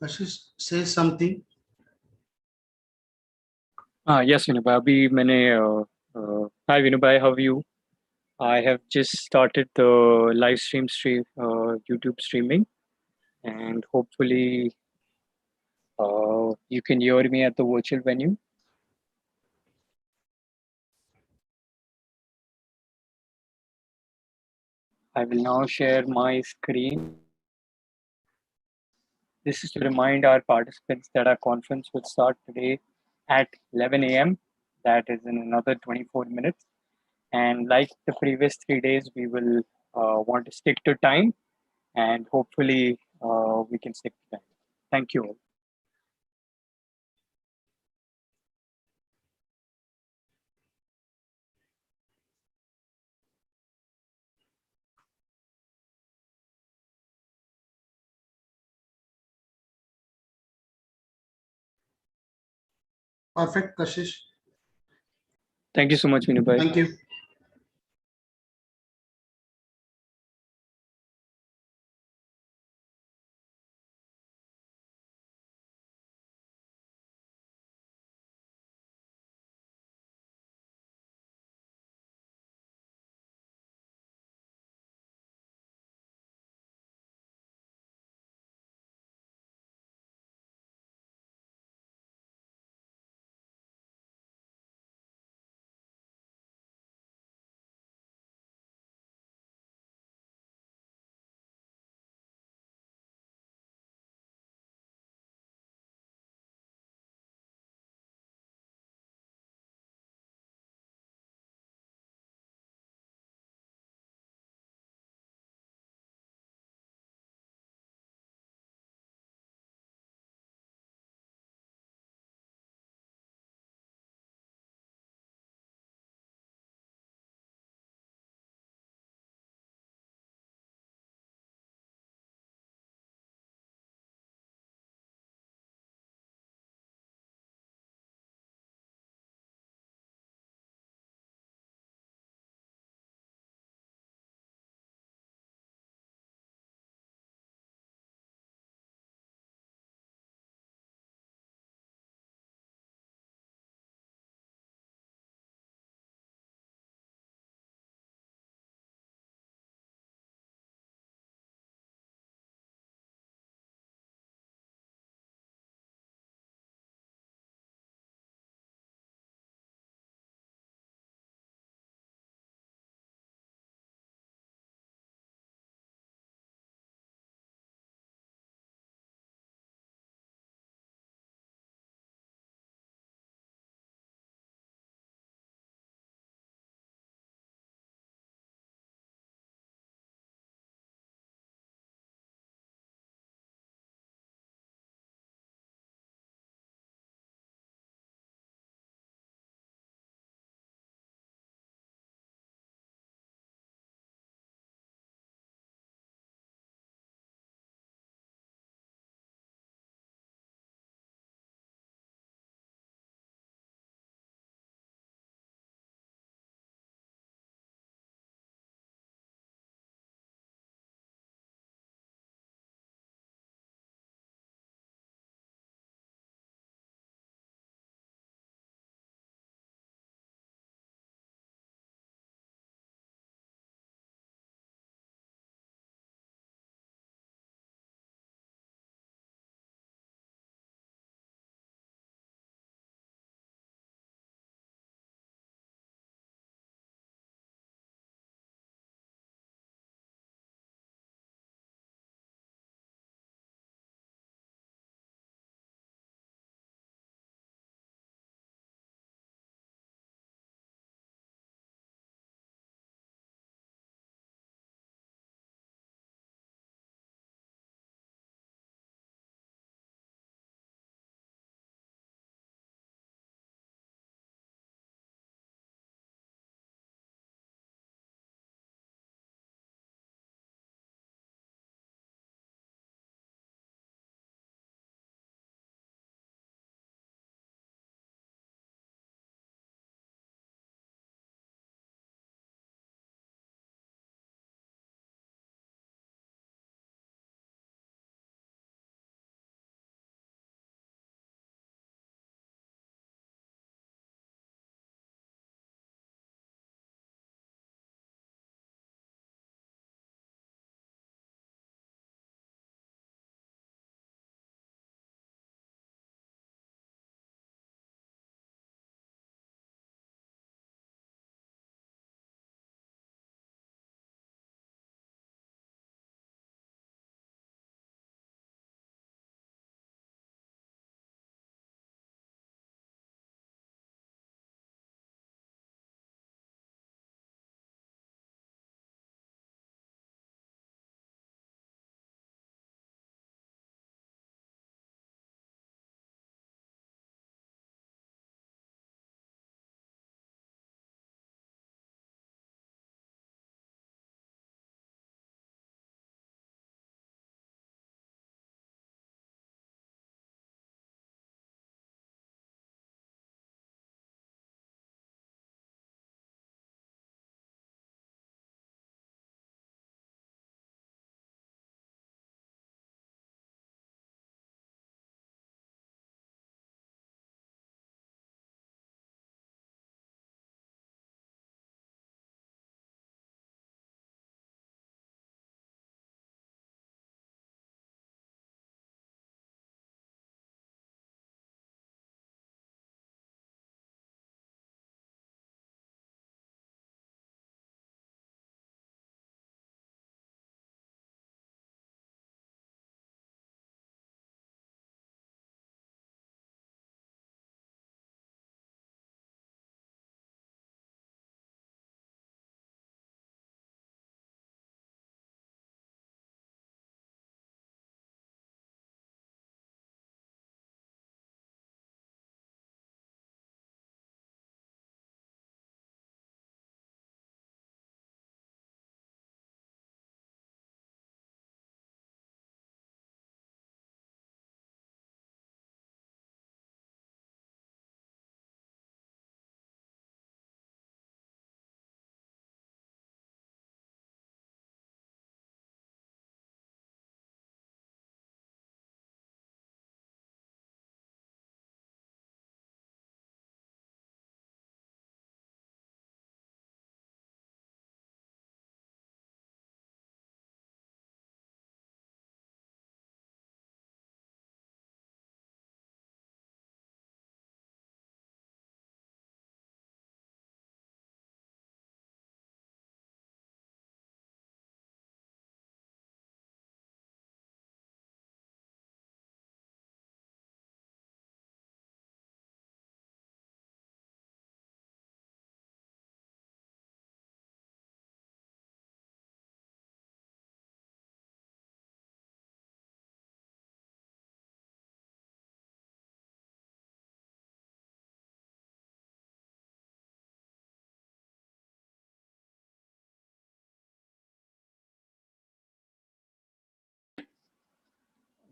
Ashish, say something. Yes, Vinubhai. Hi, Vinubhai. How are you? I have just started the YouTube streaming, and hopefully, you can hear me at the virtual venue. I will now share my screen. This is to remind our participants that our conference will start today at 11 a.m. That is in another 24 minutes. And like the previous 3 days, we will want to stick to time, and hopefully, we can stick to time. Thank you all. Perfect, Kashish. Thank you so much, Vinubhai. Thank you.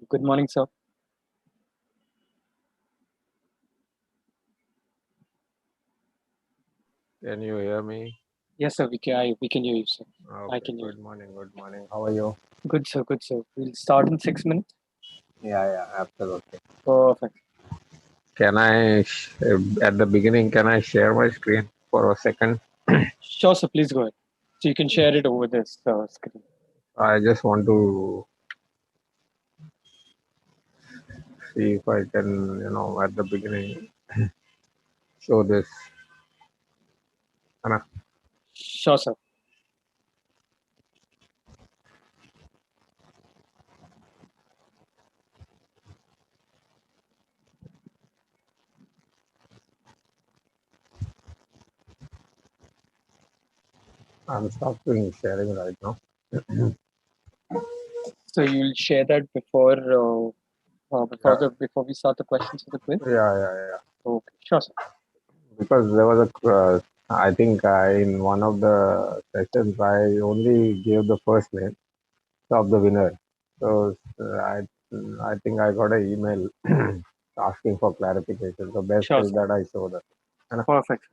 Good morning, sir. Can you hear me? Yes, sir. We can hear you, sir. I Okay, can hear you. good morning, good morning. How are you? Good, sir. Good, sir. We'll start in 6 minutes. Yeah, absolutely. Perfect. Can I, at the beginning, can I share my screen for a second? Sure, sir. Please go ahead. So you can share it over this screen. I just want to see if I can, at the beginning, show this. Anna, Sure, sir. I'm stopping sharing right now. So you'll share that Yeah, before we start the questions for the quiz. yeah. Okay. Sure, sir. Because there was I think in one of the sessions, I only gave the first name of the winner. So I think I got an email asking for clarification. So best Sure, is sir. that I show that. है ना? Perfect.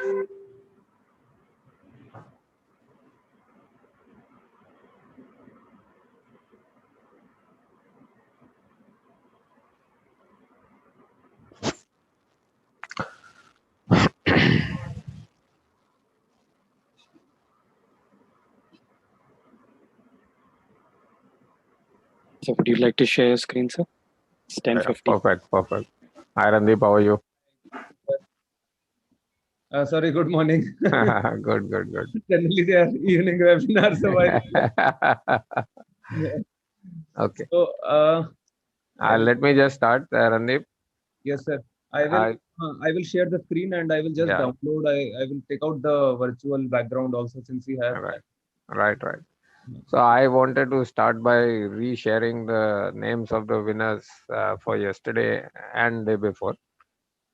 So would you like to share your screen, sir? It's 10:50. Perfect. Hi, Randeep. How are you? Sorry, good morning. Good. Generally, they are evening webinars. So Okay. So, Let me just start, Randeep. yes, sir. I will share the screen and I will just download. I will take out the virtual background also, since we have. Right. So I wanted to start by resharing the names of the winners for yesterday and day before.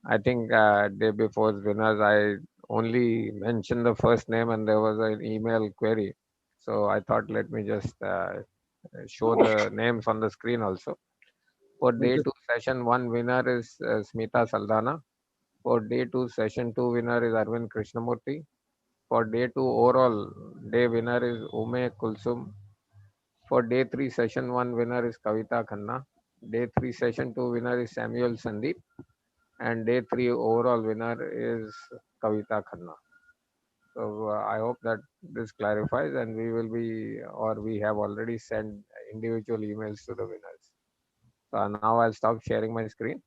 I think day before's winners, I only mentioned the first name and there was an email query. So I thought, let me just show the names on the screen also. For day 2 session 1 winner is Smita Saldana. For day 2 session 2 winner is Arvind Krishnamurthy. For day 2 overall day winner is Ume Kulsum. For day 3 session 1 winner is Kavita Khanna. Day 3 session 2 winner is Samuel Sandeep. And day 3 overall winner is Kavita Khanna. So I hope that this clarifies, and we have already sent individual emails to the winners. So now I'll stop sharing my screen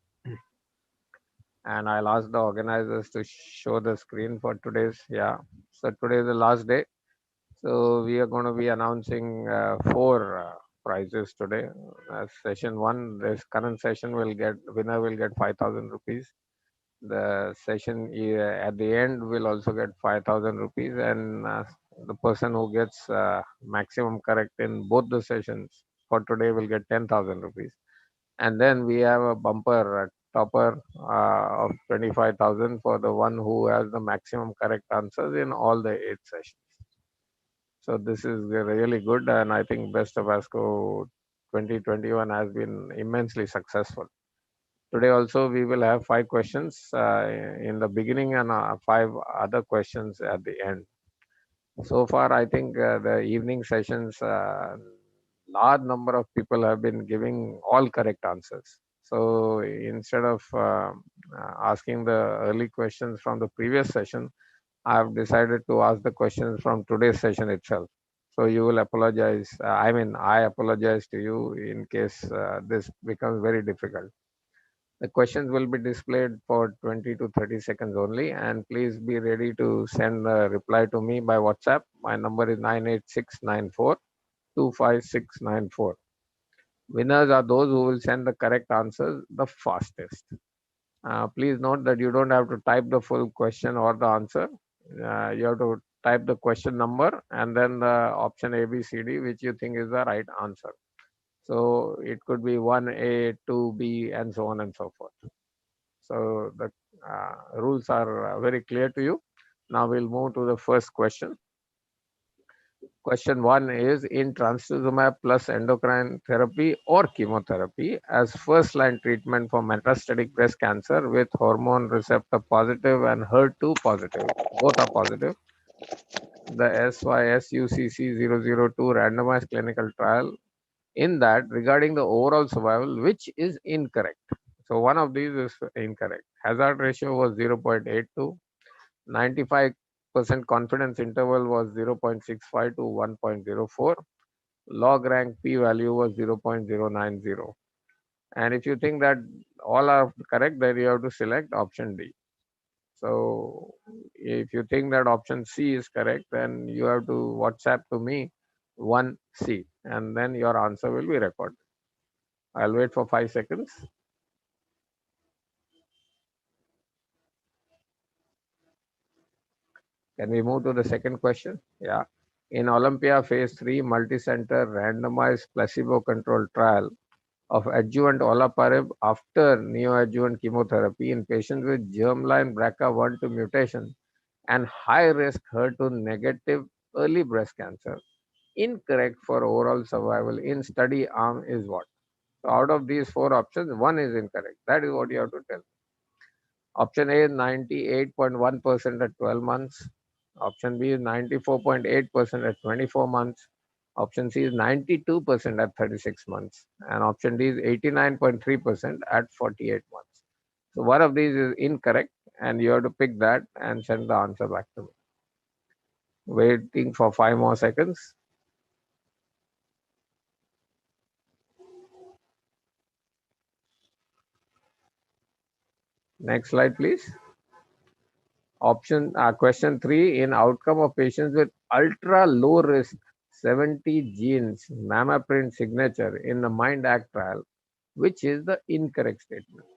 and I'll ask the organizers to show the screen for today's. So today is the last day. So we are going to be announcing 4 prizes today. Session 1, this current session winner will get 5,000 rupees. The session at the end will also get 5,000 rupees, and the person who gets maximum correct in both the sessions for today will get 10,000 rupees. And then we have a bumper topper of 25,000 for the one who has the maximum correct answers in all the 8 sessions. So this is really good, and I think Best of ASCO 2021 has been immensely successful. Today also we will have 5 questions in the beginning and 5 other questions at the end. So far, I think the evening sessions, large number of people have been giving all correct answers. So instead of asking the early questions from the previous session, I have decided to ask the questions from today's session itself. So you will apologize. I apologize to you in case this becomes very difficult. The questions will be displayed for 20 to 30 seconds only, and please be ready to send a reply to me by WhatsApp. My number is 98694 25694. Winners are those who will send the correct answers the fastest. Please note that you don't have to type the full question or the answer. You have to type the question number and then the option A, B, C, D, which you think is the right answer. So it could be 1A, 2B, and so on and so forth. So the rules are very clear to you. Now we'll move to the first question. Question 1 is, in trastuzumab plus endocrine therapy or chemotherapy as first-line treatment for metastatic breast cancer with hormone receptor positive and HER2 positive, both are positive, the SYSUCC002 randomized clinical trial, in that regarding the overall survival, which is incorrect. So one of these is incorrect. Hazard ratio was 0.82. 95% confidence interval was 0.65 to 1.04. Log rank p-value was 0.090. And if you think that all are correct, then you have to select option D. So if you think that option C is correct, then you have to WhatsApp to me 1C, and then your answer will be recorded. I'll wait for 5 seconds. Can we move to the second question? Yeah. In Olympia phase 3 multicenter randomized placebo-controlled trial of adjuvant Olaparib after neoadjuvant chemotherapy in patients with germline BRCA1-2 mutation and high-risk HER2 negative early breast cancer, incorrect for overall survival in study arm is what? So out of these 4 options, one is incorrect. That is what you have to tell. Option A is 98.1% at 12 months. Option B is 94.8% at 24 months. Option C is 92% at 36 months. And option D is 89.3% at 48 months. So one of these is incorrect, and you have to pick that and send the answer back to me. Waiting for 5 more seconds. Next slide, please. Question 3, in outcome of patients with ultra low risk 70 genes mammaprint signature in the MIND-ACT trial, which is the incorrect statement?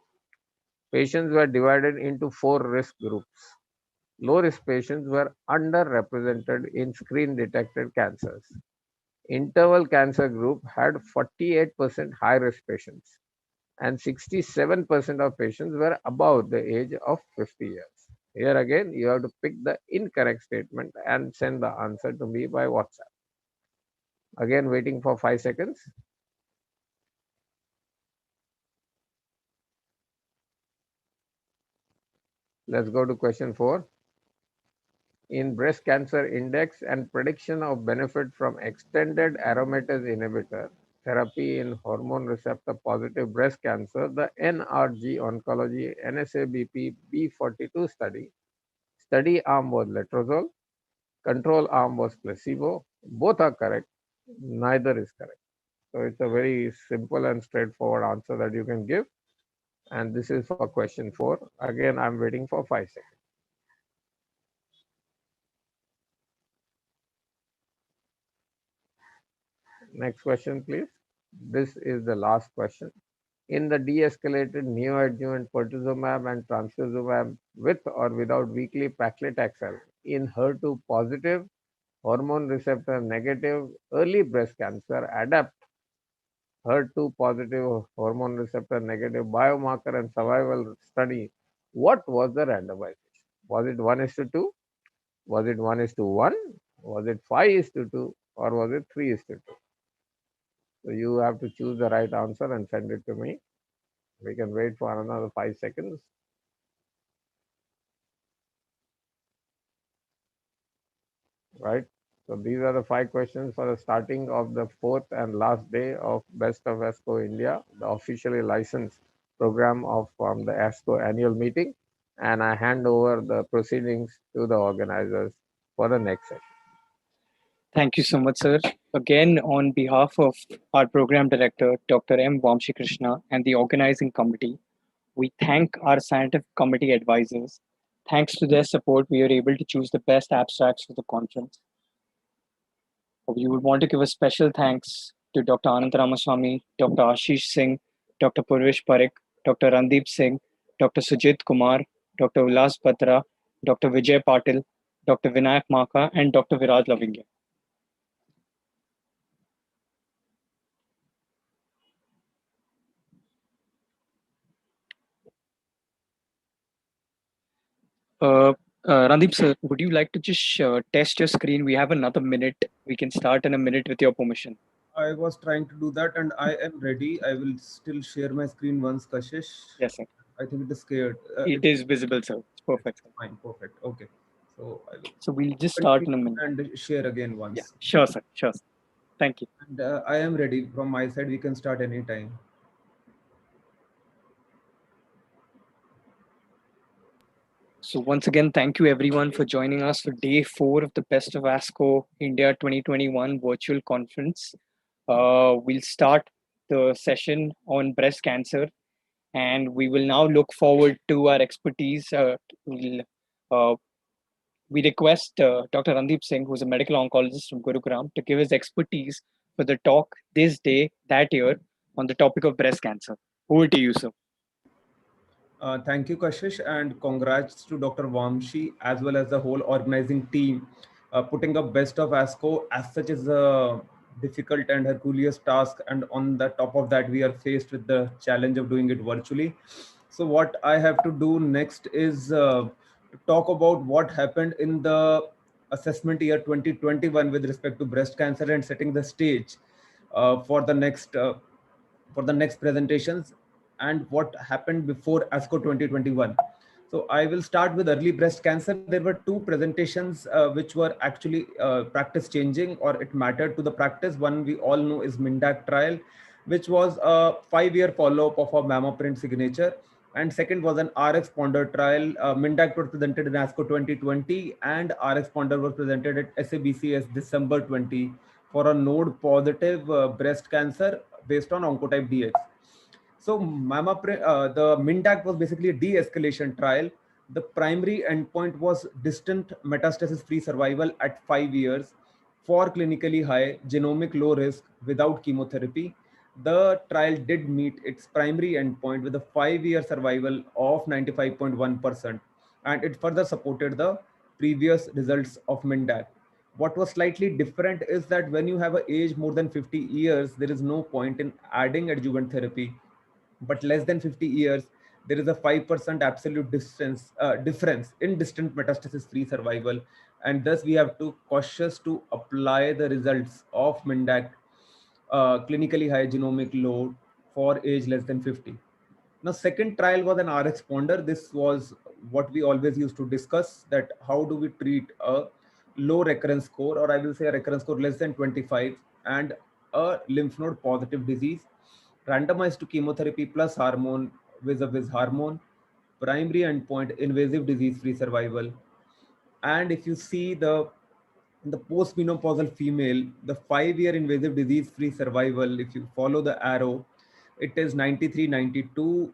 Patients were divided into 4 risk groups. Low risk patients were underrepresented in screen detected cancers. Interval cancer group had 48% high risk patients, and 67% of patients were above the age of 50 years. Here again, you have to pick the incorrect statement and send the answer to me by WhatsApp. Again, waiting for 5 seconds. Let's go to question 4. In breast cancer index and prediction of benefit from extended aromatase inhibitor therapy in hormone receptor positive breast cancer, the NRG Oncology NSABP B42 study arm was letrozole, control arm was placebo. Both are correct, neither is correct. So it's a very simple and straightforward answer that you can give. And this is for question 4. Again, I'm waiting for 5 seconds. Next question, please. This is the last question. In the de-escalated neoadjuvant pertuzumab and trastuzumab with or without weekly paclitaxel in HER2 positive, hormone receptor negative, early breast cancer, ADAPT HER2 positive, hormone receptor negative biomarker and survival study, what was the randomization? Was it 1:2? Was it 1:1? Was it 5:2? Or was it 3:2? So you have to choose the right answer and send it to me. We can wait for another 5 seconds. Right. So these are the 5 questions for the starting of the 4th and last day of Best of ASCO India, the officially licensed program of the ASCO annual meeting. And I hand over the proceedings to the organizers for the next session. Thank you so much, sir. Again, on behalf of our program director, Dr. M. Vamshi Krishna, and the organizing committee, we thank our scientific committee advisors. Thanks to their support, we are able to choose the best abstracts for the conference. We would want to give a special thanks to Dr. Anand Ramaswamy, Dr. Ashish Singh, Dr. Purvesh Parekh, Dr. Randeep Singh, Dr. Sujit Kumar, Dr. Ullas Batra, Dr. Vijay Patil, Dr. Vinayak Maka, and Dr. Viraj Lavingya. Randeep sir, would you like to just test your screen? We have another minute. We can start in a minute with your permission. I was trying to do that and I am ready. I will still share my screen once, Kashish. Yes, sir. I think it is scared. It is visible, sir. It's perfect. Sir. Fine, perfect. Okay. So I will. So we'll just start in a minute. And share again once. Yeah, sure, sir. Sure. Sir. Thank you. And I am ready. From my side, we can start anytime. So once again, thank you everyone for joining us for day 4 of the Best of ASCO India 2021 virtual conference. We'll start the session on breast cancer, and we will now look forward to our expertise. We request Dr. Randeep Singh, who's a medical oncologist from Gurugram, to give his expertise for the talk this day, that year, on the topic of breast cancer. Over to you, sir. Thank you, Kashish, and congrats to Dr. Vamshi as well as the whole organizing team. Putting up Best of ASCO as such is a difficult and Herculean task, and on the top of that, we are faced with the challenge of doing it virtually. So what I have to do next is to talk about what happened in the assessment year 2021 with respect to breast cancer and setting the stage for the next presentations and what happened before ASCO 2021. So I will start with early breast cancer. There were two presentations which were actually practice changing, or it mattered to the practice. One we all know is MINDAC trial, which was a 5-year follow-up of a mammoprint signature. And second was an RX Ponder trial. MINDAC was presented in ASCO 2020 and RX Ponder was presented at SABCS December 20 for a node positive breast cancer based on Oncotype DX. So the MINDAC was basically a de-escalation trial. The primary endpoint was distant metastasis-free survival at 5 years for clinically high, genomic low risk without chemotherapy. The trial did meet its primary endpoint with a 5-year survival of 95.1%, and it further supported the previous results of MINDAC. What was slightly different is that when you have an age more than 50 years, there is no point in adding adjuvant therapy, but less than 50 years, there is a 5% absolute difference in distant metastasis-free survival. And thus we have to cautious to apply the results of MINDAC clinically high genomic load for age less than 50. Now, second trial was an RX Ponder. This was what we always used to discuss, that how do we treat a low recurrence score, or I will say a recurrence score less than 25, and a lymph node positive disease, randomized to chemotherapy plus hormone vis-a-vis hormone, primary endpoint invasive disease-free survival. And if you see the postmenopausal female, the 5-year invasive disease-free survival, if you follow the arrow, it is 93, 92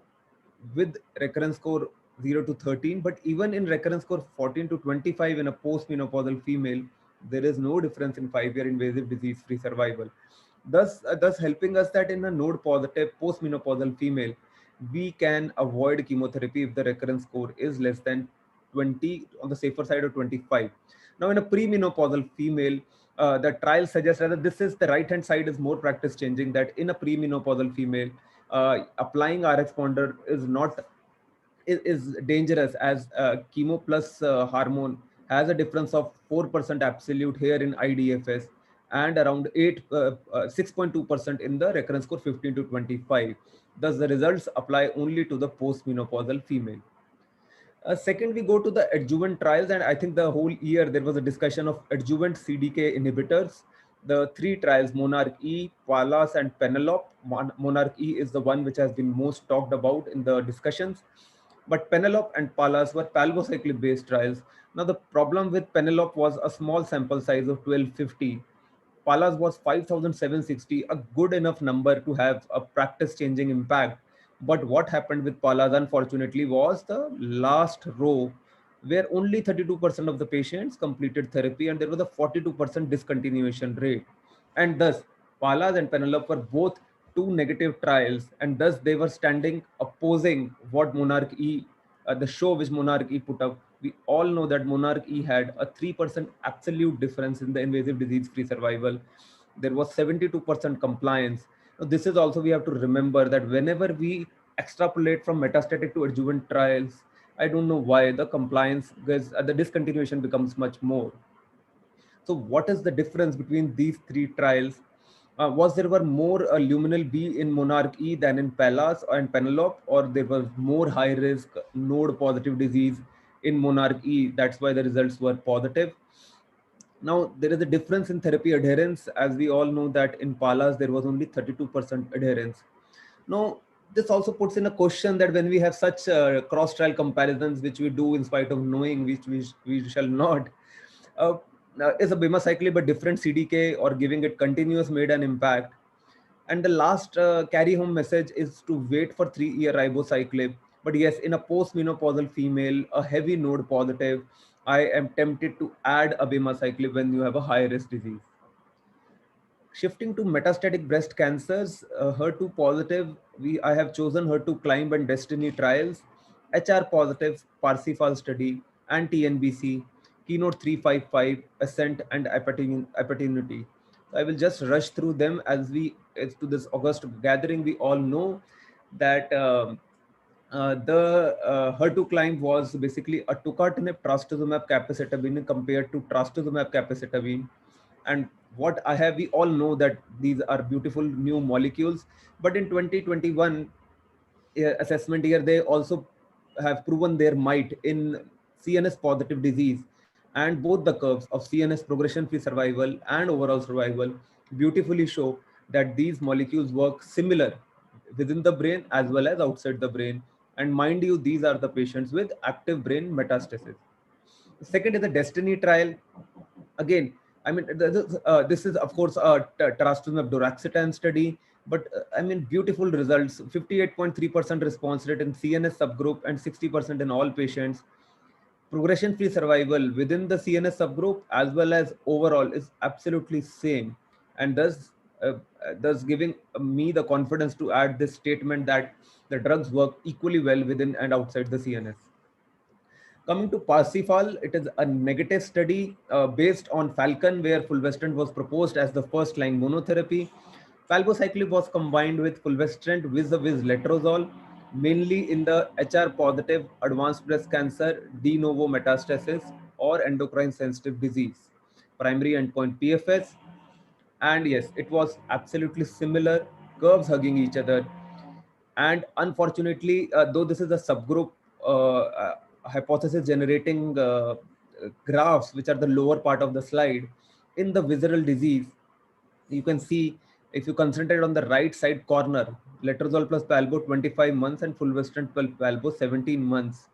with recurrence score 0 to 13. But even in recurrence score 14 to 25 in a postmenopausal female, there is no difference in 5-year invasive disease-free survival. Thus helping us that in a node positive postmenopausal female, we can avoid chemotherapy if the recurrence score is less than 20, on the safer side of 25. Now, in a premenopausal female, the trial suggests, rather this is the right hand side is more practice changing, that in a premenopausal female, applying RX Ponder is not is dangerous, as chemo plus hormone has a difference of 4% absolute here in IDFS, and around 6.2% in the recurrence score 15 to 25. Thus the results apply only to the postmenopausal female. Second, we go to the adjuvant trials, and I think the whole year there was a discussion of adjuvant CDK inhibitors. The three trials, Monarch E, Palas, and Penelope. Monarch E is the one which has been most talked about in the discussions, but Penelope and Palas were palbociclib-based trials. Now, the problem with Penelope was a small sample size of 1250. Palas was 5,760, a good enough number to have a practice-changing impact. But what happened with Palas, unfortunately, was the last row, where only 32% of the patients completed therapy, and there was a 42% discontinuation rate. And thus, Palas and Penelope were both two negative trials, and thus they were standing opposing what Monarch E, the show which Monarch E put up. We all know that Monarch E had a 3% absolute difference in the invasive disease-free survival. There was 72% compliance. Now, this is also we have to remember that whenever we extrapolate from metastatic to adjuvant trials, I don't know why the compliance, because the discontinuation becomes much more. So what is the difference between these three trials? Was there were more luminal B in Monarch E than in Pallas and Penelope, or there was more high risk node positive disease in Monarch E? That's why the results were positive. Now, there is a difference in therapy adherence, as we all know that in Pallas there was only 32% adherence. Now, this also puts in a question that when we have such cross-trial comparisons, which we do in spite of knowing, which we shall not, is a abemaciclib a different CDK, or giving it continuous made an impact? And the last carry home message is to wait for 3-year ribociclib. But yes, in a postmenopausal female, a heavy node positive, I am tempted to add abemaciclib when you have a high risk disease. Shifting to metastatic breast cancers, HER2 positive, I have chosen HER2 Climb and Destiny trials, HR positive Parsifal study, and TNBC, Keynote 355, Ascent, and Opportunity. I will just rush through them as to this August gathering. We all know that the HER2 Climb was basically a tucatinib trastuzumab capecitabine compared to trastuzumab capecitabine. And what we all know that these are beautiful new molecules, but in 2021 assessment year, they also have proven their might in CNS positive disease, and both the curves of CNS progression-free survival and overall survival beautifully show that these molecules work similar within the brain as well as outside the brain. And mind you, these are the patients with active brain metastasis. Second is the Destiny trial. Again, I mean, this is of course a trastuzumab deruxtecan study, but I mean, beautiful results: 58.3% response rate in CNS subgroup and 60% in all patients. Progression-free survival within the CNS subgroup as well as overall is absolutely same, and uh, thus giving me the confidence to add this statement that the drugs work equally well within and outside the CNS. Coming to Parsifal, it is a negative study based on Falcon, where fulvestrant was proposed as the first-line monotherapy. Palbociclib was combined with fulvestrant vis-a-vis letrozole, mainly in the HR-positive advanced breast cancer, de novo metastasis, or endocrine-sensitive disease. Primary endpoint PFS, and yes, it was absolutely similar, curves hugging each other. And unfortunately, though this is a subgroup hypothesis generating graphs, which are the lower part of the slide, in the visceral disease, you can see, if you concentrate on the right side corner, letrozole plus palbo 25 months and fulvestrant plus palbo 17 months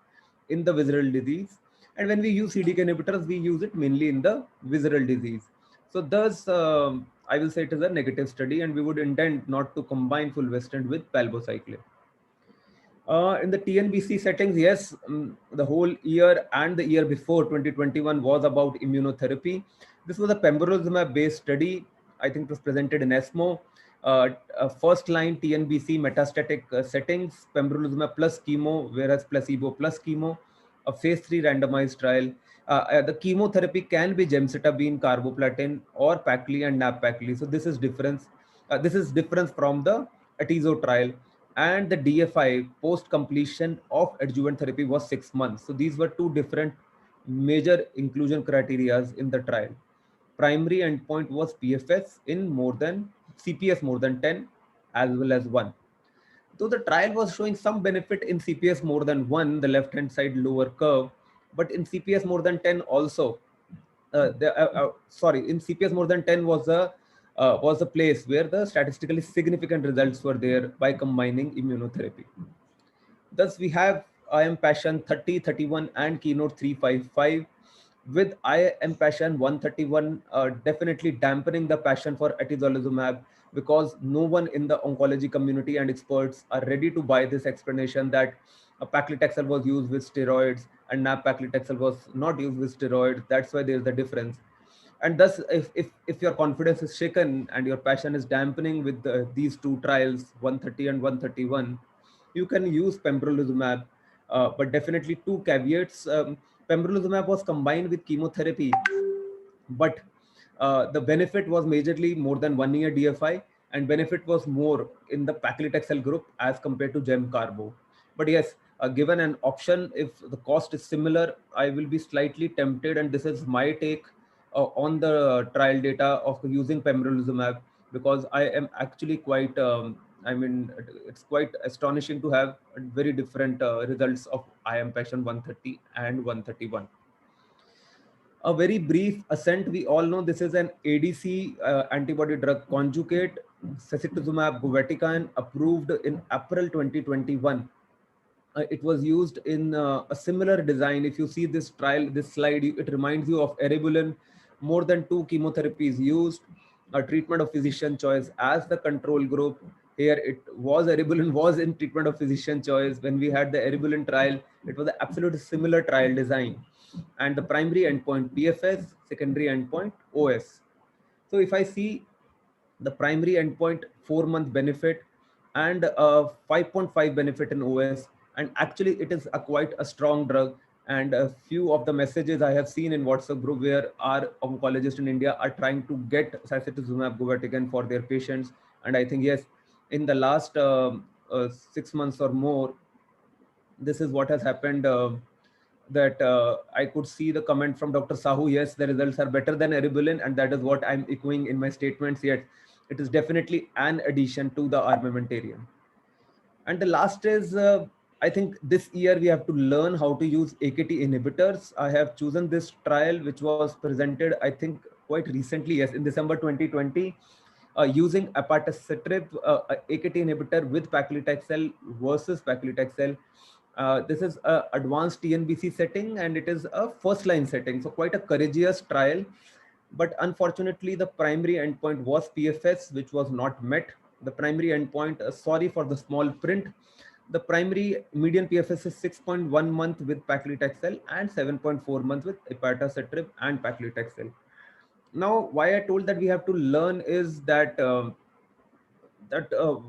in the visceral disease. And when we use CDK inhibitors, we use it mainly in the visceral disease. So thus, I will say it is a negative study, and we would intend not to combine fulvestrant with palbociclib. In the TNBC settings, yes, the whole year and the year before 2021 was about immunotherapy. This was a pembrolizumab-based study. I think it was presented in ESMO. First-line TNBC metastatic settings, pembrolizumab plus chemo, whereas placebo plus chemo. A phase 3 randomized trial. The chemotherapy can be gemcitabine, carboplatin, or Pacli and nab-pacli. So this is difference. This is difference from the Atizo trial, and the DFI post completion of adjuvant therapy was 6 months. So these were two different major inclusion criteria in the trial. Primary endpoint was PFS in more than CPS more than 10 as well as 1. Though the trial was showing some benefit in CPS more than 1, the left hand side lower curve, but in CPS more than 10 also, in CPS more than 10 was a place where the statistically significant results were there by combining immunotherapy. Thus, we have IM Passion 30, 31 and Keynote 355. With IM Passion 131 definitely dampening the passion for atezolizumab, because no one in the oncology community and experts are ready to buy this explanation that paclitaxel was used with steroids and nab-paclitaxel was not used with steroids. That's why there's the difference. And thus, if your confidence is shaken and your passion is dampening with these two trials, 130 and 131, you can use pembrolizumab, but definitely two caveats. Pembrolizumab was combined with chemotherapy, but the benefit was majorly more than 1 year DFI, and benefit was more in the paclitaxel group as compared to gem carbo. But yes, given an option, if the cost is similar, I will be slightly tempted, and this is my take on the trial data of using pembrolizumab, because I am actually quite I mean, it's quite astonishing to have very different results of IM Passion 130 and 131. A very brief ascent. We all know this is an ADC antibody drug conjugate, sacituzumab govitecan, approved in April 2021. It was used in a similar design. If you see this trial, this slide, it reminds you of eribulin. More than 2 chemotherapies used. A treatment of physician choice as the control group. Here it was eribulin was in treatment of physician choice. When we had the eribulin trial, it was an absolutely similar trial design. And the primary endpoint PFS, secondary endpoint OS. So if I see the primary endpoint, 4-month benefit and 5.5 benefit in OS, and actually it is quite a strong drug. And a few of the messages I have seen in WhatsApp group where our oncologists in India are trying to get sacituzumab govitecan for their patients. And I think, yes, in the last 6 months or more, this is what has happened. That I could see the comment from Dr. Sahu, yes, the results are better than eribulin, and that is what I'm echoing in my statements. Yet it is definitely an addition to the armamentarium. And the last is I think this year we have to learn how to use AKT inhibitors. I have chosen this trial, which was presented, I think, quite recently, yes, in December 2020, using Apatacitrib, AKT inhibitor with paclitaxel versus paclitaxel. This is an advanced TNBC setting, and it is a first-line setting, so quite a courageous trial. But unfortunately, the primary endpoint was PFS, which was not met. The primary endpoint, sorry for the small print, the primary median PFS is 6.1 month with paclitaxel and 7.4 months with ipatasertib and paclitaxel. Now, why I told that we have to learn is that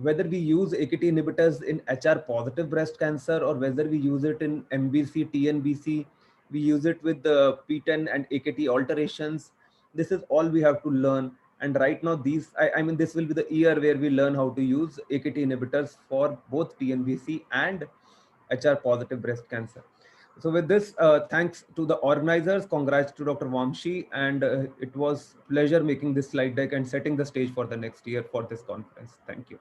whether we use AKT inhibitors in HR positive breast cancer or whether we use it in MBC, TNBC, we use it with the PTEN and AKT alterations. This is all we have to learn. And right now, I mean, this will be the year where we learn how to use AKT inhibitors for both TNBC and HR positive breast cancer. So with this, thanks to the organizers, congrats to Dr. Vamshi, and it was pleasure making this slide deck and setting the stage for the next year for this conference. Thank you.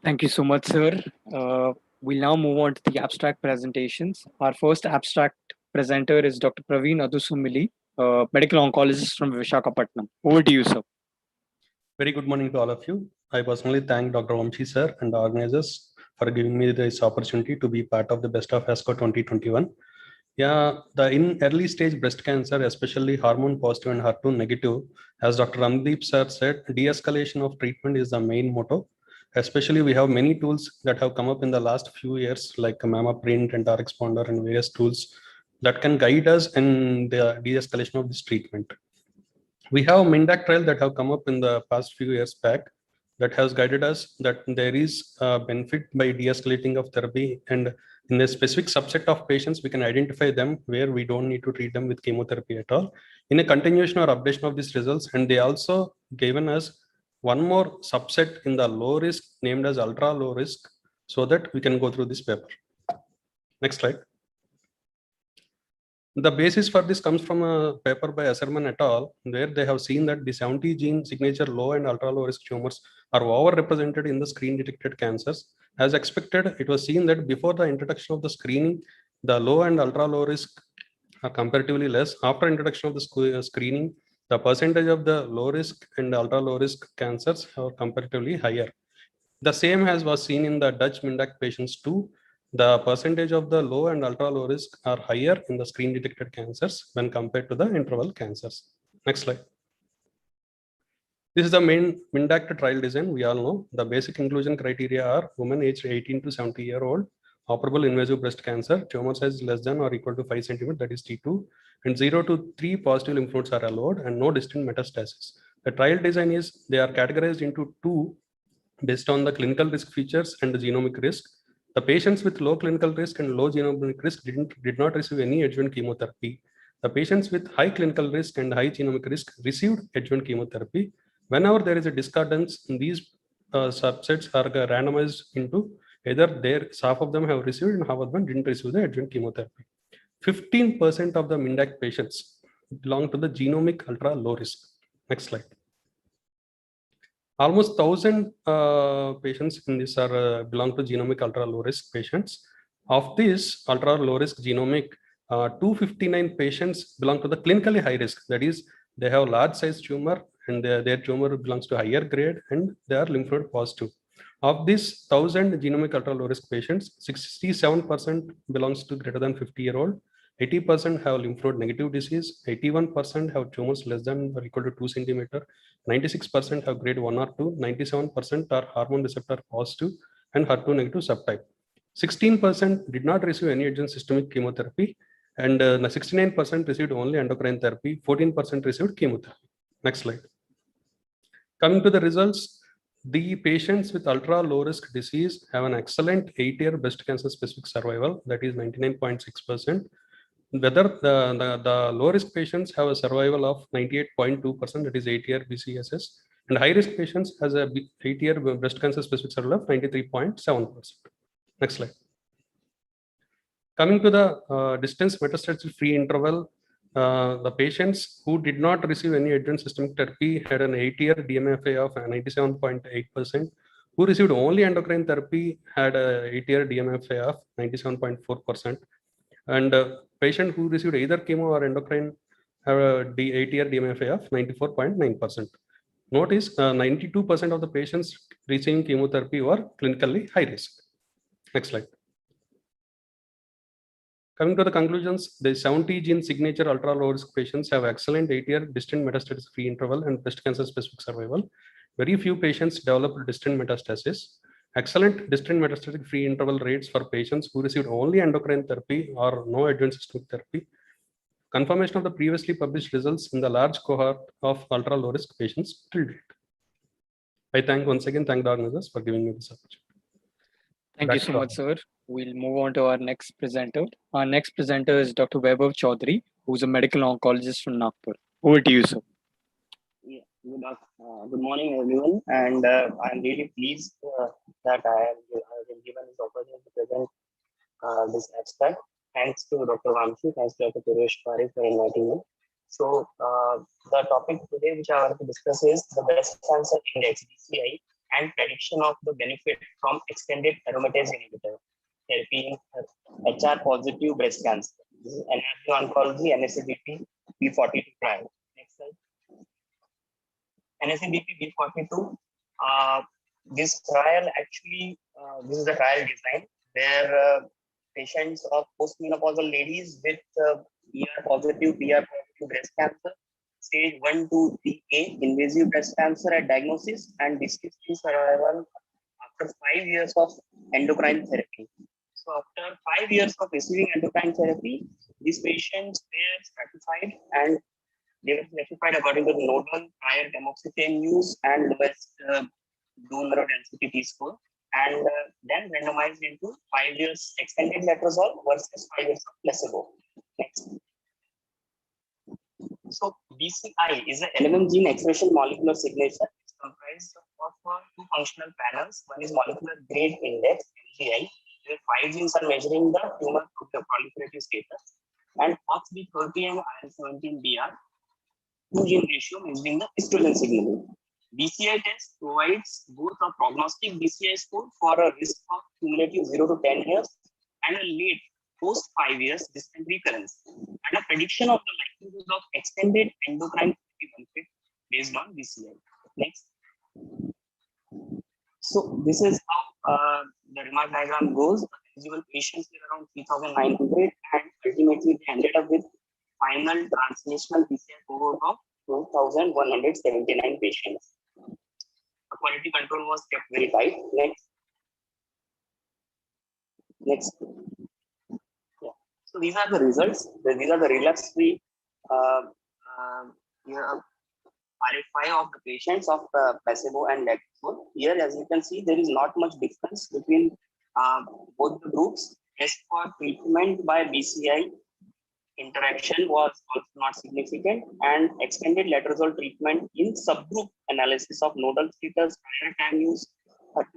Thank you so much, sir. We'll now move on to the abstract presentations. Our first abstract presenter is Dr. Praveen Adusumili, medical oncologist from Visakhapatnam. Over to you, sir. Very good morning to all of you. I personally thank Dr. Vamshi sir and the organizers for giving me this opportunity to be part of the Best of ASCO 2021. Yeah, in early stage breast cancer, especially hormone positive and HER2 negative, as Dr. Ramdeep sir said, de-escalation of treatment is the main motto. Especially we have many tools that have come up in the last few years, like MammaPrint and RxPonder and various tools that can guide us in the de-escalation of this treatment. We have MINDAC trial that have come up in the past few years back that has guided us that there is a benefit by de-escalating of therapy, and in a specific subset of patients we can identify them where we don't need to treat them with chemotherapy at all. In a continuation or updation of these results, and they also given us one more subset in the low risk named as ultra low risk, so that we can go through this paper. Next slide. The basis for this comes from a paper by Asserman et al., where they have seen that the 70 gene signature low and ultra low risk tumors are overrepresented in the screen detected cancers. As expected, it was seen that before the introduction of the screening, the low and ultra low risk are comparatively less. After introduction of the screening, the percentage of the low risk and ultra low risk cancers are comparatively higher. The same was seen in the Dutch MINDAC patients too. The percentage of the low and ultra low risk are higher in the screen detected cancers when compared to the interval cancers. Next slide. This is the main MINDAC trial design. We all know the basic inclusion criteria are women aged 18 to 70-year-old, operable invasive breast cancer, tumor size less than or equal to 5 cm, that is T2, and 0 to 3 positive lymph nodes are allowed, and no distant metastasis. The trial design is they are categorized into two based on the clinical risk features and the genomic risk. The patients with low clinical risk and low genomic risk did not receive any adjuvant chemotherapy. The patients with high clinical risk and high genomic risk received adjuvant chemotherapy. Whenever there is a discordance, these subsets are randomized into either half of them have received and half of them didn't receive the adjuvant chemotherapy. 15% of the MINDAC patients belong to the genomic ultra low risk. Next slide. Almost 1,000 patients in this are belong to genomic ultra low risk patients. Of this ultra low risk genomic, 259 patients belong to the clinically high risk. That is, they have large size tumor and their tumor belongs to higher grade and they are lymph node positive. Of this 1,000 genomic ultra low risk patients, 67% belongs to greater than 50-year-old. 80% have lymph node negative disease, 81% have tumors less than or equal to 2 cm, 96% have grade 1 or 2, 97% are hormone receptor positive and HER2 negative subtype. 16% did not receive any adjuvant systemic chemotherapy, and 69% received only endocrine therapy, 14% received chemotherapy. Next slide. Coming to the results, the patients with ultra low risk disease have an excellent 8-year breast cancer specific survival, that is 99.6%. Whether the low risk patients have a survival of 98.2%, that is 8-year BCSS, and high risk patients has a 8-year breast cancer specific survival of 93.7%. Next slide. Coming to the distance metastasis free interval, the patients who did not receive any adjuvant systemic therapy had an 8-year DMFA of 97.8%. who received only endocrine therapy had a 8-year DMFA of 97.4%, and patient who received either chemo or endocrine have a 8-year DMFA of 94.9%. Notice 92% of the patients receiving chemotherapy were clinically high risk. Next slide. Coming to the conclusions, the 70 gene signature ultra low risk patients have excellent 8-year distant metastasis free interval and breast cancer specific survival. Very few patients developed distant metastasis. Excellent distant metastatic free interval rates for patients who received only endocrine therapy or no adjuvant systemic therapy. Confirmation of the previously published results in the large cohort of ultra low risk patients till date. I once again thank the organizers for giving me this opportunity. Thank you so much, sir. We'll move on to our next presenter. Our next presenter is Dr. Vaibhav Chaudhary, who's a medical oncologist from Nagpur. Over to you, sir. Yeah, good morning, everyone. And I'm really pleased that I have been given this opportunity to present this abstract. Thanks to Dr. Vamshi, thanks to Dr. Puresh Parikh for inviting me. So the topic today which I want to discuss is the breast cancer index, BCI, and prediction of the benefit from extended aromatase inhibitor therapy in HR positive breast cancer. This is Oncology NSABP B42 trial. Next slide. NSABP B42. This trial actually, this is the trial design where patients of postmenopausal ladies with ER positive, BR positive breast cancer, stage 1, 2, 3A, invasive breast cancer at diagnosis, and disease-free survival after 5 years of endocrine therapy. So after 5 years of receiving endocrine therapy, these patients were stratified and they were stratified according to the nodal, prior tamoxifen use, and lowest bone marrow density T-score, and then randomized into 5 years extended letrozole versus 5 years of placebo. Next. So BCI is an 11 gene expression molecular signature. It's comprised of two functional panels. One is molecular grade index, MGI, where 5 genes are measuring the tumor proliferative status, and OX-B30 and IL-17BR, 2 gene ratio measuring the estrogen signaling. BCI test provides both a prognostic BCI score for a risk of cumulative 0 to 10 years and a late post 5 years distant recurrence, and a prediction of the likelihood of extended endocrine therapy benefit based on BCI. Next. So this is how the remark diagram goes. The eligible patients were around 3,900, and ultimately they ended up with final translational BCI cohort of 2,179 patients. The quality control was kept very tight. Next. Next. Yeah. So these are the results. These are the relapse-free RFI of the patients of placebo and letrozole. Here, as you can see, there is not much difference between both the groups. Test for treatment by BCI interaction was also not significant, and extended letrozole treatment in subgroup analysis of nodal status, prior time use,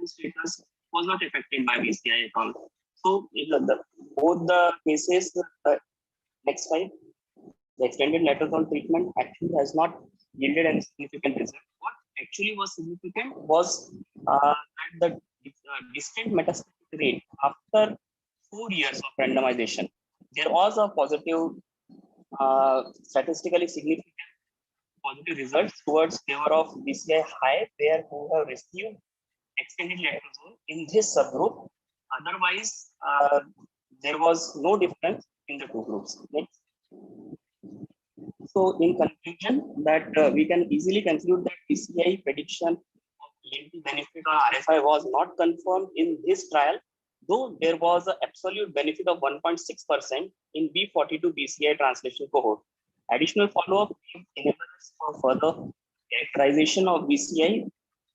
status was not affected by BCI at all. So both the cases, next slide, the extended letrozole treatment actually has not yielded any significant result. What actually was significant was that the distant metastatic rate after 4 years of randomization, there was a positive, statistically significant positive results towards favor of BCI high, where who have received extended letrozole in this subgroup. Otherwise, there was no difference in the two groups. Next. So, in conclusion, that we can easily conclude that BCI prediction of ENT benefit or RFI was not confirmed in this trial, though there was an absolute benefit of 1.6% in B42 BCI translation cohort. Additional follow-up enables us for further characterization of BCI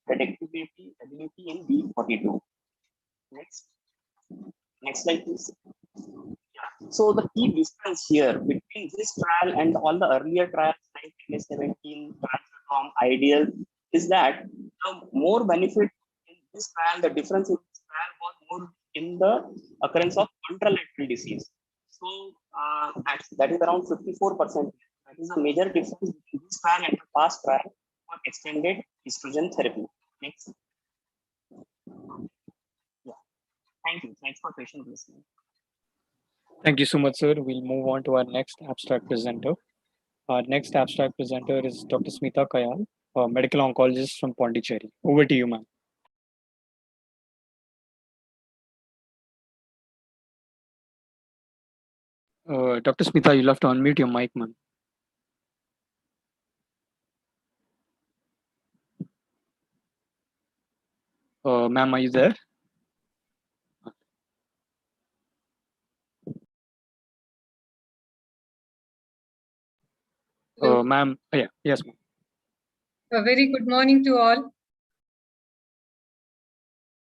predictability ability in B42. Next. Next slide, please. Yeah. So the key difference here between this trial and all the earlier trials like MS17, Transform, Ideal, is that the more benefit in this trial, the difference in this trial was more in the occurrence of contralateral disease. So that is around 54%. That is a major difference between this trial and the past trial for extended estrogen therapy. Next. Thanks for patient listening. Thank you so much, sir. We'll move on to our next abstract presenter. Our next abstract presenter is Dr. Smita Kayal, a medical oncologist from Pondicherry. Over to you, ma'am. Dr. Smita, you'll have to unmute your mic, ma'am. Ma'am, are you there? Ma'am, yeah, yes, ma'am. A very good morning to all.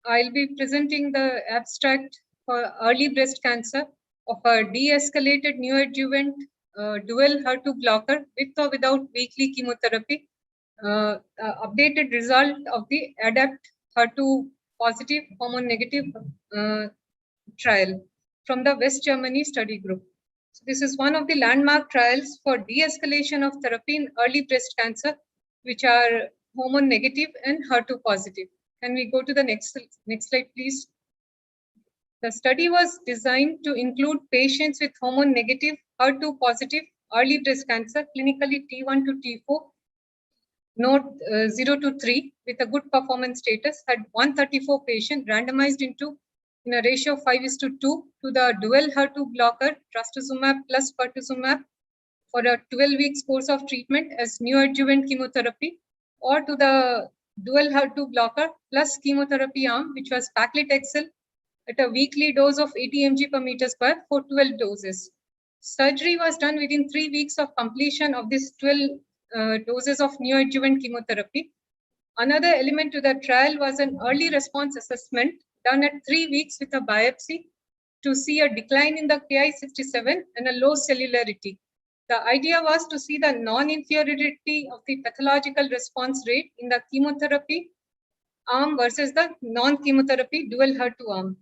I'll be presenting the abstract for early breast cancer of a de-escalated neoadjuvant dual HER2 blocker with or without weekly chemotherapy. Updated result of the ADAPT HER2 positive hormone negative trial from the West Germany study group. So this is one of the landmark trials for de-escalation of therapy in early breast cancer, which are hormone negative and HER2 positive. Can we go to the next slide, please? The study was designed to include patients with hormone negative, HER2 positive, early breast cancer, clinically T1 to T4, node 0 to 3, with a good performance status, had 134 patients randomized into in a ratio of 5:2 to the dual HER2 blocker, trastuzumab plus pertuzumab, for a 12-week course of treatment as neoadjuvant chemotherapy, or to the dual HER2 blocker plus chemotherapy arm, which was paclitaxel at a weekly dose of 80 mg per meter square for 12 doses. Surgery was done within 3 weeks of completion of this 12 doses of neoadjuvant chemotherapy. Another element to the trial was an early response assessment done at 3 weeks with a biopsy to see a decline in the Ki67 and a low cellularity. The idea was to see the non-inferiority of the pathological response rate in the chemotherapy arm versus the non-chemotherapy dual HER2 arm.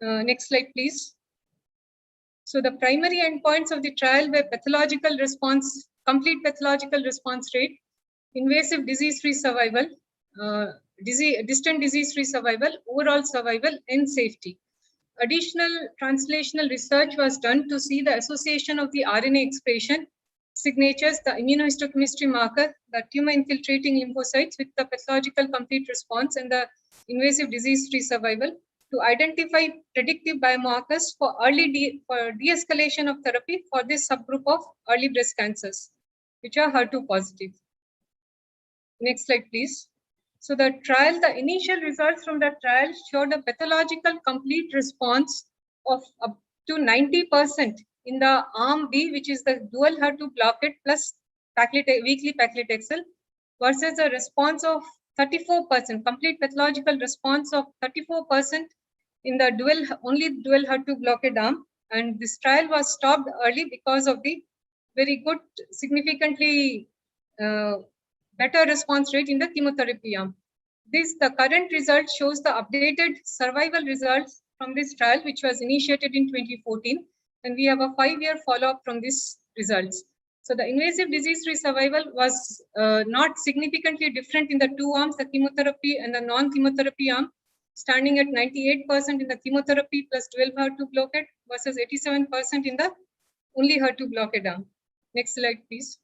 Next slide, please. So the primary endpoints of the trial were pathological response, complete pathological response rate, invasive disease-free survival, distant disease-free survival, overall survival, and safety. Additional translational research was done to see the association of the RNA expression signatures, the immunohistochemistry marker, the tumor infiltrating lymphocytes with the pathological complete response, and the invasive disease-free survival to identify predictive biomarkers for early de-escalation of therapy for this subgroup of early breast cancers, which are HER2 positive. Next slide, please. So the initial results from the trial showed a pathological complete response of up to 90% in the arm B, which is the dual HER2 blockade plus weekly paclitaxel, versus a response of 34%, complete pathological response of 34% in the only dual HER2 blockade arm. And this trial was stopped early because of the very good, significantly better response rate in the chemotherapy arm. The current result shows the updated survival results from this trial, which was initiated in 2014, and we have a 5-year follow-up from these results. So the invasive disease-free survival was not significantly different in the two arms, the chemotherapy and the non-chemotherapy arm, standing at 98% in the chemotherapy plus 12 HER2 blockade versus 87% in the only HER2 blockade arm. Next slide, please.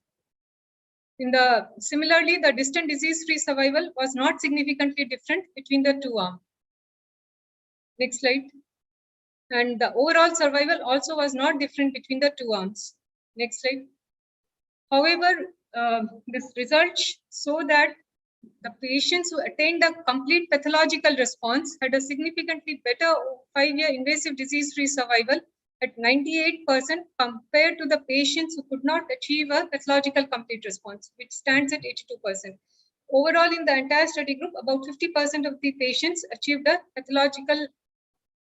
Similarly, the distant disease-free survival was not significantly different between the two arms. Next slide. And the overall survival also was not different between the two arms. Next slide. However, this results show that the patients who attained a complete pathological response had a significantly better 5-year invasive disease-free survival at 98% compared to the patients who could not achieve a pathological complete response, which stands at 82%. Overall, in the entire study group, about 50% of the patients achieved a pathological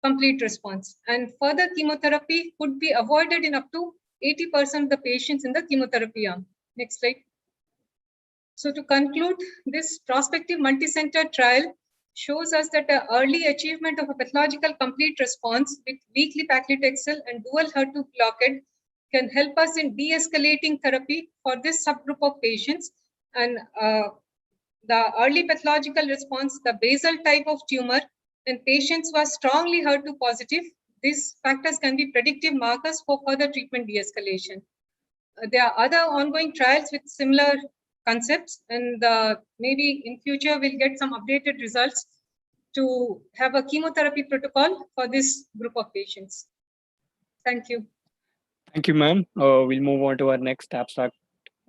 complete response. And further chemotherapy could be avoided in up to 80% of the patients in the chemotherapy arm. Next slide. So to conclude, this prospective multicenter trial shows us that the early achievement of a pathological complete response with weekly paclitaxel and dual HER2 blockade can help us in de-escalating therapy for this subgroup of patients. And the early pathological response, the basal type of tumor, When patients were strongly HER2 positive, these factors can be predictive markers for further treatment de-escalation. There are other ongoing trials with similar concepts, and maybe in future we'll get some updated results to have a chemotherapy protocol for this group of patients. Thank you. Thank you, ma'am. We'll move on to our next abstract.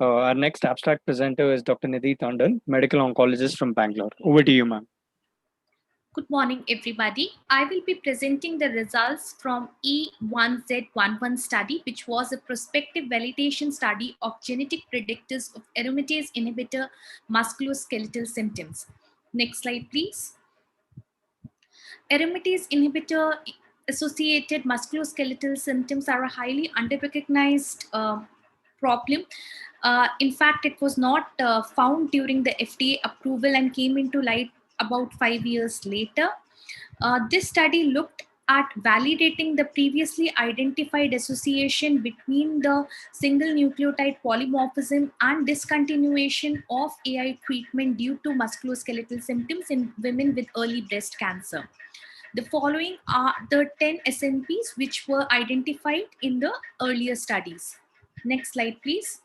Our next abstract presenter is Dr. Nidhi Tandon, medical oncologist from Bangalore. Over to you, ma'am. Good morning, everybody. I will be presenting the results from E1Z11 study, which was a prospective validation study of genetic predictors of aromatase inhibitor musculoskeletal symptoms. Next slide, please. Aromatase inhibitor associated musculoskeletal symptoms are a highly under-recognized problem. In fact, it was not found during the FDA approval and came into light about 5 years later. This study looked at validating the previously identified association between the single nucleotide polymorphism and discontinuation of AI treatment due to musculoskeletal symptoms in women with early breast cancer. The following are the 10 SNPs which were identified in the earlier studies. Next slide, please.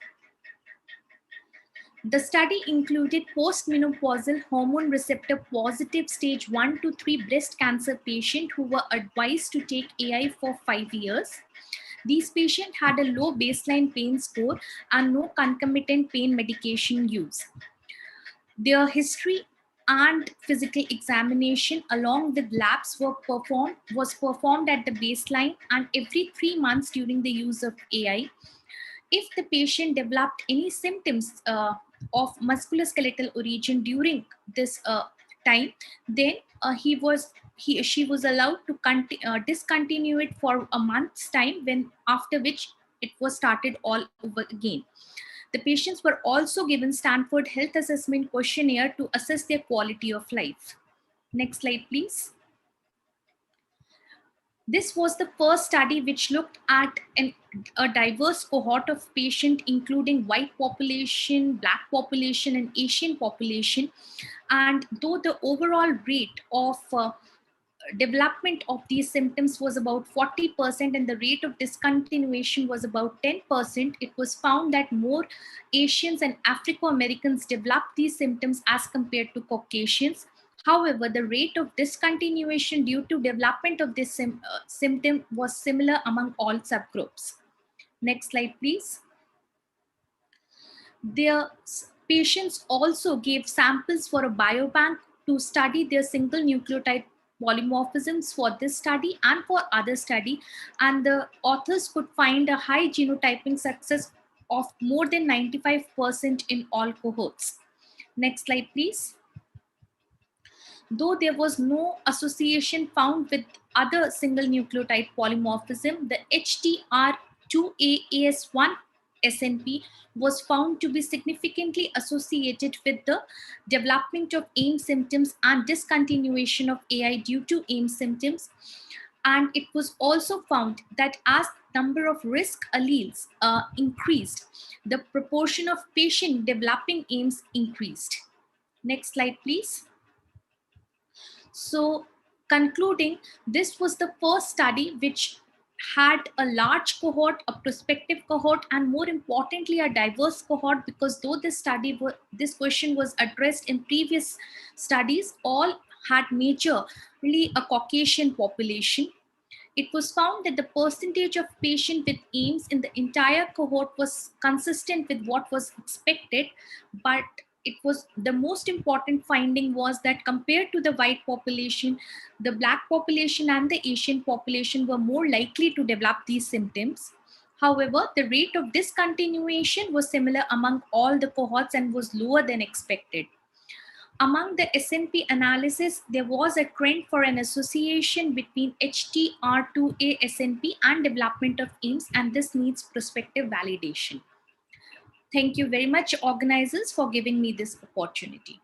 The study included postmenopausal hormone receptor positive stage 1 to 3 breast cancer patients who were advised to take AI for 5 years. These patients had a low baseline pain score and no concomitant pain medication use. Their history and physical examination along with labs was performed at the baseline and every 3 months during the use of AI. If the patient developed any symptoms of musculoskeletal origin during this time, then she was allowed to discontinue it for a month's time, after which it was started all over again. The patients were also given Stanford Health Assessment Questionnaire to assess their quality of life. Next slide, please. This was the first study which looked at a diverse cohort of patients, including white population, black population, and Asian population. And though the overall rate of development of these symptoms was about 40% and the rate of discontinuation was about 10%, it was found that more Asians and Afro-Americans developed these symptoms as compared to Caucasians. However, the rate of discontinuation due to development of this symptom was similar among all subgroups. Next slide, please. Their patients also gave samples for a biobank to study their single nucleotide polymorphisms for this study and for other study, and the authors could find a high genotyping success of more than 95% in all cohorts. Next slide, please. Though there was no association found with other single nucleotide polymorphism, the HTR2A-AS1 SNP was found to be significantly associated with the development of AIM symptoms and discontinuation of AI due to AIM symptoms. And it was also found that as number of risk alleles increased, the proportion of patients developing AIMs increased. Next slide, please. So concluding, this was the first study which had a large cohort, a prospective cohort, and more importantly, a diverse cohort, because though this question was addressed in previous studies, all had majorly a Caucasian population. It was found that the percentage of patients with AIMS in the entire cohort was consistent with what was expected, but the most important finding was that compared to the white population, the black population and the Asian population were more likely to develop these symptoms. However, the rate of discontinuation was similar among all the cohorts and was lower than expected. Among the SNP analysis, there was a trend for an association between HTR2A SNP and development of AIMS, and this needs prospective validation. Thank you very much, organizers, for giving me this opportunity.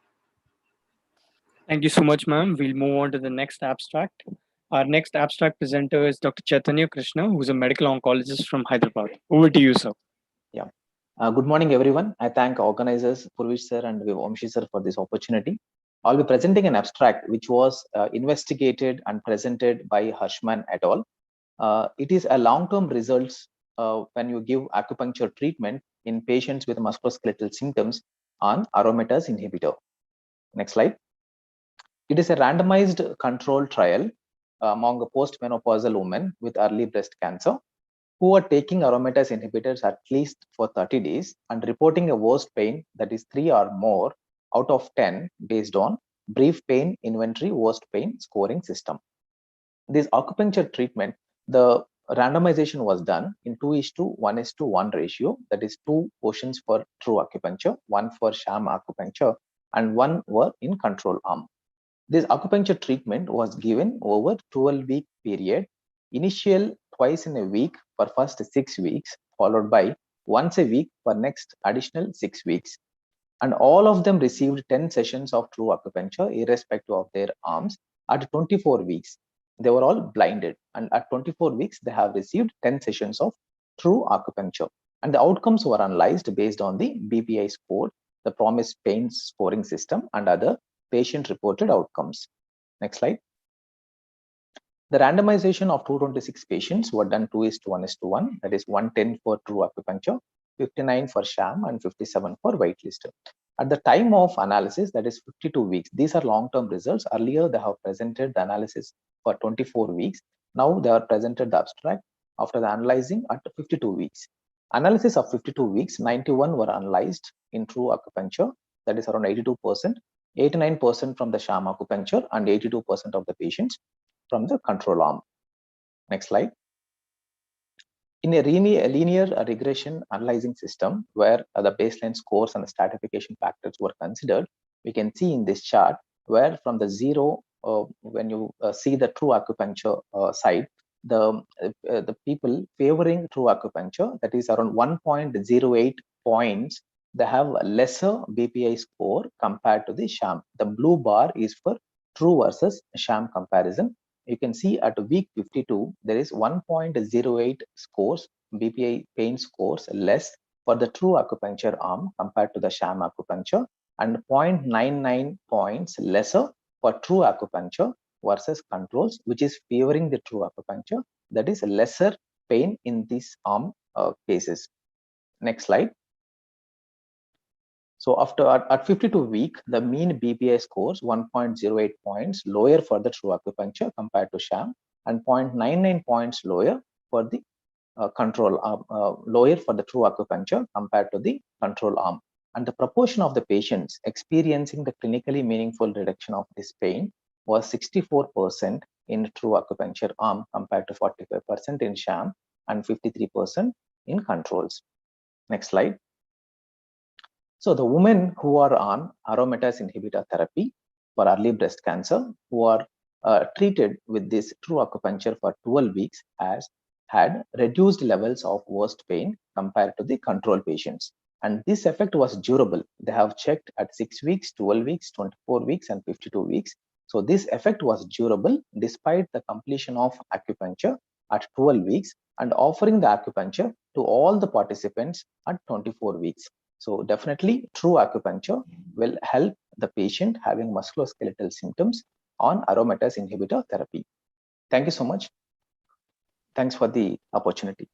Thank you so much, ma'am. We'll move on to the next abstract. Our next abstract presenter is Dr. Chaitanya Krishna, who's a medical oncologist from Hyderabad. Over to you, sir. Yeah. Good morning, everyone. I thank organizers, Purvish sir and Vamshi sir for this opportunity. I'll be presenting an abstract which was investigated and presented by Hirschman et al. It is a long-term results when you give acupuncture treatment in patients with musculoskeletal symptoms on aromatase inhibitor. Next slide. It is a randomized control trial among postmenopausal women with early breast cancer who are taking aromatase inhibitors at least for 30 days and reporting a worst pain that is 3 or more out of 10 based on brief pain inventory worst pain scoring system. This acupuncture treatment, the randomization was done in 2:1:1 ratio, that is 2 portions for true acupuncture, 1 for sham acupuncture, and 1 were in control arm. This acupuncture treatment was given over 12-week period, initial twice in a week for first 6 weeks, followed by once a week for next additional 6 weeks. And all of them received 10 sessions of true acupuncture irrespective of their arms at 24 weeks. They were all blinded, and at 24 weeks, they have received 10 sessions of true acupuncture. And the outcomes were analyzed based on the BPI score, the promised pain scoring system, and other patient-reported outcomes. Next slide. The randomization of 226 patients were done 2:1:1, that is 110 for true acupuncture, 59 for sham, and 57 for whitelist. At the time of analysis, that is 52 weeks, these are long-term results. Earlier, they have presented the analysis for 24 weeks. Now they are presented the abstract after the analyzing at 52 weeks. Analysis of 52 weeks, 91 were analyzed in true acupuncture, that is around 82%, 89% from the sham acupuncture, and 82% of the patients from the control arm. Next slide. In a linear regression analyzing system where the baseline scores and the stratification factors were considered, we can see in this chart where from the 0, when you see the true acupuncture side, the people favoring true acupuncture, that is around 1.08 points, they have a lesser BPI score compared to the sham. The blue bar is for true versus sham comparison. You can see at week 52, there is 1.08 scores, BPI pain scores less for the true acupuncture arm compared to the sham acupuncture, and 0.99 points lesser for true acupuncture versus controls, which is favoring the true acupuncture, that is lesser pain in these arm cases. Next slide. So after at 52 week, the mean BPI scores 1.08 points lower for the true acupuncture compared to sham, and 0.99 points lower for the control arm, lower for the true acupuncture compared to the control arm. And the proportion of the patients experiencing the clinically meaningful reduction of this pain was 64% in true acupuncture arm compared to 45% in sham and 53% in controls. Next slide. So the women who are on aromatase inhibitor therapy for early breast cancer, who are treated with this true acupuncture for 12 weeks, had reduced levels of worst pain compared to the control patients. And this effect was durable. They have checked at 6 weeks, 12 weeks, 24 weeks, and 52 weeks. So this effect was durable despite the completion of acupuncture at 12 weeks and offering the acupuncture to all the participants at 24 weeks. So definitely true acupuncture will help the patient having musculoskeletal symptoms on aromatase inhibitor therapy. Thank you so much. Thanks for the opportunity.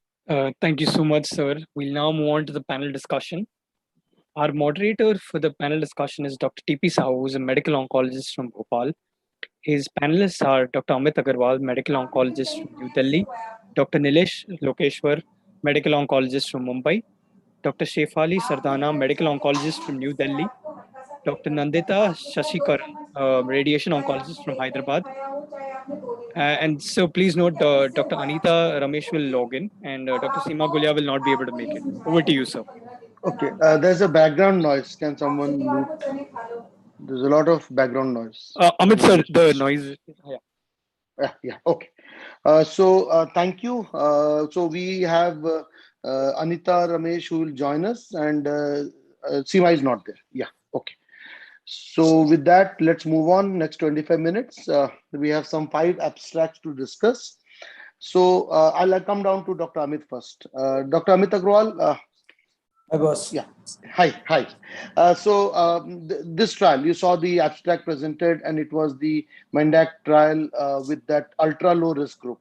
Thank you so much, sir. We'll now move on to the panel discussion. Our moderator for the panel discussion is Dr. T.P. Sahu, who is a medical oncologist from Bhopal. His panelists are Dr. Amit Agarwal, medical oncologist from New Delhi, Dr. Nilesh Lokeshwar, medical oncologist from Mumbai, Dr. Shefali Sardana, medical oncologist from New Delhi, Dr. Nandita Shashikaran, radiation oncologist from Hyderabad. And so please note, Dr. Anita Ramesh will log in, and Dr. Seema Gulia will not be able to make it. Over to you, sir. Okay, there's a background noise. Can someone mute? There's a lot of background noise. Amit, sir, the noise. Yeah, okay. Thank you. So we have Anita Ramesh who will join us, and Seema is not there. Yeah, okay. So with that, let's move on. Next 25 minutes. We have some 5 abstracts to discuss. So I'll come down to Dr. Amit first. Dr. Amit Agarwal, Hi, boss. Yeah. Hi. This trial, you saw the abstract presented, and it was the Mendac trial with that ultra low risk group.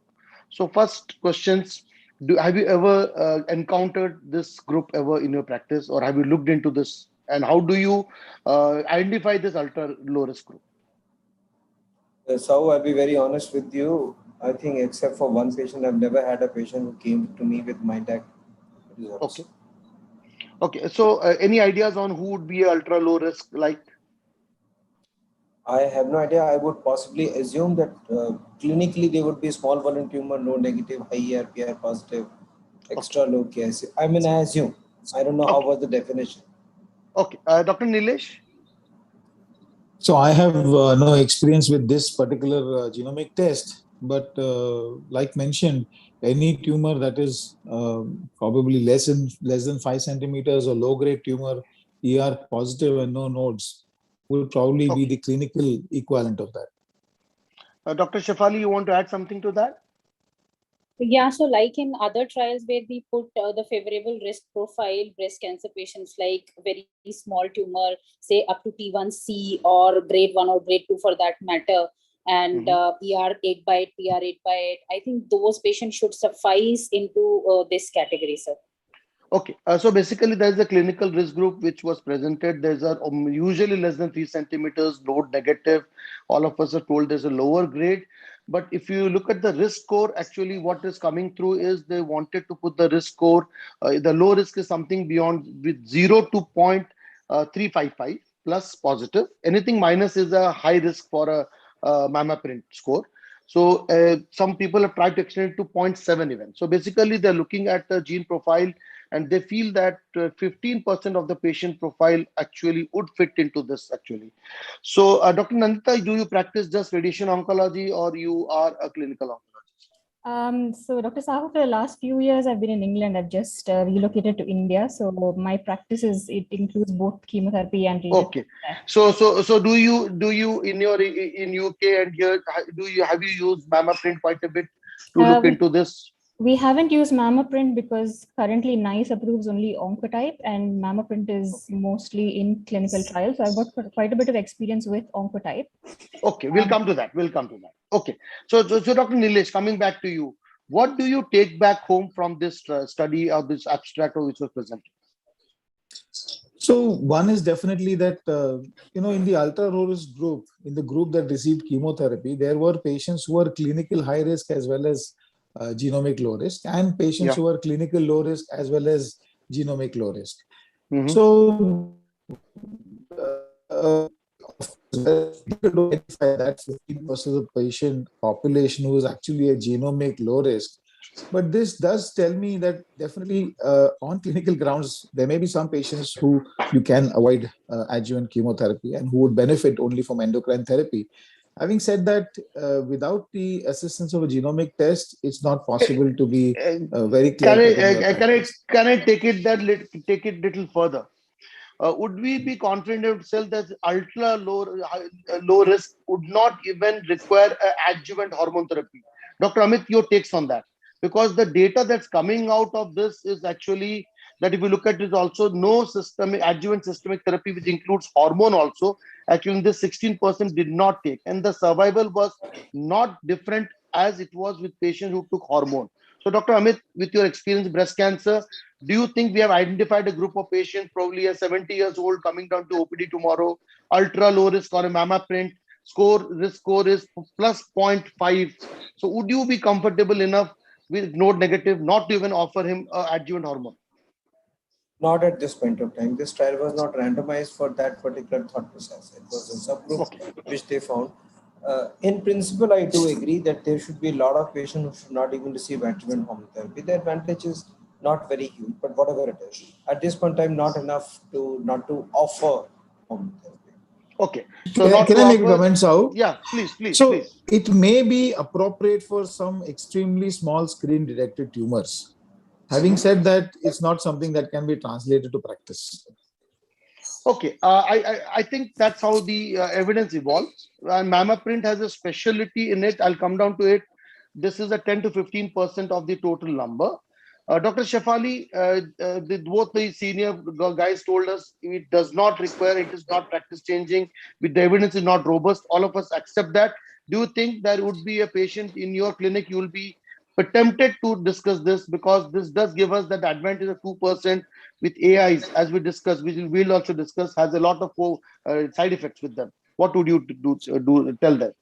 So first questions, have you ever encountered this group ever in your practice, or have you looked into this? And how do you identify this ultra low risk group? So I'll be very honest with you. I think except for one patient, I've never had a patient who came to me with MindAct results. Okay. So any ideas on who would be ultra low risk like? I have no idea. I would possibly assume that clinically they would be small volume tumor, no negative, high ER, PR positive, extra low KSA. I mean, I assume. I don't know how was the definition. Okay. Dr. Nilesh? So I have no experience with this particular genomic test, but like mentioned, any tumor that is probably less than 5 centimeters or low grade tumor, ER positive and no nodes, will probably be the clinical equivalent of that. Dr. Shefali, you want to add something to that? Yeah, so like in other trials where we put the favorable risk profile, breast cancer patients like very small tumor, say up to T1C or grade 1 or grade 2 for that matter, and ER 8 by 8, PR 8 by 8, I think those patients should suffice into this category, sir. Okay, so basically there is a clinical risk group which was presented. There's a usually less than 3 centimeters, node negative. All of us are told there's a lower grade. But if you look at the risk score, actually what is coming through is they wanted to put the risk score. The low risk is something beyond with 0 to 0.355 plus positive. Anything minus is a high risk for a mamma print score. So some people have tried to extend it to 0.7 even. So basically they're looking at the gene profile, and they feel that 15% of the patient profile actually would fit into this actually. So Dr. Nandita, do you practice just radiation oncology or you are a clinical oncologist? So Dr. Sahu, for the last few years, I've been in England. I've just relocated to India. So my practice it includes both chemotherapy and radiation. Okay. So do you in UK and here, have you used mamma print quite a bit to look into this? We haven't used MammaPrint because currently NICE approves only Oncotype, and MammaPrint is mostly in clinical trials. So I've got quite a bit of experience with Oncotype. Okay, we'll come to that. Okay, so Dr. Nilesh, coming back to you, what do you take back home from this study or this abstract which was presented? So one is definitely that, in the ultra low risk group, in the group that received chemotherapy, there were patients who were clinical high risk as well as genomic low risk, and patients who are clinical low risk as well as genomic low risk. So identify that 15% of the patient population who is actually a genomic low risk. But this does tell me that definitely on clinical grounds, there may be some patients who you can avoid adjuvant chemotherapy and who would benefit only from endocrine therapy. Having said that, without the assistance of a genomic test, it's not possible to be very clear. Can I take it little further? Would we be confident of self that ultra low risk would not even require adjuvant hormone therapy? Dr. Amit, your takes on that? Because the data that's coming out of this is actually that if you look at it, also no adjuvant systemic therapy, which includes hormone also. Actually, this 16% did not take, and the survival was not different as it was with patients who took hormone. So, Dr. Amit, with your experience in breast cancer, do you think we have identified a group of patients, probably a 70 years old, coming down to OPD tomorrow, ultra low risk or a mamma print risk score is plus 0.5? So, would you be comfortable enough with node negative not to even offer him adjuvant hormone? Not at this point of time. This trial was not randomized for that particular thought process. It was a subgroup which they found. In principle, I do agree that there should be a lot of patients who should not even receive adjuvant hormone therapy. The advantage is not very huge, but whatever it is, at this point in time, not enough to not to offer hormone therapy. Okay. So can I make a comment, Sahu? Yeah, please. So it may be appropriate for some extremely small screen-detected tumors. Having said that, it's not something that can be translated to practice. Okay, I think that's how the evidence evolves. And mamma print has a specialty in it. I'll come down to it. This is a 10 to 15% of the total number. Dr. Shefali, both the senior guys told us it does not require, it is not practice changing, the evidence is not robust. All of us accept that. Do you think there would be a patient in your clinic you will be tempted to discuss this, because this does give us that advantage of 2% with AIs, as we discussed, which we'll also discuss, has a lot of side effects with them. What would you tell them?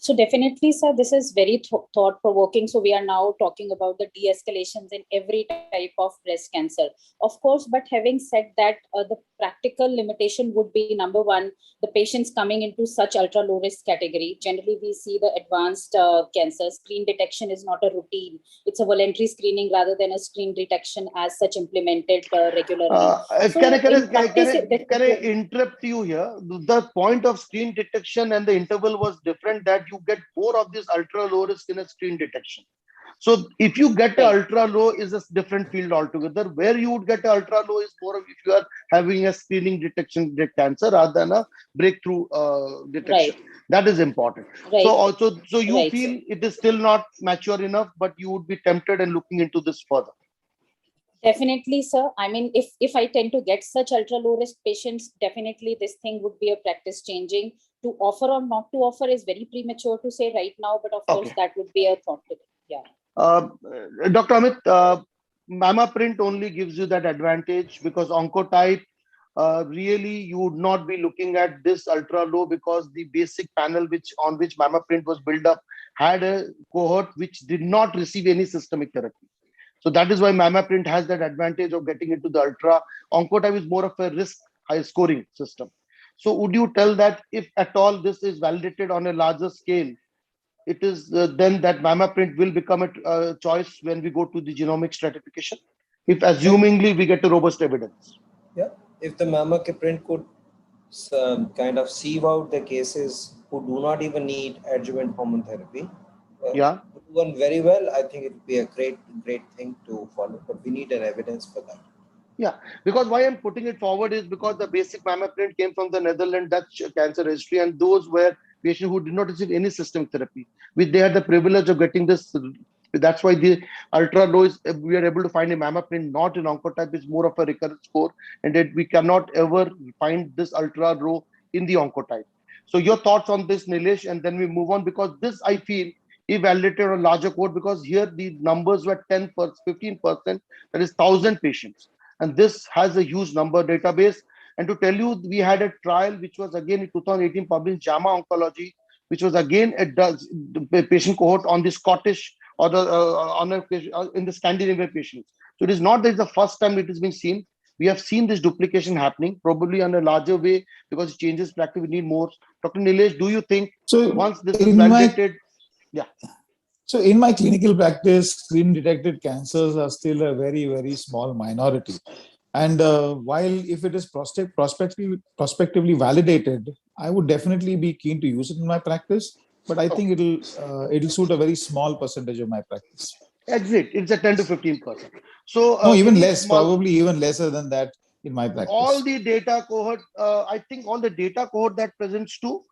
So definitely, sir, this is very thought-provoking. So we are now talking about the de-escalations in every type of breast cancer. Of course, but having said that, the practical limitation would be, number one, the patients coming into such ultra-low risk category. Generally, we see the advanced cancer. Screen detection is not a routine. It's a voluntary screening rather than a screen detection as such implemented regularly. Can I interrupt you here? The point of screen detection and the interval was different, that you get more of this ultra low risk in a screen detection. So if you get a ultra low is a different field altogether. Where you would get a ultra low is more of if you are having a screening detection cancer rather than a breakthrough detection. Right. That is important. Right. So you feel it is still not mature enough, but you would be tempted and looking into this further. Definitely, sir. I mean, if I tend to get such ultra low risk patients, definitely this thing would be a practice changing. To offer or not to offer is very premature to say right now, but of course that would be a thought to it. Yeah. Dr. Amit, Mama print only gives you that advantage, because oncotype, really you would not be looking at this ultra low, because the basic panel on which Mama print was built up had a cohort which did not receive any systemic therapy. So that is why Mama print has that advantage of getting into the ultra. Oncotype is more of a risk high scoring system. So would you tell that if at all this is validated on a larger scale, it is then that Mama print will become a choice when we go to the genomic stratification, if assumingly we get a robust evidence? Yeah, if the Mama print could kind of sieve out the cases who do not even need adjuvant hormone therapy, one very well, I think it would be a great thing to follow, but we need an evidence for that. Yeah, because why I'm putting it forward is because the basic Mama print came from the Netherlands Dutch cancer registry, and those were patients who did not receive any systemic therapy. They had the privilege of getting this. That's why the ultra low is, we are able to find a Mama print, not an oncotype, is more of a recurrent score, and that we cannot ever find this ultra low in the oncotype. So your thoughts on this, Nilesh, and then we move on, because this I feel evaluated on a larger cohort, because here the numbers were 10%, 15%, that is 1,000 patients. And this has a huge number database. And to tell you, we had a trial which was again in 2018 published JAMA Oncology, which was again a patient cohort on the Scottish or the in the Scandinavian patients. So it is not that it's the first time it is being seen. We have seen this duplication happening, probably on a larger way, because it changes practice. We need more. Dr. Nilesh, do you think once this is validated? So in my clinical practice, screen detected cancers are still a very, very small minority. And while if it is prospectively validated, I would definitely be keen to use it in my practice. But I think it'll suit a very small percentage of my practice. Exit, it's a 10 to 15%. So no, even less, probably even lesser than that in my practice. All the data cohort, I think all the data cohort that presents to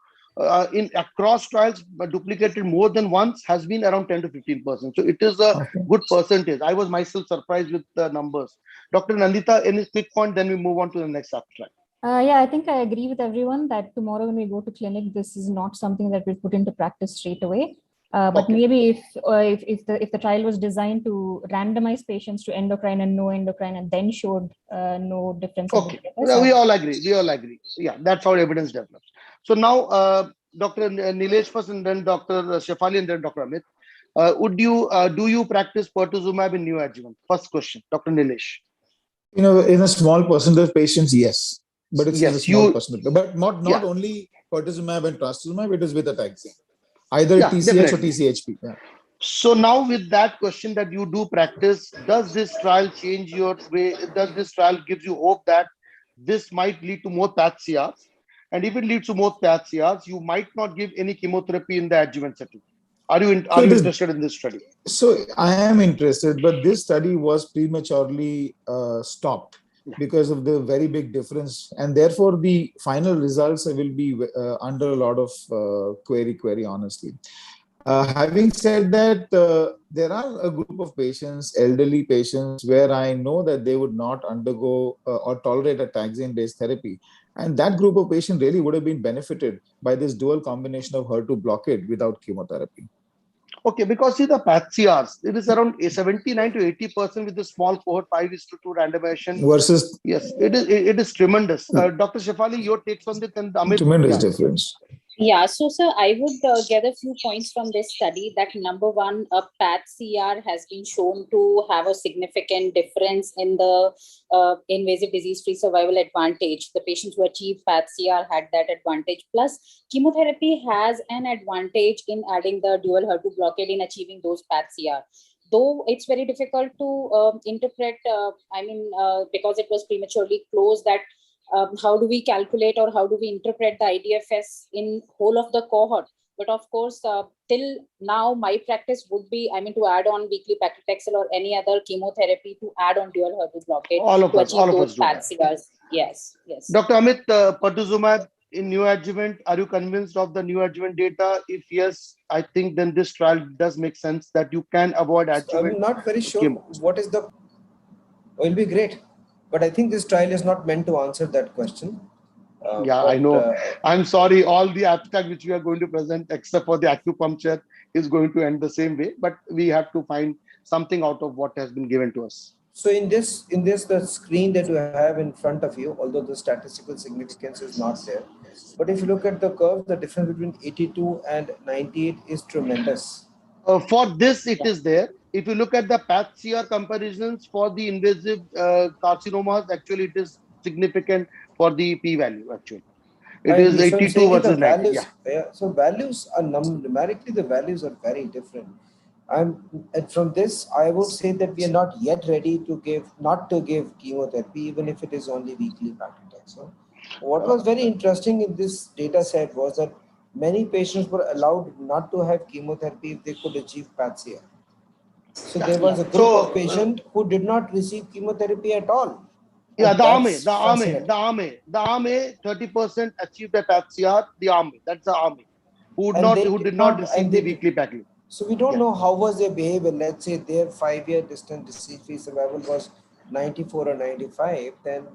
in across trials duplicated more than once has been around 10 to 15%. So it is a good percentage. I was myself surprised with the numbers. Dr. Nandita, any quick point, then we move on to the next abstract. Yeah, I think I agree with everyone that tomorrow when we go to clinic, this is not something that we'll put into practice straight away. But maybe if the trial was designed to randomize patients to endocrine and no endocrine, and then showed no difference. Okay, we all agree. We all agree. Yeah, that's how evidence develops. So now, Dr. Nilesh first, and then Dr. Shefali, and then Dr. Amit. Do you practice pertuzumab in neoadjuvant? First question, Dr. Nilesh. In a small percentage of patients, yes, but it's in a small percentage. But not only pertuzumab and trastuzumab, it is with a taxane. Either TCH or TCHP. Yeah. So now with that question that you do practice, does this trial change your way? Does this trial gives you hope that this might lead to more path CRs? And if it leads to more path CRs, you might not give any chemotherapy in the adjuvant setting. Are you interested in this study? So I am interested, but this study was prematurely stopped because of the very big difference, and therefore the final results will be under a lot of query honestly. Having said that, there are a group of patients, elderly patients, where I know that they would not undergo or tolerate a taxane-based therapy. And that group of patients really would have been benefited by this dual combination of HER2 blockade without chemotherapy. Okay, because see the PATCRs, it is around 79 to 80% with the small cohort 5:2 randomization. Versus, yes, it is tremendous. Dr. Shefali, your takes on this, and Amit. Tremendous difference. Yeah, so sir, I would get a few points from this study that number one, a PAT-CR has been shown to have a significant difference in the invasive disease-free survival advantage. The patients who achieved PAT-CR had that advantage. Plus, chemotherapy has an advantage in adding the dual HER2 blockade in achieving those PAT-CR. Though it's very difficult to interpret, because it was prematurely closed, that how do we calculate or how do we interpret the IDFS in whole of the cohort? But of course, till now, my practice would be, to add on weekly paclitaxel or any other chemotherapy to add on dual HER2 blockade to achieve those PAT-CRs. Yes, yes. Dr. Amit, Pertuzumab in neoadjuvant, are you convinced of the neoadjuvant data? If yes, I think then this trial does make sense that you can avoid adjuvant. I'm not very sure what is the, will be great. But I think this trial is not meant to answer that question. I know. I'm sorry, all the abstract which we are going to present, except for the acupuncture, is going to end the same way. But we have to find something out of what has been given to us. So in this, the screen that you have in front of you, although the statistical significance is not there, but if you look at the curve, the difference between 82 and 98 is tremendous. For this, it is there. If you look at the PAT-CR comparisons for the invasive carcinomas, actually it is significant for the p-value. Actually, it is 82 versus 90. So values are numerically, the values are very different. And from this, I would say that we are not yet ready to give chemotherapy, even if it is only weekly paclitaxel. What was very interesting in this data set was that many patients were allowed not to have chemotherapy if they could achieve PAT-CR. So there was a group of patients who did not receive chemotherapy at all. Yeah, the army, 30% achieved a PAT-CR, the army, that's the army, who did not receive the weekly package. So we don't know how was their behavior. Let's say their 5-year distant disease-free survival was 94 or 95, then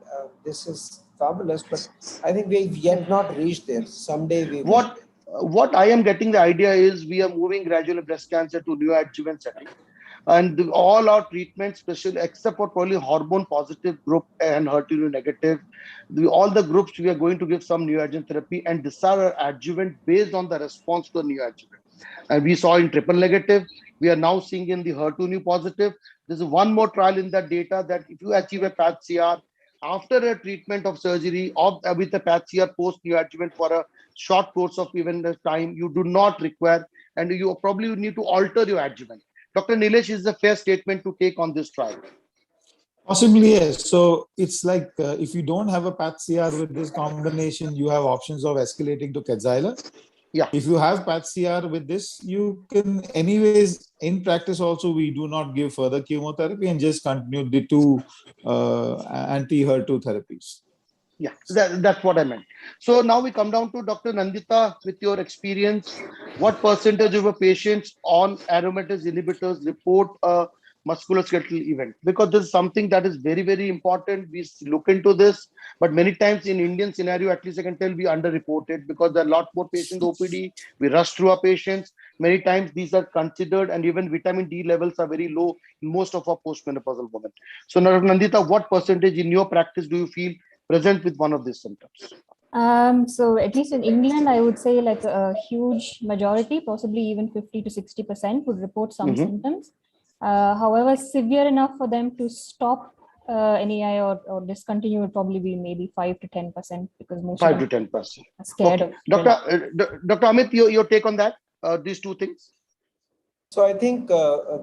this is fabulous, but I think we've yet not reached there. Someday we will. What I am getting the idea is we are moving gradually breast cancer to neoadjuvant setting. And all our treatments, especially except for probably hormone positive group and HER2 negative, all the groups we are going to give some neoadjuvant therapy, and these are adjuvant based on the response to the neoadjuvant. And we saw in triple negative, we are now seeing in the HER2 new positive. There's one more trial in that data that if you achieve a PAT-CR after a treatment of surgery with a PAT-CR post neoadjuvant for a short course of even the time, you do not require, and you probably need to alter your adjuvant. Dr. Nilesh, is a fair statement to take on this trial? Possibly, yes. So it's like if you don't have a PAT-CR with this combination, you have options of escalating to Kadcyla. Yeah. If you have PAT-CR with this, you can anyways, in practice also, we do not give further chemotherapy and just continue the two anti-HER2 therapies. Yeah, that's what I meant. So now we come down to Dr. Nandita, with your experience, what percentage of patients on aromatase inhibitors report a musculoskeletal event? Because this is something that is very, very important. We look into this, but many times in Indian scenario, at least I can tell, we underreported because there are a lot more patients OPD. We rush through our patients. Many times these are considered, and even vitamin D levels are very low in most of our postmenopausal women. So Dr. Nandita, what percentage in your practice do you feel present with one of these symptoms? So at least in England, I would say like a huge majority, possibly even 50 to 60% would report some symptoms. However, severe enough for them to stop NEI or discontinue would probably be maybe 5 to 10%, because most 5 to 10% are scared of. Dr. Amit, your take on that, these two things? So I think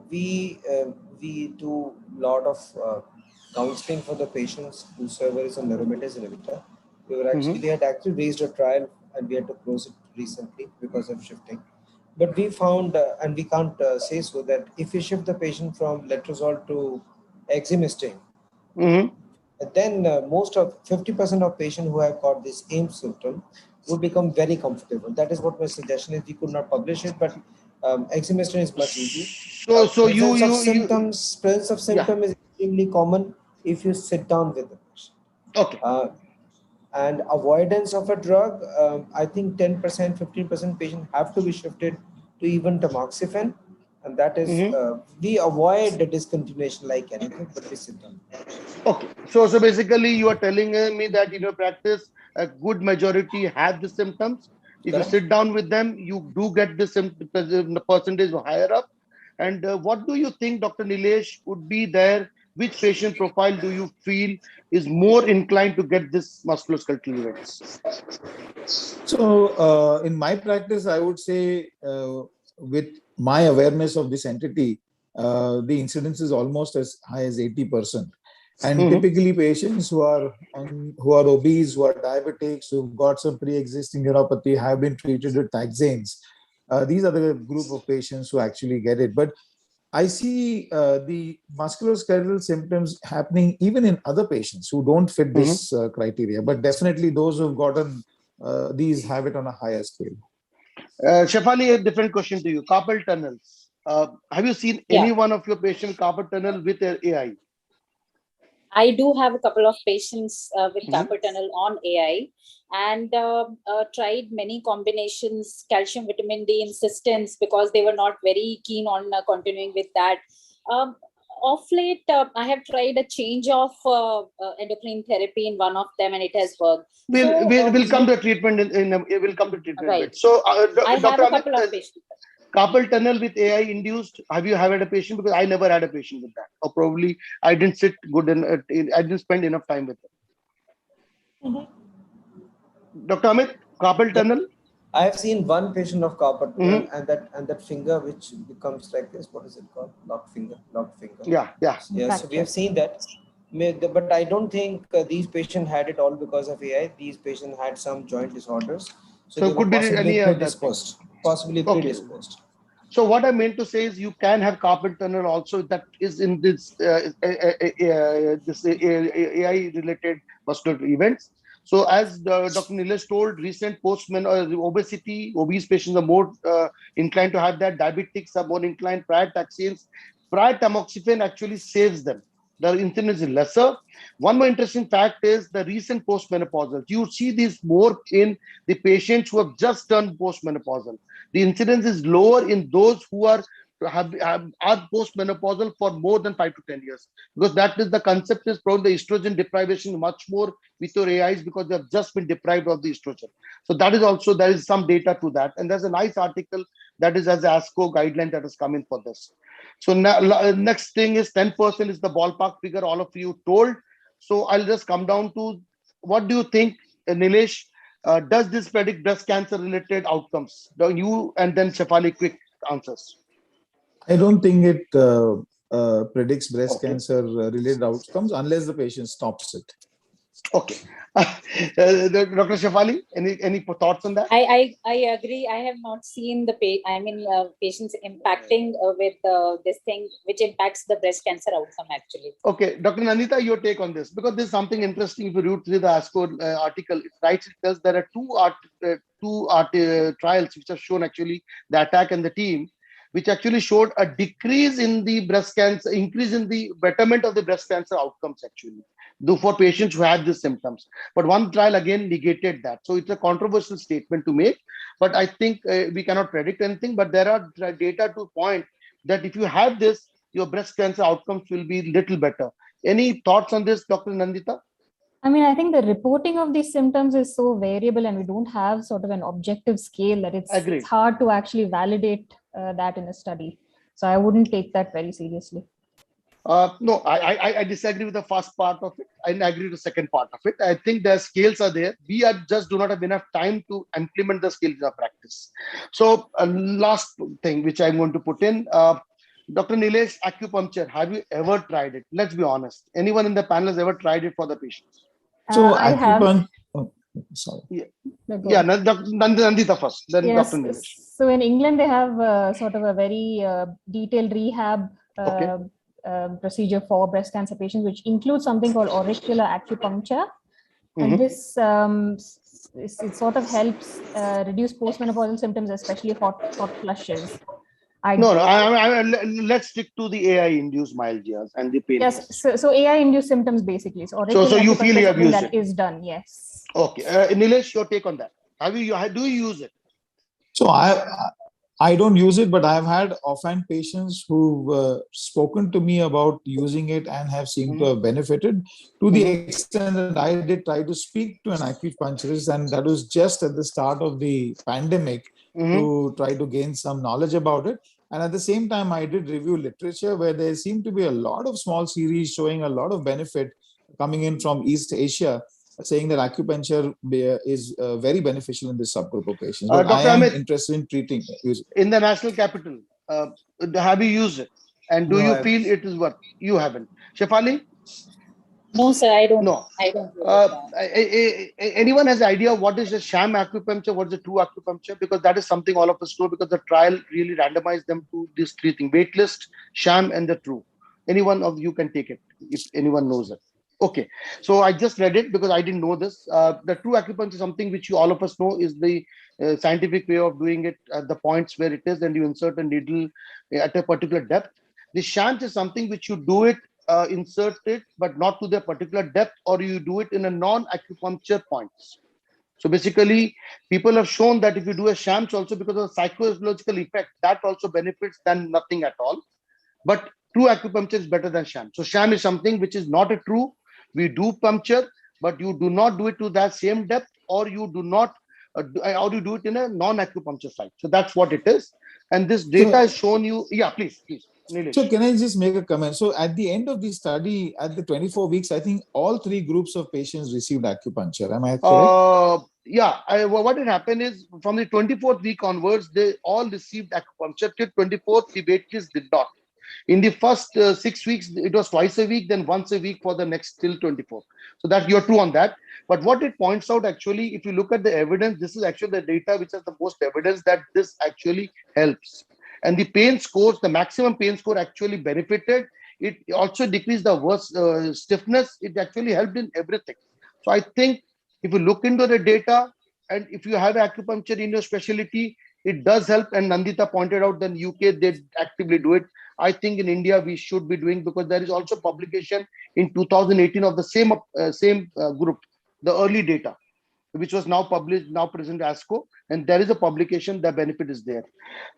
we do a lot of counseling for the patients whosoever is on aromatase inhibitor. We had actually raised a trial and we had to close it recently because of shifting. But we found, and we can't say so, that if we shift the patient from letrozole to exemestane, then most of 50% of patients who have got this same symptom would become very comfortable. That is what my suggestion is. We could not publish it, but Exemestane is much easy. So Presence of symptom is extremely common if you sit down with the patient. Okay. And avoidance of a drug, I think 10%, 15% patients have to be shifted to even tamoxifen, and that is we avoid the discontinuation like anything, but we sit down. Okay, so basically you are telling me that in your practice a good majority have the symptoms. If you sit down with them, you do get the symptom, the percentage higher up. And what do you think, Dr. Nilesh, would be there? Which patient profile do you feel is more inclined to get this musculoskeletal events? So in my practice, I would say with my awareness of this entity, the incidence is almost as high as 80%. And typically patients who are obese, who are diabetics, who've got some pre-existing neuropathy, have been treated with taxanes. These are the group of patients who actually get it. But I see the musculoskeletal symptoms happening even in other patients who don't fit this criteria. But definitely those who've gotten these have it on a higher scale. Shefali, a different question to you. Carpal tunnels. Have you seen any one of your patients carpal tunnel with AI? I do have a couple of patients with carpal tunnel on AI, and tried many combinations, calcium, vitamin D, insistence, because they were not very keen on continuing with that. Of late, I have tried a change of endocrine therapy in one of them, and it has worked. We'll come to treatment we'll come to treatment. Right. So, I have Dr. a couple of patients. Carpal tunnel with AI induced. Have you had a patient? Because I never had a patient with that, or probably I didn't sit good I didn't spend enough time with them. Dr. Amit, carpal tunnel. I have seen one patient of carpal tunnel, and that finger which becomes like this. What is it called? Locked finger. Yeah. So we have seen that. But I don't think these patients had it all because of AI. These patients had some joint disorders, so they could were be any possibly predisposed. So what I meant to say is you can have carpal tunnel also that is in this this AI related muscular events. So as Dr. Nilesh told, recent obese patients are more inclined to have that. Diabetics are more inclined. Prior taxanes, prior tamoxifen actually saves them. The incidence is lesser. One more interesting fact is the recent postmenopausal. You see this more in the patients who have just turned postmenopausal. The incidence is lower in those who are postmenopausal for more than 5 to 10 years, because that is the concept is probably the estrogen deprivation much more with your AIs because they have just been deprived of the estrogen. So that is also, there is some data to that, and there's a nice article that is as ASCO guideline that has come in for this. So now next thing is 10% is the ballpark figure all of you told. So I'll just come down to what do you think, Nilesh? Does this predict breast cancer related outcomes? You and then Shefali, quick answers. I don't think it predicts breast cancer related outcomes unless the patient stops it. Okay. Dr. Shefali, any thoughts on that? I agree. I have not seen the patients impacting with this thing, which impacts the breast cancer outcome actually. Okay, Dr. Nandita, your take on this, because there's something interesting. If you read through the ASCO article, it tells there are two trials which have shown actually the attack and the team, which actually showed a decrease in the breast cancer, increase in the betterment of the breast cancer outcomes actually, for patients who had these symptoms. But one trial again negated that. So it's a controversial statement to make, but I think we cannot predict anything, but there are data to point that if you have this, your breast cancer outcomes will be little better. Any thoughts on this, Dr. Nandita? I mean, I think the reporting of these symptoms is so variable, and we don't have sort of an objective scale that it's hard to actually validate that in a study. So I wouldn't take that very seriously. No, I disagree with the first part of it. I agree with the second part of it. I think the scales are there. We just do not have enough time to implement the scales in our practice. So last thing which I'm going to put in, Dr. Nilesh, acupuncture, have you ever tried it? Let's be honest. Anyone in the panel has ever tried it for the patients? So I have. Sorry. Yeah, Nandita first, then yes. Dr. Nilesh. So in England, they have sort of a very detailed rehab procedure for breast cancer patients, which includes something called auricular acupuncture. And this it sort of helps reduce postmenopausal symptoms, especially hot flushes. No, let's stick to the AI-induced myalgias and the pain. Yes, so AI-induced symptoms basically. So you feel you have used that is done, yes. Okay, Nilesh, your take on that? Do you use it? So I don't use it, but I've had offhand patients who've spoken to me about using it and have seemed to have benefited, to the extent that I did try to speak to an acupuncturist, and that was just at the start of the pandemic, to try to gain some knowledge about it. And at the same time, I did review literature where there seemed to be a lot of small series showing a lot of benefit coming in from East Asia, saying that acupuncture is very beneficial in this subgroup of patients. But I am interested in treating it. In the national capital, have you used it? And do you feel it is worth? You haven't. Shefali? No, sir, I don't. No. I don't. Anyone has idea what is a sham acupuncture? What is a true acupuncture? Because that is something all of us know, because the trial really randomized them to these three things: waitlist, sham, and the true. Any one of you can take it if anyone knows it. Okay, so I just read it because I didn't know this. The true acupuncture is something which all of us know is the scientific way of doing it at the points where it is, and you insert a needle at a particular depth. The sham is something which you do it, insert it, but not to the particular depth, or you do it in a non-acupuncture points. So basically, people have shown that if you do a shams also, because of the psychological effect, that also benefits than nothing at all. But true acupuncture is better than sham. So sham is something which is not a true. We do puncture, but you do not do it to that same depth, or you do not, or you do it in a non-acupuncture site. So that's what it is. And this data has shown you. Yeah, please. Nilesh. So can I just make a comment? So at the end of the study, at the 24 weeks, I think all three groups of patients received acupuncture. Am I correct? Yeah. What had happened is from the 24th week onwards, they all received acupuncture. Till 24th, the waitlist did not. In the first 6 weeks, it was twice a week, then once a week for the next till 24. So that you're true on that. But what it points out, actually, if you look at the evidence, this is actually the data which has the most evidence that this actually helps. And the pain scores, the maximum pain score actually benefited. It also decreased the worst stiffness. It actually helped in everything. So I think if you look into the data, and if you have acupuncture in your specialty, it does help. And Nandita pointed out that in UK, they actively do it. I think in India, we should be doing, because there is also publication in 2018 of the same group, the early data, which was now published, now present ASCO, and there is a publication, the benefit is there.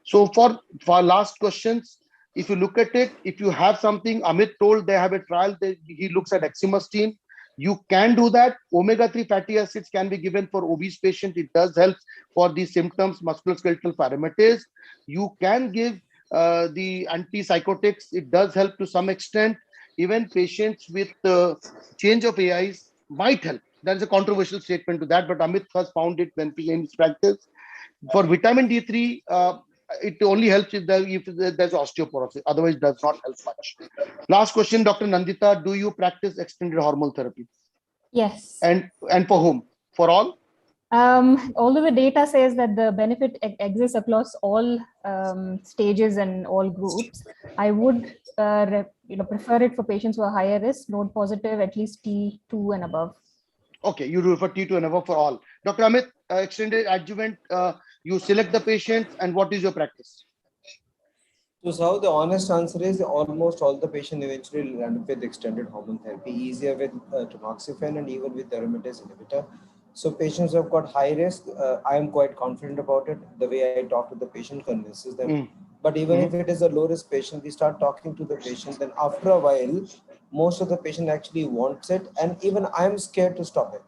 So for last questions, if you look at it, if you have something, Amit told they have a trial, he looks at exemestane. You can do that. Omega-3 fatty acids can be given for obese patients. It does help for these symptoms, musculoskeletal parameters. You can give the antipsychotics. It does help to some extent. Even patients with change of AIs might help. There is a controversial statement to that, but Amit has found it when in his practice. For vitamin D3, it only helps if there's osteoporosis. Otherwise, it does not help much. Last question, Dr. Nandita, do you practice extended hormone therapy? Yes. And for whom? For all? Although the data says that the benefit exists across all stages and all groups, I would prefer it for patients who are higher risk, node positive, at least T2 and above. Okay, you do it for T2 and above for all. Dr. Amit, extended adjuvant, you select the patient, and what is your practice? So the honest answer is almost all the patients eventually land up with extended hormone therapy, easier with tamoxifen and even with aromatase inhibitor. So patients who have got high risk, I am quite confident about it. The way I talk to the patient convinces them. But even if it is a low risk patient, we start talking to the patient, then after a while, most of the patient actually wants it. And even I'm scared to stop it,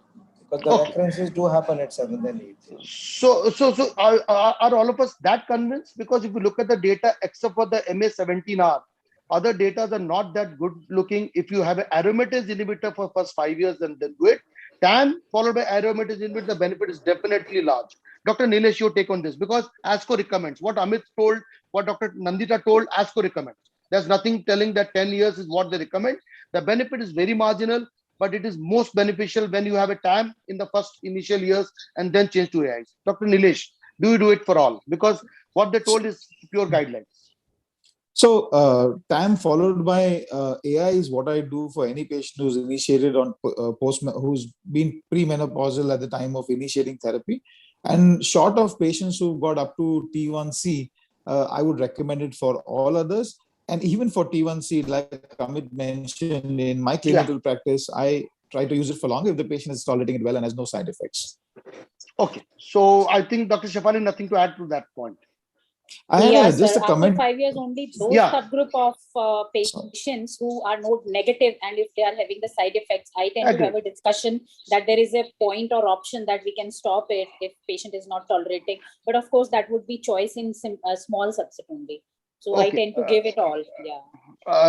because the recurrences do happen at 7th and 8th. So are all of us that convinced? Because if you look at the data, except for the MA17R, other data are not that good looking. If you have an aromatase inhibitor for first 5 years, then do it. TAM followed by aromatase inhibitor, the benefit is definitely large. Dr. Nilesh, your take on this, because ASCO recommends what Amit told, what Dr. Nandita told, ASCO recommends. There's nothing telling that 10 years is what they recommend. The benefit is very marginal, but it is most beneficial when you have a TAM in the first initial years and then change to AIs. Dr. Nilesh, do you do it for all? Because what they told is pure guidelines. So TAM followed by AI is what I do for any patient who's initiated on who's been premenopausal at the time of initiating therapy. And short of patients who got up to T1C, I would recommend it for all others. And even for T1C, like Amit mentioned, in my clinical practice, I try to use it for longer if the patient is tolerating it well and has no side effects. Okay. So I think Dr. Shafali, nothing to add to that point. I had just a After comment. 5 years, only those subgroup of patients who are not negative, and if they are having the side effects, I tend to have a discussion that there is a point or option that we can stop it if patient is not tolerating. But of course, that would be choice in small subset only. So I tend to give it all.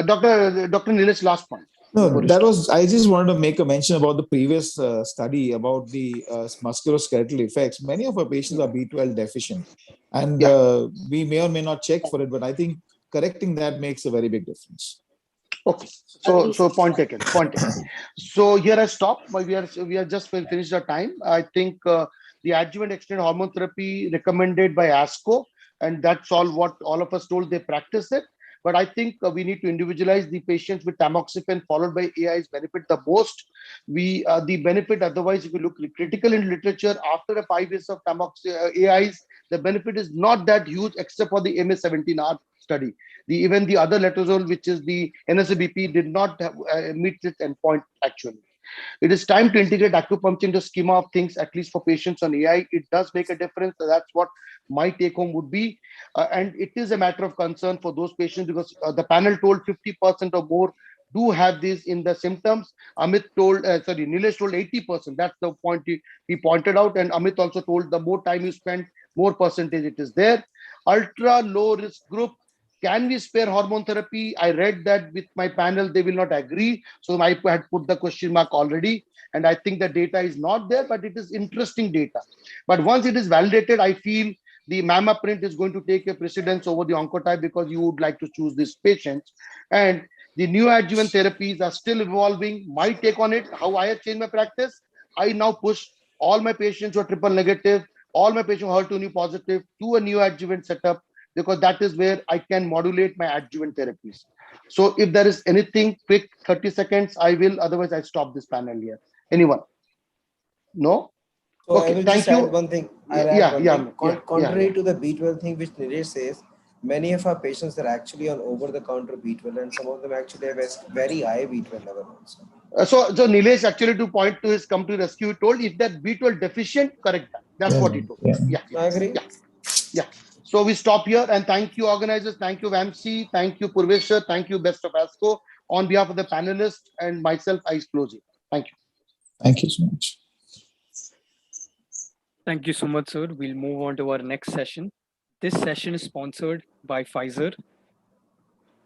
Dr. Nilesh, last point. No, that was, I just wanted to make a mention about the previous study about the musculoskeletal effects. Many of our patients are B12 deficient, and we may or may not check for it, but I think correcting that makes a very big difference. Okay, so point taken. So here I stop. We are just finished our time. I think the adjuvant extended hormone therapy recommended by ASCO, and that's what all of us told they practice it. But I think we need to individualize the patients with tamoxifen followed by AIs benefit the most. The benefit, otherwise, if you look critical in literature, after 5 years of AIs, the benefit is not that huge except for the MS17R study. Even the other letrozole, which is the NSABP, did not meet its endpoint actually. It is time to integrate acupuncture into schema of things, at least for patients on AI. It does make a difference. So that's what my take home would be. And it is a matter of concern for those patients because the panel told 50% or more do have this in the symptoms. Nilesh told 80%. That's the point he pointed out. And Amit also told the more time you spend, more percentage it is there. Ultra low risk group. Can we spare hormone therapy? I read that with my panel, they will not agree. So I had put the question mark already. And I think the data is not there, but it is interesting data. But once it is validated, I feel the MAMA print is going to take a precedence over the oncotype because you would like to choose these patients. And the neoadjuvant therapies are still evolving. My take on it, how I have changed my practice, I now push all my patients who are triple negative, all my patients who are HER2 positive to a neoadjuvant setup, because that is where I can modulate my adjuvant therapies. So if there is anything quick, 30 seconds, I will. Otherwise, I stop this panel here. Anyone? No? So Okay, I will thank just you. add one thing. Contrary to the B12 thing, which Nilesh says, many of our patients are actually on over-the-counter B12, and some of them actually have a very high B12 level also. So Nilesh actually, to point to his come to rescue, he told if that B12 deficient, correct that. That's what he told. I agree. Yeah. So we stop here and thank you organizers. Thank you Vamsi. Thank you Purveshwar. Thank you Best of ASCO. On behalf of the panelists and myself, I close it. Thank you. Thank you so much. Thank you so much, sir. We'll move on to our next session. This session is sponsored by Pfizer.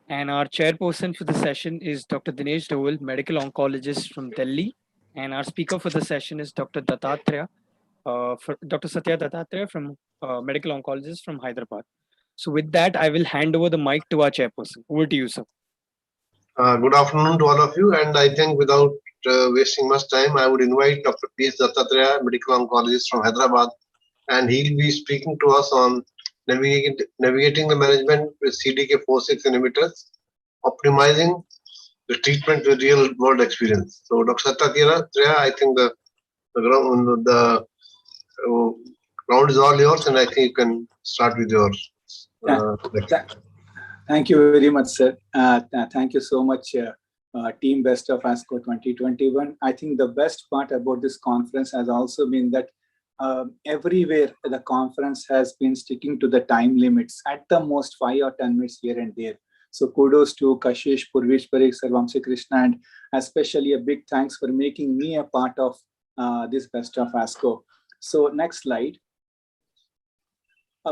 And our chairperson for the session is Dr. Dinesh Dowell, medical oncologist from Delhi. And our speaker for the session is Dr. Dattatreya, Dr. Satya Dattatreya, from medical oncologist from Hyderabad. So with that, I will hand over the mic to our chairperson. Over to you, sir. Good afternoon to all of you. And I think without wasting much time, I would invite Dr. P.S. Dattatreya, medical oncologist from Hyderabad, and he'll be speaking to us on navigating the management with CDK4/6 inhibitors, optimizing the treatment with real world experience. So Dr. Dattatreya, I think the ground is all yours, and I think you can start with your Thank you very much, sir. Thank you so much, Team Best of ASCO 2021. I think the best part about this conference has also been that everywhere the conference has been sticking to the time limits, at the most 5 or 10 minutes here and there. So kudos to Kashish, Purvish Parikh, Sir Vamsi Krishna, and especially a big thanks for making me a part of this Best of ASCO. So next slide.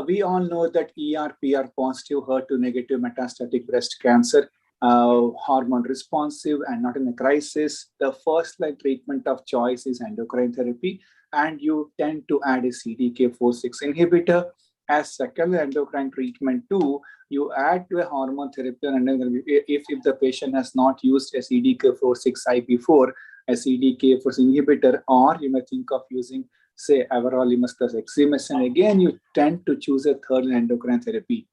We all know that ER/PR positive, HER2 negative metastatic breast cancer, hormone responsive and not in a crisis. The first line treatment of choice is endocrine therapy, and you tend to add a CDK4/6 inhibitor as second endocrine treatment too. You add to a hormone therapy, and if the patient has not used a CDK4/6 before, a CDK4 inhibitor, or you may think of using, say, everolimus plus eximus, and again you tend to choose a third endocrine therapy.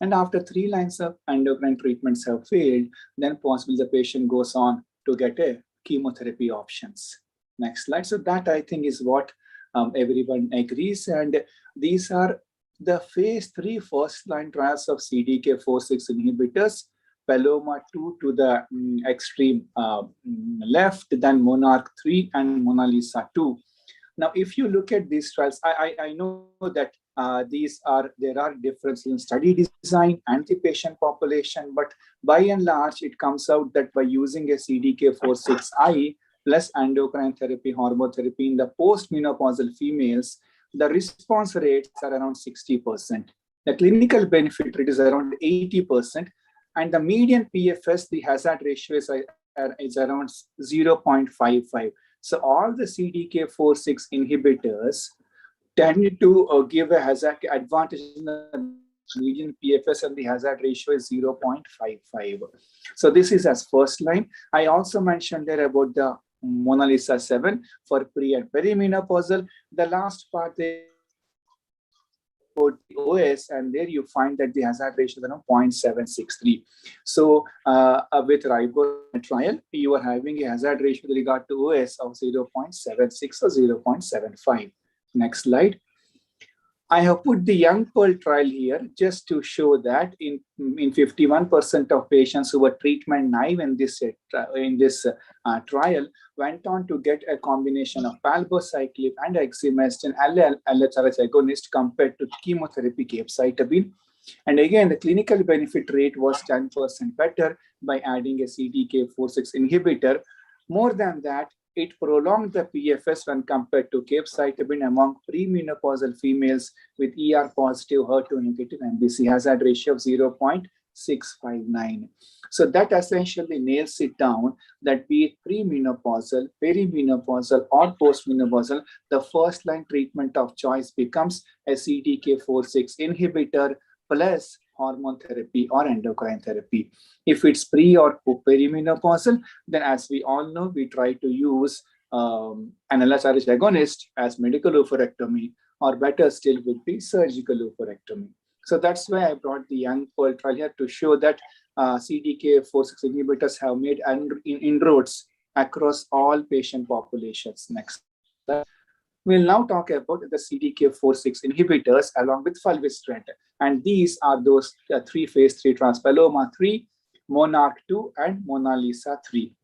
And after 3 lines of endocrine treatments have failed, then possibly the patient goes on to get a chemotherapy options. Next slide. So that I think is what everyone agrees, and these are the phase 3 first-line trials of CDK4/6 inhibitors, Paloma 2 to the extreme left, then Monarch 3 and Mona Lisa 2. Now, if you look at these trials, I know that there are differences in study design and the patient population, but by and large, it comes out that by using a CDK4/6I plus endocrine therapy, hormone therapy in the postmenopausal females, the response rates are around 60%. The clinical benefit rate is around 80%, and the median PFS, the hazard ratio is around 0.55. So all the CDK4/6 inhibitors tend to give a hazard advantage in the median PFS, and the hazard ratio is 0.55. So this is as first line. I also mentioned there about the Mona Lisa 7 for pre and perimenopausal. The last part there the OS, and there you find that the hazard ratio is around 0.763. So with ribociclib trial, you are having a hazard ratio with regard to OS of 0.76 or 0.75. Next slide. I have put the Young Pearl trial here just to show that in 51% of patients who were treatment naive in this trial went on to get a combination of palbociclib and exemestane LHRH agonist compared to chemotherapy capecitabine. And again, the clinical benefit rate was 10% better by adding a CDK4/6 inhibitor. More than that, it prolonged the PFS when compared to capecitabine among premenopausal females with ER positive, HER2 negative MBC hazard ratio of 0.659. So that essentially nails it down that be it premenopausal, perimenopausal, or postmenopausal, the first line treatment of choice becomes a CDK4/6 inhibitor plus hormone therapy or endocrine therapy. If it's pre or perimenopausal, then as we all know, we try to use an LHRH agonist as medical oophorectomy, or better still would be surgical oophorectomy. So that's why I brought the Young Pearl trial here to show that CDK4/6 inhibitors have made inroads across all patient populations. Next. We'll now talk about the CDK4/6 inhibitors along with fulvestrant. And these are those three phase 3 trials, Paloma 3, Monarch 2, and Mona Lisa 3.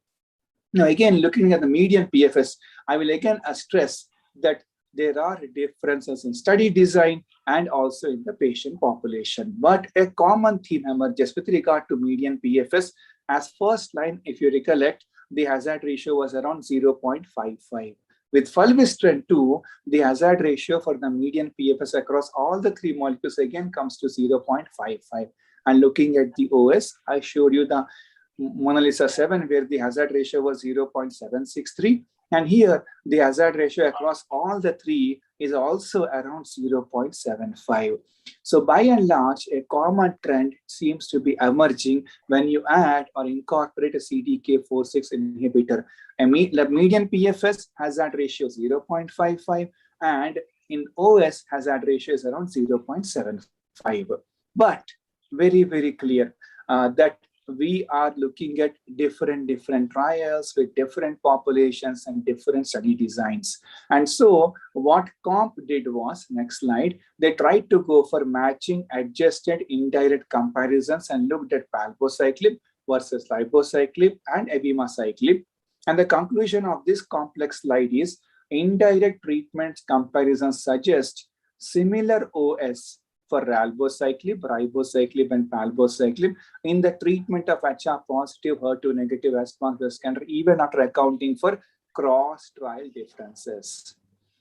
Now, again, looking at the median PFS, I will again stress that there are differences in study design and also in the patient population. But a common theme emerges with regard to median PFS. As first line, if you recollect, the hazard ratio was around 0.55. With fulvestrant 2, the hazard ratio for the median PFS across all the three molecules again comes to 0.55. And looking at the OS, I showed you the Mona Lisa 7, where the hazard ratio was 0.763. And here, the hazard ratio across all the three is also around 0.75. So by and large, a common trend seems to be emerging when you add or incorporate a CDK4/6 inhibitor. The median PFS hazard ratio 0.55, and in OS hazard ratio is around 0.75. But very, very clear that we are looking at different trials with different populations and different study designs. And so what COMP did was, next slide, they tried to go for matching adjusted indirect comparisons and looked at palbociclib versus ribociclib and abemaciclib. And the conclusion of this complex slide is indirect treatment comparisons suggest similar OS for ribociclib, and palbociclib in the treatment of HR positive, HER2 negative response breast cancer, even after accounting for cross-trial differences.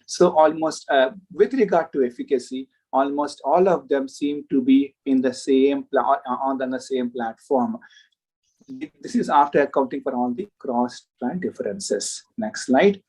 So almost with regard to efficacy, almost all of them seem to be in the same on the same platform. This is after accounting for all the cross-trial differences. Next slide.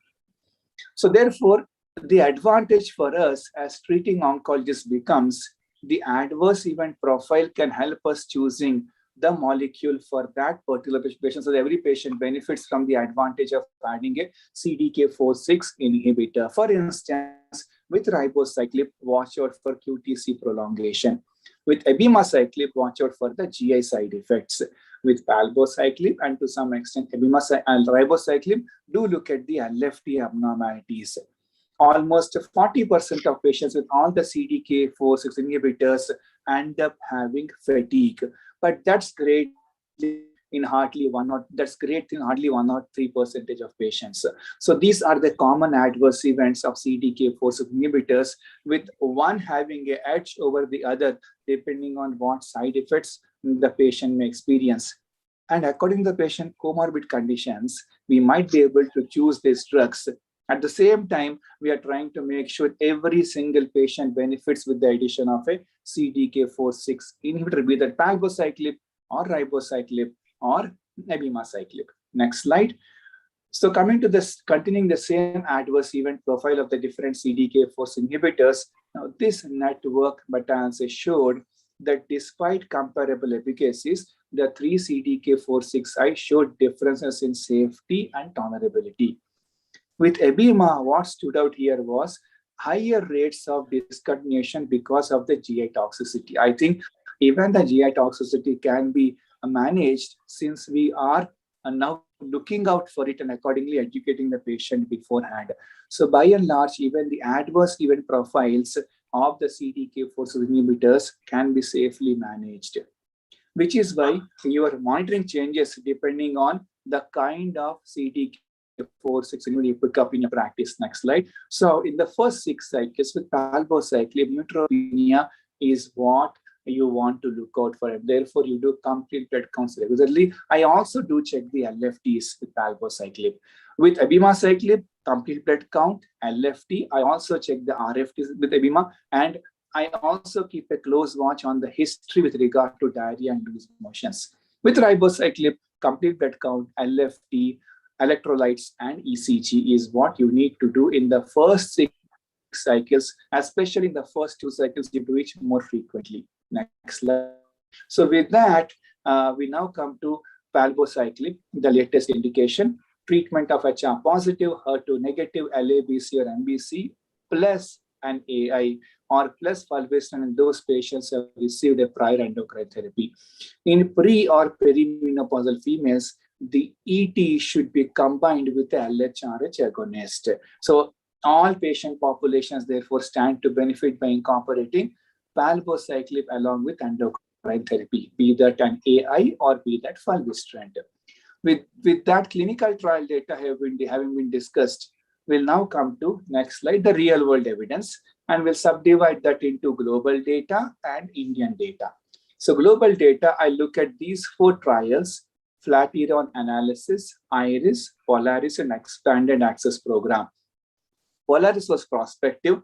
So therefore, the advantage for us as treating oncologists becomes the adverse event profile can help us choosing the molecule for that particular patient. So every patient benefits from the advantage of adding a CDK4/6 inhibitor. For instance, with ribociclib, watch out for QTc prolongation. With abemaciclib, watch out for the GI side effects. With palbociclib and to some extent ribociclib, do look at the LFT abnormalities. almost 40% of patients with all the CDK4/6 inhibitors end up having fatigue. But that's great in hardly 1 or 3% of patients. So these are the common adverse events of CDK4/6 inhibitors, with one having an edge over the other depending on what side effects the patient may experience. And according to the patient comorbid conditions, we might be able to choose these drugs. At the same time, we are trying to make sure every single patient benefits with the addition of a CDK4/6 inhibitor, be that palbociclib or ribociclib or abemaciclib. Next slide. So coming to this, continuing the same adverse event profile of the different CDK4/6 inhibitors, now this network meta-analysis showed that despite comparable efficacies, the 3 CDK4/6I showed differences in safety and tolerability. With Abema, what stood out here was higher rates of discontinuation because of the GI toxicity. I think even the GI toxicity can be managed, since we are now looking out for it and accordingly educating the patient beforehand. So by and large, even the adverse event profiles of the CDK4/6 inhibitors can be safely managed, which is why your monitoring changes depending on the kind of CDK4/6 inhibitor you pick up in your practice. Next slide. So in the first 6 cycles with palbociclib, neutropenia is what you want to look out for, and therefore you do complete blood counts regularly. I also do check the LFTs with palbociclib. With abemaciclib, complete blood count, LFT. I also check the RFTs with Abema, and I also keep a close watch on the history with regard to diarrhea and loose motions. With ribociclib, complete blood count, LFT, electrolytes, and ECG is what you need to do in the first 6 cycles, especially in the first 2 cycles, you do it more frequently. Next slide. So with that, we now come to palbociclib, the latest indication, treatment of HR positive, HER2 negative, LABC or MBC, plus an AI or plus fulvestrant in those patients who have received a prior endocrine therapy. In pre or perimenopausal females, the ET should be combined with the LHRH agonist. So all patient populations therefore stand to benefit by incorporating palbociclib along with endocrine therapy, be that an AI or be that fulvestrant. With that clinical trial data having been discussed, we'll now come to next slide, the real world evidence, and we'll subdivide that into global data and Indian data. So global data, I look at these 4 trials: Flatiron analysis, IRIS, Polaris, and expanded access program. Polaris was prospective.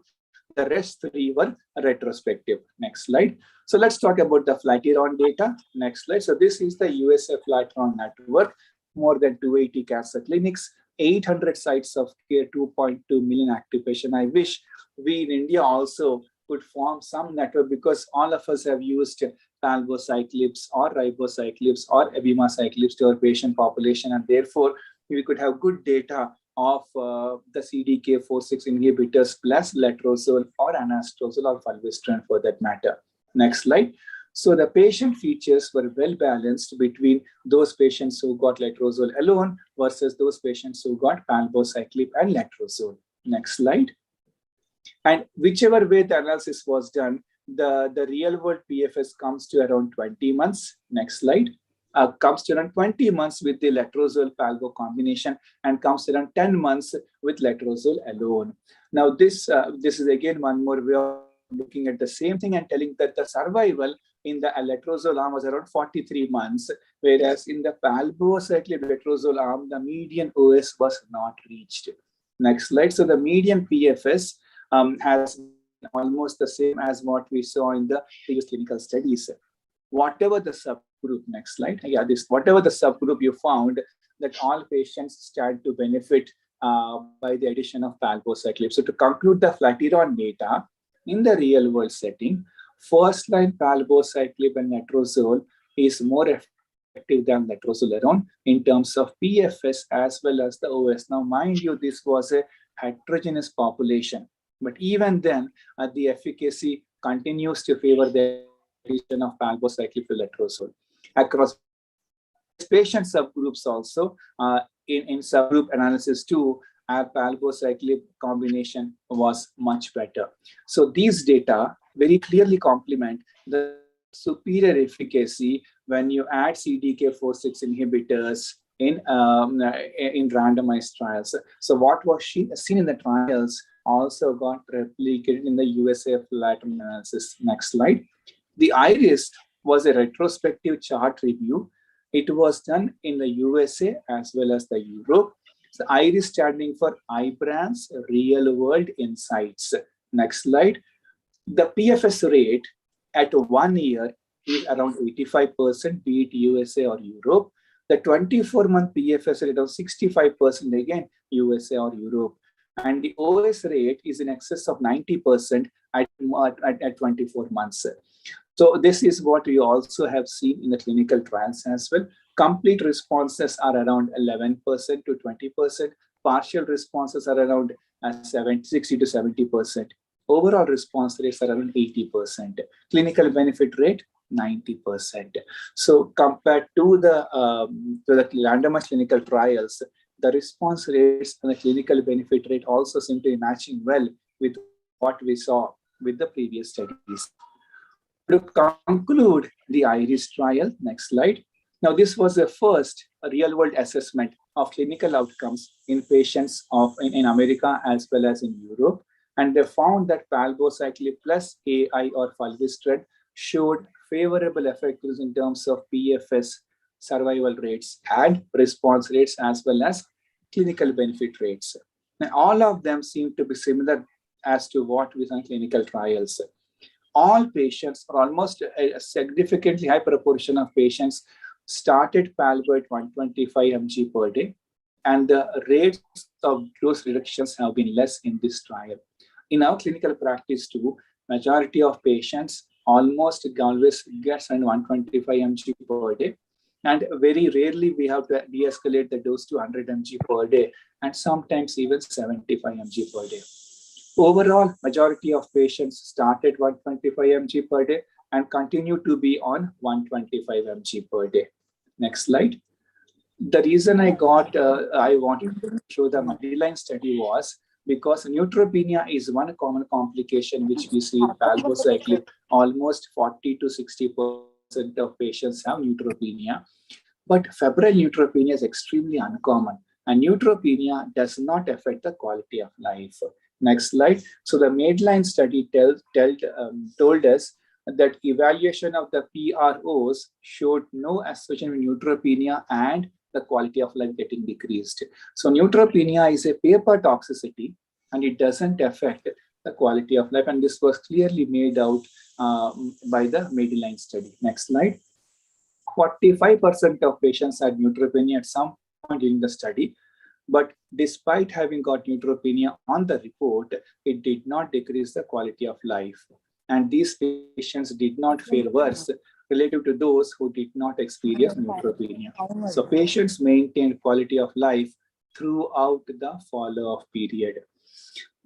The rest 3 were retrospective. Next slide. So let's talk about the Flatiron data. Next slide. So this is the USA Flatiron network, more than 280 cancer clinics, 800 sites of care, 2.2 million active patients. I wish we in India also could form some network, because all of us have used palbociclibs or ribociclibs or abemaciclibs to our patient population, and therefore we could have good data of the CDK4/6 inhibitors plus letrozole or anastrozole or fulvestrant for that matter. Next slide. So the patient features were well balanced between those patients who got letrozole alone versus those patients who got palbociclib and letrozole. Next slide. And whichever way the analysis was done, the real world PFS comes to around 20 months. Next slide. Comes to around 20 months with the letrozole palbo combination, and comes to around 10 months with letrozole alone. Now this is again one more way of looking at the same thing and telling that the survival in the letrozole arm was around 43 months, whereas in the palbociclib letrozole arm, the median OS was not reached. Next slide. So the median PFS has almost the same as what we saw in the previous clinical studies. Whatever the subgroup, next slide. Yeah, whatever the subgroup you found, that all patients stand to benefit by the addition of palbociclib. So to conclude the Flatiron data, in the real world setting, first line palbociclib and letrozole is more effective than letrozole alone in terms of PFS as well as the OS. Now, mind you, this was a heterogeneous population, but even then, the efficacy continues to favor the addition of palbociclib to letrozole. Across patient subgroups also, in subgroup analysis too, palbociclib combination was much better. So these data very clearly complement the superior efficacy when you add CDK4/6 inhibitors in randomized trials. So what was seen in the trials also got replicated in the USA lateral analysis. Next slide. The IRIS was a retrospective chart review. It was done in the USA as well as the Europe. So IRIS standing for IBRANCE Real World Insights. Next slide. The PFS rate at 1 year is around 85%, be it USA or Europe. The 24-month PFS rate of 65%, again, USA or Europe. And the OS rate is in excess of 90% at 24 months. So this is what we also have seen in the clinical trials as well. Complete responses are around 11% to 20%. Partial responses are around 60 to 70%. Overall response rates are around 80%. Clinical benefit rate, 90%. So compared to the randomized clinical trials, the response rates and the clinical benefit rate also seem to be matching well with what we saw with the previous studies. To conclude the IRIS trial, next slide. Now, this was the first real-world assessment of clinical outcomes in patients in America as well as in Europe. And they found that palbociclib plus AI or fulvestrant showed favorable effectiveness in terms of PFS, survival rates, and response rates, as well as clinical benefit rates. Now, all of them seem to be similar as to what we saw in clinical trials. All patients, or almost a significantly high proportion of patients, started palbo at 125 mg per day, and the rates of dose reductions have been less in this trial. In our clinical practice too, majority of patients almost always gets around 125 mg per day, and very rarely we have to de-escalate the dose to 100 mg per day, and sometimes even 75 mg per day. Overall, majority of patients started 125 mg per day and continue to be on 125 mg per day. Next slide. The reason I wanted to show the Medline study was because neutropenia is one common complication which we see with palbociclib. Almost 40 to 60% of patients have neutropenia. But febrile neutropenia is extremely uncommon, and neutropenia does not affect the quality of life. Next slide. So the Medline study told us that evaluation of the PROs showed no association with neutropenia and the quality of life getting decreased. So neutropenia is a paper toxicity, and it doesn't affect the quality of life. And this was clearly made out by the Medline study. Next slide. 45% of patients had neutropenia at some point during the study. But despite having got neutropenia on the report, it did not decrease the quality of life. And these patients did not fare worse relative to those who did not experience neutropenia. So patients maintained quality of life throughout the follow-up period.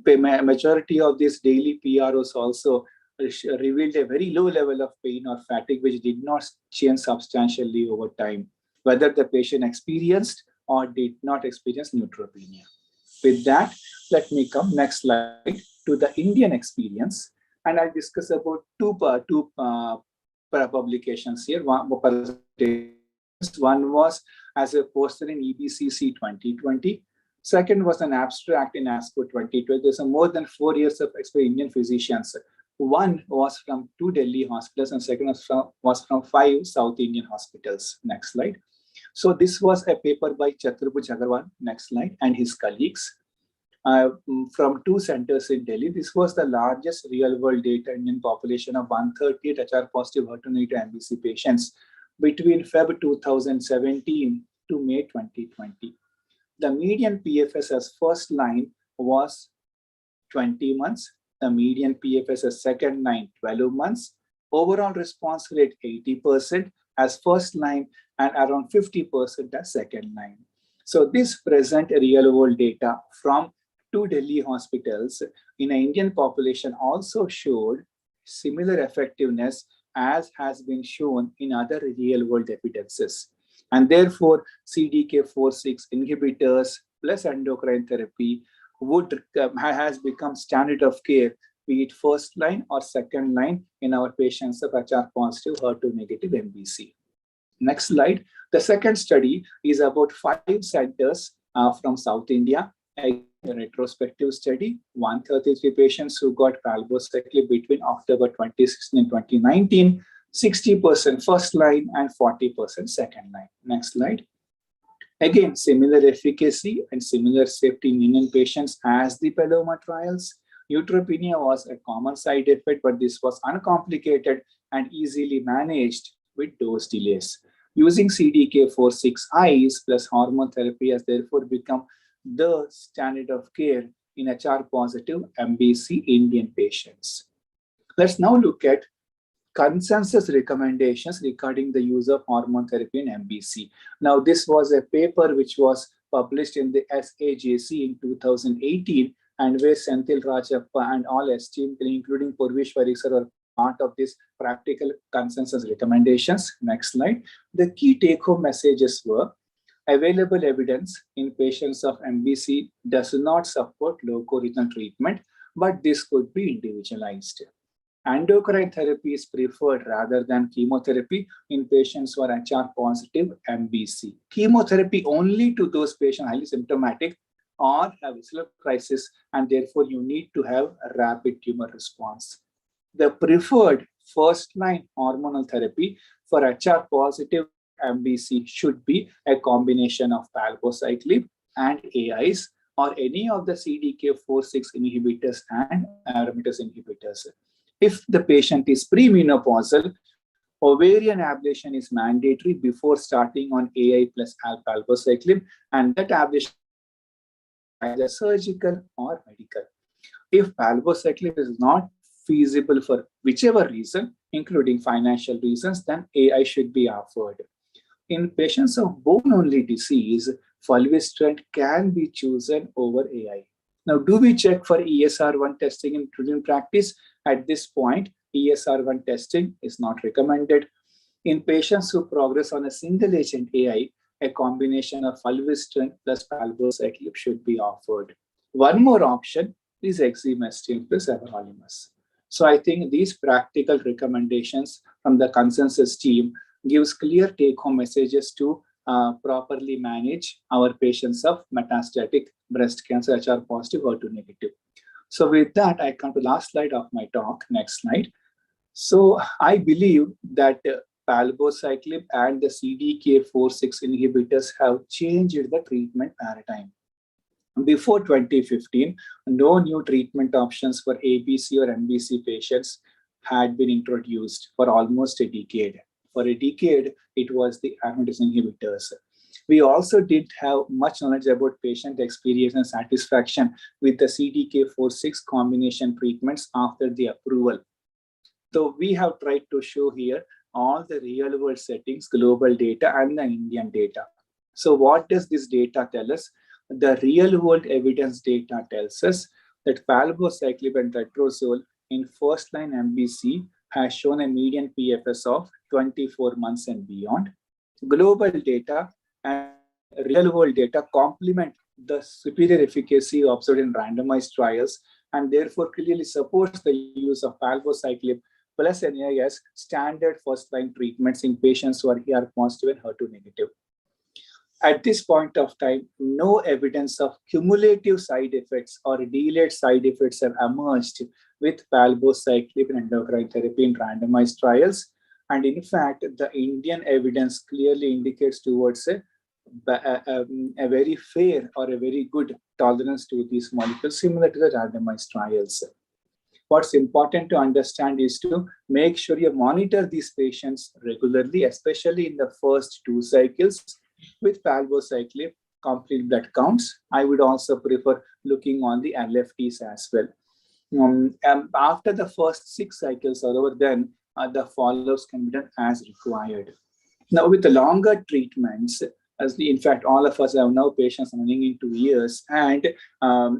Majority of these daily PROs also revealed a very low level of pain or fatigue, which did not change substantially over time, whether the patient experienced or did not experience neutropenia. With that, let me come next slide to the Indian experience, and I'll discuss about two publications here. One was as a poster in EBCC 2020. Second was an abstract in ASCO 2012. There's more than 4 years of experience Indian physicians. One was from 2 Delhi hospitals, and second was from 5 South Indian hospitals. Next slide. So this was a paper by Chaturabhuj Agarwal, next slide, and his colleagues from 2 centers in Delhi. This was the largest real-world data Indian population of 138 HR-positive HER2-negative MBC patients between Feb 2017 to May 2020. The median PFS as first line was 20 months. The median PFS as second line, 12 months. Overall response rate, 80% as first line and around 50% as second line. So this present real-world data from 2 Delhi hospitals in an Indian population also showed similar effectiveness as has been shown in other real-world evidences. And therefore, CDK4/6 inhibitors plus endocrine therapy has become standard of care, be it first line or second line in our patients of HR positive, HER2 negative MBC. Next slide. The second study is about 5 centers from South India. A retrospective study, 133 patients who got palbociclib between October 2016 and 2019, 60% first line and 40% second line. Next slide. Again, similar efficacy and similar safety in Indian patients as the Paloma trials. Neutropenia was a common side effect, but this was uncomplicated and easily managed with dose delays. Using CDK4/6 plus hormone therapy has therefore become the standard of care in HR positive MBC Indian patients. Let's now look at consensus recommendations regarding the use of hormone therapy in MBC. Now, this was a paper which was published in the SAJC in 2018, and where Senthil Rajappa and all esteemed, including Purvish Parikh, are part of this practical consensus recommendations. Next slide. The key take-home messages were: available evidence in patients of MBC does not support loco-regional treatment, but this could be individualized. Endocrine therapy is preferred rather than chemotherapy in patients who are HR positive MBC. Chemotherapy only to those patients highly symptomatic or have visual crisis, and therefore you need to have a rapid tumor response. The preferred first-line hormonal therapy for HR positive MBC should be a combination of palbociclib and AIs or any of the CDK4/6 inhibitors and aromatase inhibitors. If the patient is premenopausal, ovarian ablation is mandatory before starting on AI plus palbociclib, and that ablation is either surgical or medical. If palbociclib is not feasible for whichever reason, including financial reasons, then AI should be offered. In patients of bone-only disease, fulvestrant can be chosen over AI. Now, do we check for ESR1 testing in routine practice? At this point, ESR1 testing is not recommended. In patients who progress on a single agent AI, a combination of fulvestrant plus palbociclib should be offered. One more option is exemestane plus everolimus. So I think these practical recommendations from the consensus team gives clear take-home messages to properly manage our patients of metastatic breast cancer, HR positive, HER2 negative. So with that, I come to the last slide of my talk. Next slide. So I believe that palbociclib and the CDK4/6 inhibitors have changed the treatment paradigm. Before 2015, no new treatment options for ABC or MBC patients had been introduced for almost a decade. For a decade, it was the aromatase inhibitors. We also didn't have much knowledge about patient experience and satisfaction with the CDK4/6 combination treatments after the approval. So we have tried to show here all the real-world settings, global data, and the Indian data. So what does this data tell us? The real-world evidence data tells us that palbociclib and letrozole in first-line MBC has shown a median PFS of 24 months and beyond. Global data and real-world data complement the superior efficacy observed in randomized trials, and therefore clearly supports the use of palbociclib plus NAI as standard first-line treatments in patients who are ER positive and HER2 negative. At this point of time, no evidence of cumulative side effects or delayed side effects have emerged with palbociclib and endocrine therapy in randomized trials. And in fact, the Indian evidence clearly indicates towards a very fair or a very good tolerance to these molecules, similar to the randomized trials. What's important to understand is to make sure you monitor these patients regularly, especially in the first 2 cycles with palbociclib, complete blood counts. I would also prefer looking on the LFTs as well. After the first 6 cycles, however, then the follow-ups can be done as required. Now, with the longer treatments, in fact, all of us have now patients running into years, and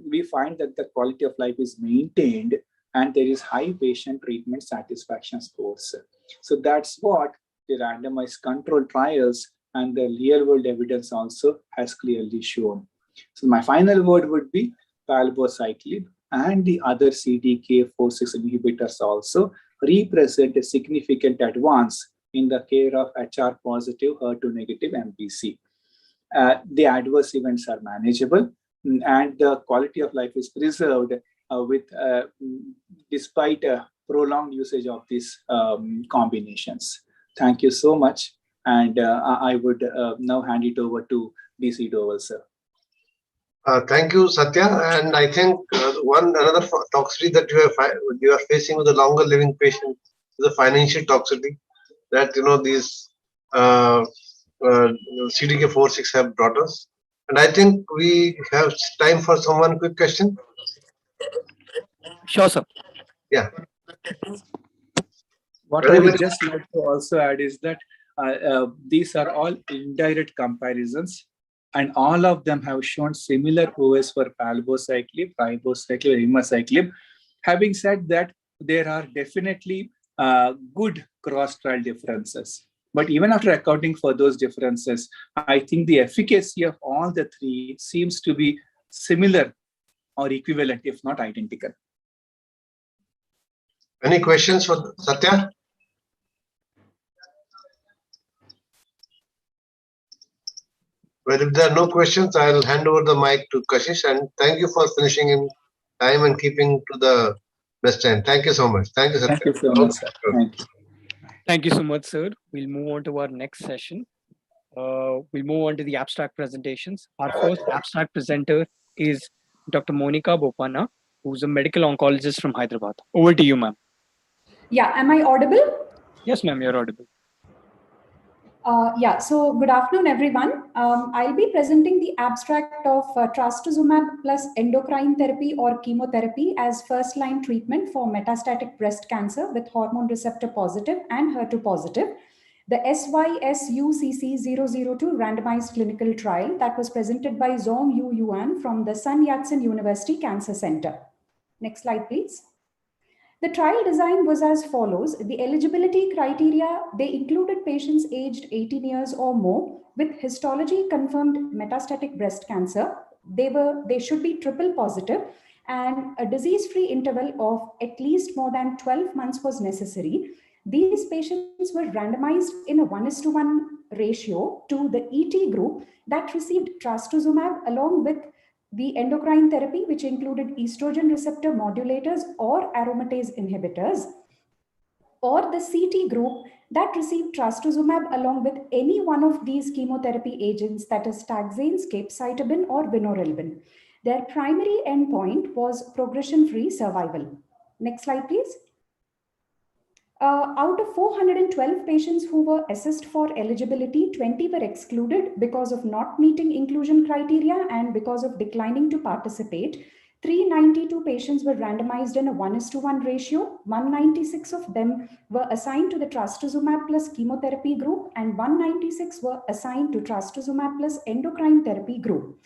we find that the quality of life is maintained and there is high patient treatment satisfaction scores. So that's what the randomized control trials and the real-world evidence also has clearly shown. So my final word would be palbociclib and the other CDK4/6 inhibitors also represent a significant advance in the care of HR positive, HER2 negative MPC. The adverse events are manageable and the quality of life is preserved despite prolonged usage of these combinations. Thank you so much. And I would now hand it over to DC Doval, sir. Thank you, Satya. And I think another toxicity that you are facing with a longer living patient is the financial toxicity that these CDK4/6 have brought us. And I think we have time for one quick question. Sure, sir. Yeah. What I would just like to also add is that these are all indirect comparisons, and all of them have shown similar OS for palbociclib, ribociclib, ribociclib. Having said that, there are definitely good cross-trial differences. But even after accounting for those differences, I think the efficacy of all the three seems to be similar or equivalent, if not identical. Any questions for Satya? Well, if there are no questions, I'll hand over the mic to Kashish, and thank you for finishing in time and keeping to the best time. Thank you so much. Thank you, Satya. Thank you so much, sir. Thank you. Thank you so much, sir. We'll move on to our next session. We'll move on to the abstract presentations. Our first abstract presenter is Dr. Monica Bopana, who's a medical oncologist from Hyderabad. Over to you, ma'am. Yeah, am I audible? Yes, ma'am, you're audible. Yeah, so good afternoon, everyone. I'll be presenting the abstract of trastuzumab plus endocrine therapy or chemotherapy as first-line treatment for metastatic breast cancer with hormone receptor positive and HER2 positive. The SYSUCC002 randomized clinical trial that was presented by Zhong Yu Yuan from the Sun Yat-sen University Cancer Center. Next slide, please. The trial design was as follows. The eligibility criteria, they included patients aged 18 years or more with histology confirmed metastatic breast cancer. They should be triple positive and a disease-free interval of at least more than 12 months was necessary. These patients were randomized in a 1:1 ratio to the ET group that received trastuzumab along with the endocrine therapy, which included estrogen receptor modulators or aromatase inhibitors, or the CT group that received trastuzumab along with any one of these chemotherapy agents, that is taxanes, capecitabine, or vinorelbine. Their primary endpoint was progression-free survival. Next slide, please. Out of 412 patients who were assessed for eligibility, 20 were excluded because of not meeting inclusion criteria and because of declining to participate. 392 patients were randomized in a 1:1 ratio. 196 of them were assigned to the trastuzumab plus chemotherapy group and 196 were assigned to trastuzumab plus endocrine therapy group.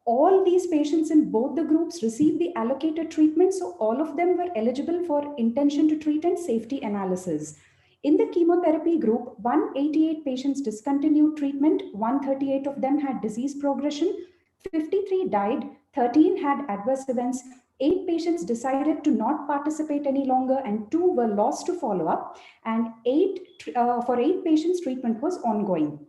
All these patients in both the groups received the allocated treatment, so all of them were eligible for intention to treat and safety analysis. In the chemotherapy group, 188 patients discontinued treatment, 138 of them had disease progression, 53 died, 13 had adverse events, 8 patients decided to not participate any longer, and 2 were lost to follow-up, and for 8 patients, treatment was ongoing.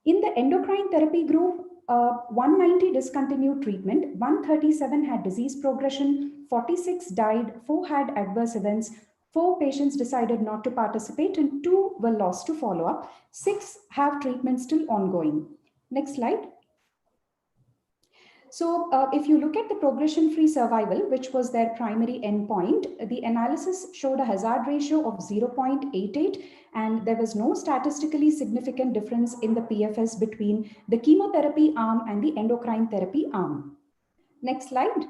In the endocrine therapy group, 190 discontinued treatment, 137 had disease progression, 46 died, 4 had adverse events, 4 patients decided not to participate, and 2 were lost to follow-up. 6 have treatment still ongoing. Next slide. So if you look at the progression-free survival, which was their primary endpoint, the analysis showed a hazard ratio of 0.88, and there was no statistically significant difference in the PFS between the chemotherapy arm and the endocrine therapy arm. Next slide.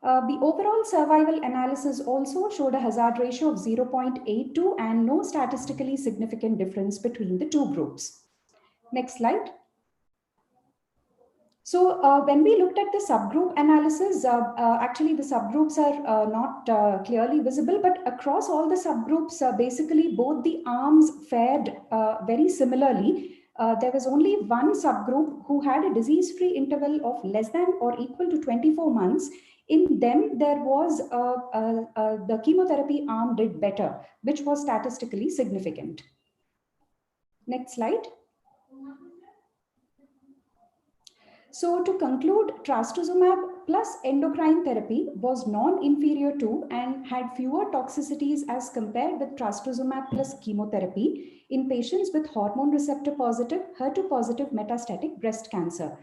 The overall survival analysis also showed a hazard ratio of 0.82 and no statistically significant difference between the two groups. Next slide. So when we looked at the subgroup analysis, actually the subgroups are not clearly visible, but across all the subgroups, basically both the arms fared very similarly. There was only one subgroup who had a disease-free interval of less than or equal to 24 months. In them, there was the chemotherapy arm did better, which was statistically significant. Next slide. So to conclude, trastuzumab plus endocrine therapy was non-inferior to and had fewer toxicities as compared with trastuzumab plus chemotherapy in patients with hormone receptor positive, HER2 positive metastatic breast cancer.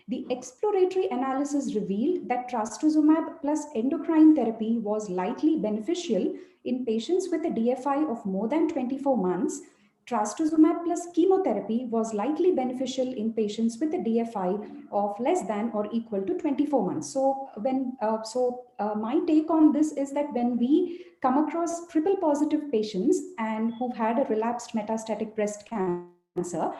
The exploratory analysis revealed that trastuzumab plus endocrine therapy was likely beneficial in patients with a DFI of more than 24 months. Trastuzumab plus chemotherapy was likely beneficial in patients with a DFI of less than or equal to 24 months. So my take on this is that when we come across triple positive patients and who've had a relapsed metastatic breast cancer,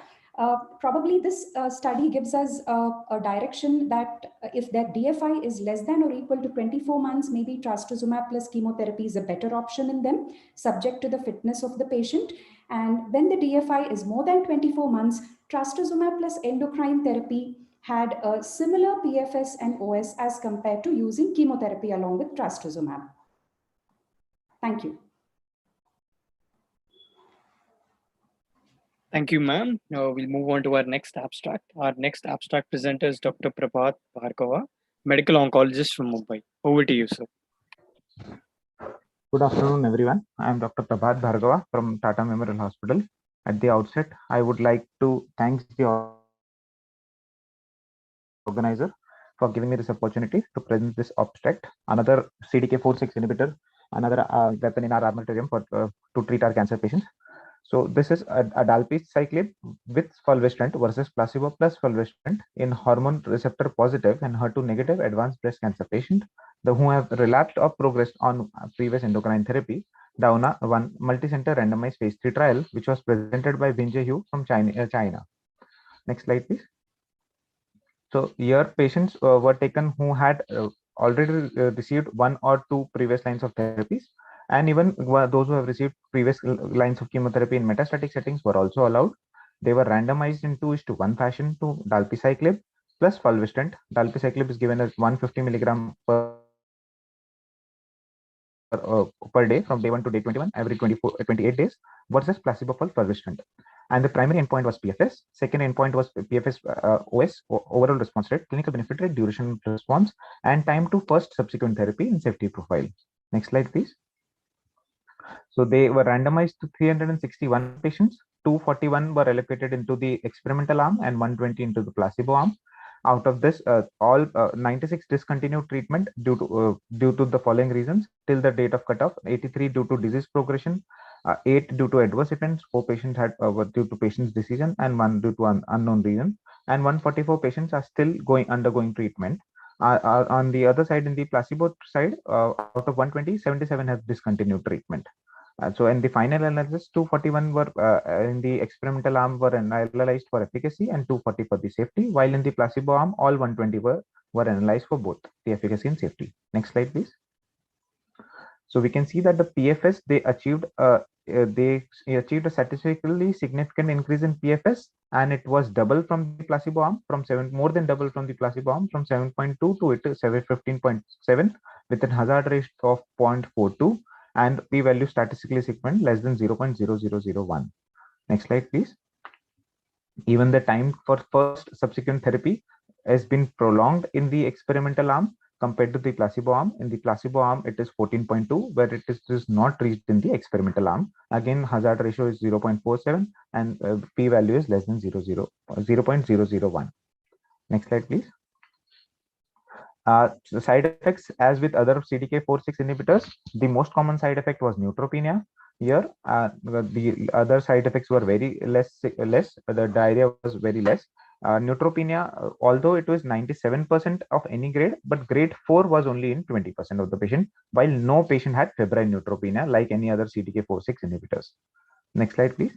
probably this study gives us a direction that if their DFI is less than or equal to 24 months, maybe trastuzumab plus chemotherapy is a better option in them, subject to the fitness of the patient. And when the DFI is more than 24 months, trastuzumab plus endocrine therapy had a similar PFS and OS as compared to using chemotherapy along with trastuzumab. Thank you. Thank you, ma'am. We'll move on to our next abstract. Our next abstract presenter is Dr. Prabhat Bhargava, medical oncologist from Mumbai. Over to you, sir. Good afternoon, everyone. I am Dr. Prabhat Bhargava from Tata Memorial Hospital. At the outset, I would like to thank the organizer for giving me this opportunity to present this abstract, another CDK4/6 inhibitor, another weapon in our armamentarium for to treat our cancer patients. So this is a dalbavancin with fulvestrant versus placebo plus fulvestrant in hormone receptor positive and HER2 negative advanced breast cancer patient who have relapsed or progressed on previous endocrine therapy. Dauna-1 multicenter randomized phase 3 trial, which was presented by Binjie Hu from China. Next slide, please. So here patients were taken who had already received 1 or 2 previous lines of therapies, and even those who have received previous lines of chemotherapy in metastatic settings were also allowed. They were randomized in 2:1 fashion to dalbavancin plus fulvestrant. Dalbavancin is given as 150 milligram per day from day 1 to day 21, every 28 days, versus placebo for fulvestrant. And the primary endpoint was PFS. Second endpoint was PFS OS, overall response rate, clinical benefit rate, duration of response, and time to first subsequent therapy and safety profile. Next slide, please. So they were randomized to 361 patients. 241 were allocated into the experimental arm and 120 into the placebo arm. Out of this, all 96 discontinued treatment due to the following reasons till the date of cutoff: 83 due to disease progression, 8 due to adverse events, 4 patients had were due to patient's decision, and 1 due to unknown reason, and 144 patients are still undergoing treatment. On the other side, in the placebo side, out of 120, 77 have discontinued treatment. So in the final analysis, 241 were in the experimental arm were analyzed for efficacy and 240 for the safety, while in the placebo arm, all 120 were analyzed for both the efficacy and safety. Next slide, please. So we can see that the PFS they achieved a statistically significant increase in PFS, and it was double from the placebo arm, more than double from the placebo arm, from 7.2 to 15.7, with a hazard ratio of 0.42. and p-value statistically significant less than 0.0001. Next slide, please. Even the time for first subsequent therapy has been prolonged in the experimental arm compared to the placebo arm. In the placebo arm, it is 14.2, where it is not reached in the experimental arm. Again, hazard ratio is 0.47 and p-value is less than 0.001. Next slide, please. The side effects, as with other CDK4/6 inhibitors, the most common side effect was neutropenia. Here, the other side effects were very less. The diarrhea was very less. Neutropenia, although it was 97% of any grade, but grade 4 was only in 20% of the patient, while no patient had febrile neutropenia like any other CDK4/6 inhibitors. Next slide, please.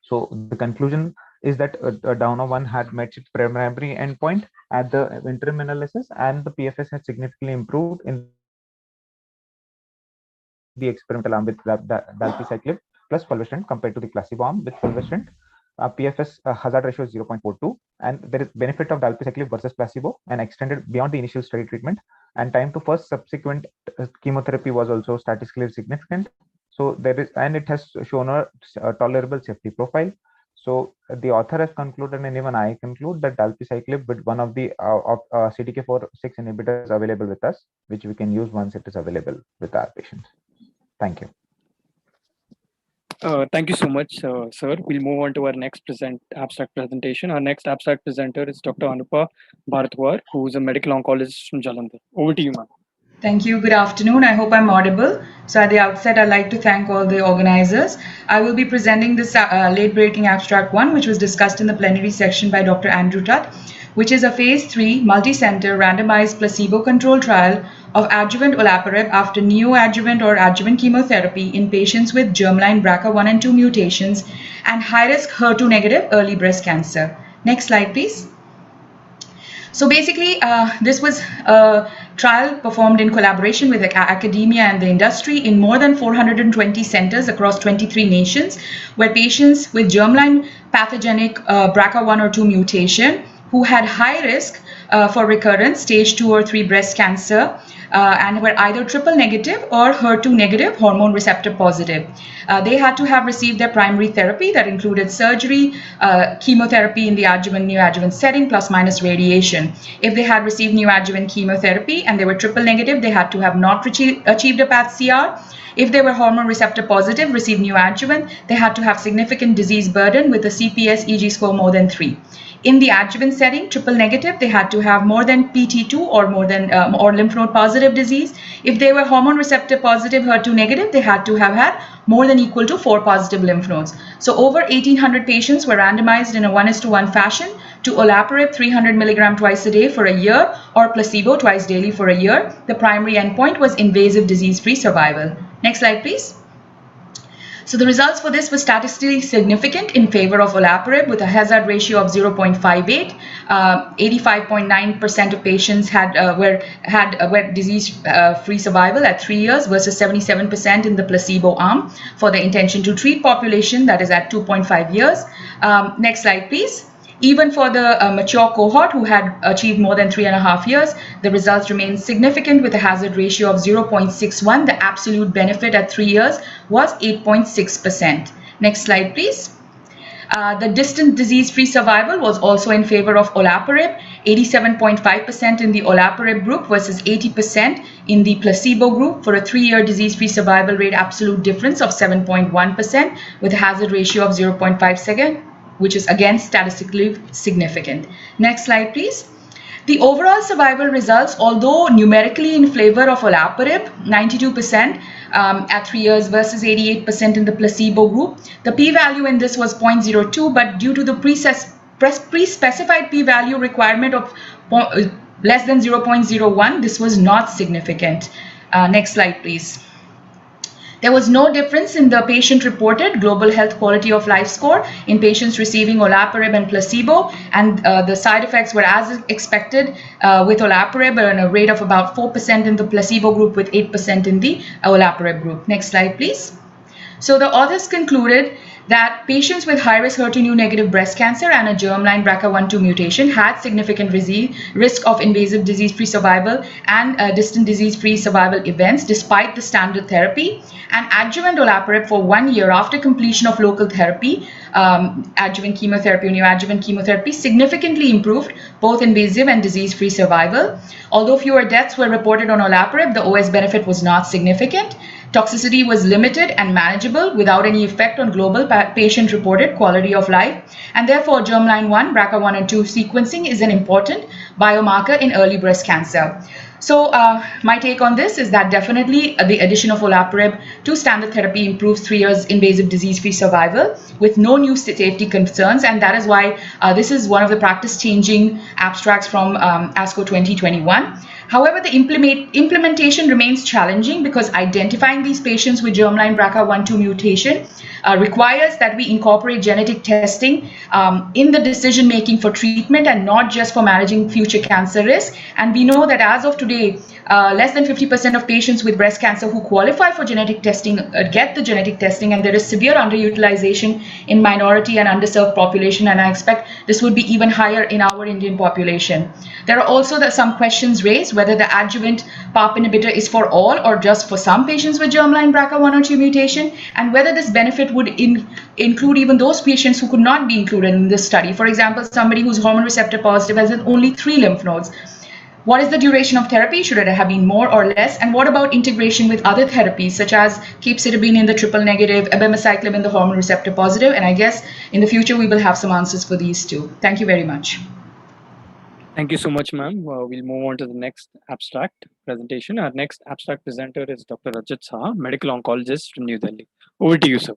So the conclusion is that Dauna-1 had met its primary endpoint at the interim analysis, and the PFS had significantly improved in the experimental arm with dalbavancin plus fulvestrant compared to the placebo arm with fulvestrant. PFS hazard ratio is 0.42, and there is benefit of dalbavancin versus placebo and extended beyond the initial study treatment, and time to first subsequent chemotherapy was also statistically significant. So there is, and it has shown a tolerable safety profile. So the author has concluded, and even I conclude, that dalbavancin with one of the CDK4/6 inhibitors available with us, which we can use once it is available with our patients. Thank you. Thank you so much, sir. We'll move on to our next abstract presentation. Our next abstract presenter is Dr. Anupa Bharatwar, who is a medical oncologist from Jalandhar. Over to you, ma'am. Thank you. Good afternoon. I hope I'm audible. So at the outset, I'd like to thank all the organizers. I will be presenting this late-breaking abstract 1, which was discussed in the plenary section by Dr. Andrew Tutt, which is a phase 3 multi-center randomized placebo-controlled trial of adjuvant Olaparib after neoadjuvant or adjuvant chemotherapy in patients with germline BRCA1 and 2 mutations and high-risk HER2-negative early breast cancer. Next slide, please. So basically, this was a trial performed in collaboration with academia and the industry in more than 420 centers across 23 nations, where patients with germline pathogenic BRCA1 or 2 mutation who had high risk for recurrence, stage 2 or 3 breast cancer, and were either triple negative or HER2 negative, hormone receptor positive. They had to have received their primary therapy that included surgery, chemotherapy in the adjuvant neoadjuvant setting, plus minus radiation. If they had received neoadjuvant chemotherapy and they were triple negative, they had to have not achieved a path CR. If they were hormone receptor positive, received neoadjuvant, they had to have significant disease burden with a CPS EG score more than 3. In the adjuvant setting, triple negative, they had to have more than PT2 or more than or lymph node positive disease. If they were hormone receptor positive, HER2 negative, they had to have had more than equal to 4 positive lymph nodes. So over 1,800 patients were randomized in a 1:1 fashion to Olaparib 300 milligram twice a day for a year or placebo twice daily for a year. The primary endpoint was invasive disease-free survival. Next slide, please. So the results for this were statistically significant in favor of Olaparib with a hazard ratio of 0.58. 85.9% of patients had disease-free survival at 3 years versus 77% in the placebo arm for the intention to treat population, that is at 2.5 years. Next slide, please. Even for the mature cohort who had achieved more than 3.5 years, the results remained significant with a hazard ratio of 0.61. The absolute benefit at 3 years was 8.6%. Next slide, please. The distant disease-free survival was also in favor of Olaparib, 87.5% in the Olaparib group versus 80% in the placebo group for a 3-year disease-free survival rate absolute difference of 7.1% with a hazard ratio of 0.57. which is again statistically significant. Next slide, please. The overall survival results, although numerically in favor of Olaparib, 92% at 3 years versus 88% in the placebo group. The p-value in this was 0.02, but due to the pre-specified p-value requirement of less than 0.01, this was not significant. Next slide, please. There was no difference in the patient-reported global health quality of life score in patients receiving Olaparib and placebo, and the side effects were as expected with Olaparib at a rate of about 4% in the placebo group with 8% in the Olaparib group. Next slide, please. So the authors concluded that patients with high-risk HER2 negative breast cancer and a germline BRCA1/2 mutation had significant risk of invasive disease-free survival and distant disease-free survival events despite the standard therapy. And adjuvant Olaparib for 1 year after completion of local therapy, adjuvant chemotherapy or neoadjuvant chemotherapy, significantly improved both invasive and disease-free survival. Although fewer deaths were reported on Olaparib, the OS benefit was not significant. Toxicity was limited and manageable without any effect on global patient-reported quality of life, and therefore germline 1, BRCA1 and 2 sequencing is an important biomarker in early breast cancer. So my take on this is that definitely the addition of Olaparib to standard therapy improves 3 years invasive disease-free survival with no new safety concerns, and that is why this is one of the practice-changing abstracts from ASCO 2021. However, the implementation remains challenging because identifying these patients with germline BRCA1/2 mutation requires that we incorporate genetic testing in the decision making for treatment and not just for managing future cancer risk. And we know that as of today, Less than 50% of patients with breast cancer who qualify for genetic testing get the genetic testing, and there is severe underutilization in minority and underserved population, and I expect this would be even higher in our Indian population. There are also some questions raised whether the adjuvant PARP inhibitor is for all or just for some patients with germline BRCA1 or 2 mutation, and whether this benefit would include even those patients who could not be included in this study. For example, somebody who's hormone receptor positive has only 3 lymph nodes. What is the duration of therapy? Should it have been more or less? And what about integration with other therapies such as capecitabine in the triple negative, abemaciclib in the hormone receptor positive? And I guess in the future we will have some answers for these too. Thank you very much. Thank you so much, ma'am. We'll move on to the next abstract presentation. Our next abstract presenter is Dr. Rajat Saha, medical oncologist from New Delhi. Over to you, sir.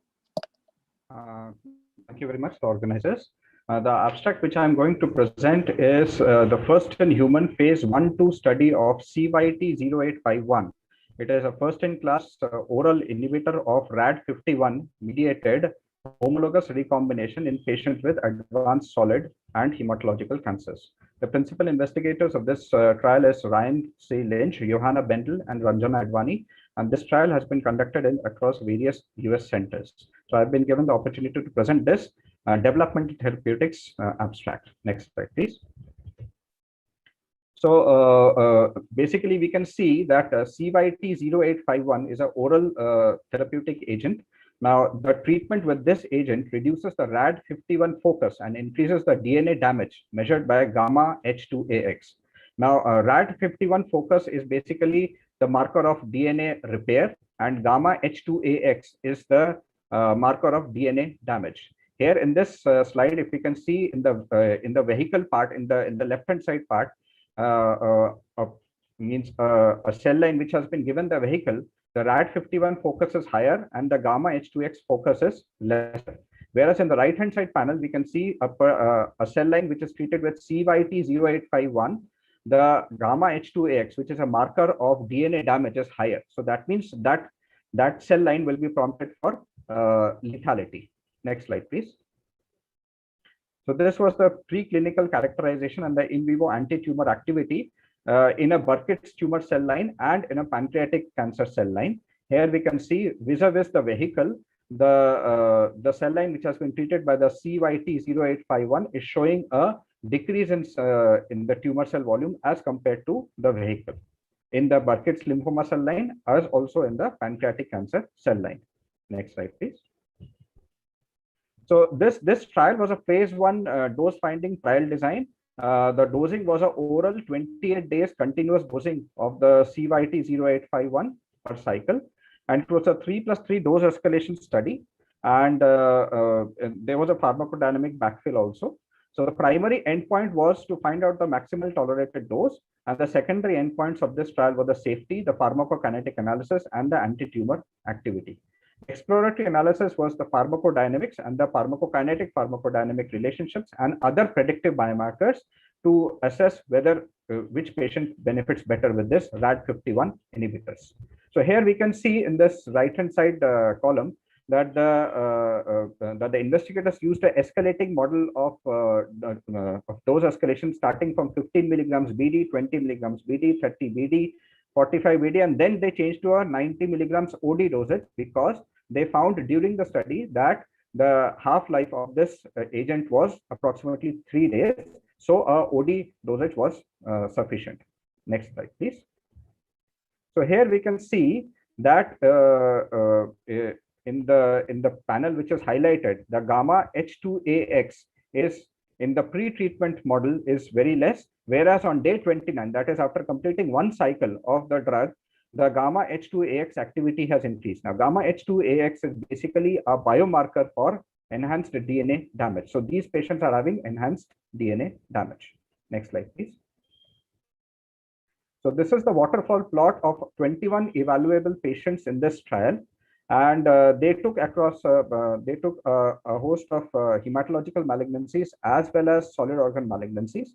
Thank you very much, the organizers. The abstract which I'm going to present is the first in human phase 1-2 study of CYT0851. It is a first-in-class oral inhibitor of RAD51 mediated homologous recombination in patients with advanced solid and hematological cancers. The principal investigators of this trial is Ryan C. Lynch, Johanna Bendel, and Ranjana Advani. And this trial has been conducted across various US centers. So I've been given the opportunity to present this developmental therapeutics abstract. Next slide, please. So basically, we can see that CYT0851 is an oral therapeutic agent. Now, the treatment with this agent reduces the RAD51 focus and increases the DNA damage measured by gamma H2AX. Now, RAD51 focus is basically the marker of DNA repair, and gamma H2AX is the marker of DNA damage. Here in this slide, if you can see in the vehicle part, in the left-hand side part, means a cell line which has been given the vehicle, the RAD51 focus is higher and the gamma H2AX focus is lesser. Whereas in the right-hand side panel, we can see a cell line which is treated with CYT0851. The gamma H2AX, which is a marker of DNA damage, is higher. So that means that that cell line will be prompted for lethality. Next slide, please. So this was the preclinical characterization and the in vivo anti-tumor activity in a Burkitt's tumor cell line and in a pancreatic cancer cell line. Here we can see vis-a-vis the vehicle, the cell line which has been treated by the CYT0851 is showing a decrease in the tumor cell volume as compared to the vehicle in the Burkitt's lymphoma cell line, as also in the pancreatic cancer cell line. Next slide, please. So this trial was a phase 1 dose finding trial design. The dosing was an oral 28 days continuous dosing of the CYT0851 per cycle, and it was a 3+3 dose escalation study, and there was a pharmacodynamic backfill also. So the primary endpoint was to find out the maximal tolerated dose, and the secondary endpoints of this trial were the safety, the pharmacokinetic analysis, and the anti-tumor activity. Exploratory analysis was the pharmacodynamics and the pharmacodynamic relationships and other predictive biomarkers to assess whether which patient benefits better with this RAD51 inhibitors. So here we can see in this right-hand side column that the investigators used an escalating model of dose escalation starting from 15 milligrams BD, 20 milligrams BD, 30 BD, 45 BD, and then they changed to a 90 milligrams OD dosage because they found during the study that the half-life of this agent was approximately 3 days. So OD dosage was sufficient. Next slide, please. So here we can see that in the panel which is highlighted, the gamma H2AX is in the pre-treatment model is very less, whereas on day 29, that is after completing one cycle of the drug, the gamma H2AX activity has increased. Now, gamma H2AX is basically a biomarker for enhanced DNA damage. So these patients are having enhanced DNA damage. Next slide, please. So this is the waterfall plot of 21 evaluable patients in this trial. And they took across, a host of hematological malignancies as well as solid organ malignancies.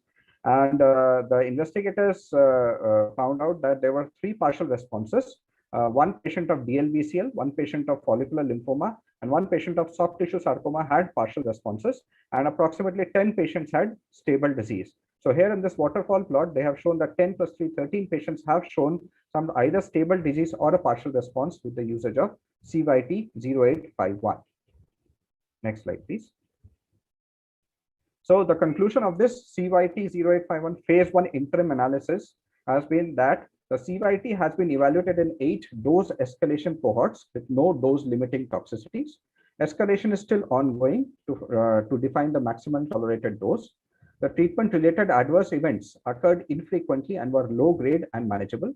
And the investigators found out that there were 3 partial responses, one patient of DLBCL, one patient of follicular lymphoma, and one patient of soft tissue sarcoma had partial responses, and approximately 10 patients had stable disease. So here in this waterfall plot, they have shown that 10 plus 3, 13 patients have shown some either stable disease or a partial response with the usage of CYT-0851. Next slide, please. So the conclusion of this CYT-0851 phase 1 interim analysis has been that the CYT has been evaluated in 8 dose escalation cohorts with no dose limiting toxicities. Escalation is still ongoing to define the maximum tolerated dose. The treatment-related adverse events occurred infrequently and were low grade and manageable.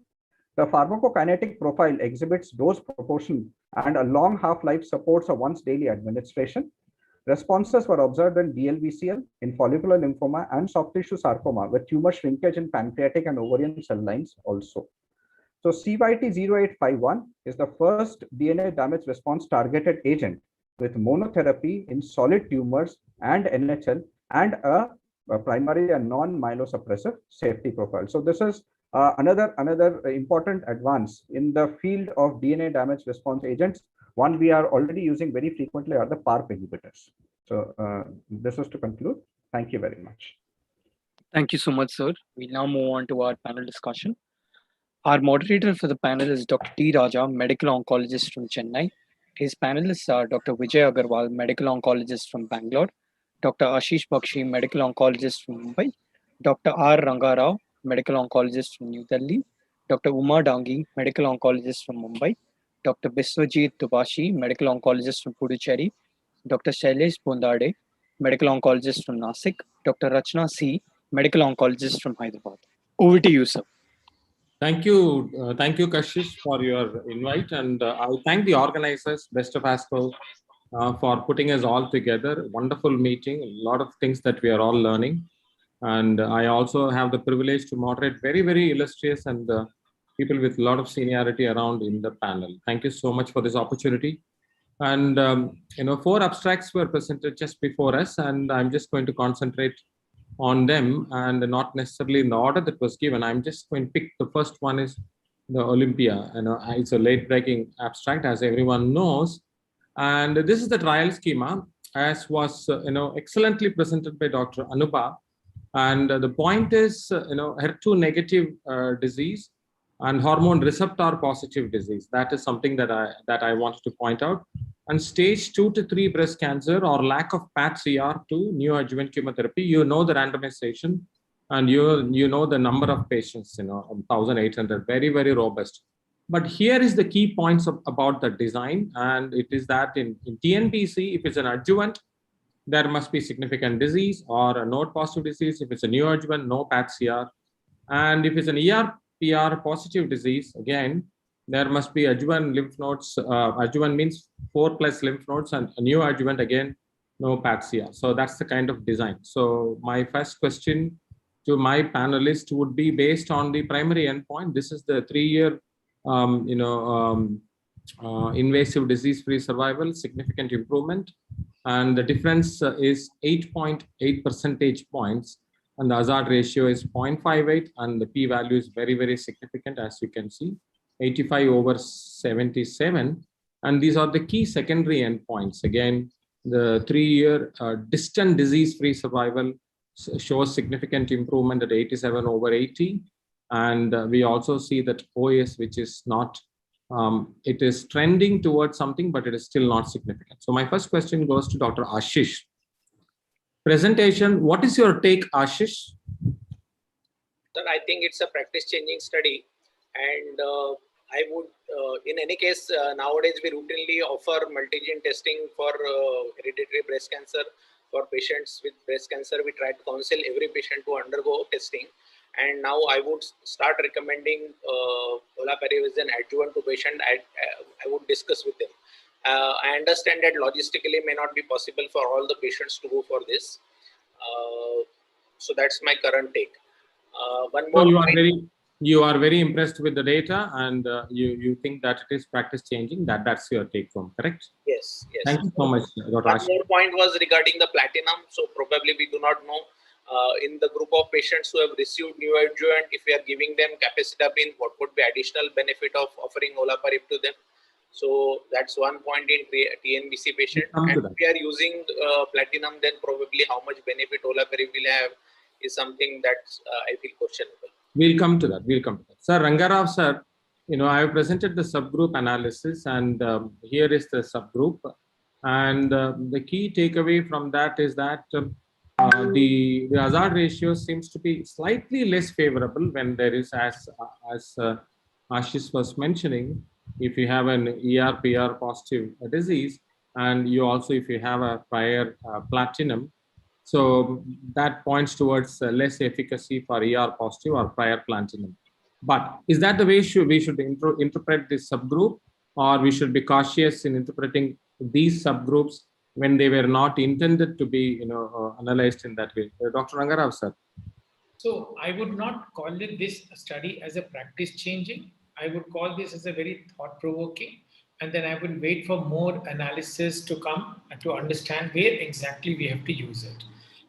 The pharmacokinetic profile exhibits dose proportion and a long half-life supports a once daily administration. Responses were observed in DLBCL, in follicular lymphoma and soft tissue sarcoma with tumor shrinkage in pancreatic and ovarian cell lines also. So CYT-0851 is the first DNA damage response targeted agent with monotherapy in solid tumors and NHL and a primary and non-myelosuppressive safety profile. So this is another important advance in the field of DNA damage response agents. One we are already using very frequently are the PARP inhibitors. So this is to conclude. Thank you very much. Thank you so much, sir. We now move on to our panel discussion. Our moderator for the panel is Dr. T. Raja, medical oncologist from Chennai. His panelists are Dr. Vijay Agarwal, medical oncologist from Bangalore, Dr. Ashish Bakshi, medical oncologist from Mumbai, Dr. R. Rangarao, medical oncologist from New Delhi, Dr. Uma Dangi, medical oncologist from Mumbai, Dr. Biswajit Dubashi, medical oncologist from Puducherry, Dr. Shailesh Bondade, medical oncologist from Nasik, Dr. Rachna C, medical oncologist from Hyderabad. Over to you, sir. Thank you, Kashish, for your invite, and I thank the organizers, Best of ASCO, for putting us all together. Wonderful meeting, a lot of things that we are all learning, and I also have the privilege to moderate very, very illustrious and people with a lot of seniority around in the panel. Thank you so much for this opportunity. And 4 abstracts were presented just before us, and I'm just going to concentrate on them and not necessarily in the order that was given. I'm just going to pick the first one is the Olympia. It's a late-breaking abstract, as everyone knows. And this is the trial schema, as was excellently presented by Dr. Anupa. And the point is, HER2 negative disease and hormone receptor positive disease. That is something that I wanted to point out. And stage 2 to 3 breast cancer or lack of PAT-CR to neoadjuvant chemotherapy, you know the randomization and you know the number of patients, 1,800, very, very robust. But here is the key points about the design, and it is that in TNBC, if it's an adjuvant, there must be significant disease, or a node positive disease. If it's a neoadjuvant, no PAT-CR. And if it's an ER-PR positive disease, again, there must be adjuvant lymph nodes. Adjuvant means 4 plus lymph nodes, and a neoadjuvant, again, no PAT-CR. So that's the kind of design. So my first question to my panelists would be based on the primary endpoint. This is the 3-year, invasive disease-free survival, significant improvement. And the difference is 8.8 percentage points. And the hazard ratio is 0.58. And the p-value is very, very significant, as you can see. 85 over 77. And these are the key secondary endpoints. Again, the 3-year distant disease-free survival shows significant improvement at 87 over 80. And we also see that OS, which is not, it is trending towards something, but it is still not significant. So my first question goes to Dr. Ashish. Presentation, what is your take, Ashish? Sir, I think it's a practice-changing study. And I would, in any case, nowadays we routinely offer multi-gene testing for hereditary breast cancer. For patients with breast cancer, we try to counsel every patient to undergo testing. And now I would start recommending Olaparib as an adjuvant to patient. I would discuss with them. I understand that logistically may not be possible for all the patients to go for this. So that's my current take. One more. So you are very impressed with the data, and you think that it is practice changing. That's your take home, correct? Yes. Yes. Thank you so much, Dr. One Ashish. more point was regarding the platinum. So probably we do not know in the group of patients who have received neoadjuvant, if we are giving them capecitabine, what would be additional benefit of offering Olaparib to them? So that's one point in TNBC patient. And if we are using platinum, then probably how much benefit Olaparib will have is something that I feel questionable. We'll come to that. We'll come to that. Sir Rangarao, sir, I have presented the subgroup analysis, and here is the subgroup. And the key takeaway from that is that the hazard ratio seems to be slightly less favorable when there is, as Ashish was mentioning, if you have an ER/PR positive disease, and you also, if you have a prior platinum, so that points towards less efficacy for ER positive or prior platinum. But is that the way we should interpret this subgroup, or we should be cautious in interpreting these subgroups when they were not intended to be analyzed in that way? Dr. Rangarao, sir. So I would not call it this study as a practice changing. I would call this as a very thought provoking, and then I will wait for more analysis to come and to understand where exactly we have to use it.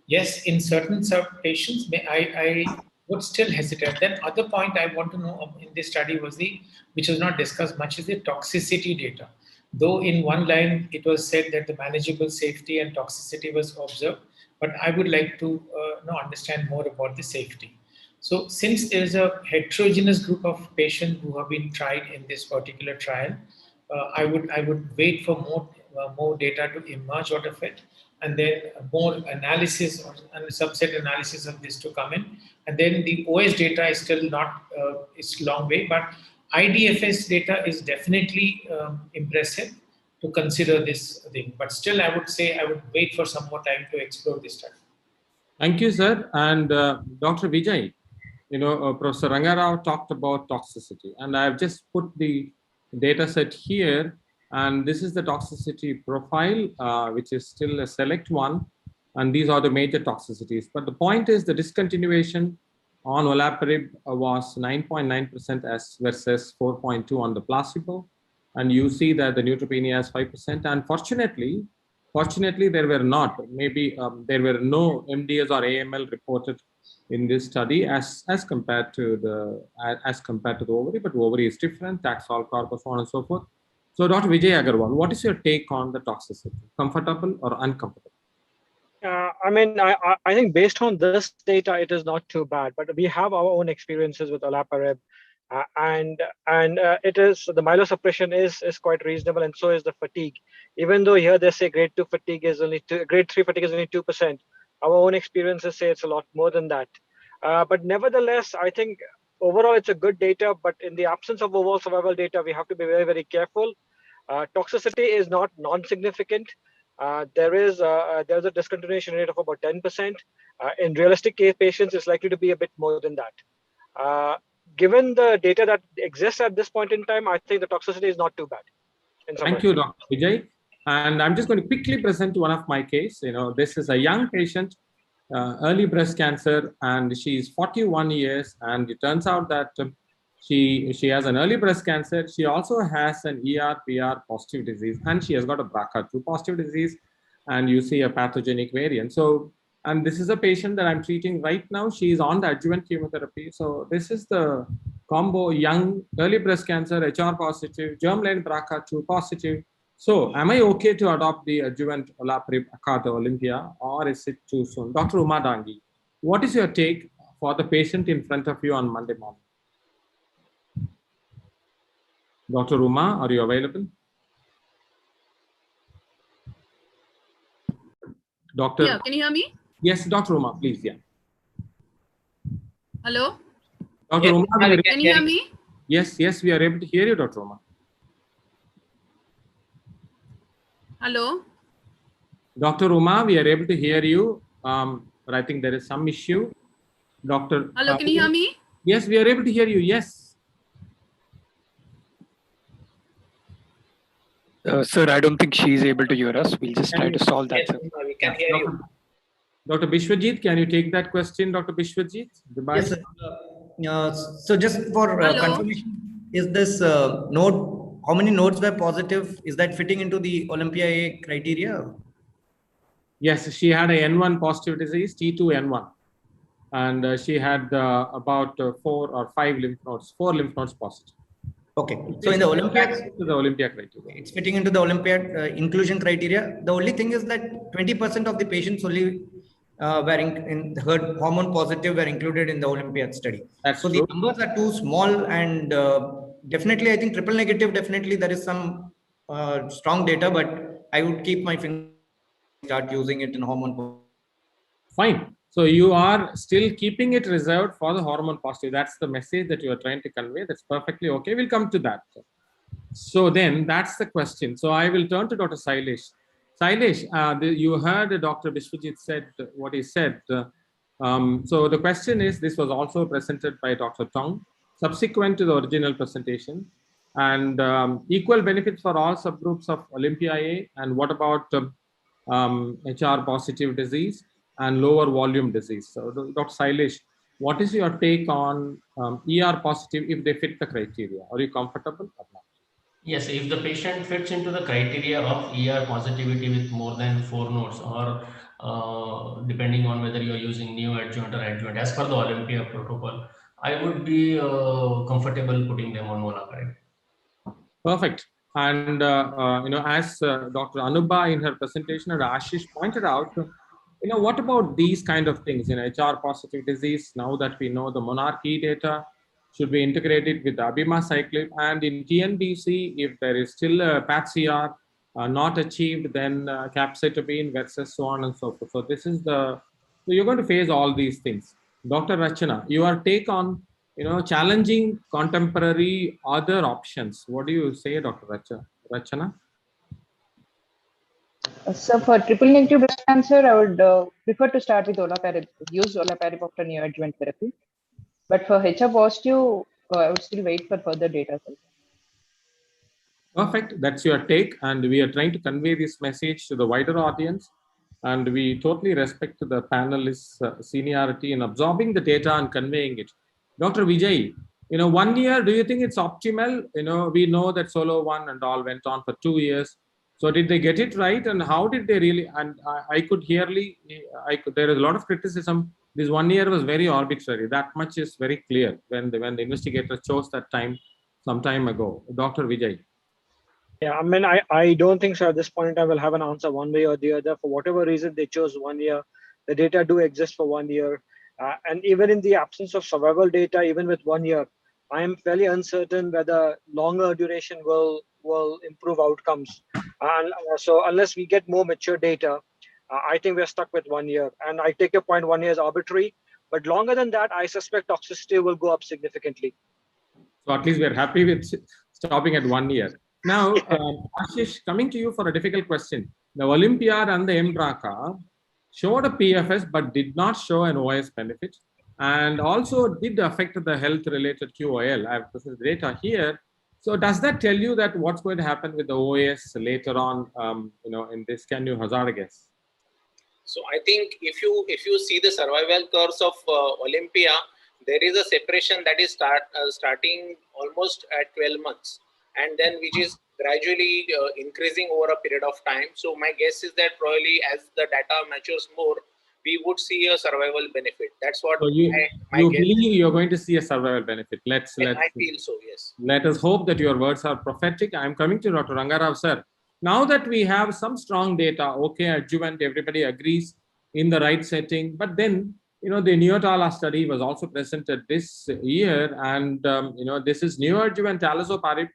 Yes, in certain patients, I would still hesitate. Then other point I want to know in this study was which was not discussed much, is the toxicity data. Though in one line it was said that the manageable safety and toxicity was observed, but I would like to understand more about the safety. So since there is a heterogeneous group of patients who have been tried in this particular trial, I would wait for more data to emerge out of it, and then more analysis and subset analysis of this to come in. And then the OS data is still not, it's a long way, but IDFS data is definitely impressive to consider this thing. But still, I would say I would wait for some more time to explore this study. Thank you, sir. And Dr. Vijay, Professor Rangarao talked about toxicity, and I've just put the data set here. And this is the toxicity profile, which is still a select one. And these are the major toxicities. But the point is the discontinuation on Olaparib was 9.9% as versus 4.2 on the placebo. And you see that the neutropenia is 5%. And fortunately, there were not, maybe there were no MDS or AML reported in this study as compared to the ovary, but ovary is different, Taxol, corpus, so on and so forth. So, Dr. Vijay Agarwal, what is your take on the toxicity? Comfortable or uncomfortable? I think based on this data, it is not too bad. But we have our own experiences with Olaparib, and it is the myelosuppression is quite reasonable, and so is the fatigue. Even though here they say grade 2 fatigue is only grade 3 fatigue is only 2%. Our own experiences say it's a lot more than that. But nevertheless, I think overall it's a good data. But in the absence of overall survival data, we have to be very, very careful. Toxicity is not non-significant. There's a discontinuation rate of about 10%. In realistic case patients, it's likely to be a bit more than that. Given the data that exists at this point in time, I think the toxicity is not too bad. Thank you, Dr. Vijay. And I'm just going to quickly present one of my case. This is a young patient, early breast cancer, and she's 41 years. And it turns out that she has an early breast cancer. She also has an ER/PR positive disease, and she has got a BRCA2 positive disease, and you see a pathogenic variant. So, and this is a patient that I'm treating right now. She is on the adjuvant chemotherapy. So this is the combo: young, early breast cancer, HR positive, germline BRCA2 positive. So, am I okay to adopt the adjuvant Olaparib Akata Olympia, or is it too soon? Dr. Uma Dangi, what is your take for the patient in front of you on Monday morning? Dr. Uma, are you available? Doctor? Yeah, can you hear me? Yes, Dr. Uma, please, yeah. Hello? Dr. Uma, can you hear me? Yes, we are able to hear you, Dr. Uma. Hello? Dr. Uma, we are able to hear you, but I think there is some issue. Doctor. Hello, can you hear me? Yes, we are able to hear you, yes. Sir, I don't think she is able to hear us. We'll just try to solve that. Sir. We can hear you. Dr. Bishwajit, can you take that question, Dr. Bishwajit? Yes, sir. So just for confirmation, is this node, how many nodes were positive? Is that fitting into the Olympia A criteria? Yes, she had a N1 positive disease, T2N1. And she had about 4 or 5 lymph nodes, 4 lymph nodes positive. Okay, so in the Olympiad, criteria, it's fitting into the Olympiad inclusion criteria. The only thing is that 20% of the patients only were hormone positive were included in the Olympiad study. That's so true. The numbers are too small, and definitely I think triple negative, definitely there is some strong data, but I would keep my finger start using it in hormone. Fine. So you are still keeping it reserved for the hormone positive. That's the message that you are trying to convey. That's perfectly okay. We'll come to that. So then that's the question. So I will turn to Dr. Sailesh. Sailesh, you heard Dr. Biswajit said what he said. So the question is, this was also presented by Dr. Tong, subsequent to the original presentation, and equal benefits for all subgroups of Olympia A, and what about HR positive disease and lower volume disease? So Dr. Sailesh, what is your take on ER positive if they fit the criteria? Are you comfortable or not? Yes, if the patient fits into the criteria of ER positivity with more than 4 nodes, or depending on whether you are using neoadjuvant or adjuvant, as per the Olympia protocol, I would be comfortable putting them on Olaparib. Perfect. And as Dr. Anubha in her presentation and Ashish pointed out, what about these kind of things in HR positive disease? Now that we know the monarchy data should be integrated with abemaciclib, and in TNBC, if there is still a PAT-CR not achieved, then capecitabine versus so on and so forth. So this is so you're going to face all these things. Dr. Rachana, your take on challenging contemporary other options. What do you say, Dr. Rachana? So for triple negative breast cancer, I would prefer to start with Olaparib, use Olaparib after neoadjuvant therapy. But for HR positive, I would still wait for further data. Perfect. That's your take. And we are trying to convey this message to the wider audience. And we totally respect the panelists' seniority in absorbing the data and conveying it. Dr. Vijay, 1 year, do you think it's optimal? We know that Solo 1 and all went on for 2 years. So did they get it right? And how did they really? And there is a lot of criticism. This 1 year was very arbitrary. That much is very clear when the investigator chose that time some time ago. Dr. Vijay. Yeah, I mean, I don't think so at this point I will have an answer one way or the other. For whatever reason they chose 1 year, the data do exist for 1 year. And even in the absence of survival data, even with 1 year, I am fairly uncertain whether longer duration will improve outcomes. And so unless we get more mature data, I think we're stuck with 1 year. And I take your point, 1 year is arbitrary, but longer than that, I suspect toxicity will go up significantly. So at least we're happy with stopping at 1 year. Now, Ashish, coming to you for a difficult question. The Olympiad and the MBRCA showed a PFS, but did not show an OS benefit, and also did affect the health-related QOL. I have the data here. So does that tell you that what's going to happen with the OS later on, in this? Can you hazard a guess? So I think if you see the survival curves of Olympia, there is a separation that is starting almost at 12 months. And then which is gradually increasing over a period of time. So my guess is that probably as the data matures more, we would see a survival benefit. That's what so you believe you're going to see a survival benefit. I feel so, yes. Let us hope that your words are prophetic. I'm coming to Dr. Rangarao, sir. Now that we have some strong data, okay, adjuvant, everybody agrees in the right setting, but then the Neoadjuvant study was also presented this year, and this is neoadjuvant Talazoparib.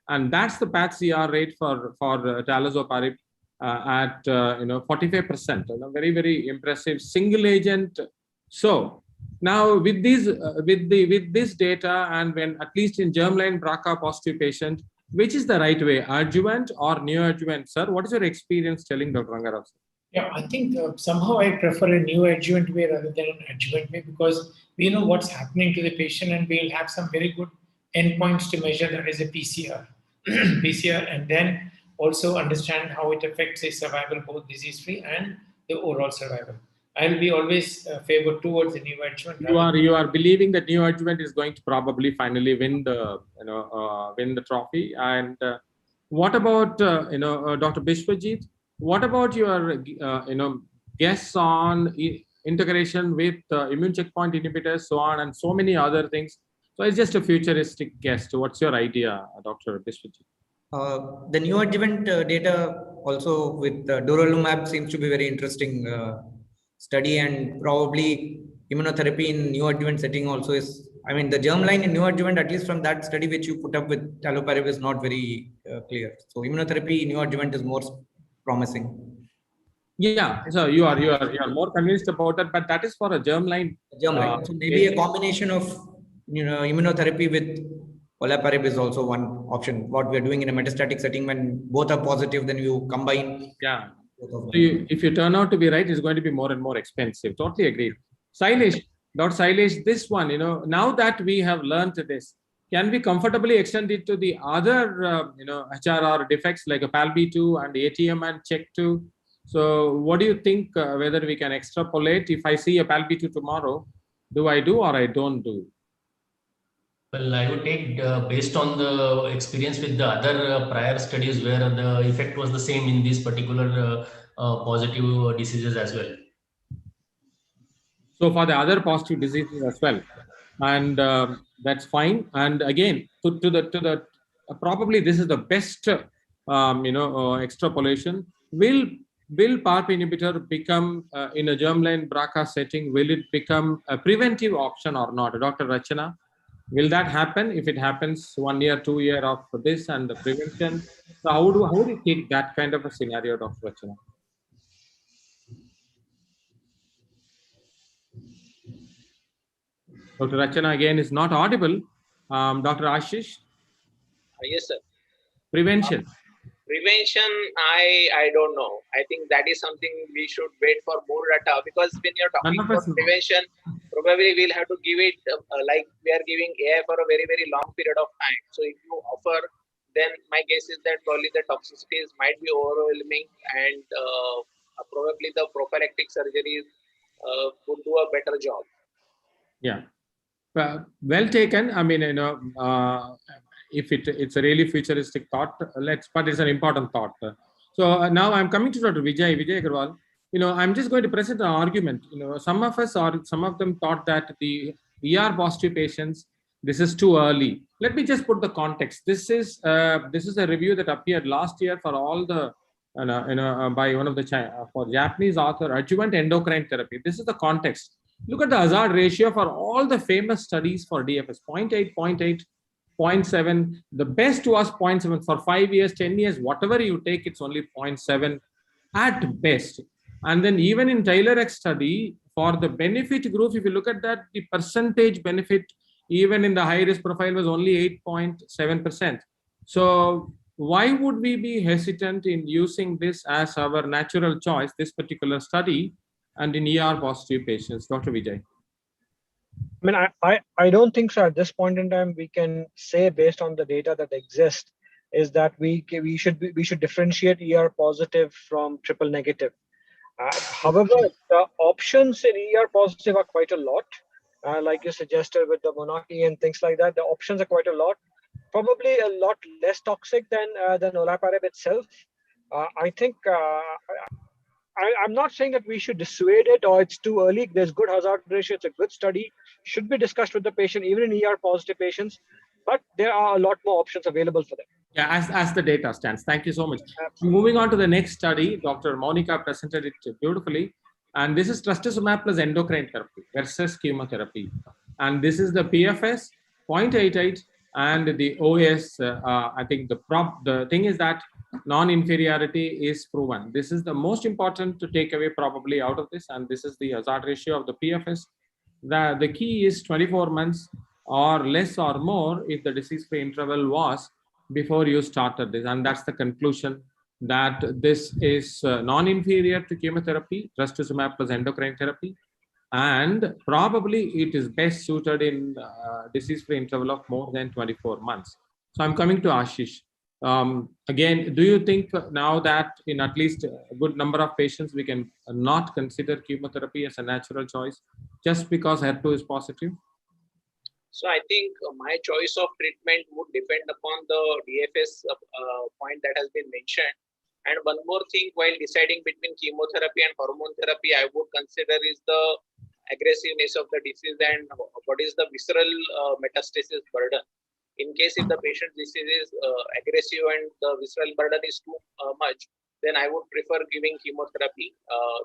And that's the PAT-CR rate for Talazoparib at 45%. Very, very impressive single agent. So now with this data, and when at least in germline BRCA positive patient, which is the right way, adjuvant or neoadjuvant, sir? What is your experience telling, Dr. Rangarao? Yeah, I think somehow I prefer a neoadjuvant way rather than an adjuvant way, because we know what's happening to the patient, and we'll have some very good endpoints to measure, that is a PCR. And then also understand how it affects a survival, both disease-free and the overall survival. I'll be always favored towards the neoadjuvant. You are believing that neoadjuvant is going to probably finally win the win the trophy. And what about Dr. Biswajit? What about your guess on integration with immune checkpoint inhibitors, so on, and so many other things? So it's just a futuristic guess. What's your idea, Dr. Biswajit? The neoadjuvant data also with durvalumab seems to be very interesting study, and probably immunotherapy in neoadjuvant setting also is, I mean, the germline in neoadjuvant, at least from that study which you put up with Olaparib, is not very clear. So immunotherapy in neoadjuvant is more promising. Yeah, so you are more convinced about that, but that is for a germline. Germline. So maybe a combination of immunotherapy with Olaparib is also one option. What we are doing in a metastatic setting, when both are positive, then you combine. Yeah. Both of them. So if you turn out to be right, it's going to be more and more expensive. Totally agreed. Sailesh, Dr. Sailesh, this one, now that we have learned this, can we comfortably extend it to the other, HRR defects like a PALB2 and ATM and CHEK2? So what do you think, whether we can extrapolate? If I see a PALB2 tomorrow, do I do or I don't do? Well, I would take based on the experience with the other prior studies where the effect was the same in these particular positive diseases as well. So for the other positive diseases as well, and that's fine. And again, to the probably this is the best extrapolation. Will PARP inhibitor become in a germline BRCA setting? Will it become a preventive option or not, Dr. Rachana? Will that happen if it happens 1 year, 2 year of this and the prevention? So how do you take that kind of a scenario, Dr. Rachana? Dr. Rachana again is not audible. Dr. Ashish? Yes, sir. Prevention. Prevention, I don't know. I think that is something we should wait for more data, because when you're talking about prevention, probably we'll have to give it like we are giving AI for a very, very long period of time. So if you offer, then my guess is that probably the toxicities might be overwhelming, and probably the prophylactic surgeries would do a better job. Yeah. Well taken. I mean, if it's a really futuristic thought, but it's an important thought. So now I'm coming to Dr. Vijay Agarwal. I'm just going to present an argument. Some of them thought that the ER positive patients, this is too early. Let me just put the context. This is a review that appeared last year for all the by one of the for Japanese author, adjuvant endocrine therapy. This is the context. Look at the hazard ratio for all the famous studies for DFS, 0.8, 0.8, 0.7. The best was 0.7 for 5 years, 10 years, whatever you take, it's only 0.7 at best. And then even in Taylor-X study, for the benefit group, if you look at that, the percentage benefit, even in the high-risk profile, was only 8.7%. So why would we be hesitant in using this as our natural choice, this particular study, and in ER positive patients? Dr. Vijay. I mean, I don't think so. At this point in time, we can say based on the data that exists is that we should differentiate ER positive from triple negative. However, the options in ER positive are quite a lot. Like you suggested with the monarchy and things like that, the options are quite a lot. Probably a lot less toxic than Olaparib itself. I think I'm not saying that we should dissuade it or it's too early. There's good hazard ratio. It's a good study. Should be discussed with the patient, even in ER positive patients. But there are a lot more options available for them. Yeah, as the data stands. Thank you so much. Moving on to the next study, Dr. Monica presented it beautifully. And this is trastuzumab plus endocrine therapy versus chemotherapy. And this is the PFS, 0.88, and the OS. I think the thing is that non-inferiority is proven. This is the most important to take away probably out of this, and this is the hazard ratio of the PFS. The key is 24 months or less or more if the disease-free interval was before you started this, and that's the conclusion, that this is non-inferior to chemotherapy, trastuzumab plus endocrine therapy, and probably it is best suited in disease-free interval of more than 24 months. So I'm coming to Ashish. Again, do you think now that in at least a good number of patients, we can not consider chemotherapy as a natural choice just because HER2 is positive? So I think my choice of treatment would depend upon the DFS point that has been mentioned. And one more thing, while deciding between chemotherapy and hormone therapy, I would consider is the aggressiveness of the disease and what is the visceral metastasis burden. In case if the patient's disease is aggressive and the visceral burden is too much, then I would prefer giving chemotherapy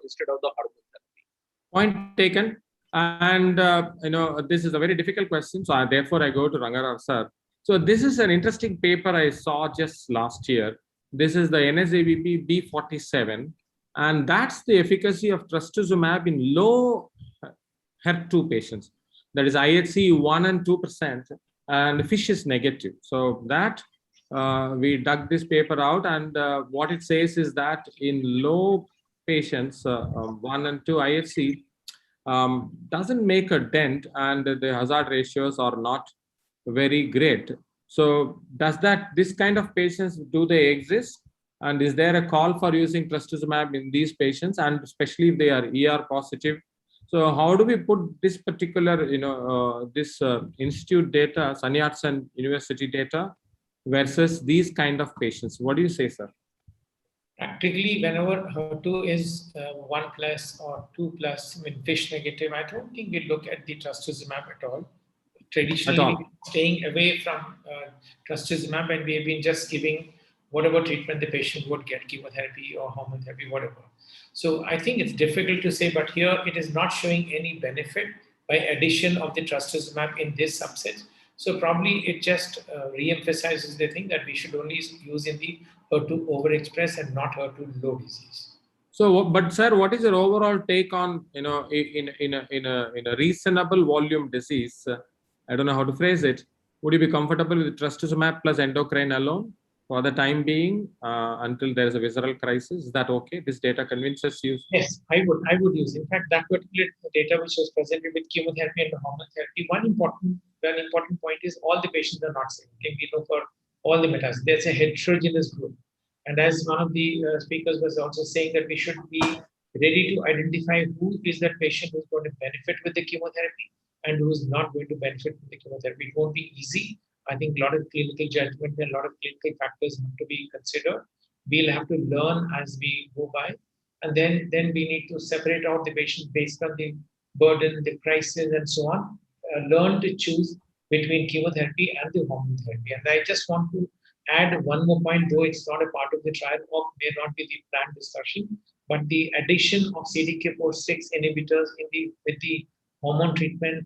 instead of the hormone therapy. Point taken. And this is a very difficult question, so therefore I go to Rangarao sir. So this is an interesting paper I saw just last year. This is the NSABP B47, and that's the efficacy of trastuzumab in low HER2 patients. That is IHC 1 and 2%, and FISH is negative. So that we dug this paper out, and what it says is that in low patients, 1 and 2 IHC, doesn't make a dent, and the hazard ratios are not very great. So does this kind of patients, do they exist? And is there a call for using trastuzumab in these patients, and especially if they are ER positive? So how do we put this particular, institute data, Sun Yat-sen University data versus these kind of patients? What do you say, sir? Practically, whenever HER2 is 1+ or 2+, FISH negative, I don't think we look at the trastuzumab at all. Traditionally, staying away from trastuzumab, and we have been just giving whatever treatment the patient would get, chemotherapy or hormone therapy, whatever. So I think it's difficult to say, but here it is not showing any benefit by addition of the trastuzumab in this subset. So probably it just re-emphasizes the thing that we should only use in the HER2 overexpress and not HER2 low disease. So, but sir, what is your overall take on, in a reasonable volume disease? I don't know how to phrase it. Would you be comfortable with trastuzumab plus endocrine alone for the time being until there is a visceral crisis? Is that okay? This data convinces you? Yes, I would use. In fact, that particular data which was presented with chemotherapy and hormone therapy, one important point is all the patients are not same. Okay, we know for all the metastases, there's a heterogeneous group. And as one of the speakers was also saying, that we should be ready to identify who is that patient who's going to benefit with the chemotherapy and who is not going to benefit with the chemotherapy. It won't be easy. I think a lot of clinical judgment and a lot of clinical factors have to be considered. We'll have to learn as we go by. And then we need to separate out the patient based on the burden, the crisis, and so on. Learn to choose between chemotherapy and the hormone therapy. And I just want to add one more point, though it's not a part of the trial or may not be the planned discussion, but the addition of CDK4/6 inhibitors with the hormone treatment,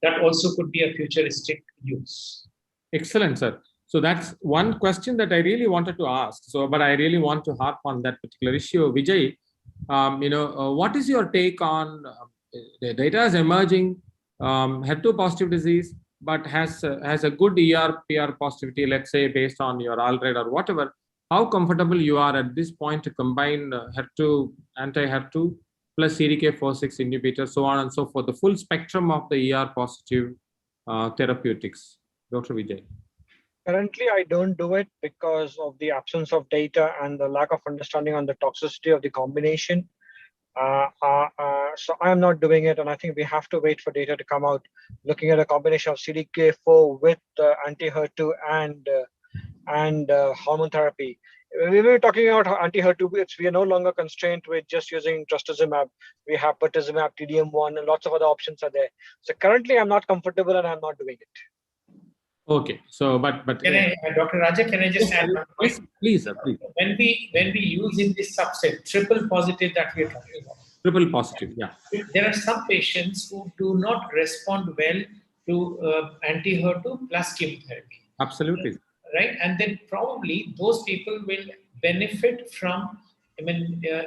that also could be a futuristic use. Excellent, sir. So that's one question that I really wanted to ask. So, but I really want to harp on that particular issue. Vijay, what is your take on the data is emerging, HER2 positive disease, but has a good ER/PR positivity, let's say, based on your ALRED or whatever. How comfortable you are at this point to combine HER2, anti-HER2 plus CDK4/6 inhibitors, so on and so forth, the full spectrum of the ER positive therapeutics? Dr. Vijay. Currently, I don't do it because of the absence of data and the lack of understanding on the toxicity of the combination. So I'm not doing it, and I think we have to wait for data to come out, looking at a combination of CDK4 with anti-HER2 and hormone therapy. We were talking about anti-HER2, we are no longer constrained with just using trastuzumab. We have pertuzumab, TDM1, and lots of other options are there. So currently, I'm not comfortable, and I'm not doing it. Okay, so but Dr. Raja, can I just add one point? Yes, please, sir, please. When we use in this subset triple positive that we are talking about. Triple positive, yeah. There are some patients who do not respond well to anti-HER2 plus chemotherapy. Absolutely. Right, and then probably those people will benefit from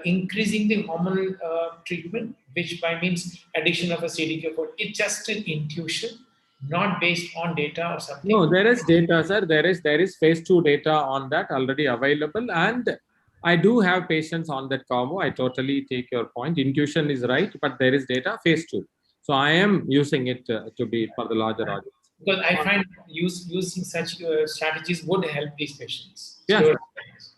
increasing the hormonal treatment, which by means addition of a CDK4. It's just an intuition, not based on data or something. No, there is data, sir. There is phase 2 data on that already available, and I do have patients on that combo. I totally take your point. Intuition is right, but there is data phase 2. So I am using it to be for the larger audience. Because I find using such strategies would help these patients. Yes, so,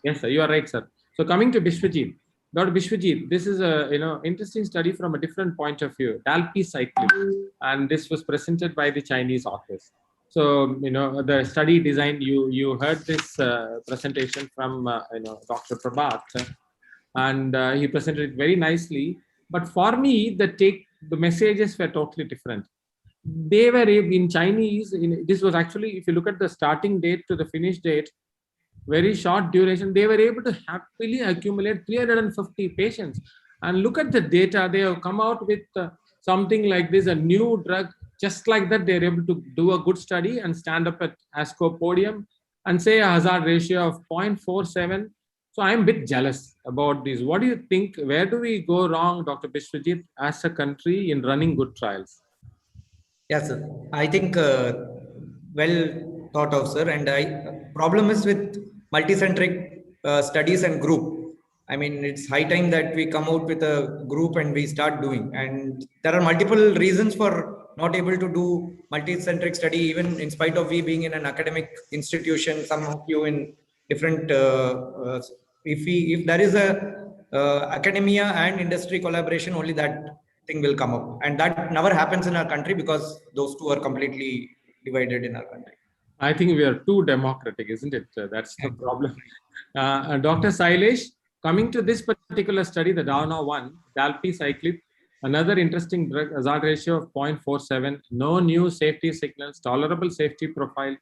yes, sir. You are right, sir. So coming to Bishwajit, Dr. Bishwajit, this is a interesting study from a different point of view. Dalpi-cycline, and this was presented by the Chinese authors. So the study design, you heard this presentation from Dr. Prabhat, and he presented it very nicely. But for me, the messages were totally different. They were in Chinese. This was actually, if you look at the starting date to the finish date, very short duration. They were able to happily accumulate 350 patients. and look at the data. They have come out with something like this, a new drug, just like that. They're able to do a good study and stand up at ASCO podium and say a hazard ratio of 0.47. So I'm a bit jealous about this. What do you think? Where do we go wrong, Dr. Bishwajit, as a country in running good trials? Yes, sir. I think well thought of, sir. And problem is with multicentric studies and group. I mean, it's high time that we come out with a group and we start doing. And there are multiple reasons for not able to do multicentric study, even in spite of we being in an academic institution. Some of you in different. If there is a academia and industry collaboration, only that thing will come up, and that never happens in our country because those two are completely divided in our country. I think we are too democratic, isn't it? That's the problem. Dr. Sailesh, coming to this particular study, the Downa one, dalpicyclib, another interesting drug, hazard ratio of 0.47, no new safety signals, tolerable safety profile.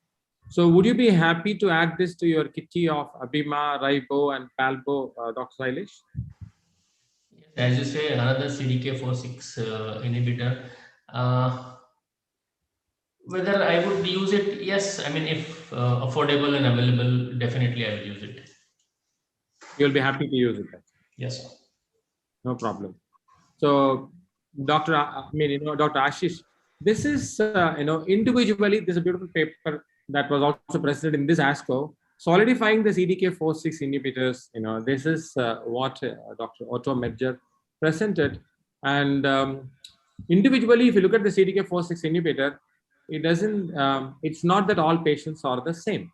So would you be happy to add this to your kitty of Abima, Ribo, and Palbo, Dr. Sailesh? As you say, another CDK4/6 inhibitor. Whether I would use it, yes. I mean, if affordable and available, definitely I will use it. You'll be happy to use it. Yes. No problem. So, Dr. Ashish, this is, individually, this is a beautiful paper that was also presented in this ASCO, solidifying the CDK4/6 inhibitors. This is what Dr. Otto Medger presented. And individually, if you look at the CDK4/6 inhibitor, it doesn't, it's not that all patients are the same.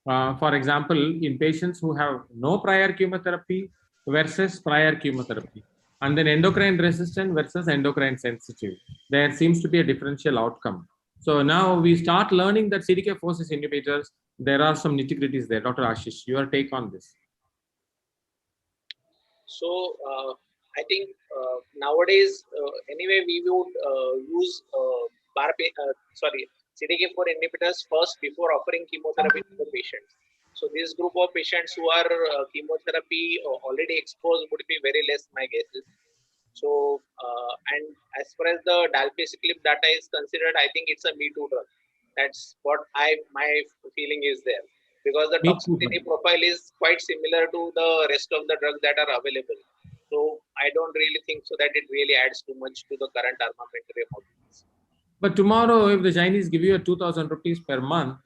For example, in patients who have no prior chemotherapy versus prior chemotherapy, and then endocrine resistant versus endocrine sensitive, there seems to be a differential outcome. So now we start learning that CDK4/6 inhibitors, there are some nitty-gritties there. Dr. Ashish, your take on this? So I think nowadays, anyway, we would use CDK4 inhibitors first before offering chemotherapy to the patients. So this group of patients who are chemotherapy already exposed would be very less, my guess is. So and as far as the dalpicyclib data is considered, I think it's a Me Too drug. That's what my feeling is there, because the toxicity profile is quite similar to the rest of the drugs that are available. So I don't really think so that it really adds too much to the current armamentarium of these. But tomorrow, if the Chinese give you a 2,000 rupees per month,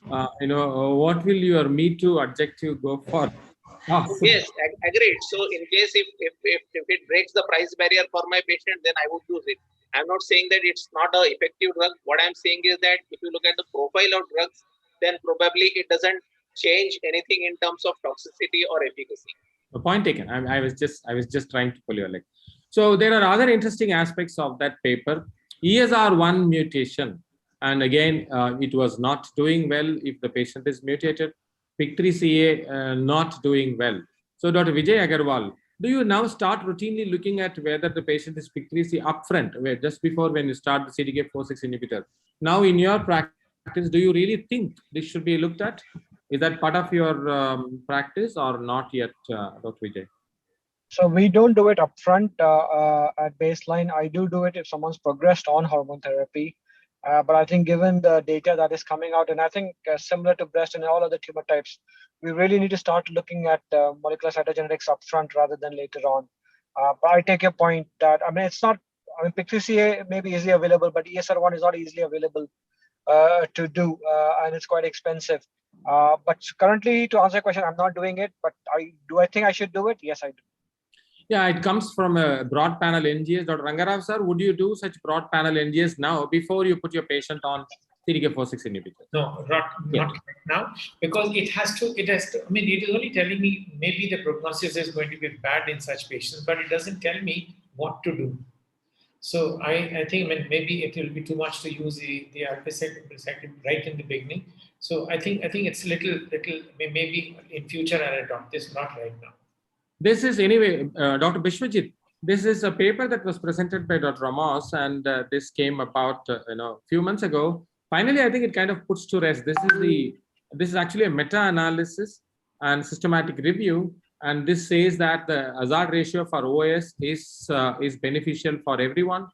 what will your Me Too adjective go for? Yes, agreed. So in case if it breaks the price barrier for my patient, then I would use it. I'm not saying that it's not an effective drug. What I'm saying is that if you look at the profile of drugs, then probably it doesn't change anything in terms of toxicity or efficacy. The point taken. I was just trying to pull your leg. So there are other interesting aspects of that paper. ESR1 mutation, and again, it was not doing well if the patient is mutated. PIK3CA not doing well. So Dr. Vijay Agarwal, do you now start routinely looking at whether the patient is PIK3CA upfront, where just before when you start the CDK4/6 inhibitor? Now in your practice, do you really think this should be looked at? Is that part of your practice or not yet, Dr. Vijay? So we don't do it upfront at baseline. I do it if someone's progressed on hormone therapy. But I think given the data that is coming out, and I think similar to breast and all other tumor types, we really need to start looking at molecular cytogenetics upfront rather than later on. But I take your point that, it's not, PIK3CA may be easily available, but ESR1 is not easily available to do, and it's quite expensive. But currently, to answer your question, I'm not doing it, but do I think I should do it? Yes, I do. Yeah, it comes from a broad panel NGS. Dr. Rangarao sir, would you do such broad panel NGS now before you put your patient on CDK4/6 inhibitor? No, not right now, because it has to, it is only telling me maybe the prognosis is going to be bad in such patients, but it doesn't tell me what to do. So I think maybe it will be too much to use the alpha-cyclib right in the beginning. So I think it's little maybe in future I'll adopt this, not right now. This is anyway, Dr. Bishwajit, this is a paper that was presented by Dr. Ramos, and this came about a few months ago. Finally, I think it kind of puts to rest. This is actually a meta-analysis and systematic review and this says that the hazard ratio for OS is beneficial for everyone,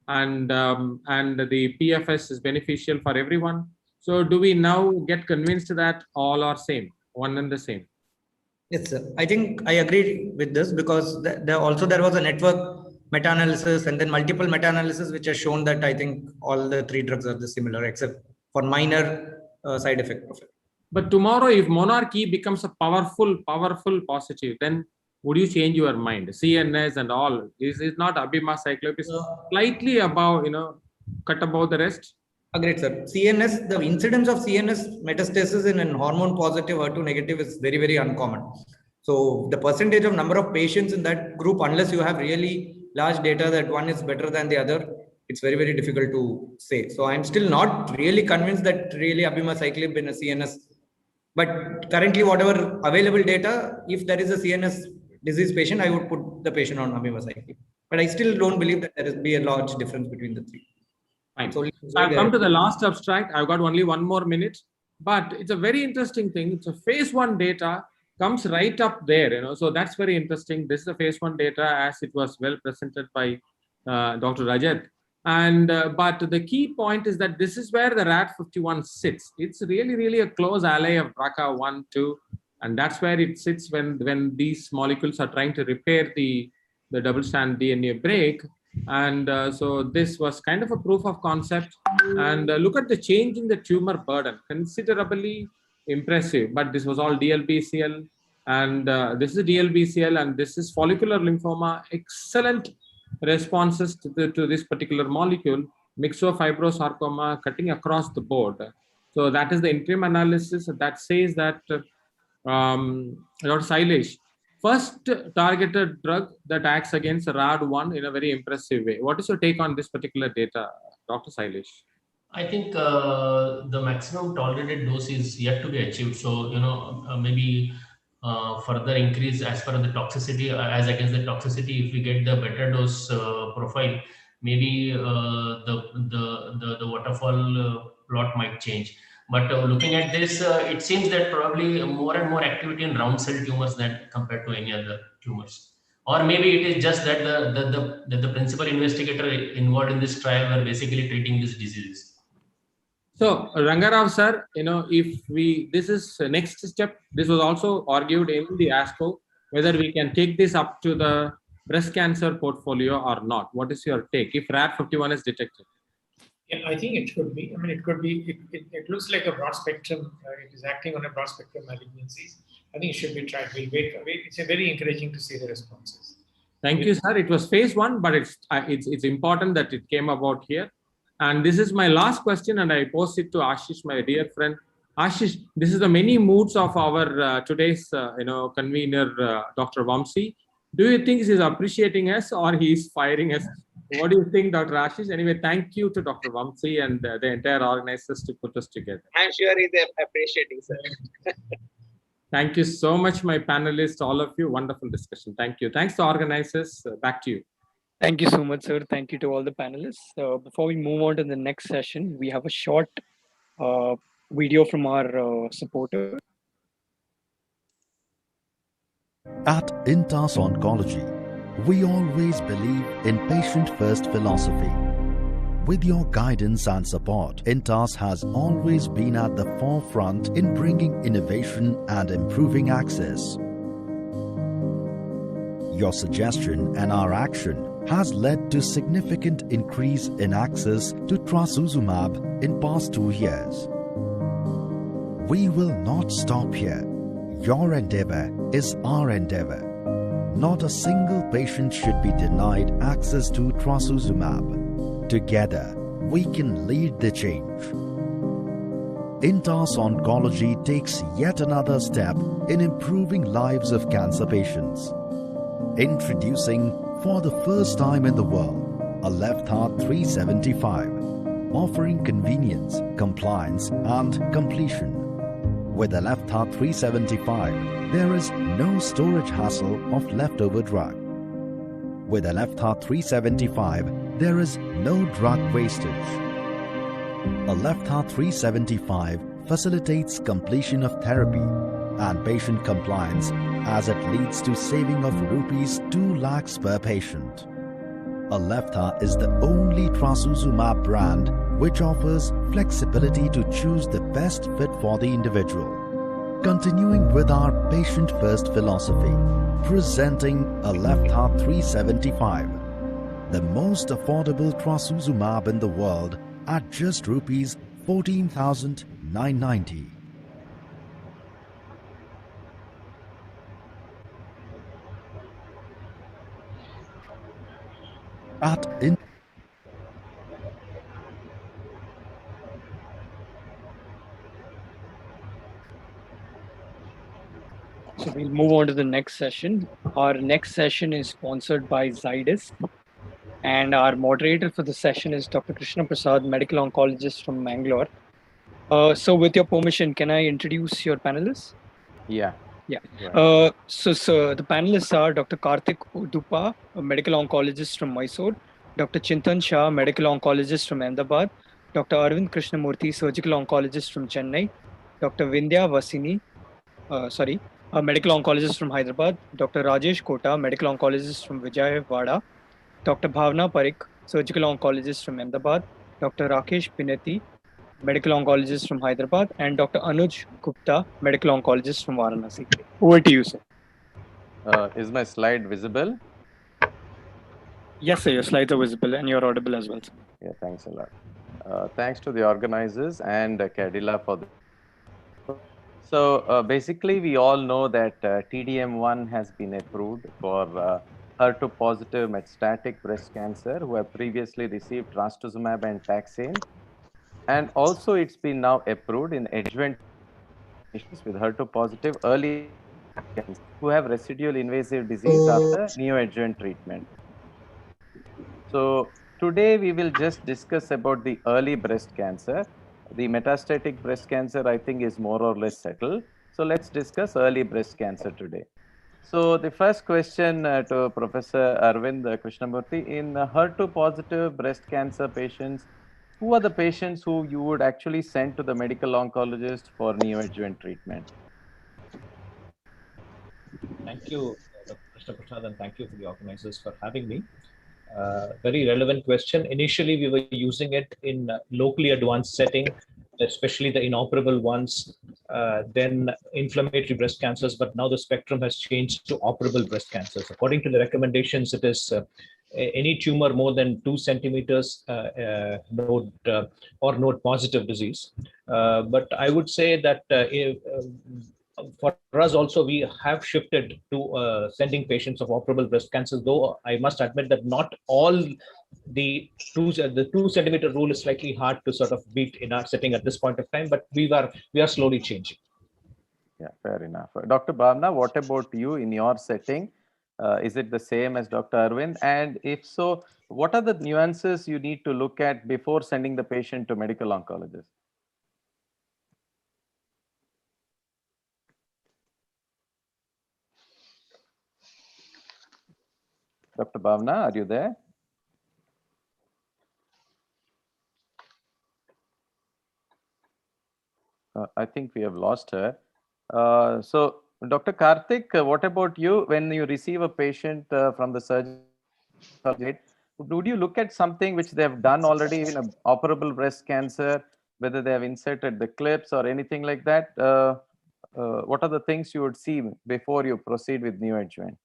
and the PFS is beneficial for everyone. So do we now get convinced that all are same, one and the same? Yes, sir. I think I agree with this because there was a network meta-analysis and then multiple meta-analysis which has shown that I think all the three drugs are similar except for minor side effect profile. But tomorrow, if monarchy becomes a powerful positive, then would you change your mind? CNS and all is not abemaciclib is slightly above, cut above the rest. Agreed, sir. CNS, the incidence of CNS metastasis in hormone positive, HER2 negative is very, very uncommon. So the percentage of number of patients in that group, unless you have really large data that one is better than the other, it's very, very difficult to say. So I'm still not really convinced that really abemaciclib in a CNS. But currently, whatever available data, if there is a CNS disease patient, I would put the patient on abemaciclib. But I still don't believe that there will be a large difference between the three. Fine. So I've come to the last abstract. I've got only 1 more minute, but it's a very interesting thing. It's a phase 1 data comes right up there, So that's very interesting. This is the phase 1 data as it was well presented by Dr. Rajat. And but the key point is that this is where the RAD51 sits. It's really a close ally of BRCA1, 2, and that's where it sits when these molecules are trying to repair the double-strand DNA break. And so this was kind of a proof of concept. And look at the change in the tumor burden, considerably impressive. But this was all DLBCL, and this is DLBCL, and this is follicular lymphoma. Excellent responses to this particular molecule, myxofibrosarcoma, cutting across the board. So that is the interim analysis that says that Dr. Sailesh, first targeted drug that acts against RAD1 in a very impressive way. What is your take on this particular data, Dr. Sailesh? I think the maximum tolerated dose is yet to be achieved. So, maybe further increase as per the toxicity, as against the toxicity, if we get the better dose profile, maybe the waterfall plot might change. But looking at this, it seems that probably more and more activity in round cell tumors than compared to any other tumors. Or maybe it is just that the principal investigator involved in this trial were basically treating these diseases. So Rangarao sir, this is the next step. This was also argued in the ASCO, whether we can take this up to the breast cancer portfolio or not. What is your take if RAD51 is detected? Yeah, I think it could be. I mean, it could be. It looks like a broad spectrum. It is acting on a broad spectrum malignancies. I think it should be tried. We'll wait for it. It's very encouraging to see the responses. Thank you, sir. It was phase 1, but it's important that it came about here. And this is my last question, and I pose it to Ashish, my dear friend. Ashish, this is the many moods of our today's convener, Dr. Vamsi. Do you think he's appreciating us or he's firing us? What do you think, Dr. Ashish? Anyway, thank you to Dr. Vamsi and the entire organizers to put us together. I'm sure he's appreciating, sir. Thank you so much, my panelists, all of you. Wonderful discussion. Thank you. Thanks to organizers. Back to you. Thank you so much, sir. Thank you to all the panelists. Before we move on to the next session, we have a short video from our supporter. At Intas Oncology, we always believe in patient-first philosophy. With your guidance and support, Intas has always been at the forefront in bringing innovation and improving access. Your suggestion and our action has led to significant increase in access to trastuzumab in past 2 years. We will not stop here. Your endeavor is our endeavor. Not a single patient should be denied access to trastuzumab. Together, we can lead the change. Intas Oncology takes yet another step in improving lives of cancer patients. Introducing, for the first time in the world, a left heart 375, offering convenience, compliance, and completion. With a left heart 375, there is no storage hassle of leftover drug. With a left heart 375, there is no drug wastage. A left heart 375 facilitates completion of therapy, and patient compliance, as it leads to saving of rupees 2 lakhs per patient. Aleptha is the only trastuzumab brand which offers flexibility to choose the best fit for the individual. Continuing with our patient-first philosophy, presenting Aleptha 375, the most affordable trastuzumab in the world at just rupees 14,990. So we'll move on to the next session. Our next session is sponsored by Zydus. And our moderator for the session is Dr. Krishna Prasad, medical oncologist from Mangalore. So with your permission, can I introduce your panelists? Yeah. Yeah. Right. So the panelists are Dr. Karthik Udupa, a medical oncologist from Mysore, Dr. Chintan Shah, medical oncologist from Ahmedabad, Dr. Arvind Krishnamurthy, surgical oncologist from Chennai, Dr. Vindhya Vasini, a medical oncologist from Hyderabad, Dr. Rajesh Kota, medical oncologist from Vijayawada, Dr. Bhavna Parikh, surgical oncologist from Ahmedabad, Dr. Rakesh Pineti, medical oncologist from Hyderabad, and Dr. Anuj Gupta, medical oncologist from Varanasi. Over to you, sir. Is my slide visible? Yes, sir, your slides are visible and you're audible as well, sir. Yeah, thanks a lot. Thanks to the organizers and Cadila for this. So basically, we all know that TDM1 has been approved for HER2 positive metastatic breast cancer who have previously received trastuzumab and taxane. And also it's been now approved in adjuvant patients with HER2 positive early cancer who have residual invasive disease after neoadjuvant treatment. So today we will just discuss about the early breast cancer. The metastatic breast cancer, I think, is more or less settled. So let's discuss early breast cancer today. So the first question to Professor Arvind Krishnamurthy, in HER2 positive breast cancer patients, who are the patients who you would actually send to the medical oncologist for neoadjuvant treatment? Thank you, Dr. Krishna Prasad, and thank you for the organizers for having me. Very relevant question. Initially, we were using it in locally advanced setting, especially the inoperable ones, then inflammatory breast cancers, but now the spectrum has changed to operable breast cancers. According to the recommendations, it is any tumor more than 2 centimeters node or node positive disease. But I would say that for us also, we have shifted to sending patients of operable breast cancers, though I must admit that not all the 2 centimeter rule is slightly hard to sort of beat in our setting at this point of time, but we are slowly changing. Yeah, fair enough. Dr. Bhavna, what about you in your setting? Is it the same as Dr. Arvind? And if so, what are the nuances you need to look at before sending the patient to medical oncologist? Dr. Bhavna, are you there? I think we have lost her. So, Dr. Karthik, what about you? When you receive a patient from the surgeon, would you look at something which they have done already in an operable breast cancer, whether they have inserted the clips or anything like that? What are the things you would see before you proceed with neoadjuvant?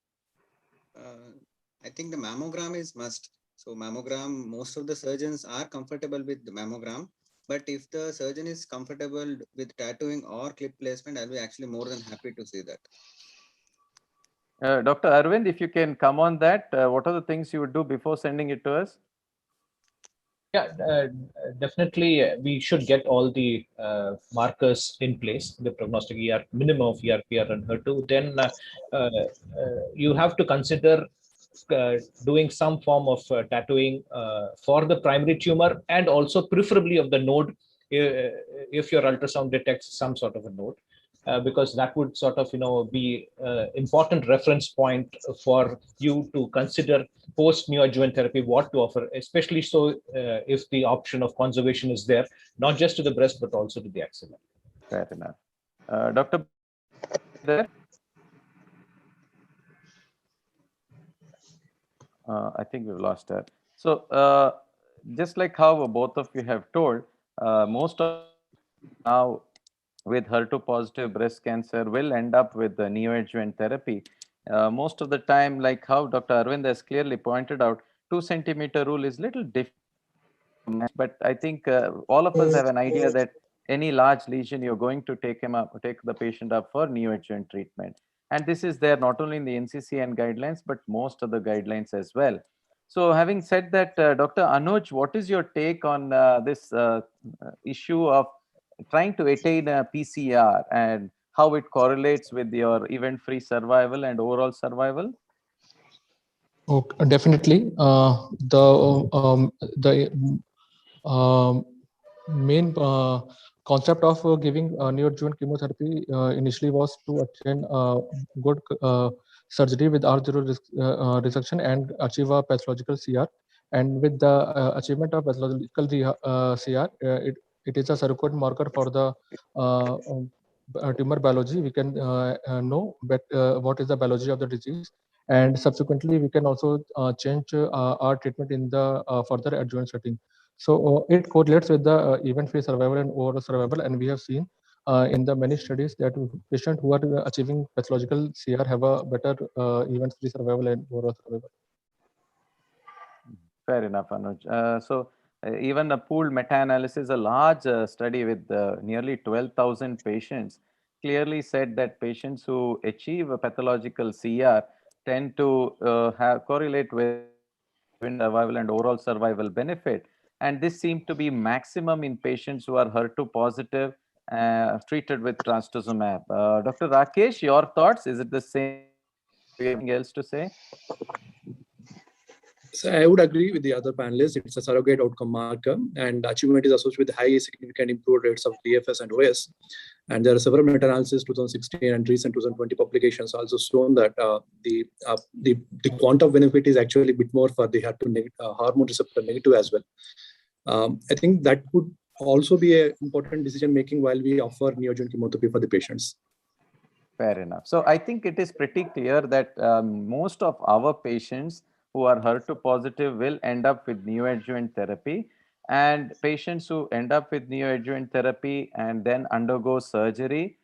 I think the mammogram is must. So mammogram, most of the surgeons are comfortable with the mammogram, but if the surgeon is comfortable with tattooing or clip placement, I'll be actually more than happy to see that. Dr. Arvind, if you can come on that, what are the things you would do before sending it to us? Yeah, definitely we should get all the markers in place, the prognostic ER, minimum of ER/PR and HER2. Then you have to consider doing some form of tattooing for the primary tumor and also preferably of the node if your ultrasound detects some sort of a node. Because that would sort of be important reference point for you to consider post neoadjuvant therapy what to offer, especially so if the option of conservation is there, not just to the breast but also to the axilla. Fair enough. Dr. There? I think we've lost her. So just like how both of you have told, most of now with HER2 positive breast cancer will end up with the neoadjuvant therapy. Most of the time, like how Dr. Arvind has clearly pointed out, 2 centimeter rule is little different, but I think all of us have an idea that any large lesion, you're going to take the patient up for neoadjuvant treatment. And this is there not only in the NCCN guidelines, but most of the guidelines as well. So having said that, Dr. Anuj, what is your take on this issue of trying to attain a PCR and how it correlates with your event-free survival and overall survival? Okay, definitely. The main concept of giving neoadjuvant chemotherapy initially was to attain good surgery with R0 resection and achieve a pathological CR. And with the achievement of pathological CR, it is a surrogate marker for the tumor biology. We can know what is the biology of the disease, and subsequently we can also change our treatment in the further adjuvant setting. So it correlates with the event-free survival and overall survival, and we have seen in the many studies that patients who are achieving pathological CR have a better event-free survival and overall survival. Fair enough, Anuj. Even a pooled meta-analysis, a large study with nearly 12,000 patients, clearly said that patients who achieve a pathological CR tend to correlate with survival and overall survival benefit. And this seemed to be maximum in patients who are HER2 positive treated with trastuzumab. Dr. Rakesh, your thoughts? Is it the same? Do you have anything else to say? So I would agree with the other panelists. It's a surrogate outcome marker, and achievement is associated with high significant improved rates of DFS and OS. And there are several meta-analyses, 2016 and recent 2020 publications also shown that the quantum benefit is actually a bit more for the HER2 hormone receptor negative as well. I think that could also be an important decision making while we offer neoadjuvant chemotherapy for the patients. Fair enough. So I think it is pretty clear that most of our patients who are HER2 positive will end up with neoadjuvant therapy, and patients who end up with neoadjuvant therapy and then undergo surgery,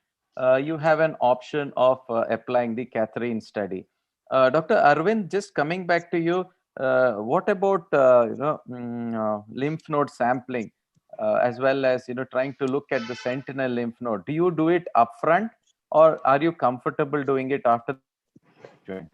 you have an option of applying the Catherine study. Dr. Arvind, just coming back to you, what about lymph node sampling as well as trying to look at the sentinel lymph node? Do you do it upfront, or are you comfortable doing it after the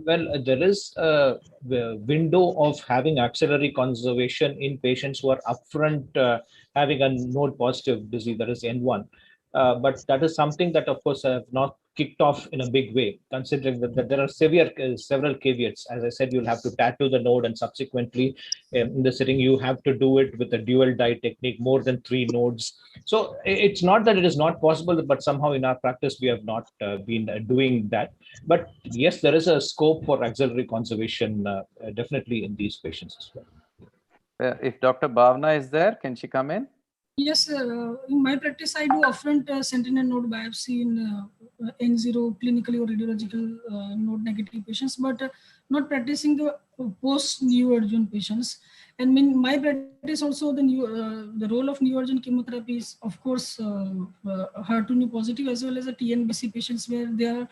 Well, there is a window of having axillary conservation in patients who are upfront having a node positive disease, that is N1. But that is something that, of course, have not kicked off in a big way, considering that there are several caveats. As I said, you'll have to tattoo the node, and subsequently in the setting, you have to do it with a dual dye technique, more than 3 nodes. So it's not that it is not possible, but somehow in our practice, we have not been doing that. But yes, there is a scope for axillary conservation definitely in these patients as well. If Dr. Bhavna is there, can she come in? Yes, in my practice, I do upfront sentinel node biopsy in N0 clinically or radiological node negative patients, but not practicing the post neoadjuvant patients. And in my practice, also the role of neoadjuvant chemotherapy is, of course, HER2 positive as well as the TNBC patients, where they are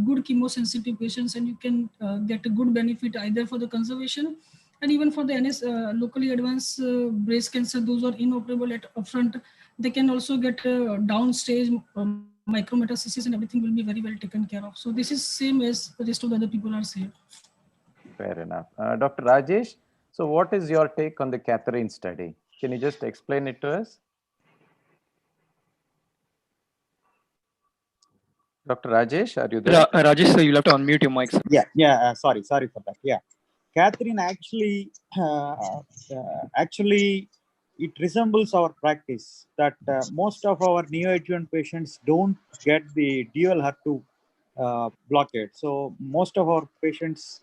good chemosensitive patients, and you can get a good benefit either for the conservation and even for the locally advanced breast cancer. Those are inoperable at upfront. They can also get downstage micrometastasis, and everything will be very well taken care of. So this is same as the rest of the other people are saying. Fair enough. Dr. Rajesh, so what is your take on the Catherine study? Can you just explain it to us? Dr. Rajesh, are you there? Rajesh, sir, you'll have to unmute your mic, sir. Sorry for that. Yeah, Catherine actually it resembles our practice that most of our neoadjuvant patients don't get the dual HER2 blockade. So most of our patients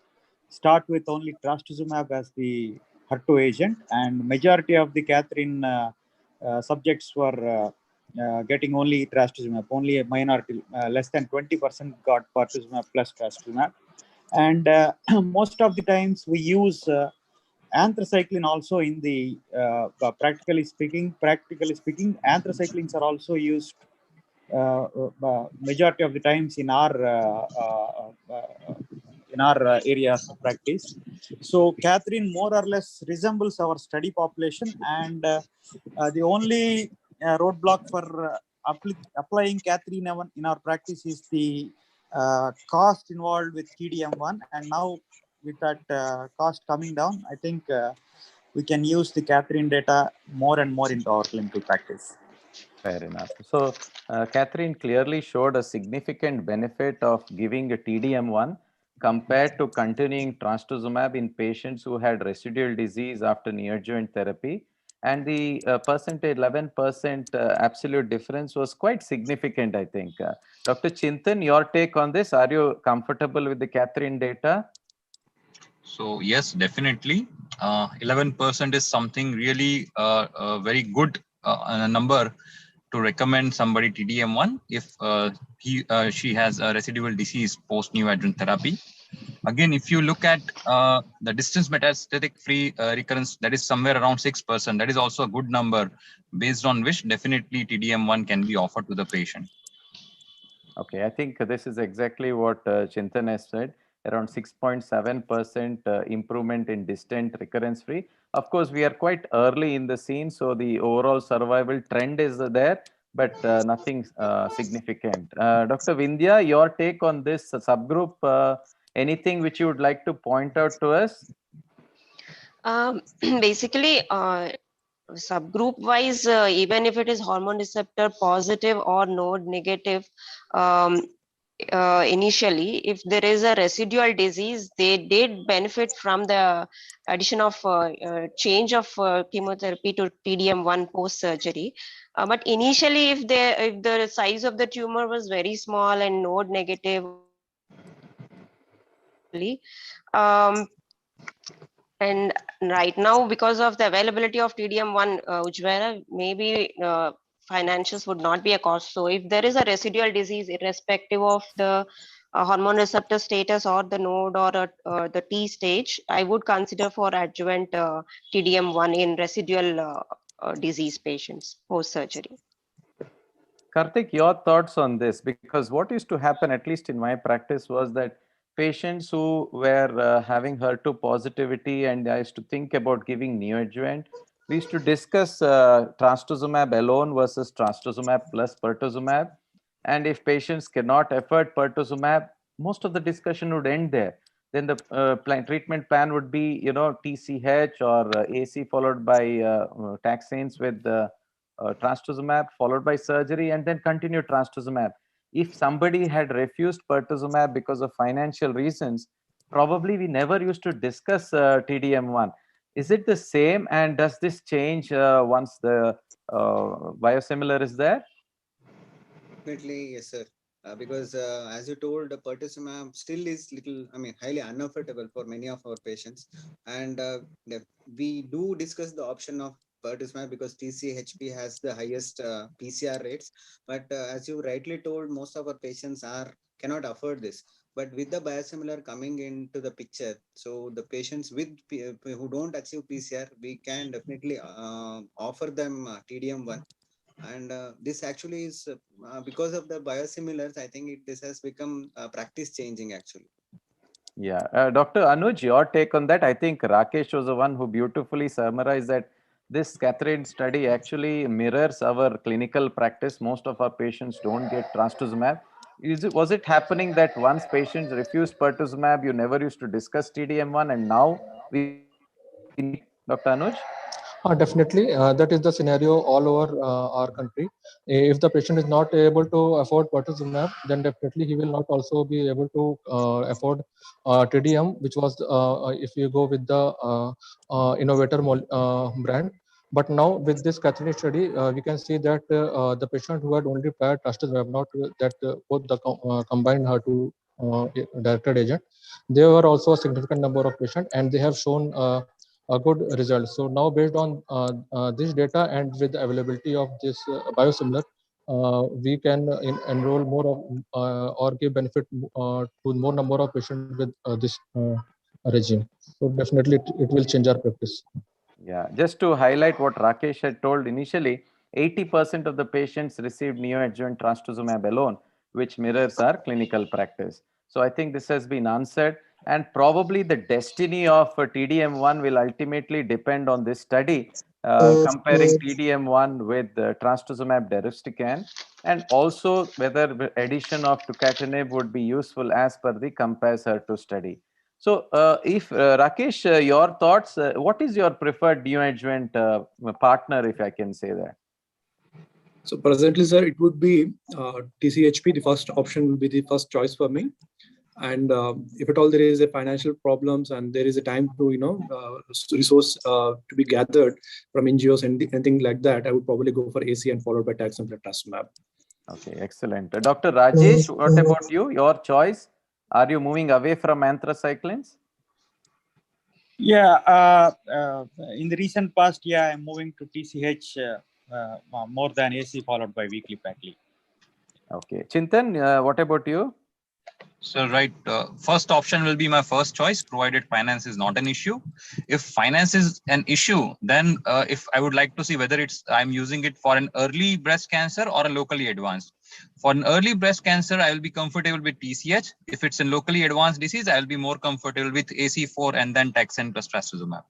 start with only trastuzumab as the HER2 agent, and majority of the Catherine subjects were getting only trastuzumab. Only a minority, less than 20% got pertuzumab plus trastuzumab. And most of the times we use anthracycline also in the practically speaking, anthracyclines are also used majority of the times in our areas of practice. So Catherine more or less resembles our study population, and the only roadblock for applying Catherine in our practice is the cost involved with TDM1. And now with that cost coming down, I think we can use the Catherine data more and more into our clinical practice. Fair enough. So, Catherine clearly showed a significant benefit of giving a TDM1 compared to continuing trastuzumab in patients who had residual disease after neoadjuvant therapy. And the percentage, 11% absolute difference was quite significant, I think. Dr. Chintan, your take on this? Are you comfortable with the Catherine data? So yes, definitely. 11% is something really very good number to recommend somebody TDM1 if she has a residual disease post neoadjuvant therapy. Again, if you look at the distance metastatic free recurrence, that is somewhere around 6%. That is also a good number based on which definitely TDM1 can be offered to the patient. Okay, I think this is exactly what Chintan has said. Around 6.7% improvement in distant recurrence free. Of course, we are quite early in the scene, so the overall survival trend is there, but nothing significant. Dr. Vindhya, your take on this subgroup, anything which you would like to point out to us? Basically, subgroup wise, even if it is hormone receptor positive or node negative, initially, if there is a residual disease, they did benefit from the addition of change of chemotherapy to TDM1 post surgery. But initially, if the size of the tumor was very small and node negative, and right now, because of the availability of TDM1, Ujjwala, maybe financials would not be a cost. So if there is a residual disease, irrespective of the hormone receptor status or the node or the T stage, I would consider for adjuvant TDM1 in residual disease patients post-surgery. Karthik, your thoughts on this? Because what used to happen, at least in my practice, was that patients who were having HER2 positivity and I used to think about giving neoadjuvant, we used to discuss trastuzumab alone versus trastuzumab plus pertuzumab. And if patients cannot afford pertuzumab, most of the discussion would end there. Then the treatment plan would be, you know, TCH or AC followed by taxanes with trastuzumab followed by surgery and then continue trastuzumab. If somebody had refused pertuzumab because of financial reasons, probably we never used to discuss TDM1. Is it the same, and does this change once the biosimilar is there? Definitely, yes, sir. Because as you told, the pertuzumab still is little, highly unaffordable for many of our patients. And we do discuss the option of pertuzumab because TCHP has the highest PCR rates. But as you rightly told, most of our patients cannot afford this. But with the biosimilar coming into the picture, so the patients who don't achieve PCR, we can definitely offer them TDM1. And this actually is because of the biosimilars. I think this has become practice changing actually. Yeah, Dr. Anuj, your take on that? I think Rakesh was the one who beautifully summarized that this Catherine study actually mirrors our clinical practice. Most of our patients don't get trastuzumab. Was it happening that once patients refused pertuzumab, you never used to discuss TDM1, and now we need Dr. Anuj? Definitely, that is the scenario all over our country. If the patient is not able to afford pertuzumab, then definitely he will not also be able to afford TDM, which was if you go with the innovator brand. But now with this Catherine study, we can see that the patient who had only prior trastuzumab, not that both the combined HER2 directed agent, they were also a significant number of patients, and they have shown a good result. So now based on this data and with the availability of this biosimilar, we can enroll more of or give benefit to more number of patients with this regime. So definitely it will change our practice. Yeah, just to highlight what Rakesh had told initially, 80% of the patients received neoadjuvant trastuzumab alone, which mirrors our clinical practice. So I think this has been answered, and probably the destiny of TDM1 will ultimately depend on this study, comparing TDM1 with trastuzumab deruxtecan, and also whether addition of tucatinib would be useful as per the CompassHER2 study. So, if Rakesh, your thoughts, what is your preferred neoadjuvant partner, if I can say that? So presently, sir, it would be TCHP. The first option will be the first choice for me. And if at all there is a financial problems and there is a time to resource to be gathered from NGOs and anything like that, I would probably go for AC and followed by tax and trastuzumab. Okay, excellent. Dr. Rajesh, what about you? Your choice? Are you moving away from anthracyclines? Yeah, in the recent past, yeah, I'm moving to TCH more than AC followed by weekly Paclitaxel. Okay, Chintan, what about you? So right, first option will be my first choice, provided finance is not an issue. If finance is an issue, then if I would like to see whether I'm using it for an early breast cancer or a locally advanced. For an early breast cancer, I will be comfortable with TCH. If it's a locally advanced disease, I will be more comfortable with AC4 and then taxane plus trastuzumab.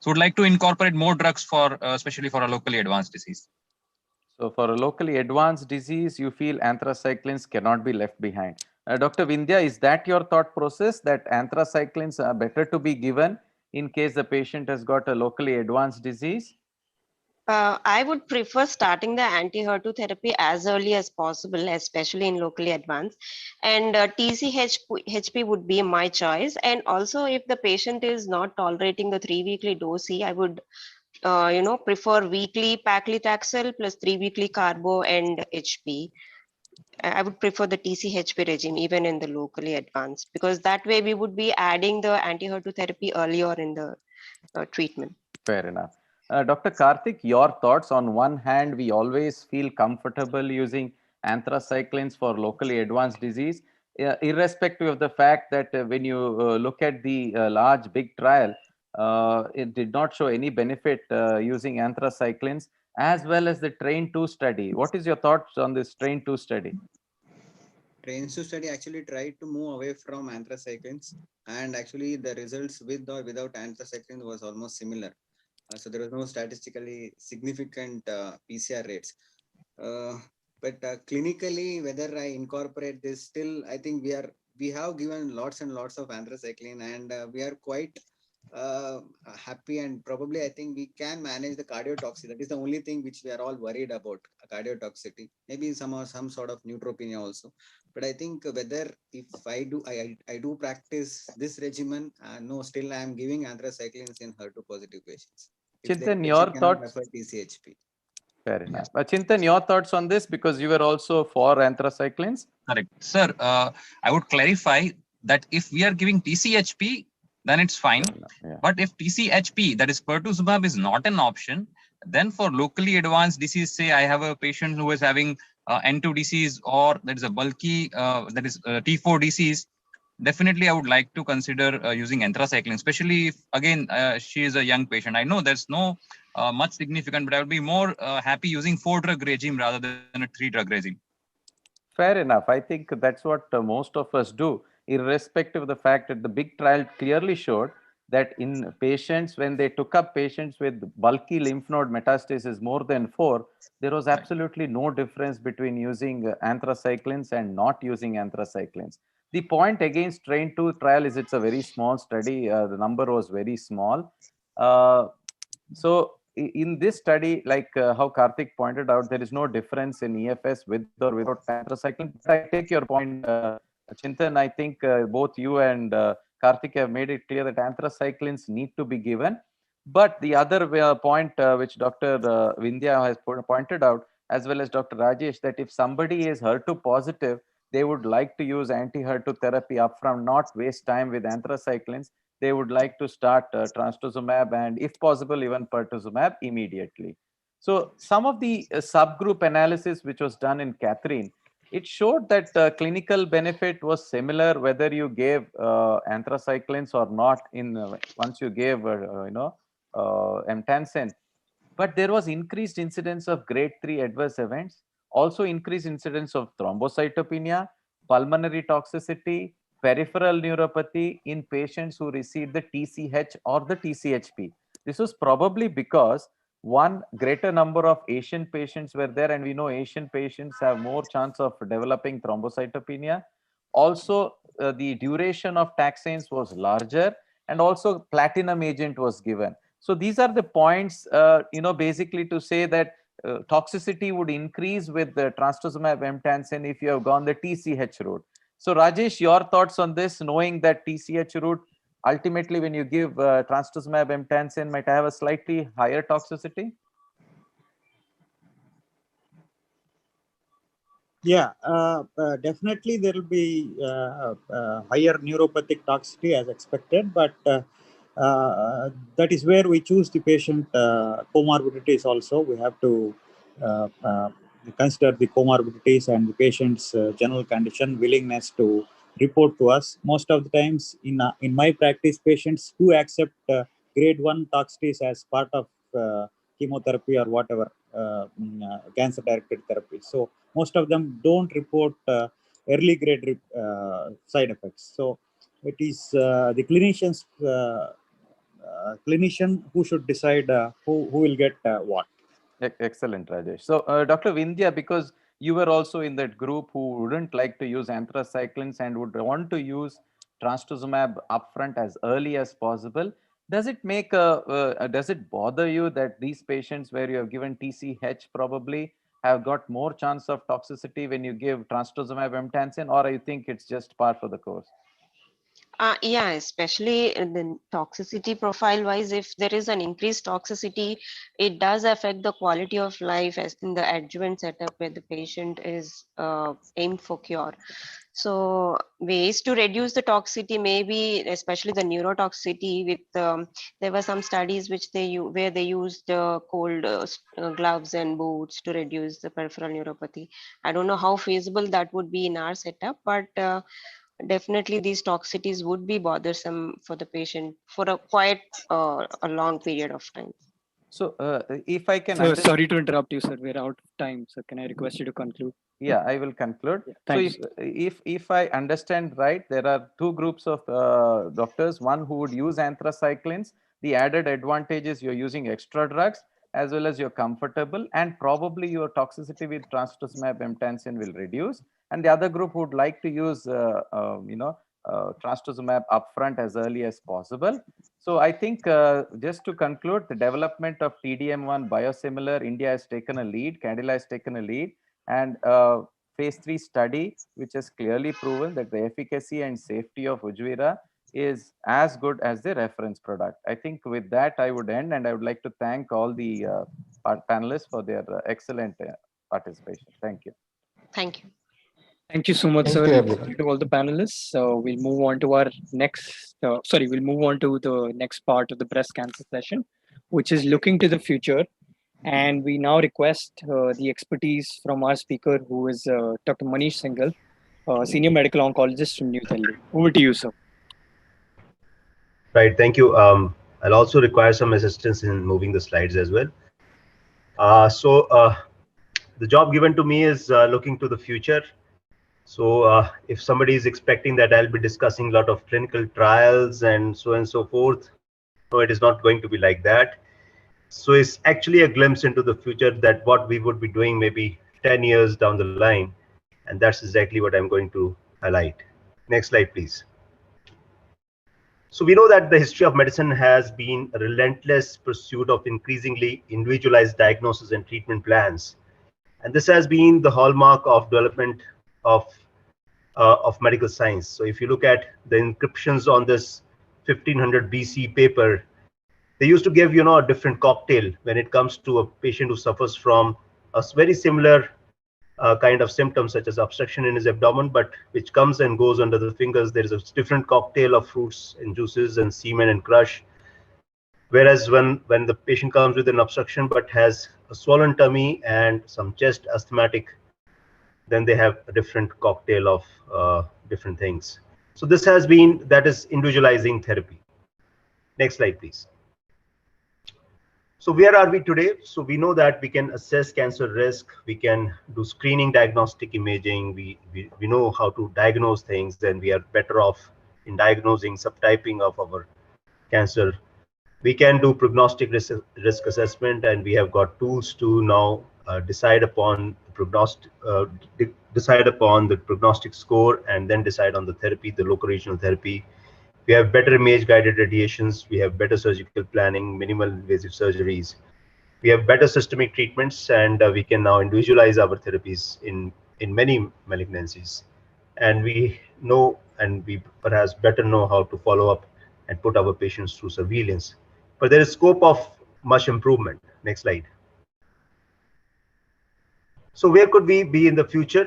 So would like to incorporate more drugs for, especially for a locally advanced disease. So for a locally advanced disease, you feel anthracyclines cannot be left behind. Dr. Vindhya, is that your thought process, that anthracyclines are better to be given in case the patient has got a locally advanced disease? I would prefer starting the anti-HER2 therapy as early as possible, especially in locally advanced. And TCHP would be my choice. And also, if the patient is not tolerating the 3-weekly dosing, I would, prefer weekly paclitaxel plus 3-weekly carbo and HP. I would prefer the TCHP regime even in the locally advanced, because that way we would be adding the anti-HER2 therapy earlier in the treatment. Fair enough. Dr. Karthik, your thoughts? On one hand, we always feel comfortable using anthracyclines for locally advanced disease, irrespective of the fact that when you look at the large big trial, it did not show any benefit using anthracyclines, as well as the TRAIN-2 study. What is your thoughts on this TRAIN-2 study? TRAIN-2 study actually tried to move away from anthracyclines, and actually the results with or without anthracyclines was almost similar. So there was no statistically significant PCR rates. But clinically, whether I incorporate this, still I think we have given lots and lots of anthracycline, and we are quite happy, and probably I think we can manage the cardiotoxicity. That is the only thing which we are all worried about, cardiotoxicity. Maybe some sort of neutropenia also. But I think whether if I do practice this regimen, no, still I am giving anthracyclines in HER2 positive patients. Chintan, your thoughts? TCHP. Fair enough. Chintan, your thoughts on this, because you were also for anthracyclines? Correct. Sir, I would clarify that if we are giving TCHP, then it's fine. Yeah. But if TCHP, that is pertuzumab, is not an option, then for locally advanced disease, say I have a patient who is having N2 disease, or there is a bulky, that is T4 disease, definitely I would like to consider using anthracycline, especially if, again, she is a young patient. I know there's no much significant, but I would be more happy using 4-drug regime rather than a 3-drug regime. Fair enough. I think that's what most of us do, irrespective of the fact that the big trial clearly showed that in patients, when they took up patients with bulky lymph node metastasis more than 4, there was absolutely no difference between using anthracyclines and not using anthracyclines. The point against TRAIN-2 trial is it's a very small study. The number was very small. So in this study, like how Karthik pointed out, there is no difference in EFS with or without anthracycline. But I take your point, Chintan. I think both you and Karthik have made it clear that anthracyclines need to be given. But the other point which Dr. Vindhya has pointed out, as well as Dr. Rajesh, that if somebody is HER2 positive, they would like to use anti-HER2 therapy upfront, not waste time with anthracyclines. They would like to start trastuzumab and, if possible, even pertuzumab immediately. So some of the subgroup analysis which was done in Catherine, it showed that clinical benefit was similar whether you gave anthracyclines or not in once you gave Emtansine. But there was increased incidence of grade 3 adverse events, also increased incidence of thrombocytopenia, pulmonary toxicity, peripheral neuropathy in patients who received the TCH or the TCHP. This was probably because one, greater number of Asian patients were there, and we know Asian patients have more chance of developing thrombocytopenia. Also, the duration of taxanes was larger, and also platinum agent was given. So these are the points, basically to say that toxicity would increase with the trastuzumab emtansine if you have gone the TCH route. So Rajesh, your thoughts on this, knowing that TCH route, ultimately when you give trastuzumab emtansine might have a slightly higher toxicity? Yeah, definitely there will be higher neuropathic toxicity as expected, but that is where we choose the patient comorbidities also. We have to consider the comorbidities and the patient's general condition, willingness to report to us. Most of the times in my practice, patients do accept grade 1 toxicities as part of chemotherapy or whatever cancer directed therapy. So most of them don't report early grade side effects. So it is the clinician who should decide who will get what. Excellent, Rajesh. So Dr. Vindhya, because you were also in that group who wouldn't like to use anthracyclines and would want to use trastuzumab upfront as early as possible, does it make does it bother you that these patients where you have given TCH probably have got more chance of toxicity when you give trastuzumab emtansine, or you think it's just par for the course? Yeah, especially in the toxicity profile wise, if there is an increased toxicity, it does affect the quality of life as in the adjuvant setup where the patient is aimed for cure. So ways to reduce the toxicity, maybe especially the neurotoxicity with there were some studies which where they used cold gloves and boots to reduce the peripheral neuropathy. I don't know how feasible that would be in our setup, but definitely these toxicities would be bothersome for the patient for a quite a long period of time. So if I can... So, sorry to interrupt you, sir. We're out of time. So can I request you to conclude? Yeah, I will conclude. Yeah, thanks. So if I understand right, there are two groups of doctors. One who would use anthracyclines. The added advantage is you're using extra drugs, as well as you're comfortable, and probably your toxicity with trastuzumab emtansine will reduce. And the other group would like to use trastuzumab upfront as early as possible. So I think just to conclude, the development of TDM1 biosimilar, India has taken a lead, Cadila has taken a lead, and phase 3 study which has clearly proven that the efficacy and safety of Ujvira is as good as the reference product. I think with that I would end, and I would like to thank all the panelists for their excellent participation. Thank you. Thank you. Thank you so much, sir. Thank you to all the panelists. We'll move on to our next, we'll move on to the next part of the breast cancer session, which is looking to the future. And we now request the expertise from our speaker, who is Dr. Manish Singhal, Senior Medical Oncologist from New Delhi. Over to you, sir. Right, thank you. I'll also require some assistance in moving the slides as well. The job given to me is looking to the future. So if somebody is expecting that I'll be discussing a lot of clinical trials and so forth, no, it is not going to be like that. So it's actually a glimpse into the future, that what we would be doing maybe 10 years down the line. And that's exactly what I'm going to highlight. Next slide, please. So we know that the history of medicine has been a relentless pursuit of increasingly individualized diagnosis and treatment plans. And this has been the hallmark of development of medical science. So if you look at the inscriptions on this 1500 BC paper, they used to give, a different cocktail when it comes to a patient who suffers from a very similar kind of symptoms, such as obstruction in his abdomen, but which comes and goes under the fingers. There is a different cocktail of fruits and juices and semen and crush. Whereas when the patient comes with an obstruction but has a swollen tummy and some chest asthmatic, then they have a different cocktail of different things. So this has been, that is individualizing therapy. Next slide, please. So where are we today? So we know that we can assess cancer risk, we can do screening diagnostic imaging, we know how to diagnose things, and we are better off in diagnosing subtyping of our cancer. We can do prognostic risk assessment, and we have got tools to now decide upon the prognostic score, and then decide on the therapy, the local regional therapy. We have better image-guided radiations. We have better surgical planning, minimal invasive surgeries. We have better systemic treatments, and we can now individualize our therapies in many malignancies. And we know, and we perhaps better know how to follow up and put our patients through surveillance. But there is scope of much improvement. Next slide. So where could we be in the future?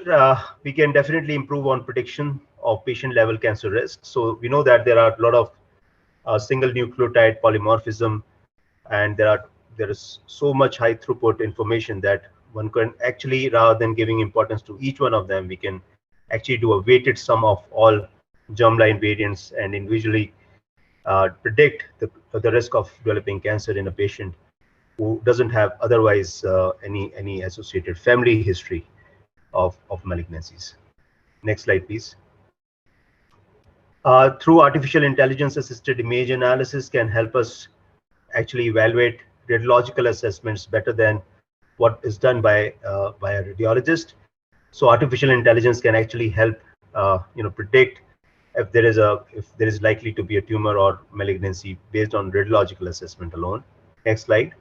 We can definitely improve on prediction of patient-level cancer risk. So we know that there are a lot of single nucleotide polymorphism, and there is so much high throughput information that one can actually, rather than giving importance to each one of them, we can actually do a weighted sum of all germline variants and individually predict the risk of developing cancer in a patient who doesn't have otherwise any associated family history of malignancies. Next slide, please. Through artificial intelligence assisted image analysis can help us actually evaluate radiological assessments better than what is done by a radiologist. So artificial intelligence can actually help predict if there is likely to be a tumor or malignancy based on radiological assessment alone. Next slide.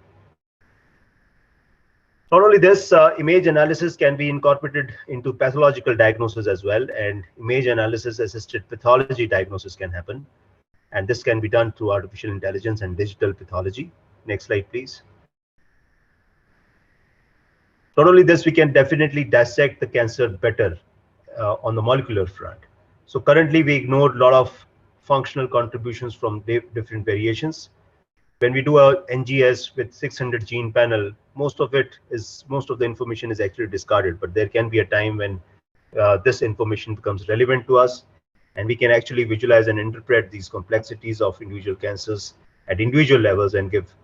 Not only this, image analysis can be incorporated into pathological diagnosis as well, and image analysis assisted pathology diagnosis can happen. And this can be done through artificial intelligence and digital pathology. Next slide, please. Not only this, we can definitely dissect the cancer better on the molecular front. So currently we ignore a lot of functional contributions from different variations. When we do a NGS with 600 gene panel, most of the information is actually discarded, but there can be a time when this information becomes relevant to us, and we can actually visualize and interpret these complexities of individual cancers at individual levels and give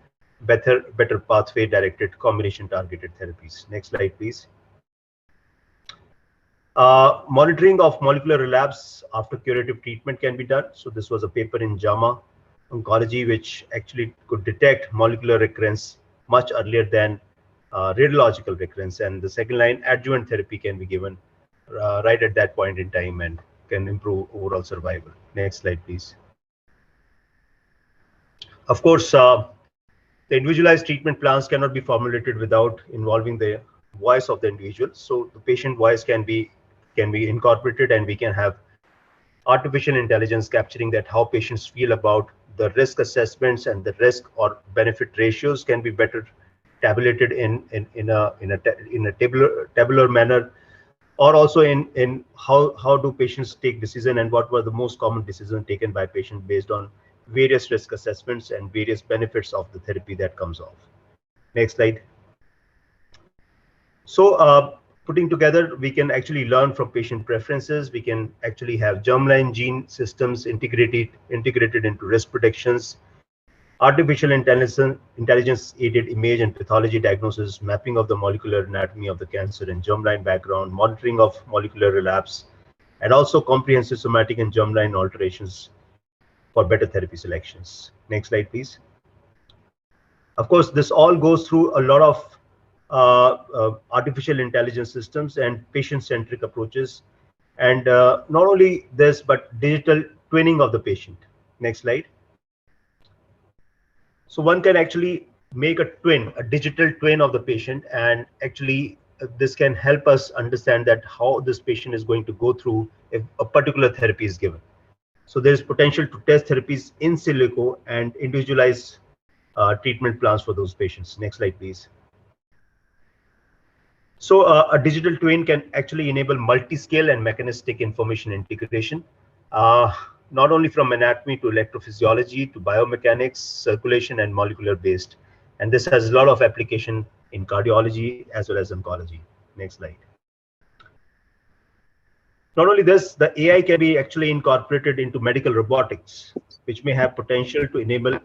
better pathway directed combination targeted therapies. Next slide, please. Monitoring of molecular relapse after curative treatment can be done. So this was a paper in JAMA Oncology, which actually could detect molecular recurrence much earlier than radiological recurrence, and the second line adjuvant therapy can be given right at that point in time and can improve overall survival. Next slide, please. Of course, the individualized treatment plans cannot be formulated without involving the voice of the individual. So the patient voice can be incorporated, and we can have artificial intelligence capturing that how patients feel about the risk assessments, and the risk or benefit ratios can be better tabulated in a tabular manner, or also in how do patients take decision, and what were the most common decisions taken by patients based on various risk assessments and various benefits of the therapy that comes off. Next slide. So putting together, we can actually learn from patient preferences. We can actually have germline gene systems integrated into risk predictions, artificial intelligence aided image and pathology diagnosis, mapping of the molecular anatomy of the cancer and germline background, monitoring of molecular relapse, and also comprehensive somatic and germline alterations for better therapy selections. Next slide, please. Of course, this all goes through a lot of artificial intelligence systems and patient-centric approaches, and not only this, but digital twinning of the patient. Next slide. So one can actually make a digital twin of the patient, and actually this can help us understand that how this patient is going to go through if a particular therapy is given. So there is potential to test therapies in silico and individualize treatment plans for those patients. Next slide, please. So a digital twin can actually enable multi-scale and mechanistic information integration, not only from anatomy to electrophysiology to biomechanics, circulation, and molecular based. And this has a lot of application in cardiology as well as oncology. Next slide. Not only this, the AI can be actually incorporated into medical robotics, which may have potential to enable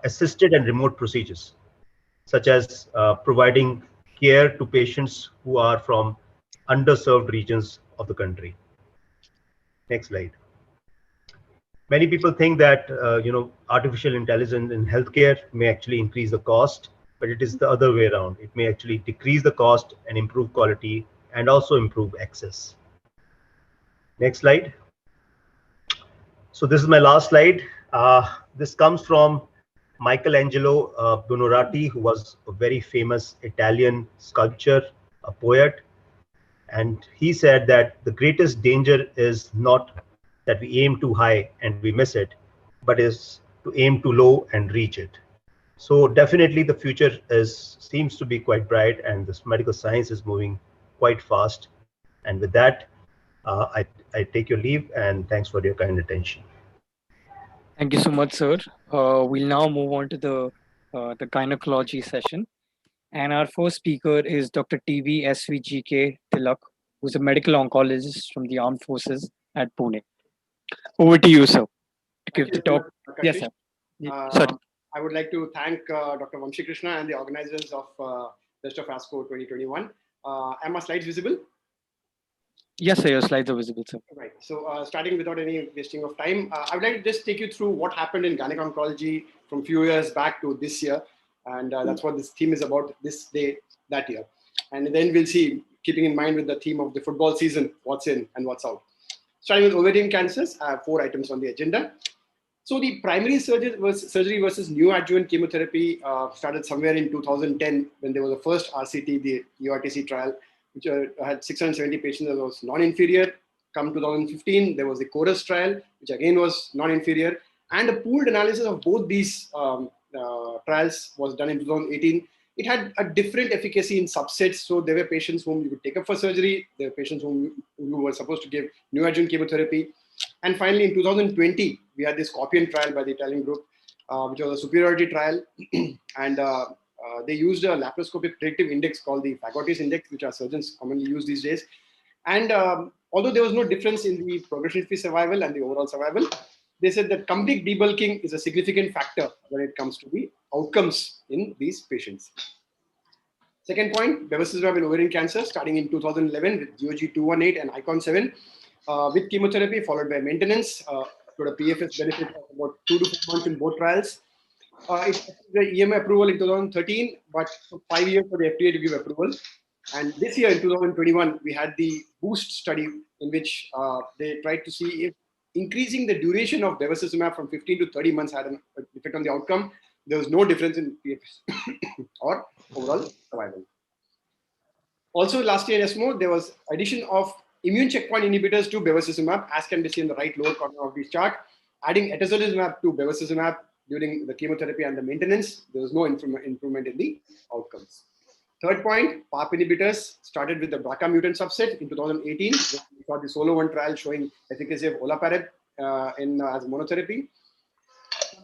assisted and remote procedures, such as providing care to patients who are from underserved regions of the country. Next slide. Many people think that artificial intelligence in healthcare may actually increase the cost, but it is the other way around. It may actually decrease the cost and improve quality and also improve access. Next slide. So this is my last slide. This comes from Michelangelo Buonarroti, who was a very famous Italian sculptor, a poet. And he said that the greatest danger is not that we aim too high and we miss it, but is to aim too low and reach it. So definitely the future seems to be quite bright, and this medical science is moving quite fast. And with that, I take your leave, and thanks for your kind attention. Thank you so much, sir. We'll now move on to the gynecology session. And our first speaker is Dr. TV SVGK Tilak, who's a medical oncologist from the Armed Forces at Pune. Over to you, sir, to give the talk. Yes, sir. Sorry. I would like to thank Dr. Vamshi Krishna and the organizers of Best of ASCO 2021. Are my slides visible? Yes, sir, your slides are visible, sir. Right. So starting without any wasting of time, I would like to just take you through what happened in gynecology from few years back to this year. And that's what this theme is about this day, that year. And then we'll see, keeping in mind with the theme of the football season, what's in and what's out. Starting with ovarian cancers, I have 4 items on the agenda. So the primary surgery versus neoadjuvant chemotherapy started somewhere in 2010 when there was the first RCT, the URTC trial, which had 670 patients that was non-inferior. Come 2015, there was the CHORUS trial, which again was non-inferior. And a pooled analysis of both these trials was done in 2018. It had a different efficacy in subsets. So there were patients whom you could take up for surgery. There were patients who were supposed to give neoadjuvant chemotherapy. And finally, in 2020, we had this Scorpion trial by the Italian group, which was a superiority trial. And they used a laparoscopic predictive index called the Fagotis index, which our surgeons commonly use these days. And although there was no difference in the progression-free survival and the overall survival, they said that complete debulking is a significant factor when it comes to the outcomes in these patients. Second point, Bevacizumab in ovarian cancer, starting in 2011 with GOG218 and ICON-7 with chemotherapy followed by maintenance. Got a PFS benefit of about 2 to 4 months in both trials. It had the EMA approval in 2013, but took 5 years for the FDA to give approval. And this year in 2021, we had the BOOST study in which they tried to see if increasing the duration of Bevacizumab from 15 to 30 months had an effect on the outcome. There was no difference in PFS or overall survival. Also, last year in ESMO, there was addition of immune checkpoint inhibitors to Bevacizumab, as can be seen in the right lower corner of this chart. Adding Atezolizumab to Bevacizumab during the chemotherapy and the maintenance, there was no improvement in the outcomes. Third point, PARP inhibitors started with the BRCA mutant subset in 2018. We got the SOLO-1 trial showing efficacy of Olaparib as monotherapy.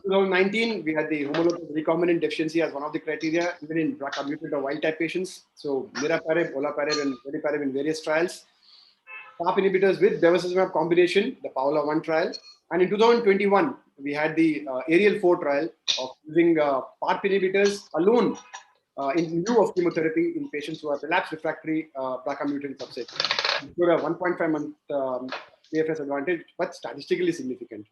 In 2019, we had the homologous recombinant deficiency as one of the criteria, even in BRCA mutant or wild type patients. So Niraparib, Olaparib, and Veriparib in various trials. PARP inhibitors with Bevacizumab combination, the PAOLA-1 trial. And in 2021, we had the ARIEL-4 trial of using PARP inhibitors alone in lieu of chemotherapy in patients who have relapsed refractory BRCA mutant subset. It showed a 1.5 month PFS advantage, but statistically significant.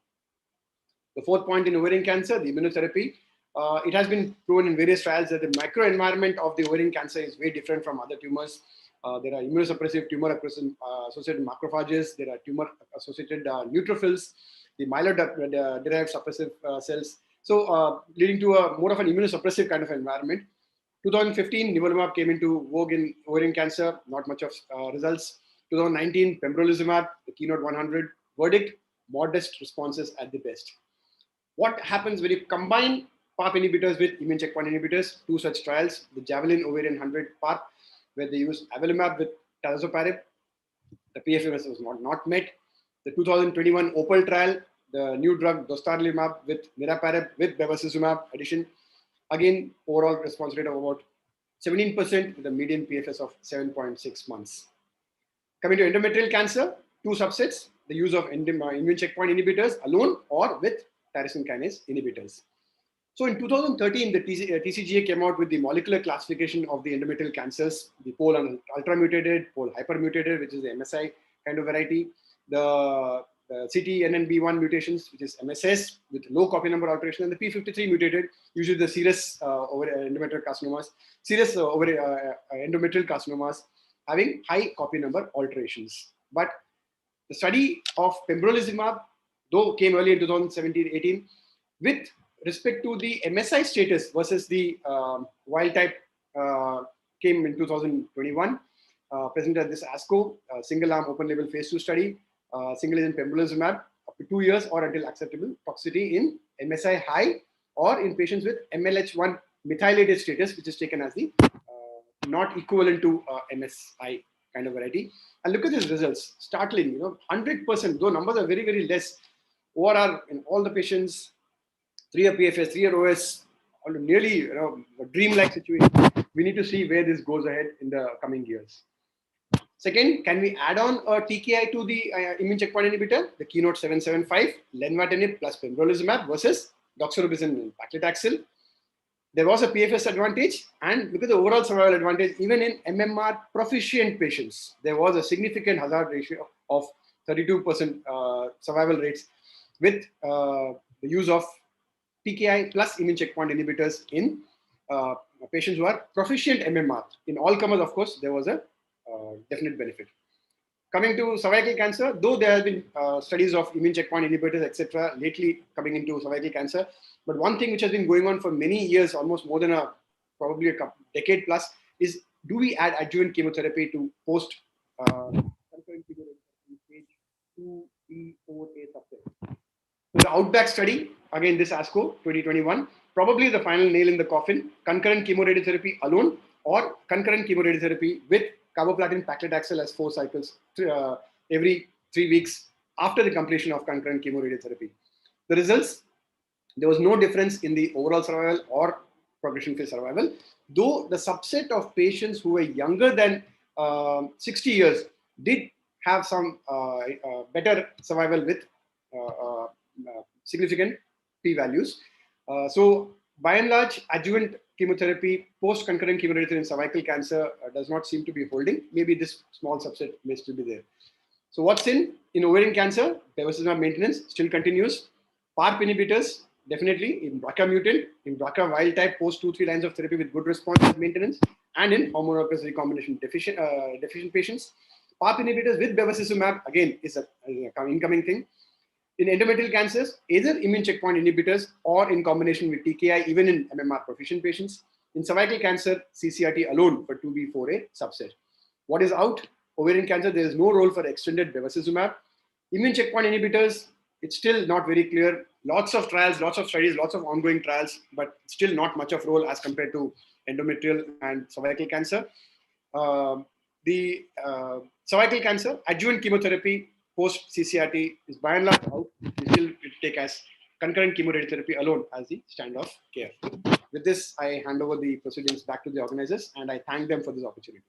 The fourth point in ovarian cancer, the immunotherapy. It has been proven in various trials that the microenvironment of the ovarian cancer is very different from other tumors. There are immunosuppressive tumor-associated macrophages. There are tumor-associated neutrophils, the myeloid-derived suppressive cells. So leading to a more of an immunosuppressive kind of environment. 2015, nivolumab came into vogue in ovarian cancer. Not much of results. 2019, pembrolizumab, the Keynote 100 verdict, modest responses at the best. What happens when you combine PARP inhibitors with immune checkpoint inhibitors? 2 such trials, the Javelin Ovarian 100 PARP, where they used avelumab with talazoparib. The PFS was not met. The 2021 OPAL trial, the new drug dostarlimab with niraparib with bevacizumab addition. Again, overall response rate of about 17% with a median PFS of 7.6 months. Coming to endometrial cancer, two subsets, the use of immune checkpoint inhibitors alone or with tyrosine kinase inhibitors. So in 2013, the TCGA came out with the molecular classification of the endometrial cancers, the pole ultramutated, pole hypermutated, which is the MSI kind of variety, the CTNNB1 mutations, which is MSS with low copy number alteration, and the P53 mutated, usually the serous endometrial carcinomas, serous endometrial carcinomas having high copy number alterations. But the study of pembrolizumab, though came early in 2017-18, with respect to the MSI status versus the wild type came in 2021, presented at this ASCO, single arm open label phase 2 study, single agent pembrolizumab up to 2 years or until acceptable toxicity in MSI high or in patients with MLH1 methylated status, which is taken as the not equivalent to MSI kind of variety. And look at these results, startling, 100%, though numbers are very, very less, ORR in all the patients, 3-year PFS, 3-year OS, nearly a dreamlike situation. We need to see where this goes ahead in the coming years. Second, can we add on a TKI to the immune checkpoint inhibitor? The Keynote 775, lenvatinib plus pembrolizumab versus doxorubicin and paclitaxel. There was a PFS advantage, and look at the overall survival advantage. Even in MMR proficient patients, there was a significant hazard ratio of 32% survival rates with the use of TKI plus immune checkpoint inhibitors in patients who are proficient MMR. In all comers, of course, there was a definite benefit. Coming to cervical cancer, though there have been studies of immune checkpoint inhibitors, etc., lately coming into cervical cancer, but one thing which has been going on for many years, almost more than probably a decade plus, is do we add adjuvant chemotherapy to post concurrent chemotherapy stage 2B, 4A subset? The Outback study, again this ASCO 2021, probably the final nail in the coffin, concurrent chemoradiotherapy alone or concurrent chemoradiotherapy with carboplatin paclitaxel as 4 cycles every 3 weeks after the completion of concurrent chemoradiotherapy. The results, there was no difference in the overall survival or progression-free survival, though the subset of patients who were younger than 60 years did have some better survival with significant p-values. So by and large, adjuvant chemotherapy post-concurrent chemotherapy in cervical cancer does not seem to be holding. Maybe this small subset may still be there. So what's in ovarian cancer? Bevacizumab maintenance still continues. PARP inhibitors, definitely in BRCA mutant, in BRCA wild type post 2-3 lines of therapy with good response as maintenance, and in hormone recombination deficient patients. PARP inhibitors with bevacizumab, again, is an incoming thing. In endometrial cancers, either immune checkpoint inhibitors or in combination with TKI, even in MMR proficient patients. In cervical cancer, CCRT alone for 2B4A subset. What is out? Ovarian cancer, there is no role for extended bevacizumab. Immune checkpoint inhibitors, it's still not very clear. Lots of trials, lots of studies, lots of ongoing trials, but still not much of role as compared to endometrial and cervical cancer. The cervical cancer, adjuvant chemotherapy post CCRT is by and large out. We still take as concurrent chemoradiotherapy alone as the standard of care. With this, I hand over the proceedings back to the organizers, and I thank them for this opportunity.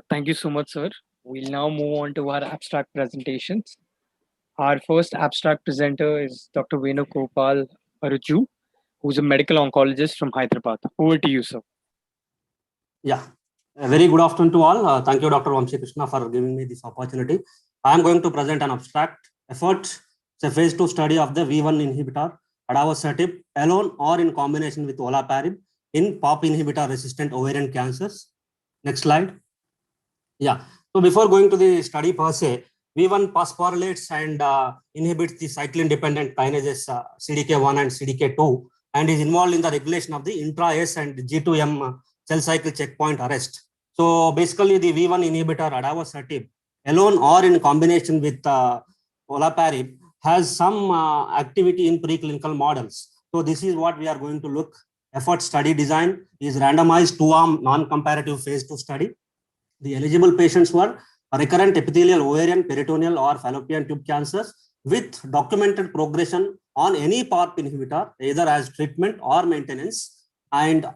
Thank you so much, sir. We'll now move on to our abstract presentations. Our first abstract presenter is Dr. Venugopal Aruju, who's a medical oncologist from Hyderabad. Over to you, sir. Yeah, a very good afternoon to all. Thank you, Dr. Vamsi Krishna, for giving me this opportunity. I am going to present an abstract effort. It's a phase 2 study of the V1 inhibitor, adavosertib, alone or in combination with Olaparib in PARP inhibitor resistant ovarian cancers. Next slide. Yeah, so before going to the study per se, V1 phosphorylates and inhibits the cyclin-dependent kinases CDK1 and CDK2 and is involved in the regulation of the intra-S and G2M cell cycle checkpoint arrest. So basically the V1 inhibitor adavosertib alone or in combination with Olaparib has some activity in preclinical models. So this is what we are going to look. Effort study design is randomized 2-arm non-comparative phase 2 study. The eligible patients were recurrent epithelial ovarian, peritoneal or fallopian tube cancers with documented progression on any PARP inhibitor, either as treatment or maintenance, and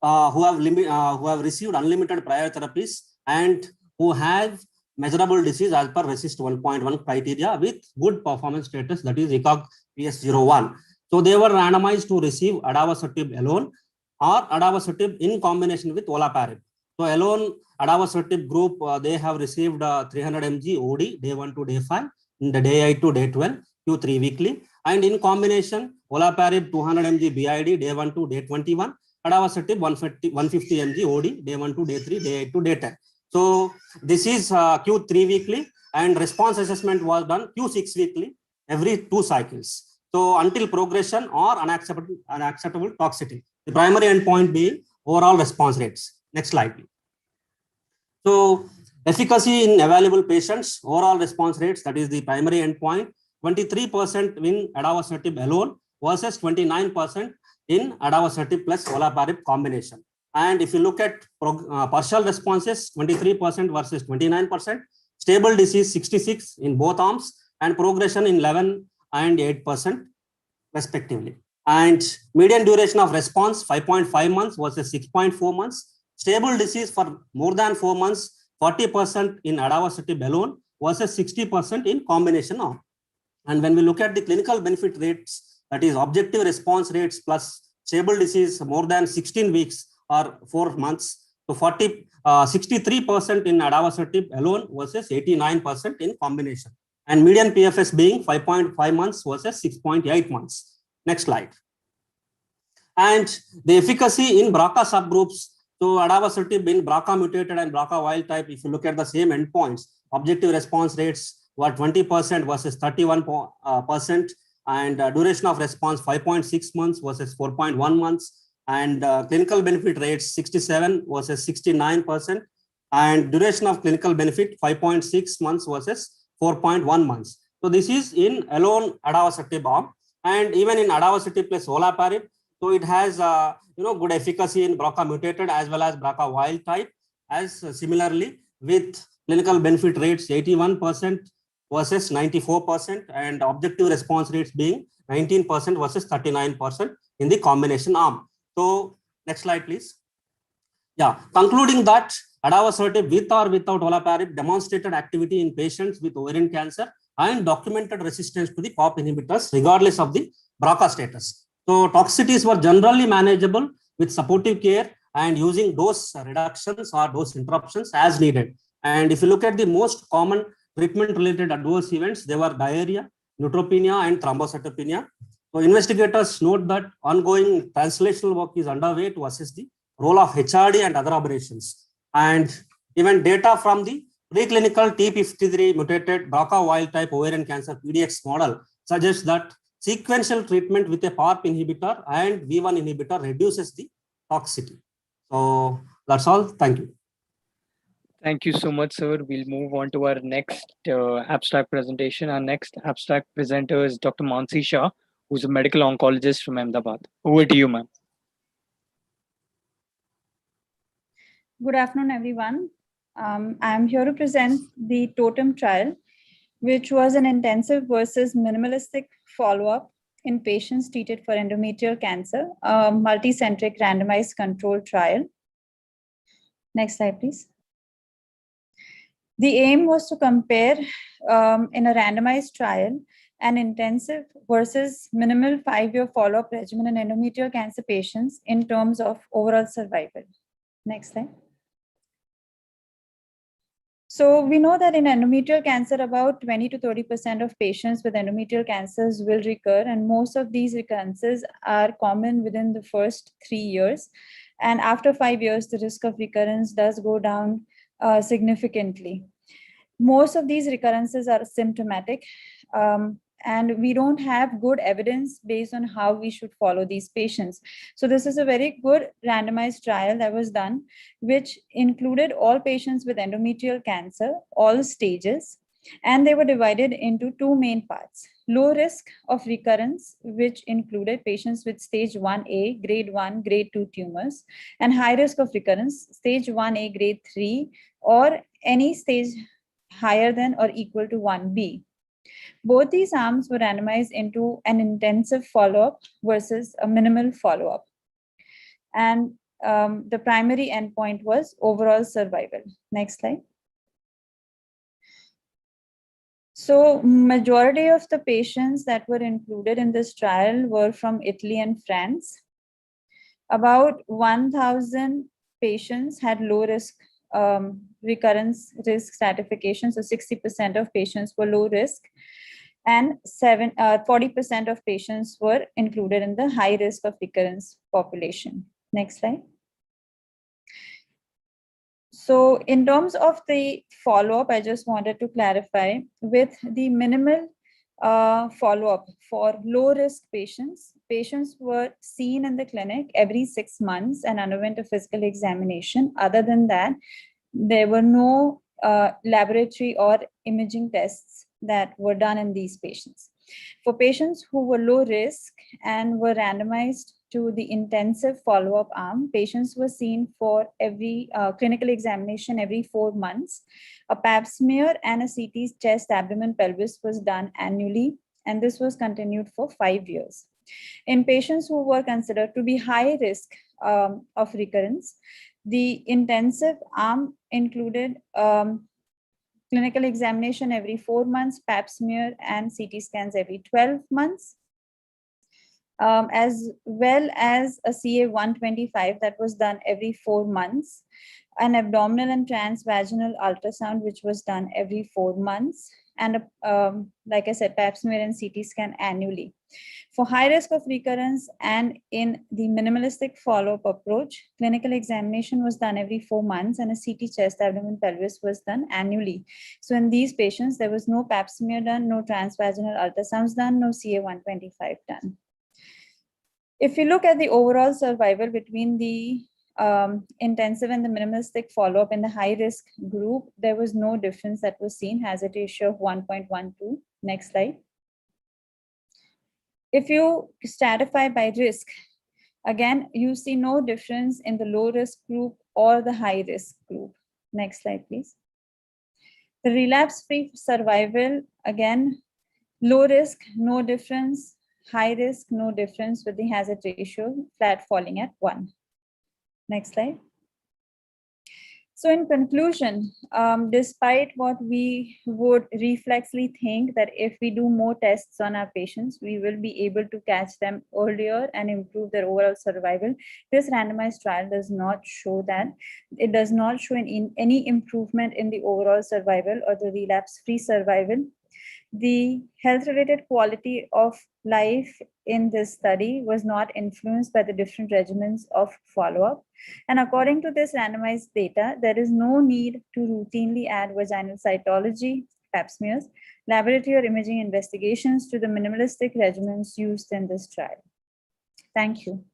who have received unlimited prior therapies and who have measurable disease as per RECIST 1.1 criteria with good performance status, that is ECOG PS01. So they were randomized to receive adavosertib alone or adavosertib in combination with Olaparib. So alone adavosertib group, they have received 300 mg OD day 1 to day 5, in the day 8 to day 12, Q3 weekly. And in combination, Olaparib 200 mg BID day 1 to day 21, adavosertib 150 mg OD day 1 to day 3, day 8 to day 10. So this is Q3 weekly, and response assessment was done Q6 weekly every 2 cycles. So until progression or unacceptable toxicity. The primary endpoint being overall response rates. Next slide, please. So efficacy in available patients, overall response rates, that is the primary endpoint, 23% in adavosertib alone versus 29% in adavosertib plus Olaparib combination. And if you look at partial responses, 23% versus 29%, stable disease 66 in both arms, and progression in 11 and 8% respectively. And median duration of response 5.5 months versus 6.4 months. Stable disease for more than 4 months, 40% in adavosertib alone versus 60% in combination arm. And when we look at the clinical benefit rates, that is objective response rates plus stable disease more than 16 weeks or 4 months, so 63% in adavosertib alone versus 89% in combination. And median PFS being 5.5 months versus 6.8 months. Next slide. And the efficacy in BRCA subgroups, so adavosertib in BRCA mutated and BRCA wild type, if you look at the same endpoints, objective response rates were 20% versus 31%, and duration of response 5.6 months versus 4.1 months, and clinical benefit rates 67 versus 69%, and duration of clinical benefit 5.6 months versus 4.1 months. So this is in alone adavosertib arm, and even in adavosertib plus Olaparib, so it has good efficacy in BRCA mutated as well as BRCA wild type, as similarly with clinical benefit rates 81% versus 94%, and objective response rates being 19% versus 39% in the combination arm. So next slide, please. Yeah, concluding that adavosertib with or without Olaparib demonstrated activity in patients with ovarian cancer and documented resistance to the PARP inhibitors regardless of the BRCA status. So toxicities were generally manageable with supportive care and using dose reductions or dose interruptions as needed. And if you look at the most common treatment-related adverse events, they were diarrhea, neutropenia, and thrombocytopenia. So investigators note that ongoing translational work is underway to assess the role of HRD and other aberrations. And even data from the preclinical T53 mutated BRCA wild type ovarian cancer PDX model suggests that sequential treatment with a PARP inhibitor and V1 inhibitor reduces the toxicity. So that's all. Thank you. Thank you so much, sir. We'll move on to our next abstract presentation. Our next abstract presenter is Dr. Mansi Shah, who's a medical oncologist from Ahmedabad. Over to you, ma'am. Good afternoon, everyone. I'm here to present the TOTEM trial, which was an intensive versus minimalistic follow-up in patients treated for endometrial cancer, a multi-centric randomized controlled trial. Next slide, please. The aim was to compare in a randomized trial an intensive versus minimal 5-year follow-up regimen in endometrial cancer patients in terms of overall survival. Next slide. So we know that in endometrial cancer, about 20 to 30% of patients with endometrial cancers will recur, and most of these recurrences are common within the first 3 years. And after 5 years, the risk of recurrence does go down significantly. Most of these recurrences are symptomatic, and we don't have good evidence based on how we should follow these patients. So this is a very good randomized trial that was done, which included all patients with endometrial cancer, all stages, and they were divided into 2 main parts. Low risk of recurrence, which included patients with stage 1A, grade 1, grade 2 tumors, and high risk of recurrence, stage 1A, grade 3, or any stage higher than or equal to 1B. Both these arms were randomized into an intensive follow-up versus a minimal follow-up. And the primary endpoint was overall survival. Next slide. So majority of the patients that were included in this trial were from Italy and France. About 1,000 patients had low risk recurrence risk stratification. So 60% of patients were low risk, and 40% of patients were included in the high risk of recurrence population. Next slide. So in terms of the follow-up, I just wanted to clarify with the minimal follow-up for low-risk patients. Patients were seen in the clinic every 6 months and underwent a physical examination. Other than that, there were no laboratory or imaging tests that were done in these patients. For patients who were low risk and were randomized to the intensive follow-up arm, patients were seen for every clinical examination every 4 months. A pap smear and a CT chest, abdomen, pelvis was done annually, and this was continued for 5 years. In patients who were considered to be high risk of recurrence, the intensive arm included clinical examination every 4 months, pap smear and CT scans every 12 months, as well as a CA-125 that was done every 4 months, an abdominal and transvaginal ultrasound which was done every 4 months, and like I said, pap smear and CT scan annually. For high risk of recurrence and in the minimalistic follow-up approach, clinical examination was done every 4 months and a CT chest, abdomen, pelvis was done annually. So in these patients, there was no pap smear done, no transvaginal ultrasounds done, no CA-125 done. If you look at the overall survival between the intensive and the minimalistic follow-up in the high-risk group, there was no difference that was seen, hazard ratio of 1.12. Next slide. If you stratify by risk, again, you see no difference in the low-risk group or the high-risk group. Next slide, please. The relapse-free survival, again, low risk, no difference. High risk, no difference, with the hazard ratio flat falling at 1. Next slide. So in conclusion, despite what we would reflexly think that if we do more tests on our patients, we will be able to catch them earlier and improve their overall survival, this randomized trial does not show that. It does not show any improvement in the overall survival or the relapse-free survival. The health-related quality of life in this study was not influenced by the different regimens of follow-up. And according to this randomized data, there is no need to routinely add vaginal cytology, pap smears, laboratory or imaging investigations to the minimalistic regimens used in this trial. Thank you.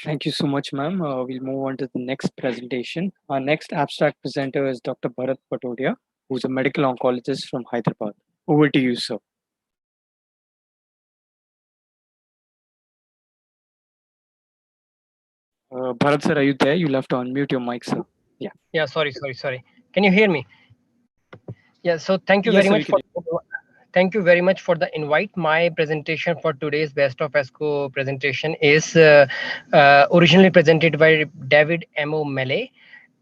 Thank you so much, ma'am. We'll move on to the next presentation. Our next abstract presenter is Dr. Bharat Patodia, who's a medical oncologist from Hyderabad. Over to you, sir. Bharat sir, are you there? You'll have to unmute your mic, sir. Yeah. Yeah, sorry. Can you hear me? Yeah, so thank you very much for the invite. My presentation for today's Best of ASCO presentation is originally presented by David M. O'Malley.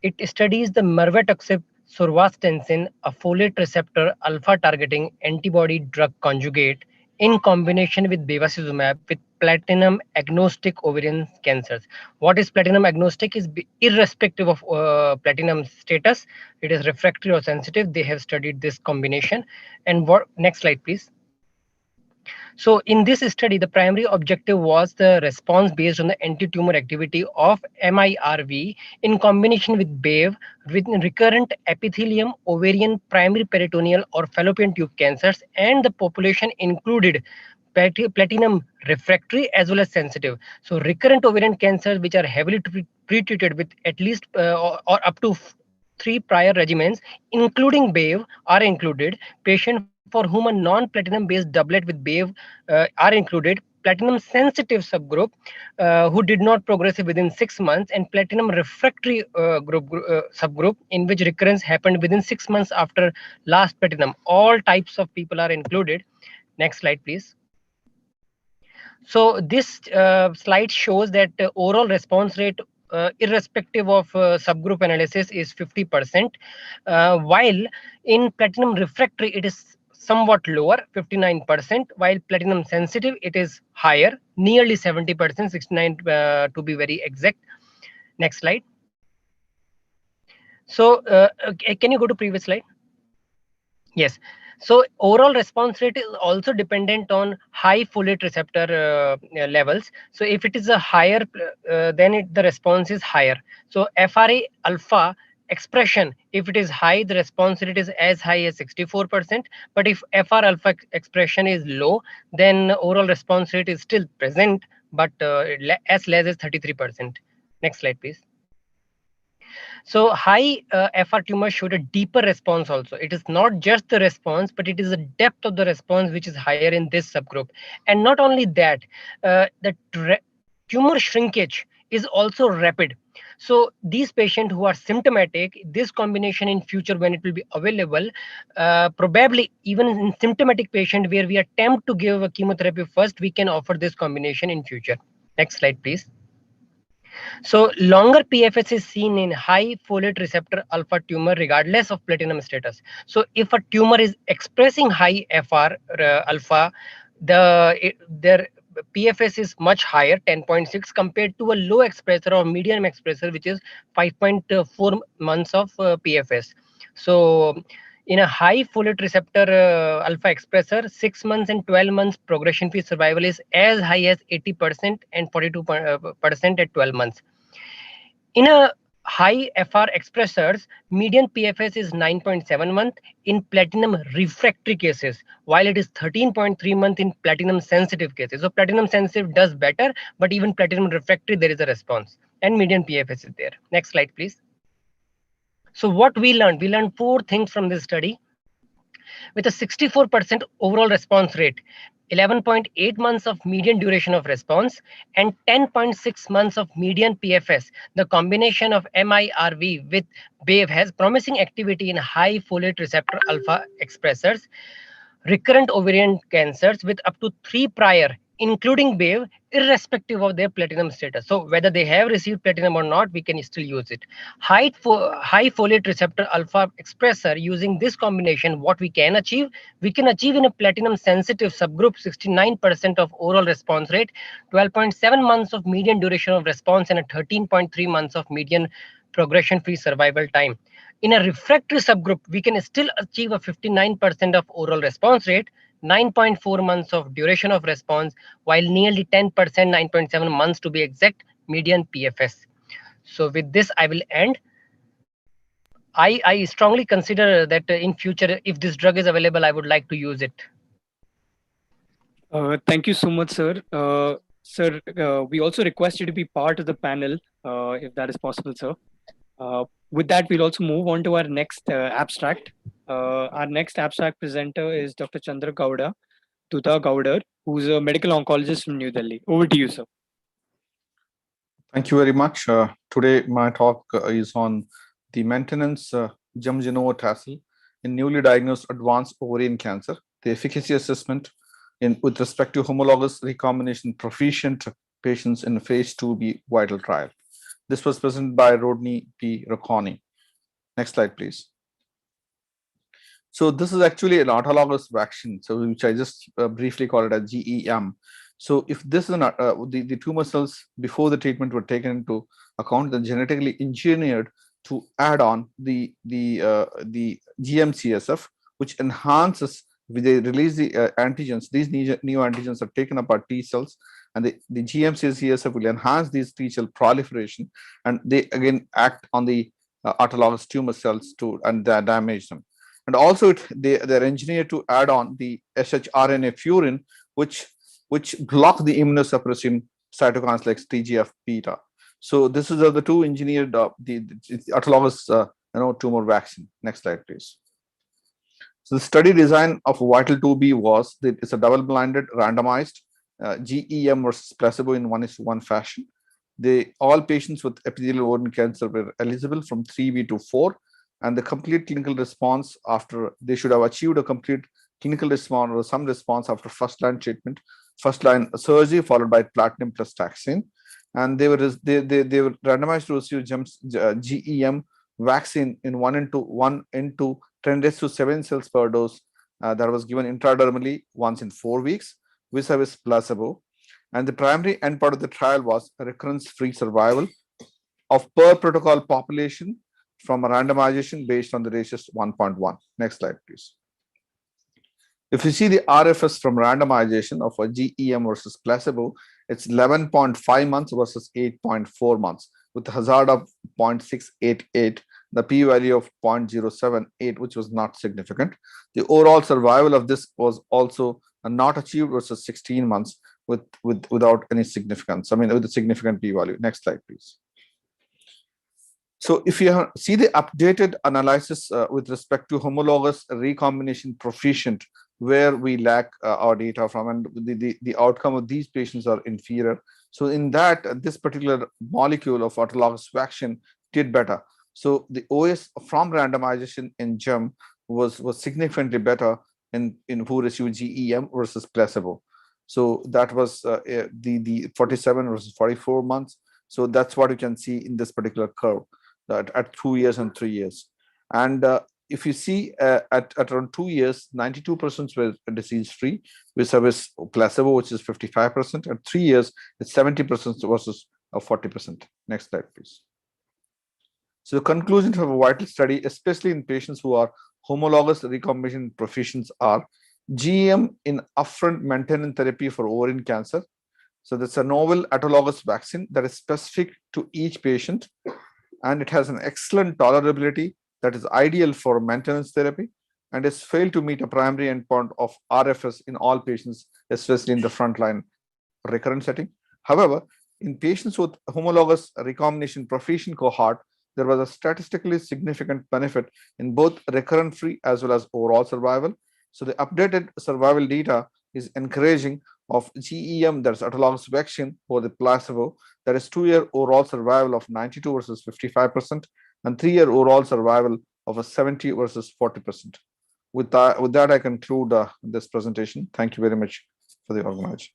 It studies the mirvetuximab soravtansine, a folate receptor alpha targeting antibody drug conjugate in combination with bevacizumab with platinum agnostic ovarian cancers. What is platinum agnostic? Is irrespective of platinum status. It is refractory or sensitive. They have studied this combination. And what? Next slide, please. So in this study, the primary objective was the response based on the anti-tumor activity of MIRV in combination with BEV with recurrent epithelium, ovarian, primary peritoneal or fallopian tube cancers, and the population included platinum refractory as well as sensitive. So recurrent ovarian cancers which are heavily pre-treated with at least or up to 3 prior regimens, including BEV, are included. Patients for whom a non-platinum based doublet with BEV are included. Platinum sensitive subgroup who did not progress within 6 months, and platinum refractory subgroup in which recurrence happened within 6 months after last platinum. All types of people are included. Next slide, please. So this slide shows that overall response rate, irrespective of subgroup analysis, is 50%, while in platinum refractory it is somewhat lower, 59%, while platinum sensitive it is higher, nearly 70%, 69 to be very exact. Next slide. So can you go to previous slide? Yes. So overall response rate is also dependent on high folate receptor levels. So if it is a higher, then the response is higher. So FRA alpha expression, if it is high, the response rate is as high as 64%. But if FR alpha expression is low, then overall response rate is still present, but as less as 33%. Next slide, please. So high FR tumor showed a deeper response also. It is not just the response, but it is the depth of the response which is higher in this subgroup. And not only that, the tumor shrinkage is also rapid. So these patients who are symptomatic, this combination in future when it will be available, probably even in symptomatic patient where we attempt to give a chemotherapy first, we can offer this combination in future. Next slide, please. So longer PFS is seen in high folate receptor alpha tumor regardless of platinum status. So if a tumor is expressing high FR alpha, their PFS is much higher, 10.6, compared to a low expressor or medium expressor, which is 5.4 months of PFS. So in a high folate receptor alpha expressor, 6 months and 12 months progression-free survival is as high as 80% and 42% at 12 months. In a high FR expressors, median PFS is 9.7 months in platinum refractory cases, while it is 13.3 months in platinum sensitive cases. So platinum sensitive does better, but even platinum refractory, there is a response, and median PFS is there. Next slide, please. So what we learned 4 things from this study. With a 64% overall response rate, 11.8 months of median duration of response, and 10.6 months of median PFS, the combination of MIRV with BAVE has promising activity in high folate receptor alpha expressors, recurrent ovarian cancers with up to 3 prior, including BAVE, irrespective of their platinum status. So whether they have received platinum or not, we can still use it. High folate receptor alpha expressor, using this combination, what we can achieve in a platinum sensitive subgroup 69% of overall response rate, 12.7 months of median duration of response, and a 13.3 months of median progression-free survival time. In a refractory subgroup, we can still achieve a 59% of overall response rate, 9.4 months of duration of response, while nearly 10%, 9.7 months to be exact, median PFS. So with this, I will end. I strongly consider that in future, if this drug is available, I would like to use it. Thank you so much, sir. Sir, we also request you to be part of the panel, if that is possible, sir. With that, we'll also move on to our next abstract. Our next abstract presenter is Dr. Chandra Gowda, Tuta Gowder, who's a medical oncologist from New Delhi. Over to you, sir. Thank you very much. Today, my talk is on the maintenance gemcitabine in newly diagnosed advanced ovarian cancer, the efficacy assessment with respect to homologous recombination proficient patients in phase 2B vital trial. This was presented by Rodney P. Rocconi. Next slide, please. So this is actually an autologous vaccine, so which I just briefly call it as GEM. So if this is the tumor cells before the treatment were taken into account, they're genetically engineered to add on the GM-CSF, which enhances. They release the antigens. These neoantigens are taken up by T cells, and the GM-CSF will enhance these T cell proliferation, and they again act on the autologous tumor cells and damage them. And also they're engineered to add on the shRNA furin, which block the immunosuppressive cytokines like TGF-beta. So this is the two engineered the autologous tumor vaccine. Next slide, please. So the study design of Vital 2B was that it's a double-blinded, randomized GEM versus placebo in 1:1 fashion. All patients with epithelial ovarian cancer were eligible from 3B to 4, and the complete clinical response after they should have achieved a complete clinical response or some response after first-line treatment first-line surgery followed by platinum plus taxane. And they were randomized to receive GEM vaccine in 1 into 10⁻⁷ cells per dose that was given intradermally once in 4 weeks vis-a-vis placebo. And the primary endpoint of the trial was recurrence-free survival of per protocol population from a randomization based on the ratios 1.1. Next slide, please. If you see the RFS from randomization of a GEM versus placebo, it's 11.5 months versus 8.4 months with a hazard of 0.688, the p-value of 0.078, which was not significant. The overall survival of this was also not achieved versus 16 months without any significance. I mean, with a significant p-value. Next slide, please. So if you see the updated analysis with respect to homologous recombination proficient, where we lack our data from, and the outcome of these patients are inferior. So in that, this particular molecule of autologous vaccine did better. So the OS from randomization in GEM was significantly better in who received GEM versus placebo. So that was the 47 versus 44 months. So that's what you can see in this particular curve at 2 years and 3 years. And if you see at around 2 years, 92% were disease-free vis-a-vis placebo, which is 55%. At 3 years, it's 70% versus 40%. Next slide, please. So the conclusions of a vital study, especially in patients who are homologous recombination proficients, are GEM in upfront maintenance therapy for ovarian cancer. So that's a novel autologous vaccine that is specific to each patient, and it has an excellent tolerability that is ideal for maintenance therapy, and has failed to meet a primary endpoint of RFS in all patients, especially in the frontline recurrent setting. However, in patients with homologous recombination proficient cohort, there was a statistically significant benefit in both recurrent-free as well as overall survival. So the updated survival data is encouraging of GEM, that's autologous vaccine, or the placebo, that is 2-year overall survival of 92 versus 55%, and 3-year overall survival of a 70 versus 40%. With that, I conclude this presentation. Thank you very much for the organization.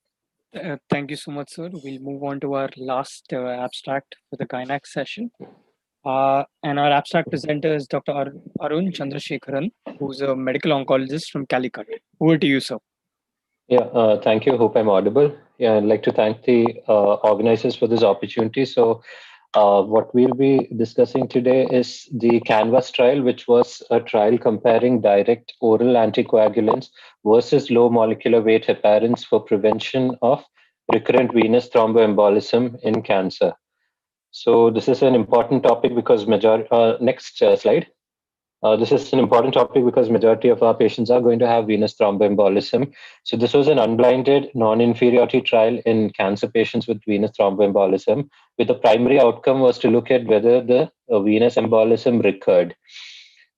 Thank you so much, sir. We'll move on to our last abstract for the Gynac session. And our abstract presenter is Dr. Arun Chandrasekharan, who's a medical oncologist from Calicut. Over to you, sir. Yeah, thank you. Hope I'm audible. Yeah, I'd like to thank the organizers for this opportunity. So what we'll be discussing today is the CANVAS trial, which was a trial comparing direct oral anticoagulants versus low molecular weight heparins for prevention of recurrent venous thromboembolism in cancer. So this is an important topic because next slide. This is an important topic because majority of our patients are going to have venous thromboembolism. So this was an unblinded non-inferiority trial in cancer patients with venous thromboembolism, with the primary outcome was to look at whether the venous embolism recurred.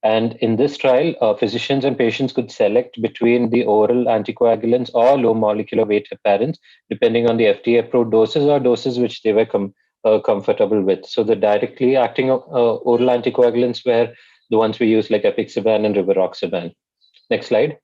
And in this trial, physicians and patients could select between the oral anticoagulants or low molecular weight heparins, depending on the FDA-approved doses or doses which they were comfortable with. So the directly acting oral anticoagulants were the ones we use, like apixaban and rivaroxaban. Next slide.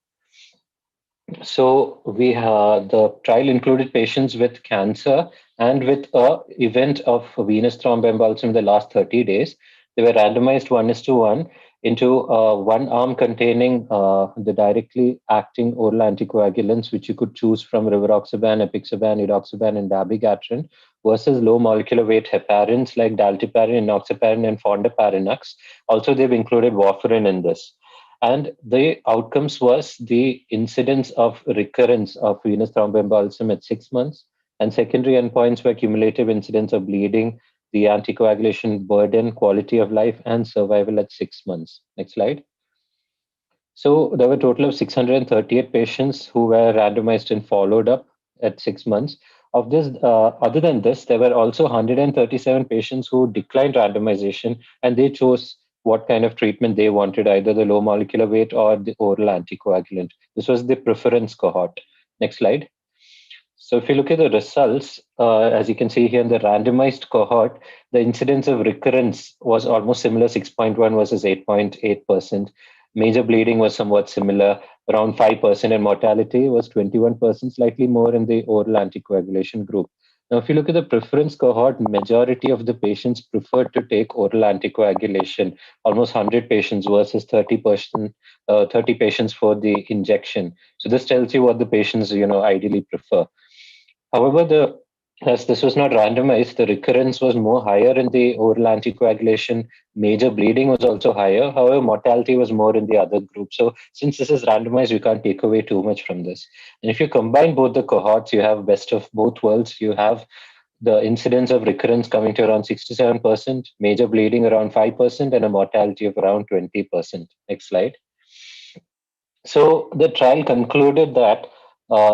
So the trial included patients with cancer and with an event of venous thromboembolism in the last 30 days. They were randomized 1:1 into one arm containing the directly acting oral anticoagulants, which you could choose from rivaroxaban, apixaban, edoxaban, and dabigatran, versus low molecular weight heparins like dalteparin, enoxaparin, and fondaparinux. Also, they've included warfarin in this. And the outcomes was the incidence of recurrence of venous thromboembolism at 6 months, and secondary endpoints were cumulative incidence of bleeding, the anticoagulation burden, quality of life, and survival at 6 months. Next slide. So there were a total of 638 patients who were randomized and followed up at 6 months. Of this, other than this, there were also 137 patients who declined randomization, and they chose what kind of treatment they wanted, either the low molecular weight or the oral anticoagulant. This was the preference cohort. Next slide. So if you look at the results, as you can see here in the randomized cohort, the incidence of recurrence was almost similar, 6.1 versus 8.8%. Major bleeding was somewhat similar. around 5%, and mortality was 21%, slightly more in the oral anticoagulation group. Now, if you look at the preference cohort, majority of the patients preferred to take oral anticoagulation, almost 100 patients versus 30 patients for the injection. So this tells you what the patients, ideally prefer. However, as this was not randomized, the recurrence was more higher in the oral anticoagulation. Major bleeding was also higher. However, mortality was more in the other group. So since this is randomized, we can't take away too much from this. And if you combine both the cohorts, you have best of both worlds. You have the incidence of recurrence coming to around 67%, major bleeding around 5%, and a mortality of around 20%. Next slide. So the trial concluded that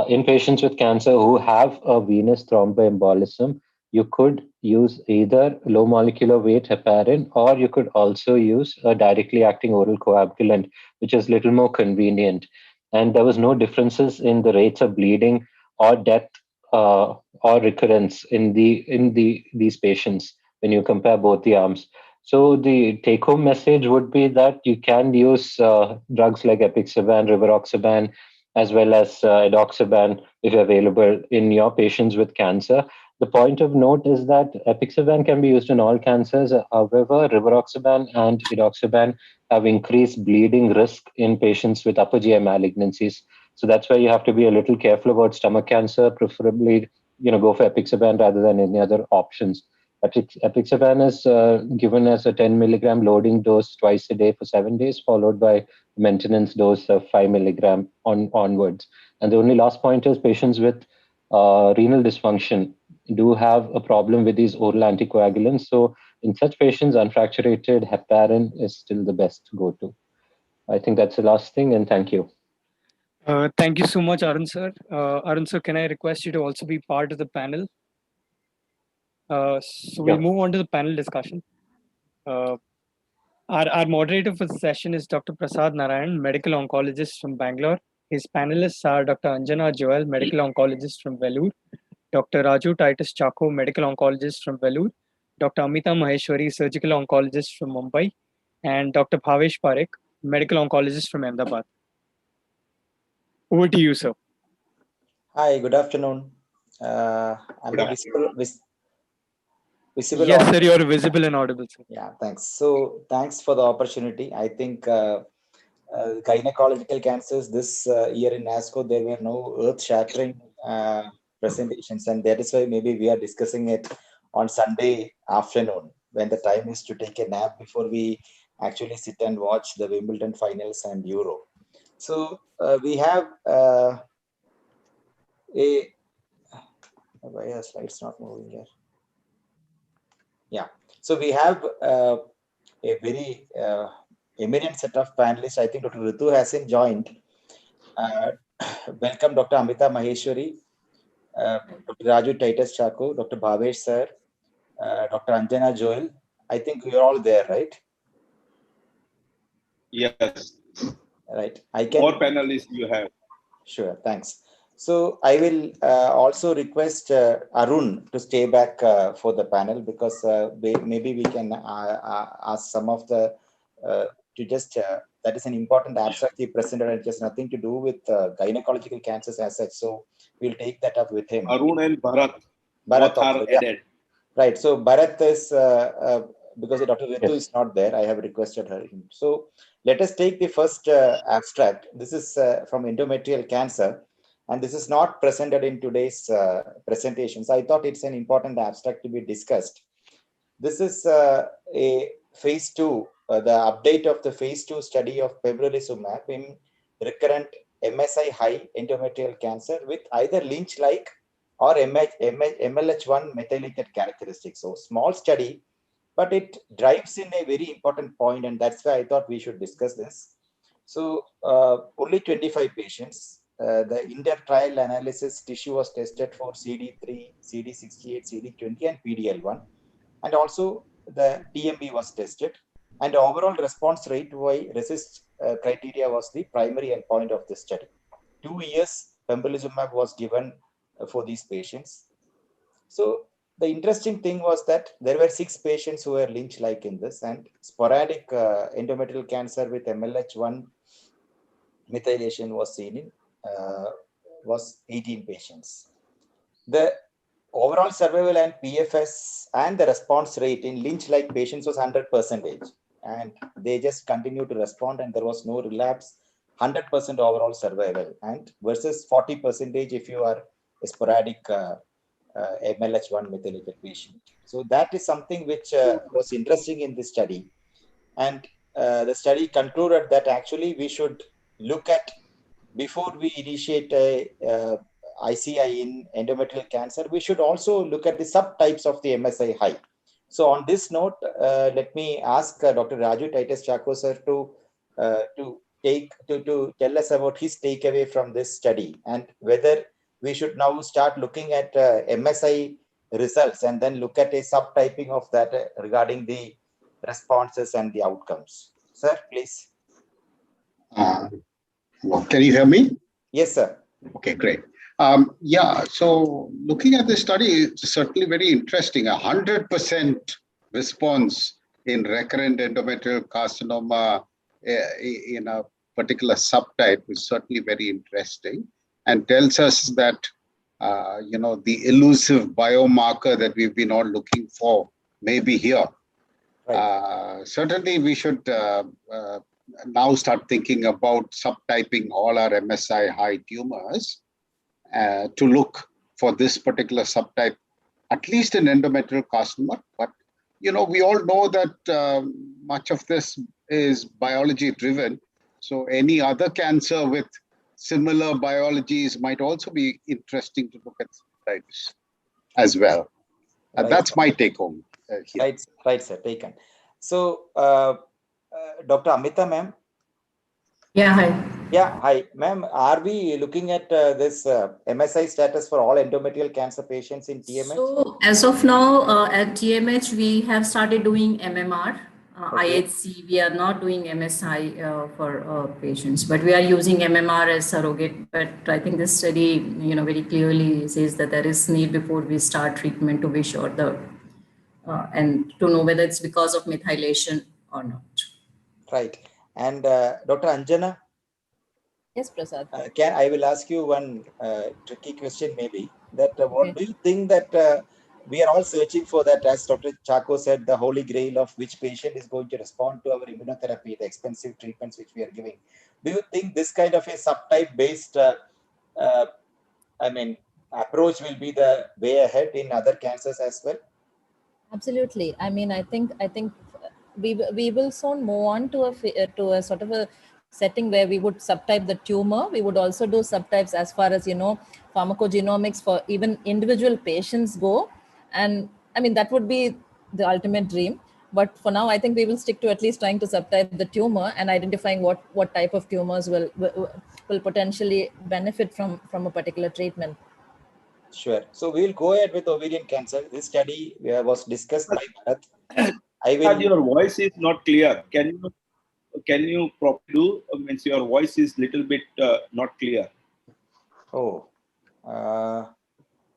in patients with cancer who have a venous thromboembolism, you could use either low molecular weight heparin, or you could also use a directly acting oral coagulant, which is little more convenient. And there was no differences in the rates of bleeding or death or recurrence in these patients when you compare both the arms. So the take-home message would be that you can use drugs like Apixaban, Rivaroxaban, as well as Edoxaban if available in your patients with cancer. The point of note is that Apixaban can be used in all cancers. However, Rivaroxaban and Edoxaban have increased bleeding risk in patients with upper GI malignancies. So that's why you have to be a little careful about stomach cancer. Preferably, go for Apixaban rather than any other options. Apixaban is given as a 10 milligram loading dose twice a day for 7 days, followed by maintenance dose of 5 milligram onwards. And the only last point is patients with renal dysfunction do have a problem with these oral anticoagulants. So in such patients, unfracturated heparin is still the best go-to. I think that's the last thing, and thank you. Thank you so much, Arun sir. Arun sir, can I request you to also be part of the panel? So we'll move on to the panel discussion. Our moderator for the session is Dr. Prasad Narayan, medical oncologist from Bangalore. His panelists are Dr. Anjana Joel, medical oncologist from Vellore, Dr. Raju Titus Chako, medical oncologist from Vellore, Dr. Amita Maheshwari, surgical oncologist from Mumbai, and Dr. Bhavesh Parekh, medical oncologist from Ahmedabad. Over to you, sir. Hi, good afternoon. I'm visible. Yes, sir, you're visible and audible, sir. Yeah, thanks. So thanks for the opportunity. I think gynecological cancers this year in ASCO, there were no earth-shattering presentations, and that is why maybe we are discussing it on Sunday afternoon when the time is to take a nap before we actually sit and watch the Wimbledon finals and Euro. So we have why are slides not moving here? Yeah, so we have a very eminent set of panelists. I think Dr. Ritu hasn't joined. Welcome, Dr. Amita Maheshwari, Dr. Raju Titus Chako, Dr. Bhavesh sir, Dr. Anjana Joel. I think we are all there, right? Yes. Right. I can. More panelists you have. Sure. Thanks. So I will also request Arun to stay back for the panel, because maybe we can ask some of the to just that is an important abstract he presented, and it has nothing to do with gynecological cancers as such. So we'll take that up with him. Arun and Bharat. Bharat are also, yeah. added. Right. So Bharat is because Dr. Ritu is not there, I have requested her. So let us take the first abstract. This is from endometrial cancer. And this is not presented in today's presentations. I thought it's an important abstract to be discussed. This is a phase 2, the update of the phase 2 study of Bevacizumab in recurrent MSI high endometrial cancer with either Lynch-like or MLH1 methylated characteristics. So small study, but it drives in a very important point, and that's why I thought we should discuss this. So only 25 patients. The inter-trial analysis tissue was tested for CD3, CD68, CD20, and PDL1. And also the TMB was tested. And the overall response rate by RECIST criteria was the primary endpoint of the study. 2 years pembrolizumab was given for these patients. So the interesting thing was that there were 6 patients who were Lynch-like in this, and sporadic endometrial cancer with MLH1 methylation was seen in was 18 patients. The overall survival and PFS and the response rate in Lynch-like patients was 100%, and they just continued to respond, and there was no relapse. 100% overall survival, and versus 40% if you are a sporadic MLH1 methylated patient. So that is something which was interesting in this study, and the study concluded that actually we should look at, before we initiate a ICI in endometrial cancer, we should also look at the subtypes of the MSI high. So on this note, let me ask Dr. Raju Titus Chacko sir to tell us about his takeaway from this study, and whether we should now start looking at MSI results and then look at a subtyping of that regarding the responses and the outcomes. Sir, please. Can you hear me? Yes, sir. Okay, great. Yeah, so looking at this study, it's certainly very interesting. 100% response in recurrent endometrial carcinoma in a particular subtype is certainly very interesting, and tells us that the elusive biomarker that we've been all looking for may be here. Right. Certainly, we should now start thinking about subtyping all our MSI high tumors to look for this particular subtype, at least in endometrial carcinoma. But we all know that much of this is biology driven. So any other cancer with similar biologies might also be interesting to look at subtypes as well. And that's my take home. Right, sir. Taken. So, Dr. Amita, ma'am. Yeah, hi. Yeah, hi, ma'am. Are we looking at this MSI status for all endometrial cancer patients in TMH? So, as of now, at TMH, we have started doing MMR. Okay. IHC, we are not doing MSI for patients, but we are using MMR as surrogate. But I think this study, very clearly says that there is need before we start treatment to be sure and to know whether it's because of methylation or not. Right. And Dr. Anjana? Yes, Prasad. I will ask you one tricky question maybe, that what do you think that we are all searching for, that, as Dr. Chacko said, the holy grail of which patient is going to respond to our immunotherapy, the expensive treatments which we are giving. Do you think this kind of a subtype based approach will be the way ahead in other cancers as well? Absolutely. I think we will soon move on to a sort of a setting where we would subtype the tumor. We would also do subtypes as far as pharmacogenomics for even individual patients go, and that would be the ultimate dream. But for now, I think we will stick to at least trying to subtype the tumor and identifying what type of tumors will potentially benefit from a particular treatment. Sure. So we'll go ahead with ovarian cancer. This study was discussed by Bharat. Your voice is not clear. Can you properly do? Means your voice is little bit not clear. Oh,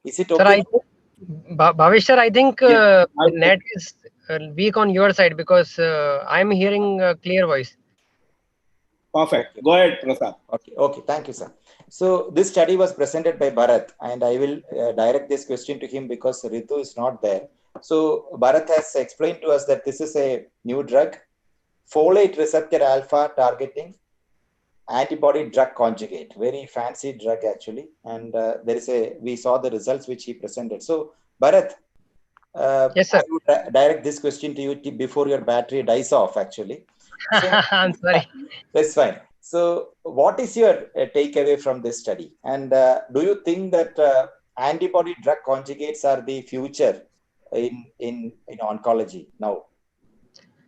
is it okay? Sir, Bhavish sir, I think the net is weak on your side, because I'm hearing a clear voice. Perfect. Go ahead, Prasad. Okay. Thank you, sir. So this study was presented by Bharat, and I will direct this question to him because Ritu is not there. So Bharat has explained to us that this is a new drug, folate receptor alpha targeting antibody drug conjugate, very fancy drug actually. And we saw the results which he presented. So Bharat, yes, sir. I would direct this question to you before your battery dies off actually. So, I'm sorry. That's fine. So what is your takeaway from this study? And do you think that antibody drug conjugates are the future in oncology now?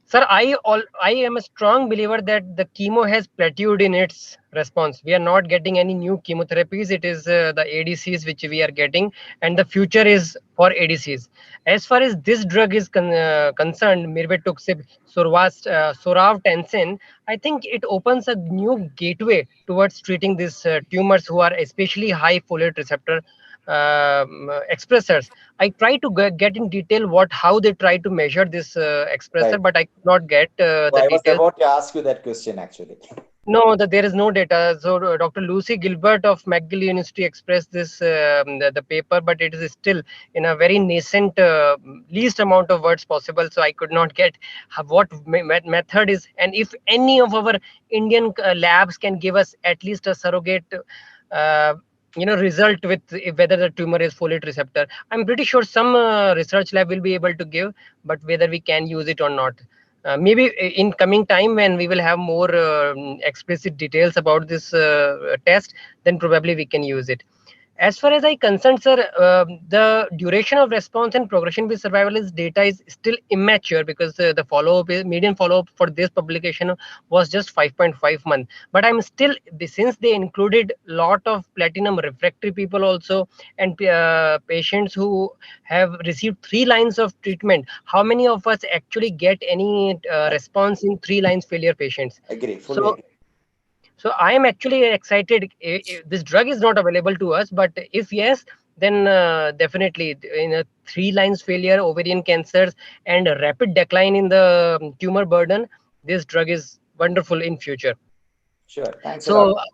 Sir, I am a strong believer that the chemo has plateaued in its response. We are not getting any new chemotherapies. It is the ADCs which we are getting, and the future is for ADCs. As far as this drug is concerned, mirvetuximab soravtansine, I think it opens a new gateway towards treating these tumors who are especially high folate receptor expressors. I try to get in detail how they try to measure this expressor, Right. but I could not get the I was details. about to ask you that question actually. No, there is no data. So Dr. Lucy Gilbert of McGill University expressed this the paper, but it is still in a very nascent, least amount of words possible. So I could not get what method is, and if any of our Indian labs can give us at least a surrogate, result with whether the tumor is folate receptor. I'm pretty sure some research lab will be able to give, but whether we can use it or not. Maybe in coming time when we will have more explicit details about this test, then probably we can use it. As far as I concerned, sir, the duration of response and progression-free survival is data is still immature because the follow-up, median follow-up for this publication was just 5.5 months. But I'm still, since they included lot of platinum refractory people also, and patients who have received 3 lines of treatment, how many of us actually get any response in 3 lines failure patients? Agree, fully agree. So I am actually excited. This drug is not available to us, but if yes, then definitely in a 3 lines failure, ovarian cancers, and a rapid decline in the tumor burden, this drug is wonderful in future. Sure, thanks a So lot.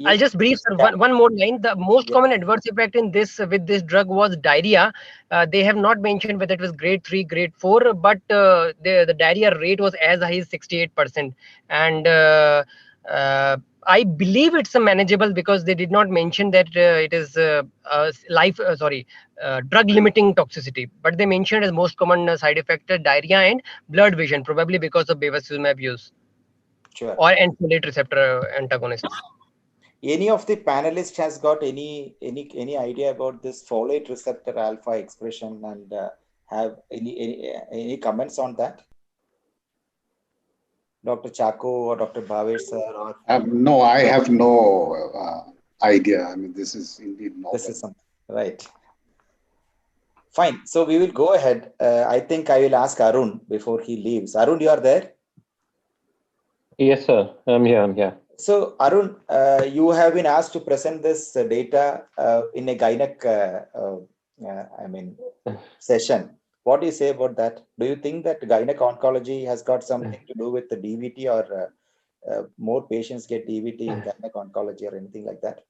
I'll just brief, sir, one more line. The most common adverse effect in this with this drug was diarrhea. They have not mentioned whether it was grade 3, grade 4, but the diarrhea rate was as high as 68%. And I believe it's a manageable because they did not mention that it is drug limiting toxicity, but they mentioned as most common side effect diarrhea and blurred vision, probably because of bevacizumab use. Sure. Or folate receptor antagonist. Any of the panelists has got any idea about this folate receptor alpha expression and have any comments on that? Dr. Chacko or Dr. Bhavesh sir? Or no, I have no idea. I mean, this is indeed novel. This is something, right. Fine. So we will go ahead. I think I will ask Arun before he leaves. Arun, you are there? Yes, sir. I'm here. So Arun, you have been asked to present this data in a gynec session. What do you say about that? Do you think that gynec oncology has got something to do with the DVT, or more patients get DVT in gynec oncology or anything like that?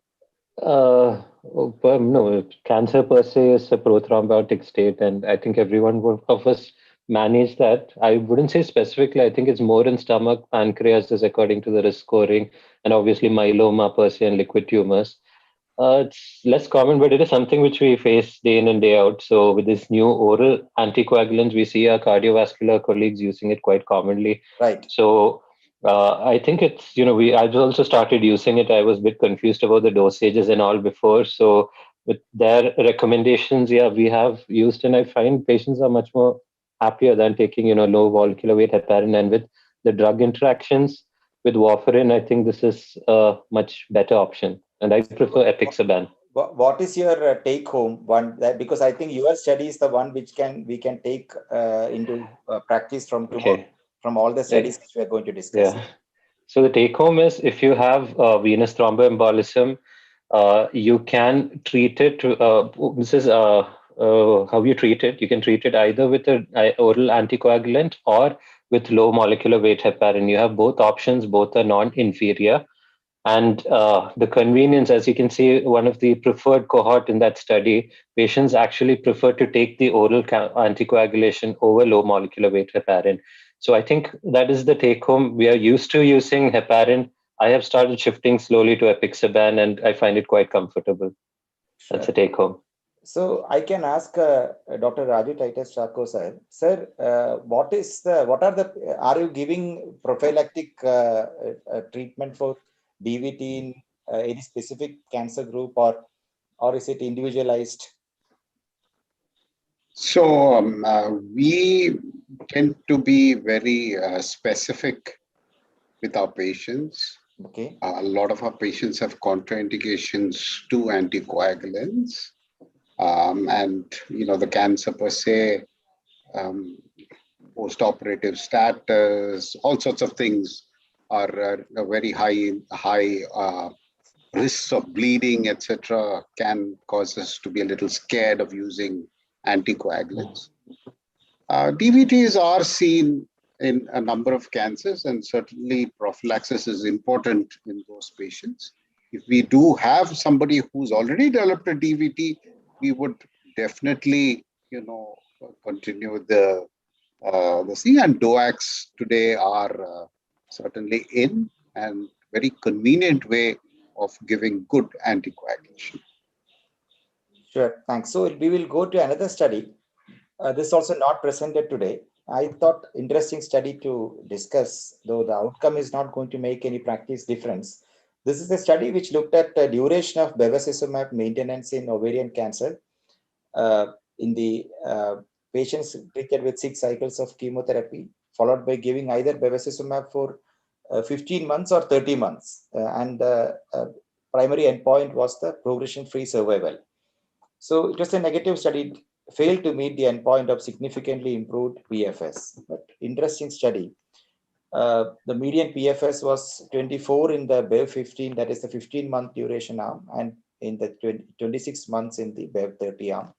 No, cancer per se is a prothrombotic state, and I think everyone of us manage that. I wouldn't say specifically. I think it's more in stomach, pancreas is according to the risk scoring, and obviously myeloma per se and liquid tumors. It's less common, but it is something which we face day in and day out. So with this new oral anticoagulants, we see our cardiovascular colleagues using it quite commonly. Right. So I think it's, I've also started using it. I was a bit confused about the dosages and all before. So with their recommendations, we have used, and I find patients are much more happier than taking, low molecular weight heparin. And with the drug interactions with warfarin, I think this is a much better option. And I prefer Apixaban. What is your take home one? Because I think your study is the one which we can take into practice from tomorrow. Okay. From all the studies which we are going to discuss. Yeah. So the take home is, if you have venous thromboembolism, you can treat it. This is how you treat it. You can treat it either with an oral anticoagulant or with low molecular weight heparin. You have both options. Both are non-inferior. And the convenience, as you can see, one of the preferred cohort in that study, patients actually prefer to take the oral anticoagulation over low molecular weight heparin. So I think that is the take home. We are used to using heparin. I have started shifting slowly to Apixaban, and I find it quite comfortable. Sure. That's a take home. So I can ask Dr. Raju Titus Chacko sir. Sir, are you giving prophylactic treatment for DVT in any specific cancer group, or is it individualized? So we tend to be very specific with our patients. Okay. A lot of our patients have contraindications to anticoagulants, and the cancer per se, post-operative status, all sorts of things are very high risks of bleeding, etc., can cause us to be a little scared of using anticoagulants. DVTs are seen in a number of cancers, and certainly prophylaxis is important in those patients. If we do have somebody who's already developed a DVT, we would definitely, continue the C, and DOACs today are certainly in and very convenient way of giving good anticoagulation. Sure, thanks. So we will go to another study. This is also not presented today. I thought interesting study to discuss, though the outcome is not going to make any practice difference. This is a study which looked at the duration of Bevacizumab maintenance in ovarian cancer in the patients treated with 6 cycles of chemotherapy, followed by giving either Bevacizumab for 15 months or 30 months. And the primary endpoint was the progression-free survival. So it was a negative study, failed to meet the endpoint of significantly improved PFS. But interesting study. The median PFS was 24 in the Bev 15, that is the 15-month duration arm, and in the 26 months in the Bev 30 arm.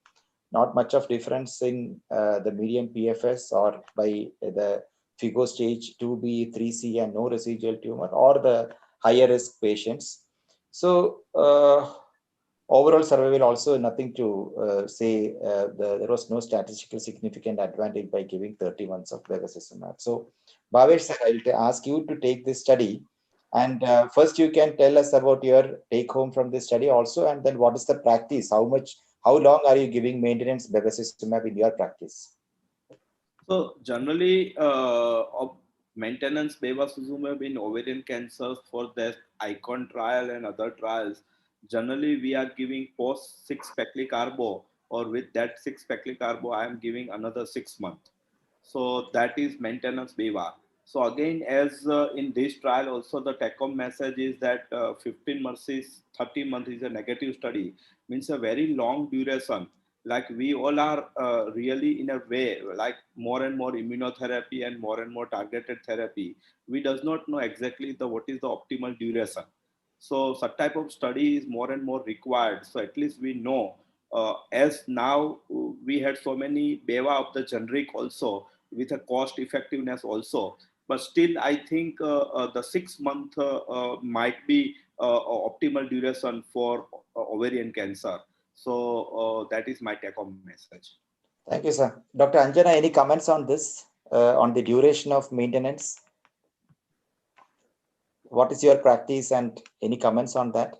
Not much of difference in the median PFS or by the FIGO stage 2B, 3C, and no residual tumor, or the higher risk patients. So overall survival also nothing to say. There was no statistical significant advantage by giving 30 months of Bevacizumab. So Bhavesh sir, I will ask you to take this study, and first you can tell us about your take home from this study also, and then what is the practice? How long are you giving maintenance Bevacizumab in your practice? So generally, maintenance Bevacizumab in ovarian cancer for the ICON trial and other trials, generally we are giving post 6-peclicarbo, or with that 6-peclicarbo, I am giving another 6 months. So that is maintenance Beva. So again, as in this trial also, the take-home message is that 15 versus 30 months is a negative study, means a very long duration. Like we all are really in a way, like more and more immunotherapy and more targeted therapy, we does not know exactly what is the optimal duration. So such type of study is more and more required. So at least we know, as now we had so many Beva of the generic also with a cost effectiveness also. But still, I think the 6 month might be optimal duration for ovarian cancer. So that is my take-home message. Thank you, sir. Dr. Anjana, any comments on this, on the duration of maintenance? What is your practice and any comments on that?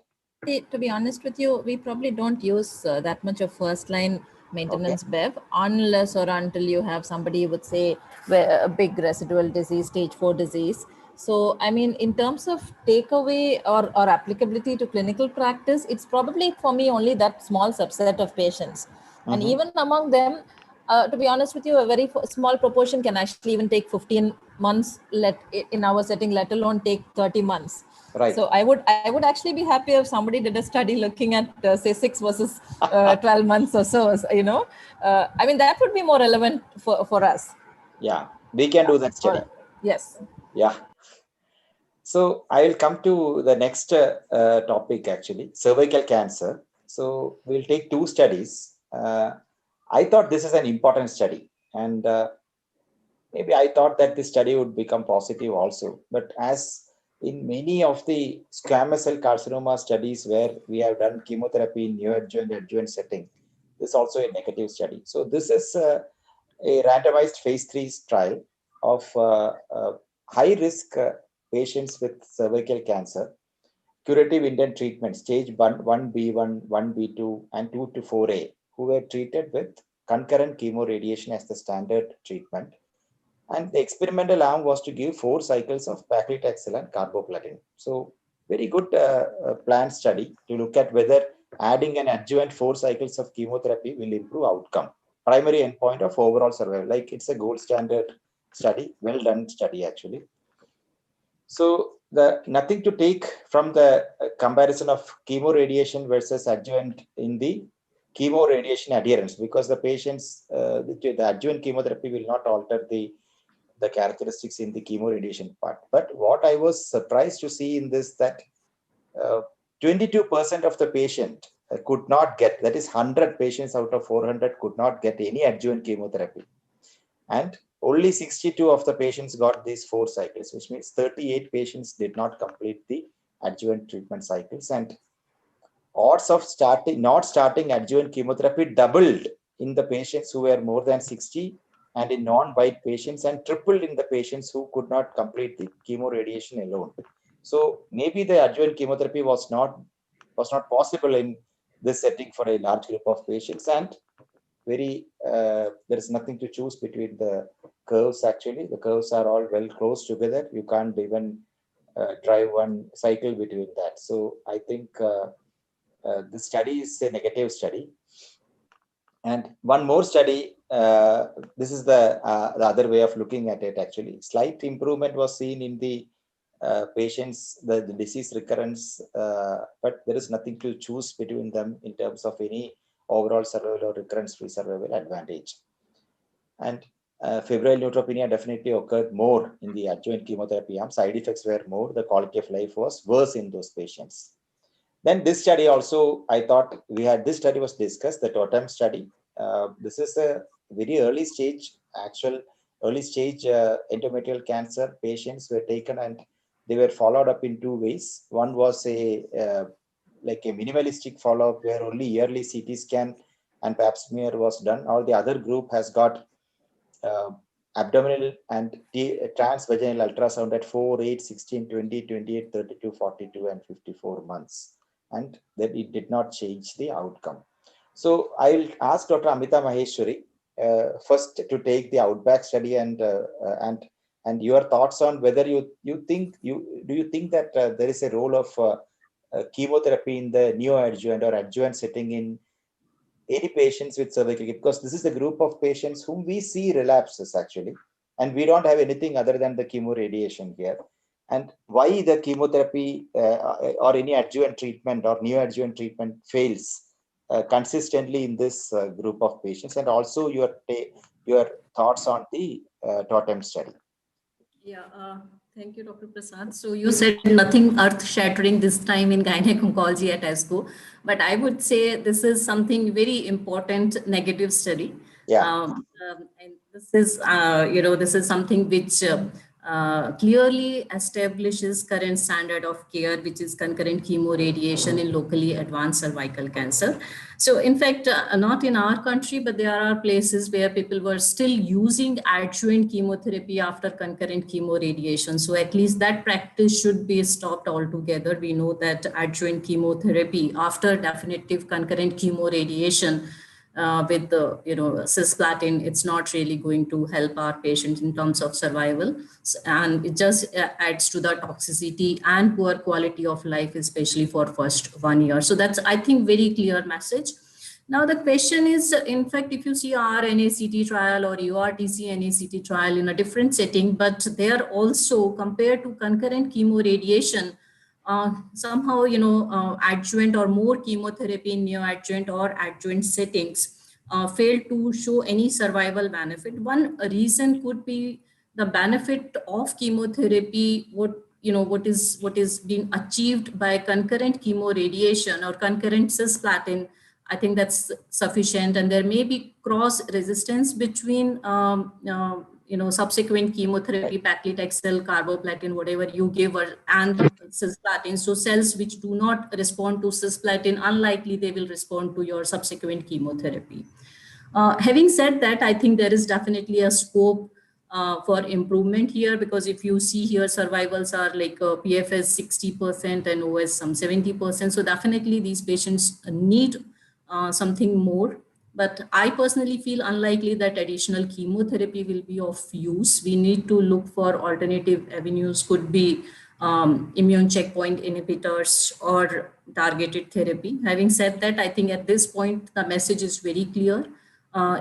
To be honest with you, we probably don't use that much of first-line maintenance Bev unless or until you have somebody would say a big residual disease, stage 4 disease. So, I mean, in terms of takeaway or applicability to clinical practice, it's probably for me only that small subset of patients. And even among them, to be honest with you, a very small proportion can actually even take 15 months in our setting, let alone take 30 months. Right. So I would actually be happy if somebody did a study looking at say 6 versus 12 months or so, you know. I mean, that would be more relevant for us. Yeah, we can do that study. Yes. Yeah. So I will come to the next topic actually, cervical cancer. So we'll take 2 studies. I thought this is an important study, and maybe I thought that this study would become positive also. But as in many of the squamous cell carcinoma studies where we have done chemotherapy in neoadjuvant adjuvant setting, this is also a negative study. So this is a randomized phase 3 trial of high risk patients with cervical cancer, curative intent treatment, stage 1B1, 1B2, and 2 to 4A, who were treated with concurrent chemoradiation as the standard treatment. And the experimental arm was to give 4 cycles of paclitaxel and carboplatin. So very good planned study to look at whether adding an adjuvant 4 cycles of chemotherapy will improve outcome. Primary endpoint of overall survival, like it's a gold standard study, well done study actually. So nothing to take from the comparison of chemoradiation versus adjuvant in the chemoradiation adherence, because the patients, the adjuvant chemotherapy will not alter the characteristics in the chemoradiation part. But what I was surprised to see in this, that 22% of the patient could not get, that is 100 patients out of 400 could not get any adjuvant chemotherapy. And only 62 of the patients got these 4 cycles, which means 38 patients did not complete the adjuvant treatment cycles, and odds of not starting adjuvant chemotherapy doubled in the patients who were more than 60 and in non-white patients, and tripled in the patients who could not complete the chemoradiation alone. So maybe the adjuvant chemotherapy was not possible in this setting for a large group of patients, and there is nothing to choose between the curves. Actually, the curves are all well close together. You can't even drive one cycle between that. So I think this study is a negative study. And one more study, this is the other way of looking at it. Actually, slight improvement was seen in the patients, the disease recurrence, but there is nothing to choose between them in terms of any overall survival or recurrence-free survival advantage. And febrile neutropenia definitely occurred more in the adjuvant chemotherapy arm. Side effects were more. The quality of life was worse in those patients. Then this study also, I thought this study was discussed, the TOTEM study. This is a very early stage, endometrial cancer patients were taken and they were followed up in 2 ways. One was like a minimalistic follow-up where only yearly CT scan and pap smear was done, or the other group has got abdominal and transvaginal ultrasound at 4, 8, 16, 20, 28, 32, 42, and 54 months. And that it did not change the outcome. So I'll ask Dr. Amita Maheshwari first to take the Outback study and your thoughts on whether do you think that there is a role of chemotherapy in the neoadjuvant or adjuvant setting in any patients with cervical cancer, because this is the group of patients whom we see relapses actually, and we don't have anything other than the chemoradiation here. And why the chemotherapy or any adjuvant treatment or neoadjuvant treatment fails consistently in this group of patients, and also your thoughts on the TOTEM study. Yeah, thank you, Dr. Prasad. So you said nothing earth-shattering this time in gynec oncology at ASCO, but I would say this is something very important negative study. Yeah. And this is, this is something which clearly establishes current standard of care, which is concurrent chemoradiation in locally advanced cervical cancer. So in fact, not in our country, but there are places where people were still using adjuvant chemotherapy after concurrent chemoradiation. So at least that practice should be stopped altogether. We know that adjuvant chemotherapy after definitive concurrent chemoradiation with the cisplatin, it's not really going to help our patients in terms of survival, and it just adds to the toxicity and poor quality of life, especially for first 1 year. So that's, I think, very clear message. Now the question is, in fact, if you see our NACT trial or URTC NACT trial in a different setting, but they are also compared to concurrent chemoradiation, somehow, adjuvant or more chemotherapy in neoadjuvant or adjuvant settings failed to show any survival benefit. One reason could be the benefit of chemotherapy, what is being achieved by concurrent chemoradiation or concurrent cisplatin. I think that's sufficient, and there may be cross resistance between subsequent chemotherapy, paclitaxel, carboplatin, whatever you give, and cisplatin. So cells which do not respond to cisplatin, unlikely they will respond to your subsequent chemotherapy. Having said that, I think there is definitely a scope for improvement here, because if you see here, survivals are like PFS 60% and OS some 70%. So definitely these patients need something more. But I personally feel unlikely that additional chemotherapy will be of use. We need to look for alternative avenues, could be immune checkpoint inhibitors or targeted therapy. Having said that, I think at this point, the message is very clear.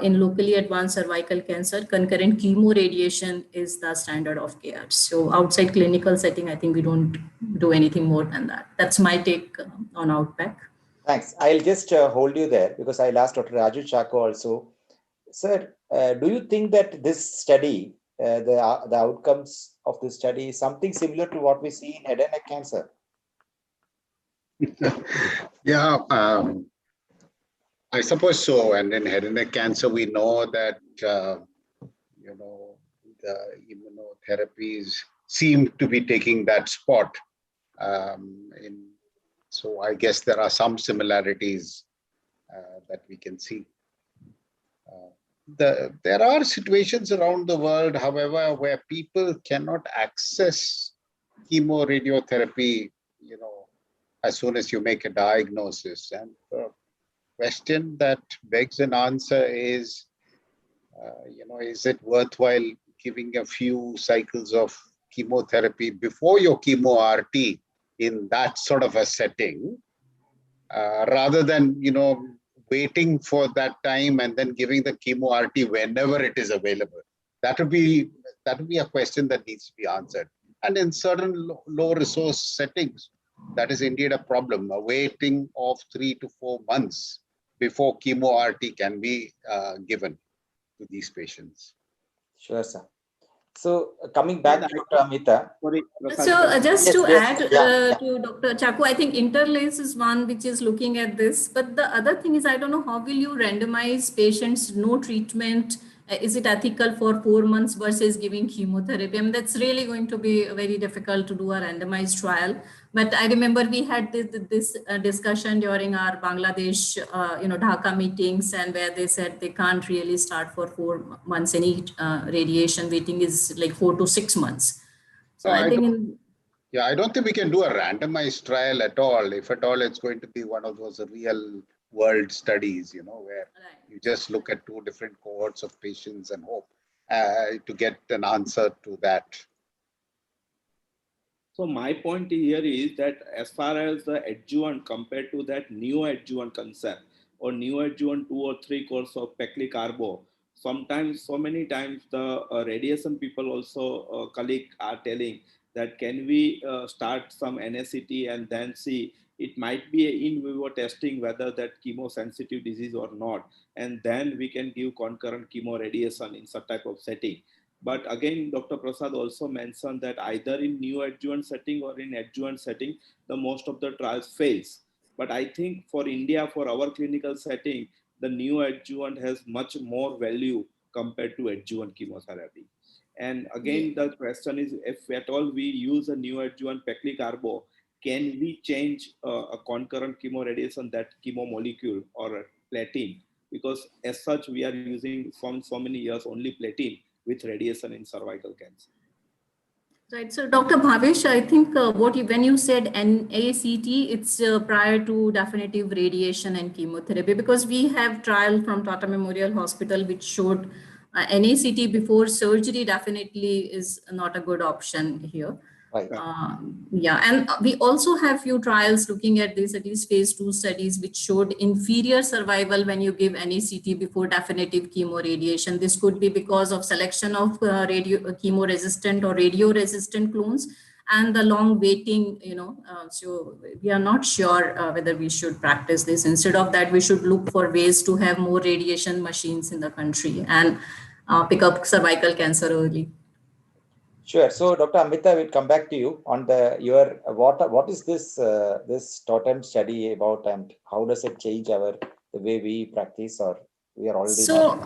In locally advanced cervical cancer, concurrent chemoradiation is the standard of care. So outside clinical setting, I think we don't do anything more than that. That's my take on Outback. Thanks. I'll just hold you there, because I'll ask Dr. Raju Chako also. Sir, do you think that this study, the outcomes of this study is something similar to what we see in head and neck cancer? Yeah, I suppose so. And in head and neck cancer, we know that, immunotherapies seem to be taking that spot. So I guess there are some similarities that we can see. There are situations around the world, however, where people cannot access chemoradiotherapy, as soon as you make a diagnosis. And the question that begs an answer is, is it worthwhile giving a few cycles of chemotherapy before your chemo RT in that sort of a setting, rather than, waiting for that time and then giving the chemo RT whenever it is available? That would be a question that needs to be answered. And in certain low resource settings, that is indeed a problem, a waiting of 3 to 4 months before chemo RT can be given to these patients. Sure, sir. So coming back to Dr. Amita. So just to add Yeah. to Dr. Chaku, I think Interlace is one which is looking at this. But the other thing is, I don't know, how will you randomize patients, no treatment? Is it ethical for 4 months versus giving chemotherapy? I mean, that's really going to be very difficult to do a randomized trial. But I remember we had this discussion during our Bangladesh, Dhaka meetings, and where they said they can't really start for 4 months. Any radiation waiting is like 4 to 6 months. So I think I don't think we can do a randomized trial at all. If at all, it's going to be one of those real world studies, where you just look at 2 different cohorts of patients and hope to get an answer to that. So my point here is that as far as the adjuvant compared to that neoadjuvant concept or neoadjuvant 2 or 3 course of paclicarbo, sometimes, so many times the radiation people also, colleague are telling that can we start some NACT and then see, it might be a in vivo testing whether that chemosensitive disease or not. And then we can give concurrent chemoradiation in such type of setting. But again, Dr. Prasad also mentioned that either in neoadjuvant setting or in adjuvant setting, the most of the trials fails. But I think for India, for our clinical setting, the neoadjuvant has much more value compared to adjuvant chemotherapy. And again, the question is, if at all we use a neoadjuvant paclicarbo, can we change a concurrent chemoradiation, that chemo molecule or platinum? Because as such, we are using from so many years only platinum with radiation in cervical cancer. Right. So Dr. Bhavesh, I think when you said NACT, it's prior to definitive radiation and chemotherapy, because we have trial from Tata Memorial Hospital which showed NACT before surgery definitely is not a good option here. Right. And we also have few trials looking at this, at least phase 2 studies, which showed inferior survival when you give NACT before definitive chemoradiation. This could be because of selection of chemo-resistant or radio-resistant clones and the long waiting, so we are not sure whether we should practice this. Instead of that, we should look for ways to have more radiation machines in the country and pick up cervical cancer early. Sure. So, Dr. Amita, we'll come back to you on what is this TOTEM study about, and how does it change the way we practice, or we are already? So,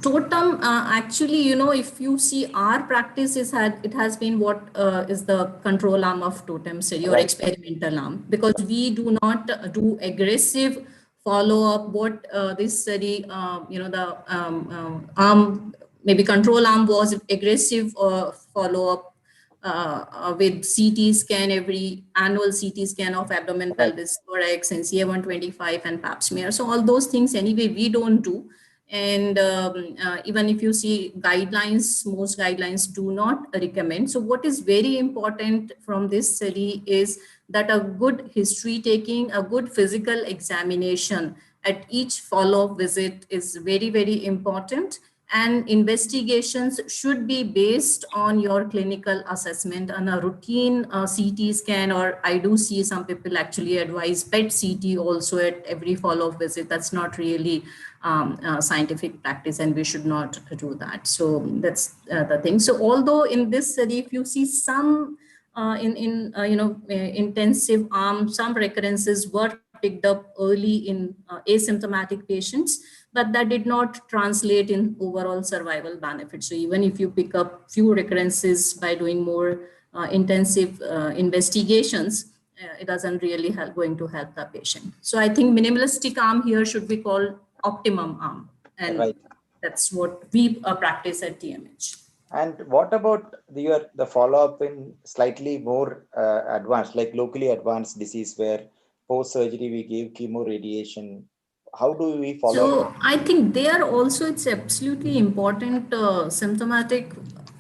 TOTEM actually, if you see our practice it has been what is the control arm of TOTEM study or experimental arm, because we do not do aggressive follow-up. What this study, the arm, maybe control arm was aggressive follow-up with CT scan, every annual CT scan of abdomen, pelvis, thorax, and CA125 and pap smear. So all those things anyway we don't do. And even if you see guidelines, most guidelines do not recommend. So what is very important from this study is that a good history taking, a good physical examination at each follow-up visit is very, very important. And investigations should be based on your clinical assessment on a routine CT scan, or I do see some people actually advise PET CT also at every follow-up visit. That's not really scientific practice, and we should not do that. So that's the thing. So although in this study, if you see some intensive arm, some recurrences were picked up early in asymptomatic patients, but that did not translate in overall survival benefit. So even if you pick up few recurrences by doing more intensive investigations, it doesn't really going to help the patient. So I think minimalistic arm here should be called optimum arm. And that's what we practice at TMH. And what about the follow-up in slightly more advanced, like locally advanced disease where post-surgery we give chemo radiation? How do we follow? So I think there also it's absolutely important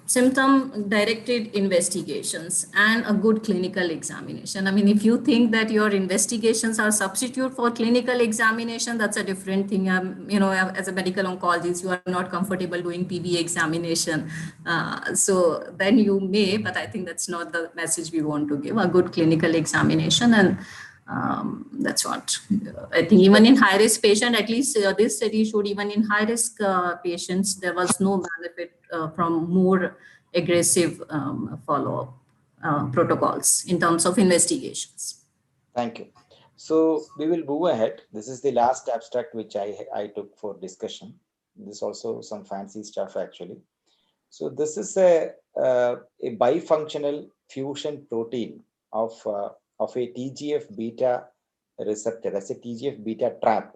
symptom-directed investigations and a good clinical examination. I mean, if you think that your investigations are substitute for clinical examination, that's a different thing. You know, as a medical oncologist, you are not comfortable doing PV examination. So then you may, but I think that's not the message we want to give, a good clinical examination. And that's what I think. Even in high risk patient, at least this study showed even in high risk patients, there was no benefit from more aggressive follow-up protocols in terms of investigations. Thank you. So we will move ahead. This is the last abstract which I took for discussion. This is also some fancy stuff actually. So this is a bifunctional fusion protein of a TGF-beta receptor. That's a TGF-beta trap,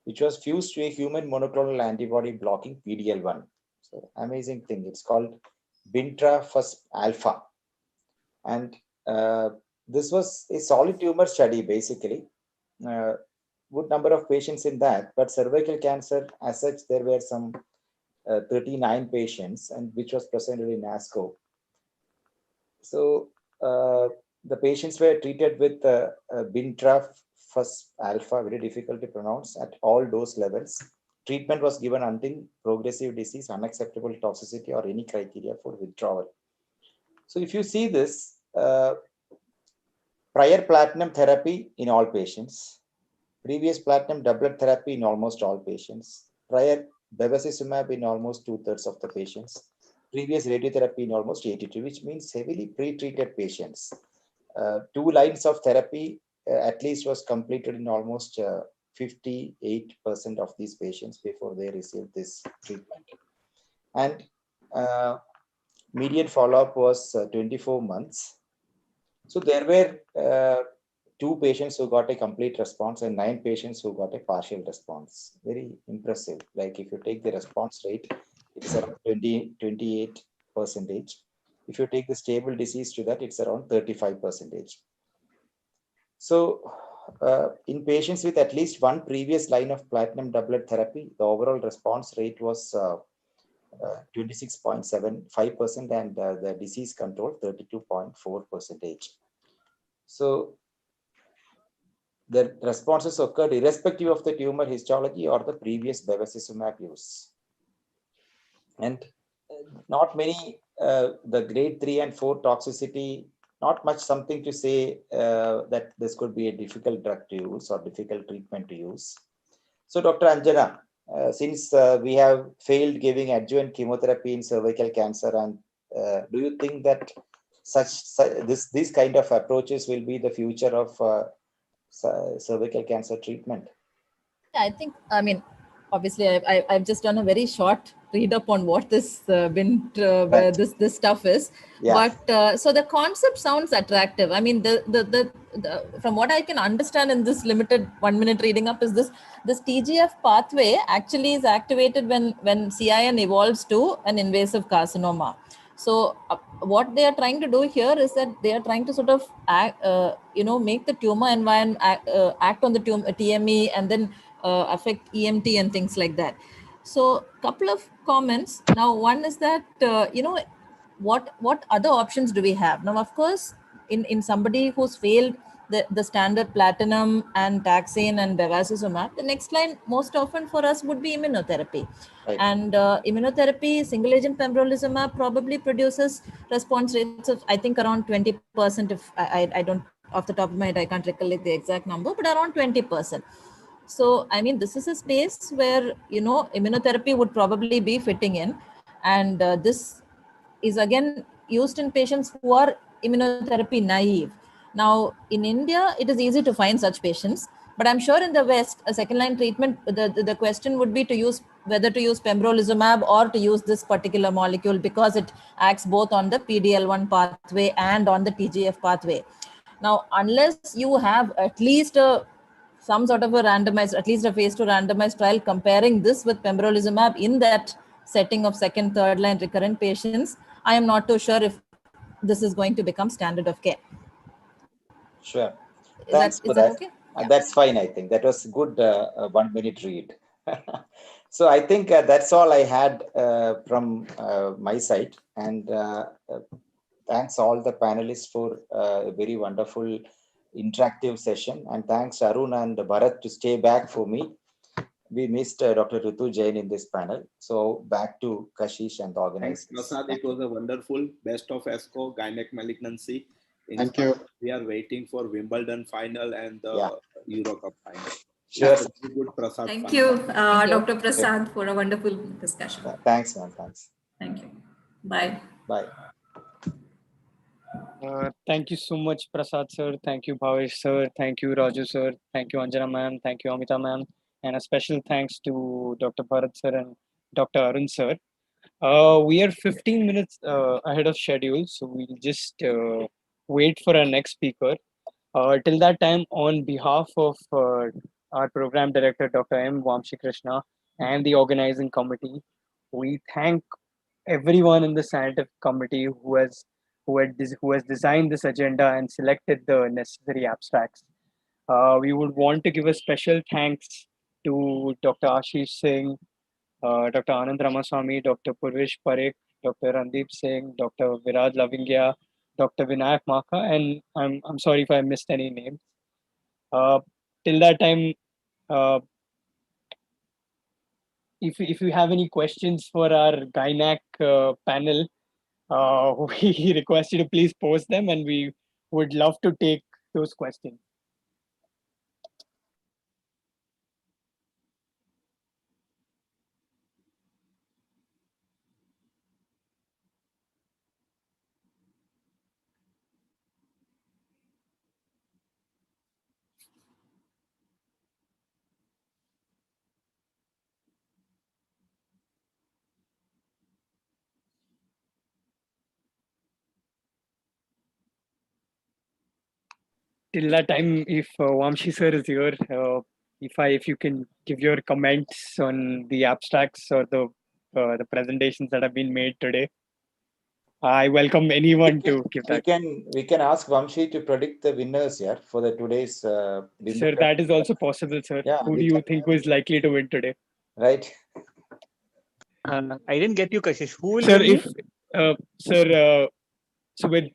which was fused to a human monoclonal antibody blocking PD-L1. So amazing thing. It's called bintrafusp alpha. And this was a solid tumor study, basically. Good number of patients in that, but cervical cancer, as such, there were some 39 patients, and which was presented in ASCO. So the patients were treated with bintrafusp alpha, very difficult to pronounce, at all dose levels. Treatment was given until progressive disease, unacceptable toxicity, or any criteria for withdrawal. So if you see this, prior platinum therapy in all patients, previous platinum doublet therapy in almost all patients, prior Bevacizumab in almost 2/3 of the patients, previous radiotherapy in almost 82, which means heavily pre-treated patients. 2 lines of therapy at least was completed in almost 58% of these patients before they received this treatment. And median follow-up was 24 months. So there were 2 patients who got a complete response and 9 patients who got a partial response. Very impressive. Like if you take the response rate, it's around 28%. If you take the stable disease to that, it's around 35%. So in patients with at least one previous line of platinum doublet therapy, the overall response rate was 26.75% and the disease control 32.4%. So the responses occurred irrespective of the tumor histology or the previous Bevacizumab use. And not many, the grade 3 and 4 toxicity, not much something to say that this could be a difficult drug to use or difficult treatment to use. So Dr. Anjana, since we have failed giving adjuvant chemotherapy in cervical cancer, and do you think that these kind of approaches will be the future of cervical cancer treatment? I think, I mean, obviously I've just done a very short read up on what this this stuff is. Yeah. But so the concept sounds attractive. I mean, the from what I can understand in this limited 1 minute reading up is this TGF pathway actually is activated when CIN evolves to an invasive carcinoma. So what they are trying to do here is that they are trying to sort of make the tumor environment act on the TME and then affect EMT and things like that. So couple of comments. Now, one is that, what other options do we have? Now, of course, in somebody who's failed the standard platinum and taxane and bevacizumab, the next line most often for us would be immunotherapy. Right. And immunotherapy, single agent pembrolizumab probably produces response rates of, I think, around 20%. If I don't, off the top of my head, I can't recollect the exact number, but around 20%. So, I mean, this is a space where, immunotherapy would probably be fitting in. And this is again used in patients who are immunotherapy naive. Now, in India, it is easy to find such patients. But I'm sure in the West, a second line treatment, the question would be to use whether to use pembrolizumab or to use this particular molecule, because it acts both on the PDL1 pathway and on the TGF pathway. Now, unless you have at least some sort of a randomized, at least a phase 2 randomized trial comparing this with pembrolizumab in that setting of second, third line recurrent patients, I am not too sure if this is going to become standard of care. Sure. Thanks for that. Okay? That's fine, I think. That was good 1 minute read. So I think that's all I had from my side. And thanks all the panelists for a very wonderful interactive session. And thanks Arun and Bharat to stay back for me. We missed Dr. Ritu Jain in this panel. So back to Kashish and the organizers. Thanks, Prasad. It was a wonderful best of ASCO gynec malignancy. Thank you. We are waiting for Wimbledon final and the Euro Cup final. Sure. Good Prasad. Thank you, Dr. Prasad, for a wonderful discussion. Thanks, man. Thanks. Thank you. Bye. Bye. Thank you so much, Prasad sir. Thank you, Bhavesh sir. Thank you, Raju sir. Thank you, Anjana ma'am. Thank you, Amita ma'am. And a special thanks to Dr. Bharat sir and Dr. Arun sir. We are 15 minutes ahead of schedule, so we'll just wait for our next speaker. Till that time, on behalf of our program director, Dr. M. Vamshi Krishna, and the organizing committee, we thank everyone in the scientific committee who has designed this agenda and selected the necessary abstracts. We would want to give a special thanks to Dr. Ashish Singh, Dr. Anand Ramaswamy, Dr. Purvesh Parekh, Dr. Randeep Singh, Dr. Viraj Lavingya, Dr. Vinayak Maka, and I'm sorry if I missed any names. Till that time, if you have any questions for our Gynac panel, we request you to please post them, and we would love to take those questions. Till that time, if Vamshi sir is here, if you can give your comments on the abstracts or the presentations that have been made today, I welcome anyone to give that. We can ask Vamshi to predict the winners here for the today's. Sir, that is also possible, sir. Yeah, who do you think is likely to win today? Right. I didn't get you, Kashish. Who will sir, win?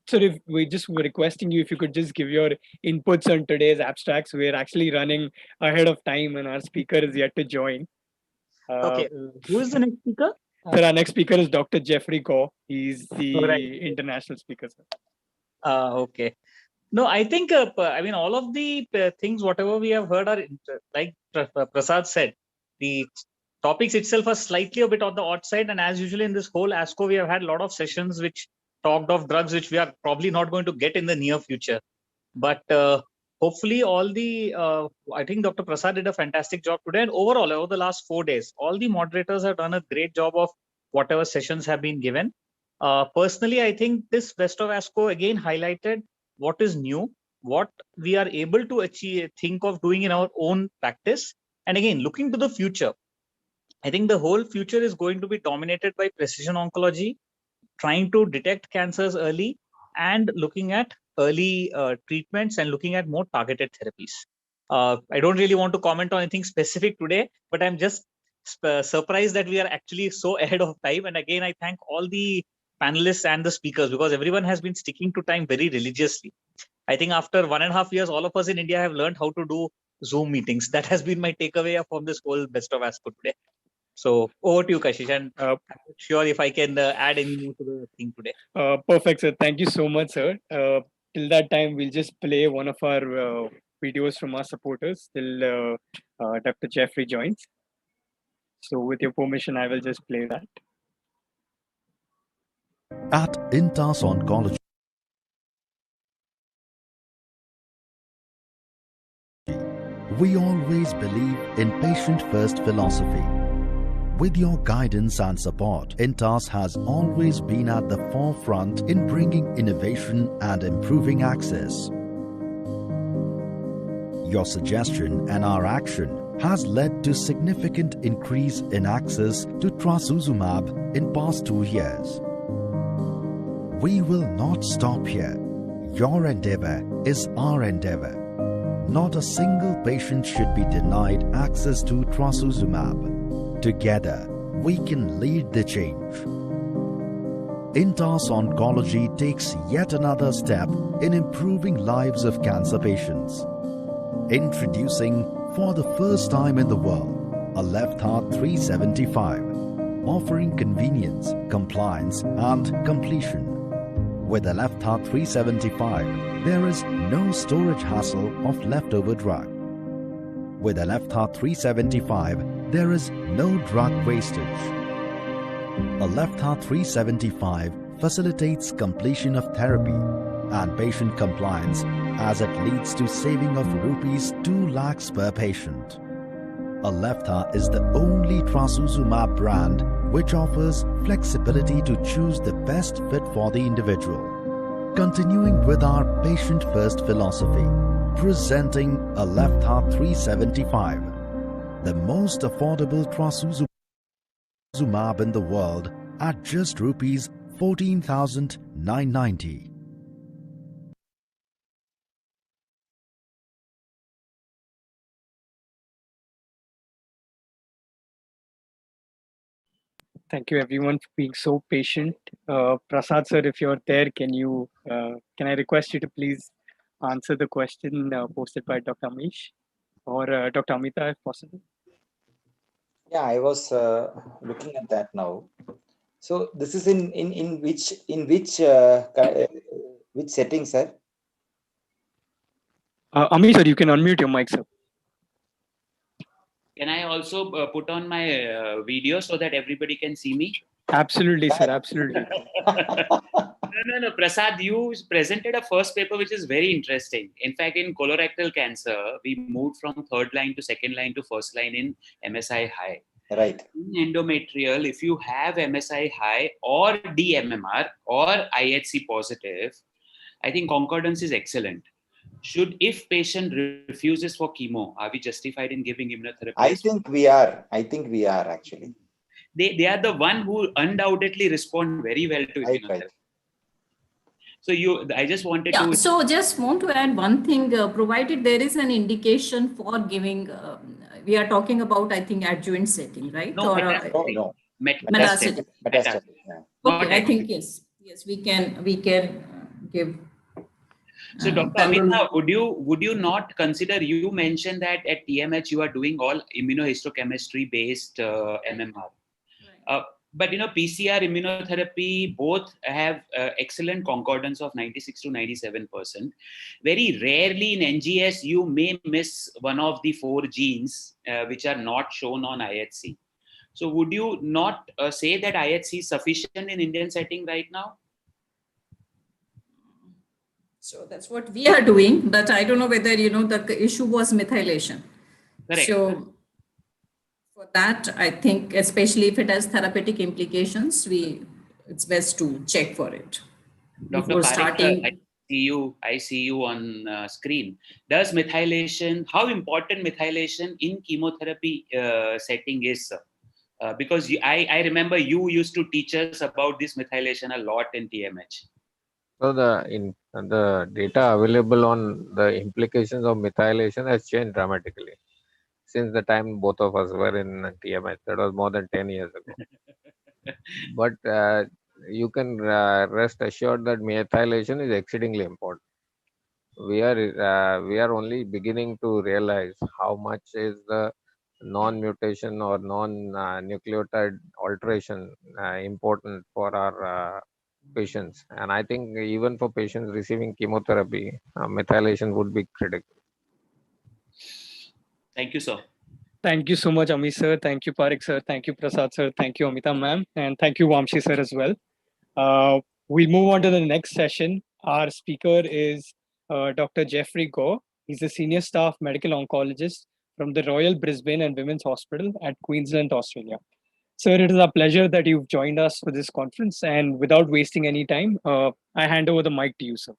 Sir, if we just were requesting you if you could just give your inputs on today's abstracts. We're actually running ahead of time and our speaker is yet to join. Okay, who is the next speaker? Sir, our next speaker is Dr. Jeffrey Gaw. He's the international speaker, sir. Okay. No, I think, I mean, all of the things, whatever we have heard are, like Prasad said, the topics itself are slightly a bit on the odd side. And as usually in this whole ASCO, we have had a lot of sessions which talked of drugs which we are probably not going to get in the near future. But hopefully all the, I think Dr. Prasad did a fantastic job today. And overall, over the last 4 days, all the moderators have done a great job of whatever sessions have been given. Personally, I think this Best of ASCO again highlighted what is new, what we are able to achieve, think of doing in our own practice. And again, looking to the future, I think the whole future is going to be dominated by precision oncology, trying to detect cancers early and looking at early treatments and looking at more targeted therapies. I don't really want to comment on anything specific today, but I'm just surprised that we are actually so ahead of time. And again, I thank all the panelists and the speakers because everyone has been sticking to time very religiously. I think after 1.5 years, all of us in India have learned how to do Zoom meetings. That has been my takeaway from this whole Best of ASCO today. So over to you, Kashish, and I'm not sure if I can add any more to the thing today. Perfect, sir. Thank you so much, sir. Till that time, we'll just play one of our videos from our supporters till Dr. Jeffrey joins. So with your permission, I will just play that. At Intas Oncology, We always believe in patient-first philosophy. With your guidance and support, Intas has always been at the forefront in bringing innovation and improving access. Your suggestion and our action has led to significant increase in access to trastuzumab in past 2 years. We will not stop here. Your endeavor is our endeavor. Not a single patient should be denied access to trastuzumab. Together, we can lead the change. Intas Oncology takes yet another step in improving lives of cancer patients. Introducing, for the first time in the world, a left heart 375, offering convenience, compliance, and completion. With a left heart 375, there is no storage hassle of leftover drug. With a left heart 375, there is no drug wastage. A left heart 375 facilitates completion of therapy and patient compliance as it leads to saving of rupees 2 lakhs per patient. Aleftha is the only trastuzumab brand which offers flexibility to choose the best fit for the individual. Continuing with our patient-first philosophy, presenting Aleftha 375, the most affordable trastuzumab in the world at just rupees 14,990. Thank you everyone for being so patient. Prasad sir, if you're there, can I request you to please answer the question posted by Dr. Amish or Dr. Amita if possible? Yeah, I was looking at that now. So this is in which setting, sir? Amish sir, you can unmute your mic, sir. Can I also put on my video so that everybody can see me? Absolutely, sir. Absolutely. No. Prasad, you presented a first paper which is very interesting. In fact, in colorectal cancer, we moved from third line to second line to first line in MSI high. Right. In endometrial, if you have MSI high or dMMR or IHC positive, I think concordance is excellent. If patient refuses for chemo, are we justified in giving immunotherapy? I think we are actually. They are the one who undoubtedly respond very well to immunotherapy. Right. So I just wanted to. So just want to add one thing, provided there is an indication for giving, we are talking about, I think, adjuvant setting, right? No, no. Metastatic. Metastatic. Yeah. Okay, I think yes, we can give. So Dr. Amita, would you not consider, you mentioned that at TMH you are doing all immunohistochemistry based MMR. But PCR immunotherapy both have excellent concordance of 96 to 97%. Very rarely in NGS you may miss one of the 4 genes which are not shown on IHC. So would you not say that IHC is sufficient in Indian setting right now? So that's what we are doing, but I don't know whether, the issue was methylation. Correct. So for that, I think, especially if it has therapeutic implications, it's best to check for it. Dr. Before starting. I see you on screen. Does methylation, how important methylation in chemotherapy setting is, sir? Because I remember you used to teach us about this methylation a lot in TMH. So the data available on the implications of methylation has changed dramatically since the time both of us were in TMH. That was more than 10 years ago. But you can rest assured that methylation is exceedingly important. We are only beginning to realize how much is the non-mutation or non-nucleotide alteration important for our patients. And I think even for patients receiving chemotherapy, methylation would be critical. Thank you, sir. Thank you so much, Amish sir. Thank you, Parik sir. Thank you, Prasad sir. Thank you, Amita ma'am. And thank you, Vamshi sir, as well. We move on to the next session. Our speaker is Dr. Jeffrey Go. He's a senior staff medical oncologist from the Royal Brisbane and Women's Hospital at Queensland, Australia. Sir, it is a pleasure that you've joined us for this conference. And without wasting any time, I hand over the mic to you, sir.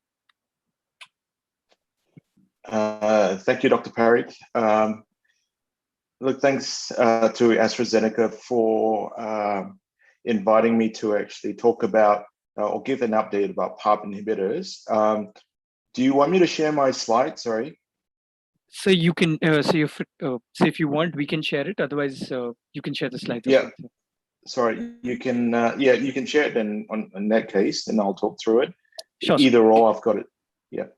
Thank you, Dr. Parikh. Look, thanks to AstraZeneca for inviting me to actually talk about or give an update about PARP inhibitors. Do you want me to share my slides? Sorry. So you can, so if you want, we can share it. Otherwise, you can share the slides. Yeah. Sorry, you can. Yeah, you can share it in that case, and I'll talk through it. Sure. Either or, I've got it. Yeah.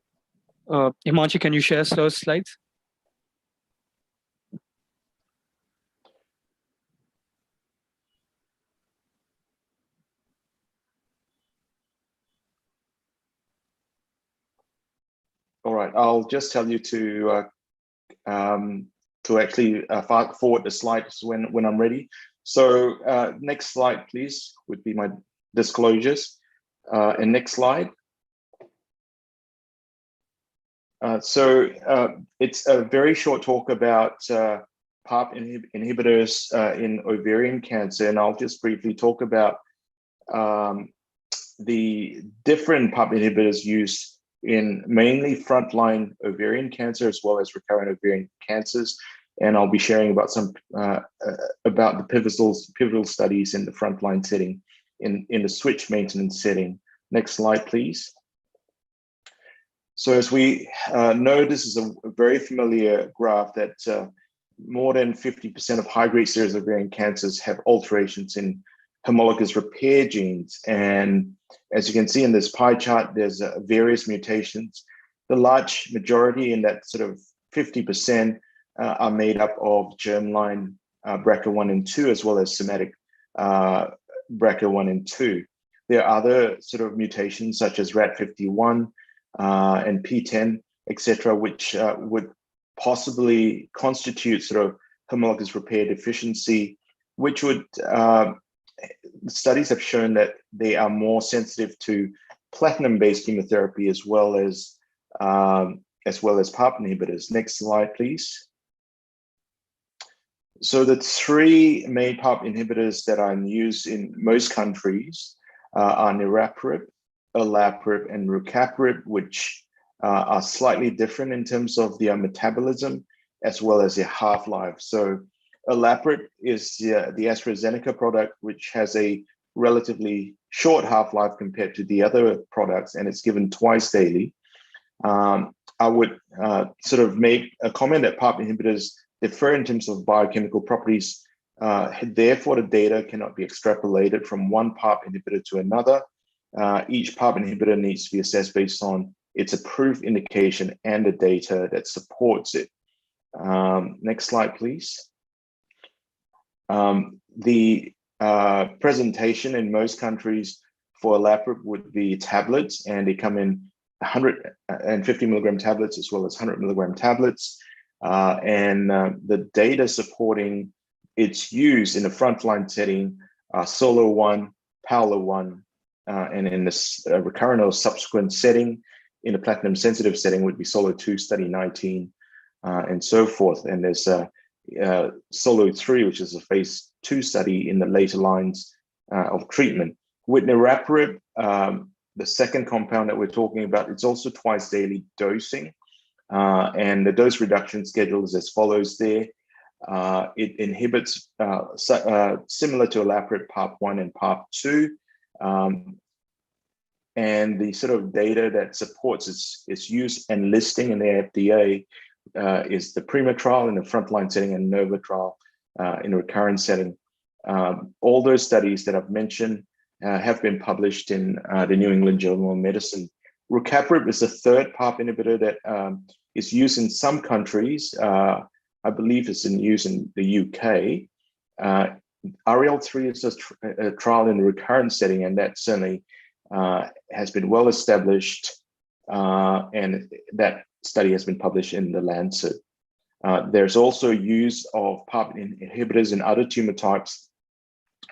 Himanshi, can you share those slides? All right, I'll just tell you to actually forward the slides when I'm ready. So next slide, please, would be my disclosures. And next slide. So it's a very short talk about PARP inhibitors in ovarian cancer, and I'll just briefly talk about the different PARP inhibitors used in mainly frontline ovarian cancer as well as recurrent ovarian cancers. And I'll be sharing about some about the pivotal studies in the frontline setting, in the switch maintenance setting. Next slide, please. So as we know, this is a very familiar graph that more than 50% of high-grade serous ovarian cancers have alterations in homologous repair genes. And as you can see in this pie chart, there's various mutations. The large majority, in that sort of 50%, are made up of germline BRCA1 and 2, as well as somatic BRCA1 and 2. There are other sort of mutations such as RAT51 and P10, etc., which would possibly constitute sort of homologous repair deficiency, which would studies have shown that they are more sensitive to platinum-based chemotherapy as well as PARP inhibitors. Next slide, please. So the three main PARP inhibitors that are in use in most countries are niraparib, olaparib, and rucaparib, which are slightly different in terms of their metabolism as well as their half-life. So Olaparib is the AstraZeneca product, which has a relatively short half-life compared to the other products, and it's given twice daily. I would sort of make a comment that PARP inhibitors differ in terms of biochemical properties. Therefore, the data cannot be extrapolated from one PARP inhibitor to another. Each PARP inhibitor needs to be assessed based on its approved indication and the data that supports it. Next slide, please. The presentation in most countries for olaparib would be tablets, and they come in 150 milligram tablets as well as 100 milligram tablets. The data supporting its use in the frontline setting are SOLO-1, PAOLA-1, and in this recurrent or subsequent setting, in the platinum-sensitive setting would be SOLO-2, Study 19, and so forth. And there's SOLO-3, which is a phase 2 study in the later lines of treatment. With niraparib, the second compound that we're talking about, it's also twice daily dosing. And the dose reduction schedule is as follows there. It inhibits, similar to olaparib, PARP1 and PARP2. And the sort of data that supports its use and listing in the FDA is the PRIMA trial in the frontline setting and NOVA trial in a recurrent setting. All those studies that I've mentioned have been published in the New England Journal of Medicine. Rucaparib is the third PARP inhibitor that is used in some countries. I believe it's in use in the UK. REL3 is a trial in the recurrent setting, and that certainly has been well established, and that study has been published in the Lancet. There's also use of PARP inhibitors in other tumor types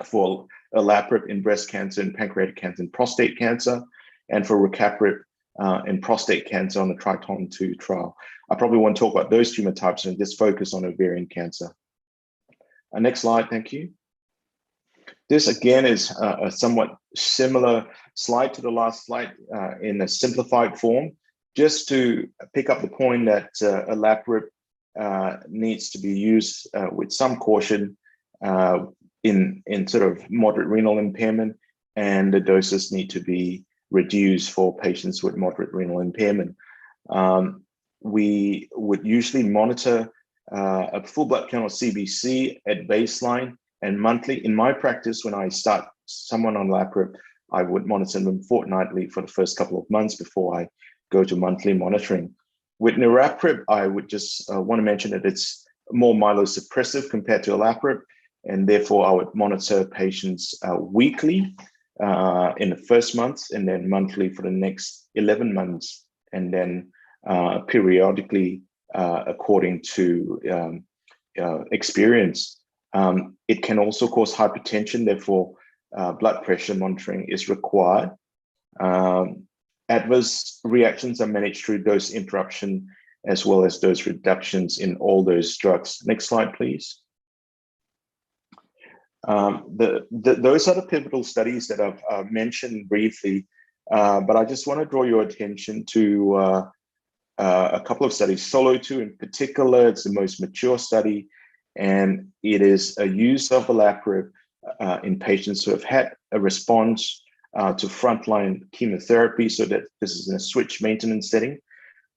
for olaparib in breast cancer and pancreatic cancer and prostate cancer, and for rucaparib and prostate cancer on the Triton 2 trial. I probably won't talk about those tumor types and just focus on ovarian cancer. Next slide, thank you. This again is a somewhat similar slide to the last slide in a simplified form, just to pick up the point that Olaparib needs to be used with some caution in sort of moderate renal impairment, and the doses need to be reduced for patients with moderate renal impairment. We would usually monitor a full blood count of CBC at baseline and monthly. In my practice, when I start someone on Olaparib, I would monitor them fortnightly for the first couple of months before I go to monthly monitoring. With Niraparib, I would just want to mention that it's more myelosuppressive compared to Olaparib, and therefore I would monitor patients weekly in the first month, and then monthly for the next 11 months, and then periodically according to experience. It can also cause hypertension, therefore blood pressure monitoring is required. Adverse reactions are managed through dose interruption as well as dose reductions in all those drugs. Next slide, please. Those are the pivotal studies that I've mentioned briefly, but I just want to draw your attention to a couple of studies. SOLO2 in particular, it's the most mature study, and it is a use of Olaparib in patients who have had a response to frontline chemotherapy, so that this is in a switch maintenance setting.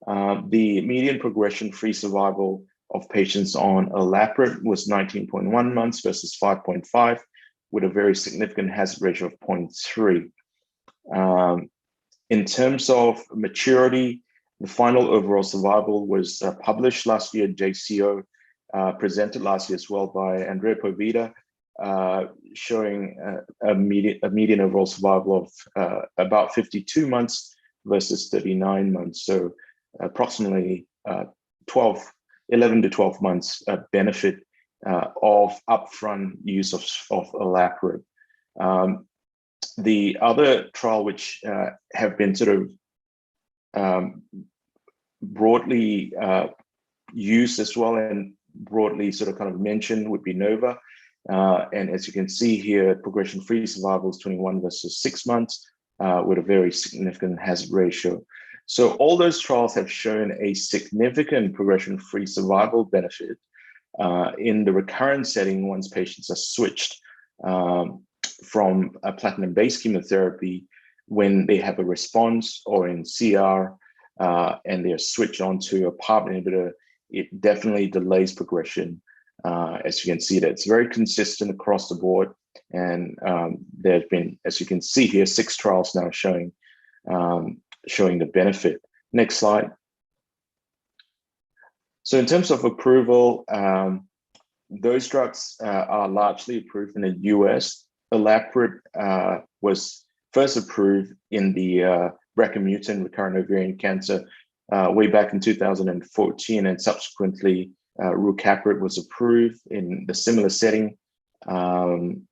The median progression-free survival of patients on Olaparib was 19.1 months versus 5.5, with a very significant hazard ratio of 0.3. In terms of maturity, the final overall survival was published last year at JCO, presented last year as well by Andrea Poveda, showing a median overall survival of about 52 months versus 39 months. So approximately 11 to 12 months benefit of upfront use of Olaparib. The other trial which have been sort of broadly used as well and broadly sort of kind of mentioned would be NOVA. And as you can see here, progression-free survival is 21 versus 6 months with a very significant hazard ratio. So all those trials have shown a significant progression-free survival benefit in the recurrent setting once patients are switched from a platinum-based chemotherapy when they have a response, or in CR and they're switched onto a PARP inhibitor. It definitely delays progression. As you can see, that it's very consistent across the board. And there have been, as you can see here, 6 trials now showing the benefit. Next slide. So in terms of approval, those drugs are largely approved in the US. Olaparib was first approved in the BRCA mutant recurrent ovarian cancer way back in 2014, and subsequently Rucaparib was approved in the similar setting. And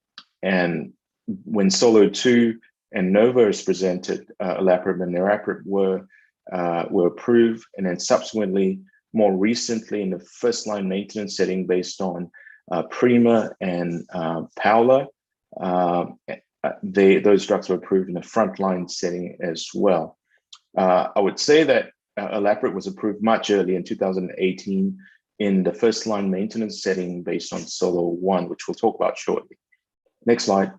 when SOLO2 and NOVA is presented, Olaparib and Niraparib were approved, and then subsequently, more recently, in the first-line maintenance setting based on PRIMA and PAOLA, those drugs were approved in the frontline setting as well. I would say that Olaparib was approved much earlier in 2018 in the first-line maintenance setting based on SOLO1, which we'll talk about shortly. Next slide.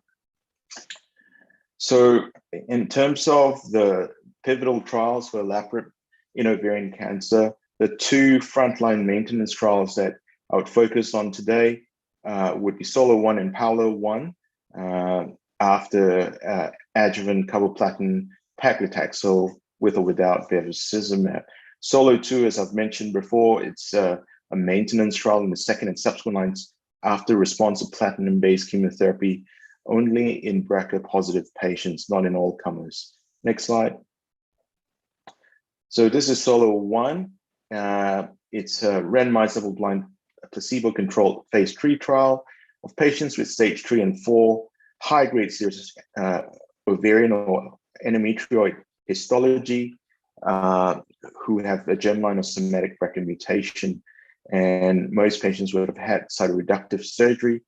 So in terms of the pivotal trials for Olaparib in ovarian cancer, the 2 frontline maintenance trials that I would focus on today would be SOLO1 and PAOLA1 after adjuvant carboplatin paclitaxel with or without bevacizumab. SOLO2, as I've mentioned before, it's a maintenance trial in the second and subsequent lines after response to platinum-based chemotherapy, only in BRCA positive patients, not in all comers. Next slide. So this is SOLO1. It's a randomized double-blind placebo-controlled phase 3 trial of patients with stage 3 and 4 high-grade serous ovarian or endometrioid histology who have a germline or somatic BRCA mutation, and most patients would have had cytoreductive surgery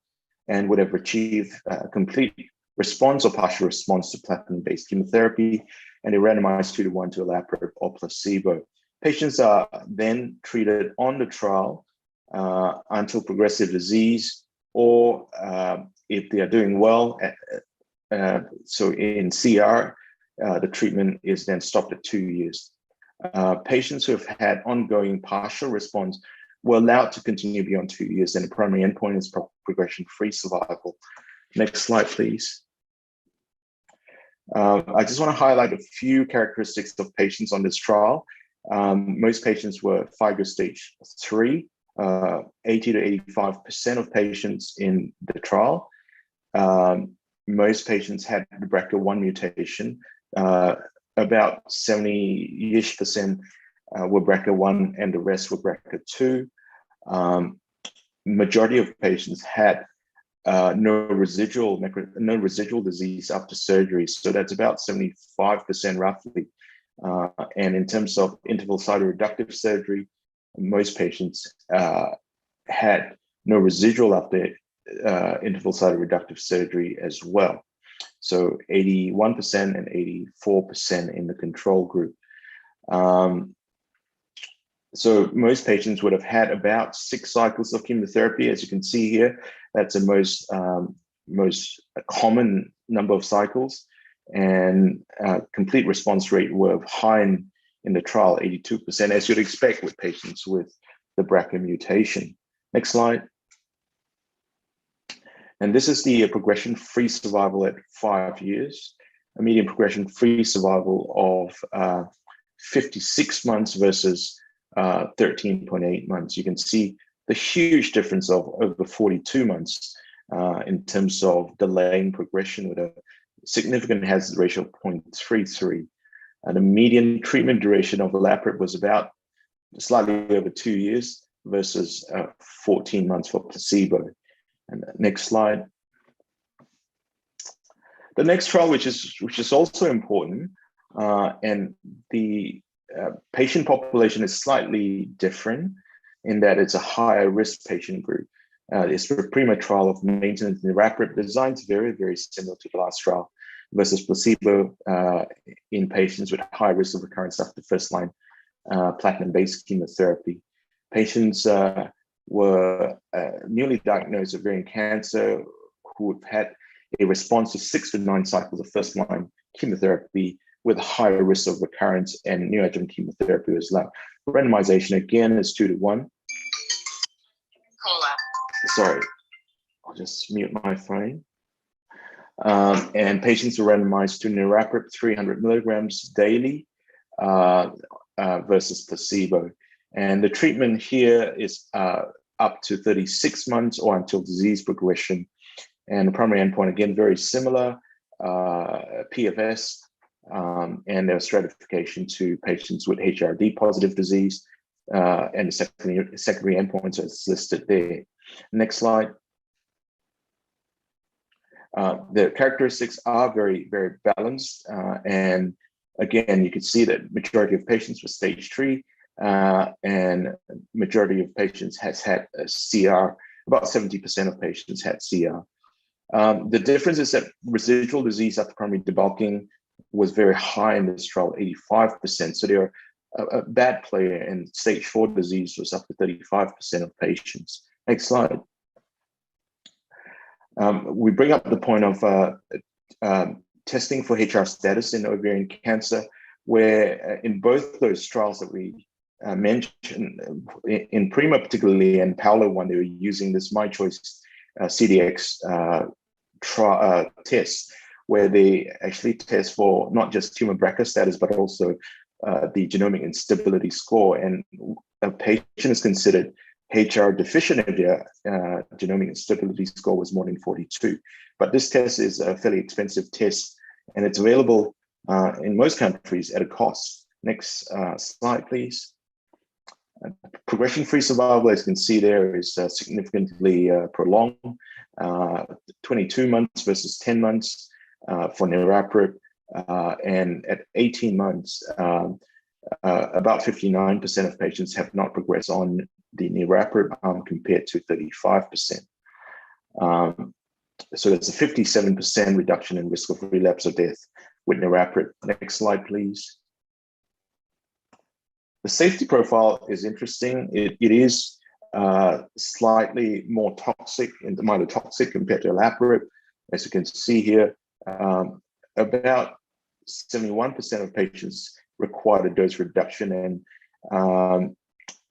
and would have achieved a complete response or partial response to platinum-based chemotherapy, and they randomized 2-to-1 to Olaparib or placebo. Patients are then treated on the trial until progressive disease, or if they are doing well, so in CR, the treatment is then stopped at 2 years. Patients who have had ongoing partial response were allowed to continue beyond 2 years, and the primary endpoint is progression-free survival. Next slide, please. I just want to highlight a few characteristics of patients on this trial. Most patients were FIGO stage 3, 80 to 85% of patients in the trial. Most patients had the BRCA1 mutation. About 70-ish% were BRCA1 and the rest were BRCA2. Majority of patients had no residual disease after surgery, so that's about 75% roughly. And in terms of interval cytoreductive surgery, most patients had no residual after interval cytoreductive surgery as well. So 81% and 84% in the control group. So most patients would have had about 6 cycles of chemotherapy, as you can see here. That's the most common number of cycles, and complete response rate were high in the trial, 82%, as you'd expect with patients with the BRCA mutation. Next slide. And this is the progression-free survival at 5 years, a median progression-free survival of 56 months versus 13.8 months. You can see the huge difference of over 42 months in terms of delaying progression with a significant hazard ratio of 0.33. The median treatment duration of Olaparib was about slightly over 2 years versus 14 months for placebo. And next slide. The next trial, which is also important, and the patient population is slightly different in that it's a higher risk patient group. It's a PRIMA trial of maintenance Neoadjuvant, designed very, very similar to the last trial, versus placebo in patients with high risk of recurrence after first-line platinum-based chemotherapy. Patients were newly diagnosed ovarian cancer who have had a response to 6 to 9 cycles of first-line chemotherapy with higher risk of recurrence, and neoadjuvant chemotherapy was allowed. Randomization again is 2-to-1. Sorry, I'll just mute my phone. And patients were randomized to Neoadjuvant 300 milligrams daily versus placebo. And the treatment here is up to 36 months or until disease progression. And the primary endpoint, again, very similar, PFS, and their stratification to patients with HRD positive disease, and the secondary endpoints are listed there. Next slide. The characteristics are very, very balanced. And again, you can see that majority of patients were stage 3, and majority of patients has had a CR. About 70% of patients had CR. The difference is that residual disease after primary debulking was very high in this trial, 85%. So they are a bad player, and stage 4 disease was up to 35% of patients. Next slide. We bring up the point of testing for HR status in ovarian cancer, where in both those trials that we mentioned, in PRIMA particularly and Paolo one, they were using this MyChoice CDX test, where they actually test for not just tumor BRCA status, but also the genomic instability score. And a patient is considered HR deficient if their genomic instability score was more than 42. But this test is a fairly expensive test, and it's available in most countries at a cost. Next slide, please. Progression-free survival, as you can see there, is significantly prolonged, 22 months versus 10 months for Neoadjuvant, and at 18 months, About 59% of patients have not progressed on the niraparib arm compared to 35%. So there's a 57% reduction in risk of relapse or death with niraparib. Next slide, please. The safety profile is interesting. It is slightly more toxic and myelotoxic compared to olaparib. As you can see here, about 71% of patients required a dose reduction, and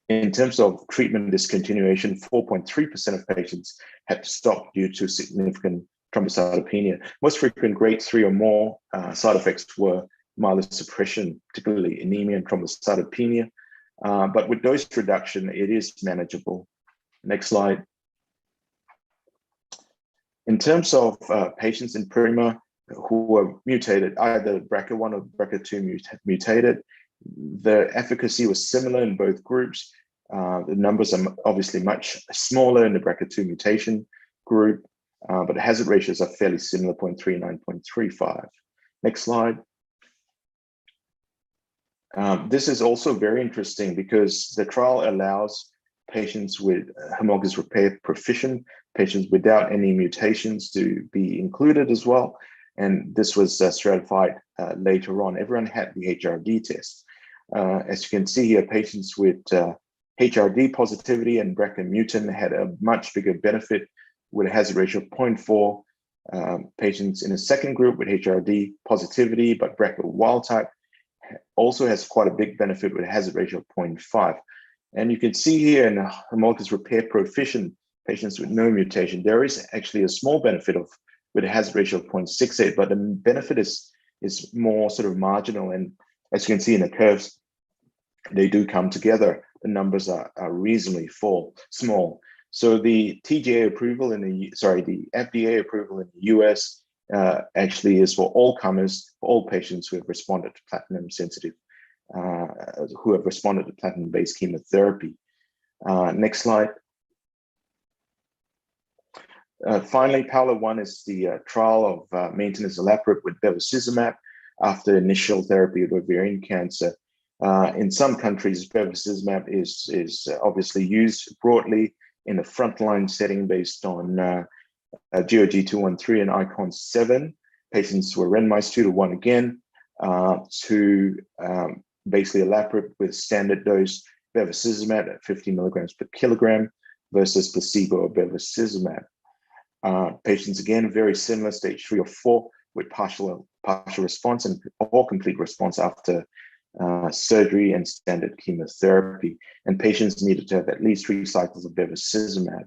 in terms of treatment discontinuation, 4.3% of patients had to stop due to significant thrombocytopenia. Most frequent grade 3 or more side effects were myelosuppression, particularly anemia and thrombocytopenia. But with dose reduction, it is manageable. Next slide. In terms of patients in PRIMA who were mutated, either BRCA1 or BRCA2 mutated, the efficacy was similar in both groups. The numbers are obviously much smaller in the BRCA2 mutation group, but the hazard ratios are fairly similar, 0.39, 0.35. Next slide. This is also very interesting because the trial allows patients with homologous repair proficient, patients without any mutations to be included as well. And this was stratified later on. Everyone had the HRD test. As you can see here, patients with HRD positivity and BRCA mutant had a much bigger benefit with a hazard ratio of 0.4. Patients in a second group with HRD positivity but BRCA wild type also has quite a big benefit with a hazard ratio of 0.5. And you can see here in homologous repair proficient patients with no mutation, there is actually a small benefit of with a hazard ratio of 0.68, but the benefit is more sort of marginal. And as you can see in the curves, they do come together. The numbers are reasonably small. So the TGA approval the FDA approval in the US actually is for all comers, for all patients who have responded to platinum sensitive, who have responded to platinum-based chemotherapy. Next slide. Finally, PAOLA-1 is the trial of maintenance olaparib with bevacizumab after initial therapy of ovarian cancer. In some countries, bevacizumab is obviously used broadly in the frontline setting based on GOG213 and ICON-7. Patients were randomized 2-to-1 again to basically olaparib with standard dose bevacizumab at 50 milligrams per kilogram versus placebo or bevacizumab. Patients, again, very similar, stage 3 or 4 with partial response and or complete response after surgery and standard chemotherapy. And patients needed to have at least 3 cycles of bevacizumab.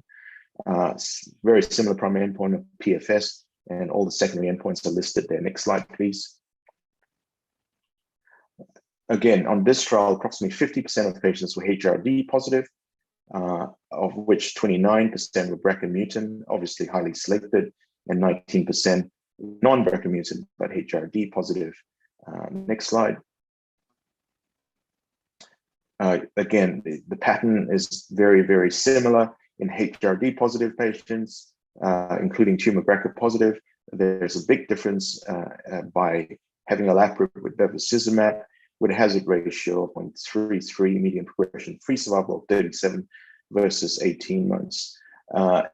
Very similar primary endpoint of PFS, and all the secondary endpoints are listed there. Next slide, please. Again, on this trial, approximately 50% of patients were HRD positive, of which 29% were BRCA mutant, obviously highly selected, and 19% non-BRCA mutant, but HRD positive. Next slide. Again, the pattern is very, very similar in HRD positive patients, including tumor BRCA positive. There's a big difference by having olaparib with bevacizumab with a hazard ratio of 0.33, median progression-free survival of 37 versus 18 months.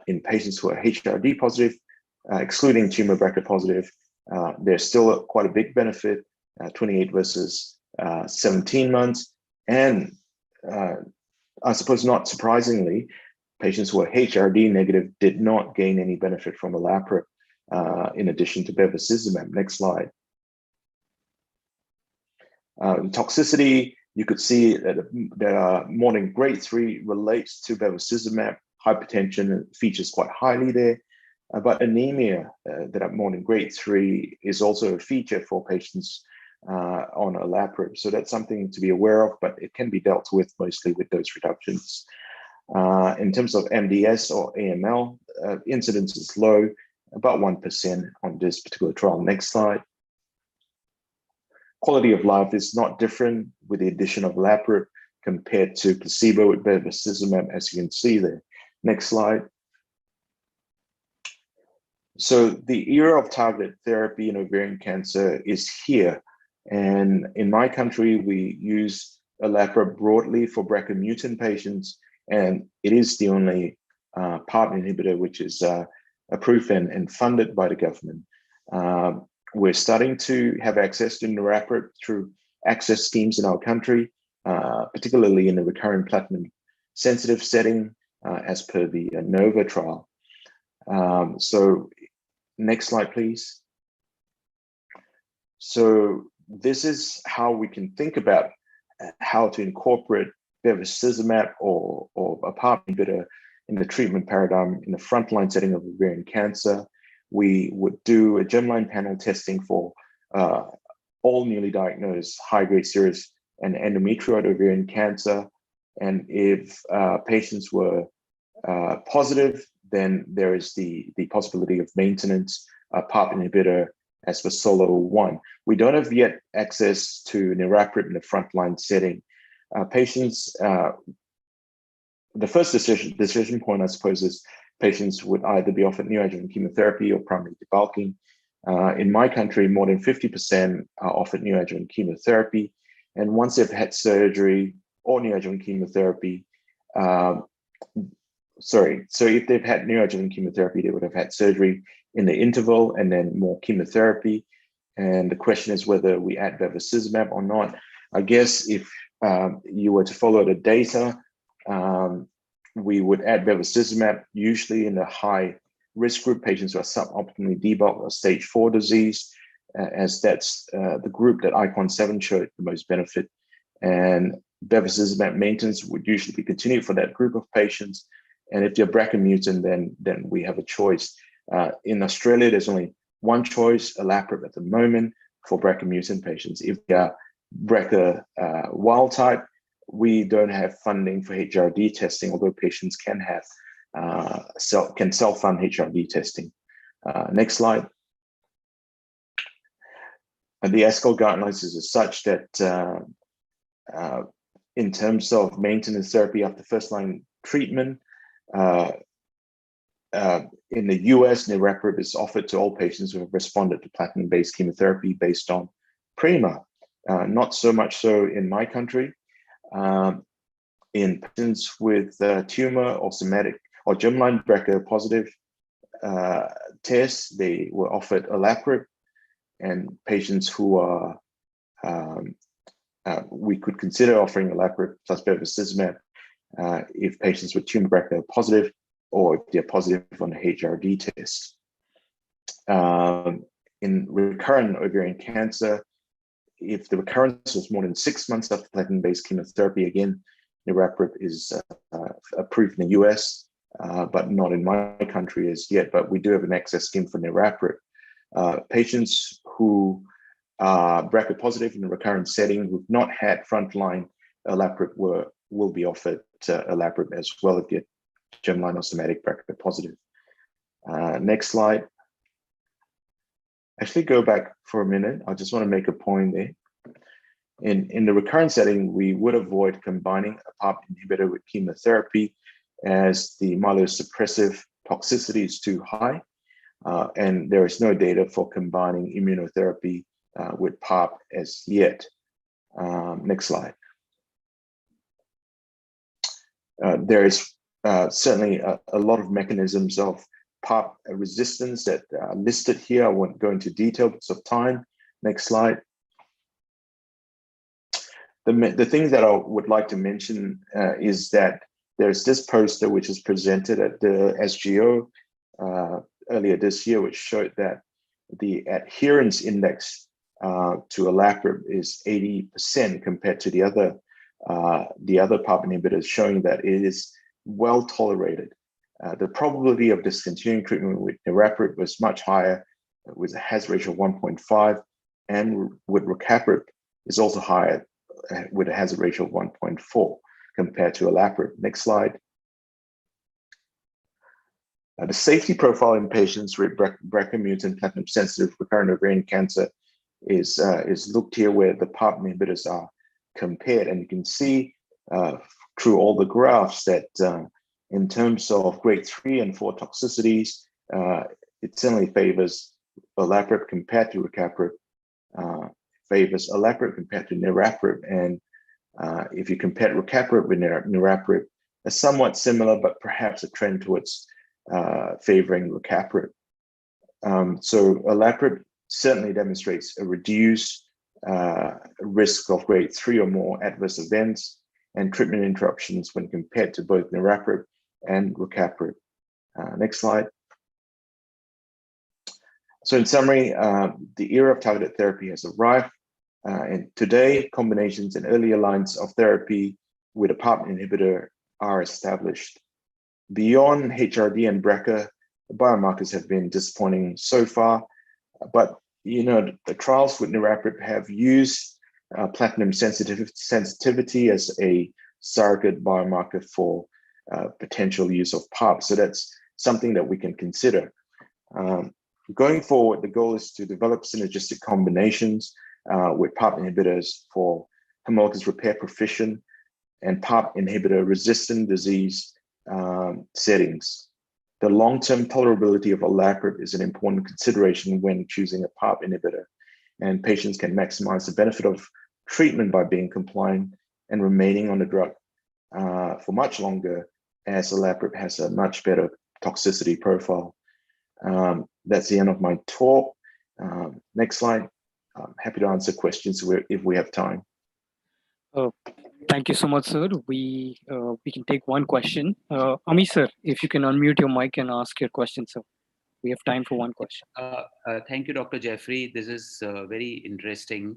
In patients who are HRD positive, excluding tumor BRCA positive, there's still quite a big benefit, 28 versus 17 months. And I suppose not surprisingly, patients who are HRD negative did not gain any benefit from olaparib in addition to bevacizumab. Next slide. Toxicity, you could see that more than grade 3 relates to bevacizumab. Hypertension features quite highly there, but anemia that are more than grade 3 is also a feature for patients on olaparib. So that's something to be aware of, but it can be dealt with mostly with dose reductions. In terms of MDS or AML, incidence is low, about 1% on this particular trial. Next slide. Quality of life is not different with the addition of olaparib compared to placebo with bevacizumab, as you can see there. Next slide. So the era of targeted therapy in ovarian cancer is here. And in my country, we use Olaparib broadly for BRCA mutant patients, and it is the only PARP inhibitor which is approved and funded by the government. We're starting to have access to niraparib through access schemes in our country, particularly in the recurrent platinum-sensitive setting, as per the NOVA trial. So next slide, please. So this is how we can think about how to incorporate Bevacizumab or a PARP inhibitor in the treatment paradigm in the frontline setting of ovarian cancer. We would do a germline panel testing for all newly diagnosed high-grade serous and endometrial ovarian cancer. And if patients were positive, then there is the possibility of maintenance PARP inhibitor as for solo one. We don't have yet access to niraparib in the frontline setting. Patients, the first decision point, I suppose, is patients would either be offered neoadjuvant chemotherapy or primary debulking. In my country, more than 50% are offered neoadjuvant chemotherapy. And once they've had surgery or neoadjuvant chemotherapy, so if they've had neoadjuvant chemotherapy, they would have had surgery in the interval and then more chemotherapy. And the question is whether we add Bevacizumab or not. I guess if you were to follow the data, we would add Bevacizumab usually in the high risk group, patients who are suboptimally debulked or stage 4 disease, as that's the group that ICON 7 showed the most benefit. And Bevacizumab maintenance would usually be continued for that group of patients. And if you're BRCA mutant, then we have a choice. In Australia, there's only one choice, Olaparib at the moment for BRCA mutant patients. If you're BRCA wild type, we don't have funding for HRD testing, although patients can have self-fund HRD testing. Next slide. The ASCO guidelines is such that in terms of maintenance therapy after first-line treatment, in the US, niraparib is offered to all patients who have responded to platinum-based chemotherapy based on PRIMA. Not so much so in my country. In patients with tumor or somatic or germline BRCA positive tests, they were offered Olaparib, and patients who are we could consider offering Olaparib plus Bevacizumab if patients with tumor BRCA are positive or if they're positive on the HRD test. In recurrent ovarian cancer, if the recurrence was more than 6 months after platinum-based chemotherapy, again, niraparib is approved in the US, but not in my country as yet, but we do have an access scheme for niraparib. Patients who are BRCA positive in the recurrent setting who've not had frontline Olaparib will be offered Olaparib as well if they're germline or somatic BRCA positive. Next slide. Actually, go back for a minute. I just want to make a point there. In the recurrent setting, we would avoid combining a PARP inhibitor with chemotherapy as the myelosuppressive toxicity is too high, and there is no data for combining immunotherapy with PARP as yet. Next slide. There is certainly a lot of mechanisms of PARP resistance that are listed here. I won't go into detail because of time. Next slide. The things that I would like to mention is that there's this poster which is presented at the SGO earlier this year, which showed that the adherence index to Olaparib is 80% compared to the other PARP inhibitors, showing that it is well tolerated. The probability of discontinuing treatment with niraparib was much higher, with a hazard ratio of 1.5, and with rucaparib is also higher, with a hazard ratio of 1.4 compared to Olaparib. Next slide. The safety profile in patients with BRCA mutant platinum-sensitive recurrent ovarian cancer is looked here, where the PARP inhibitors are compared, and you can see through all the graphs that in terms of grade 3 and 4 toxicities, it certainly favors Olaparib compared to rucaparib. favors Olaparib compared to Niraparib. And if you compare Rucaparib with Niraparib, a somewhat similar, but perhaps a trend towards favoring Rucaparib. So Olaparib certainly demonstrates a reduced risk of grade 3 or more adverse events and treatment interruptions when compared to both Niraparib and Rucaparib. Next slide. So in summary, the era of targeted therapy has arrived. And today, combinations and earlier lines of therapy with a PARP inhibitor are established. Beyond HRD and BRCA, the biomarkers have been disappointing so far, but the trials with Niraparib have used platinum sensitivity as a surrogate biomarker for potential use of PARP. So that's something that we can consider. Going forward, the goal is to develop synergistic combinations with PARP inhibitors for homologous repair proficient and PARP inhibitor resistant disease settings. The long-term tolerability of Olaparib is an important consideration when choosing a PARP inhibitor, and patients can maximize the benefit of treatment by being compliant and remaining on the drug for much longer, as Olaparib has a much better toxicity profile. That's the end of my talk. Next slide. I'm happy to answer questions if we have time. Thank you so much, sir. We can take one question. Ami, sir, if you can unmute your mic and ask your question, sir. We have time for one question. Thank you, Dr. Jeffrey. This is a very interesting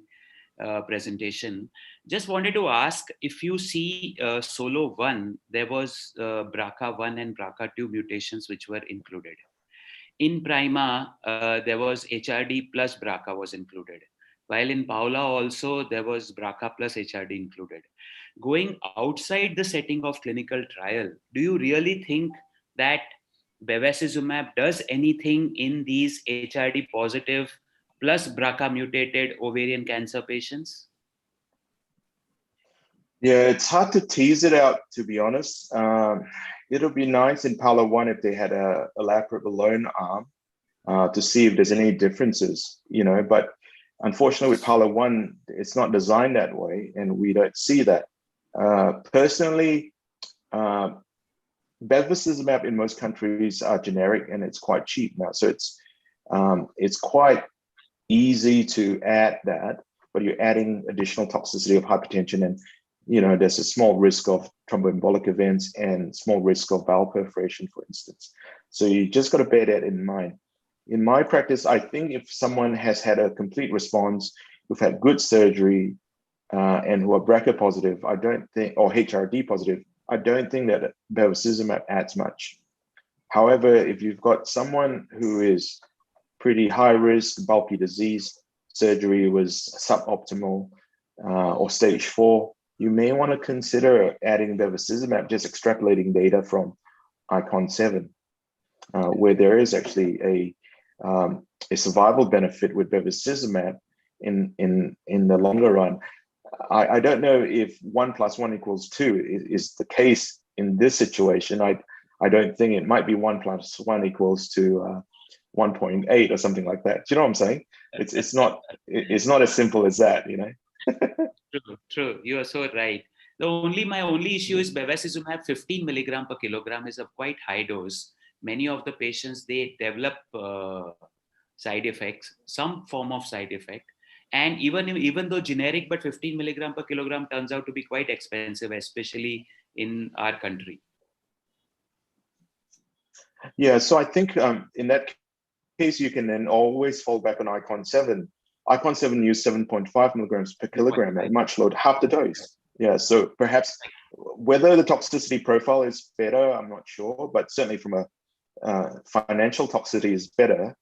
presentation. Just wanted to ask, if you see Solo 1, there was BRCA1 and BRCA2 mutations which were included. In Prima, there was HRD plus BRCA was included. While in Paula also, there was BRCA plus HRD included. Going outside the setting of clinical trial, do you really think that Bevacizumab does anything in these HRD positive plus BRCA mutated ovarian cancer patients? Yeah, it's hard to tease it out, to be honest. It'll be nice in Paula 1 if they had a Olaparib alone arm to see if there's any differences, but unfortunately with Paula 1, it's not designed that way, and we don't see that. Personally, Bevacizumab in most countries are generic and it's quite cheap now. So it's quite easy to add that, but you're adding additional toxicity of hypertension, and there's a small risk of thromboembolic events and small risk of bowel perforation, for instance. So you just got to bear that in mind. In my practice, I think if someone has had a complete response, who've had good surgery, and who are BRCA positive, I don't think, or HRD positive, I don't think that Bevacizumab adds much. However, if you've got someone who is pretty high risk, bulky disease, surgery was suboptimal, or stage 4, you may want to consider adding Bevacizumab, just extrapolating data from ICON 7, where there is actually a survival benefit with Bevacizumab in the longer run. I don't know if 1 + 1 = 2 is the case in this situation. I don't think it might be 1 + 1 = 1.8 or something like that. Do you know what I'm saying? It's not as simple as that, True. You are so right. My only issue is Bevacizumab 15 milligram per kilogram is a quite high dose. Many of the patients, they develop side effects, some form of side effect. And even though generic, but 15 milligram per kilogram turns out to be quite expensive, especially in our country. Yeah, so I think in that case, you can then always fall back on ICON 7. ICON 7 used 7.5 milligrams per kilogram at much lower, half the dose. Yeah, so perhaps whether the toxicity profile is better, I'm not sure, but certainly from a financial toxicity is better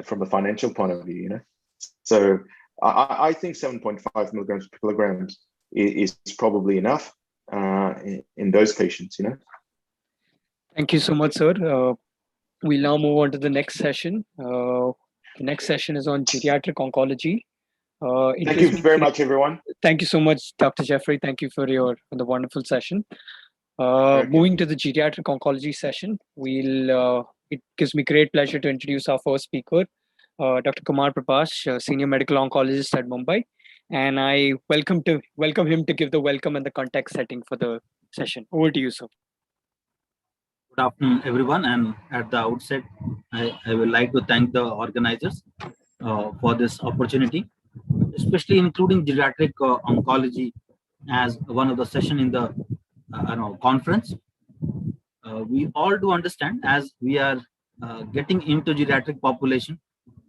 from a financial point of view, So I think 7.5 milligrams per kilogram is probably enough in those patients, Thank you so much, sir. We'll now move on to the next session. The next session is on geriatric oncology. Thank you very much, everyone. Thank you so much, Dr. Jeffrey. Thank you for the wonderful session. Moving to the geriatric oncology session, it gives me great pleasure to introduce our first speaker, Dr. Kumar Prakash, Senior Medical Oncologist at Mumbai. And I welcome him to give the welcome and the context setting for the session. Over to you, sir. Good afternoon, everyone. And at the outset, I would like to thank the organizers for this opportunity, especially including geriatric oncology as one of the session in the conference. We all do understand as we are getting into geriatric population,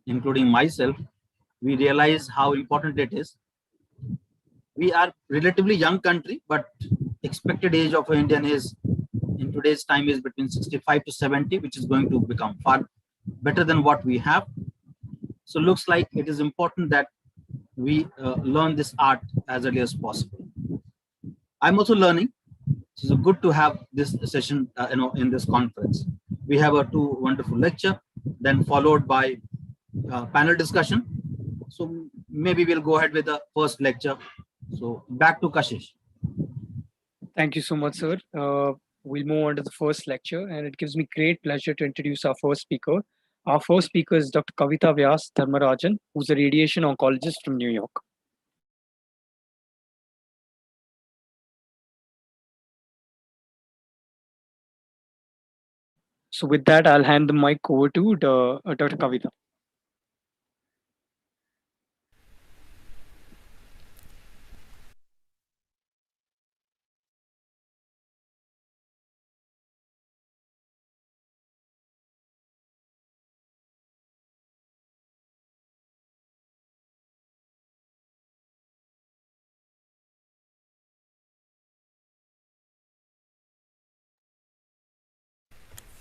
including myself, we realize how important it is. We are relatively young country, but expected age of an Indian is in today's time is between 65 to 70, which is going to become far better than what we have. So looks like it is important that we learn this art as early as possible. I'm also learning. So good to have this session in this conference. We have a two wonderful lecture, then followed by panel discussion. So maybe we'll go ahead with the first lecture. So back to Kashish. Thank you so much, sir. We'll move on to the first lecture, and it gives me great pleasure to introduce our first speaker. Our first speaker is Dr. Kavita Vyas Dharmarajan, who's a radiation oncologist from New York. So with that, I'll hand the mic over to Dr. Kavita.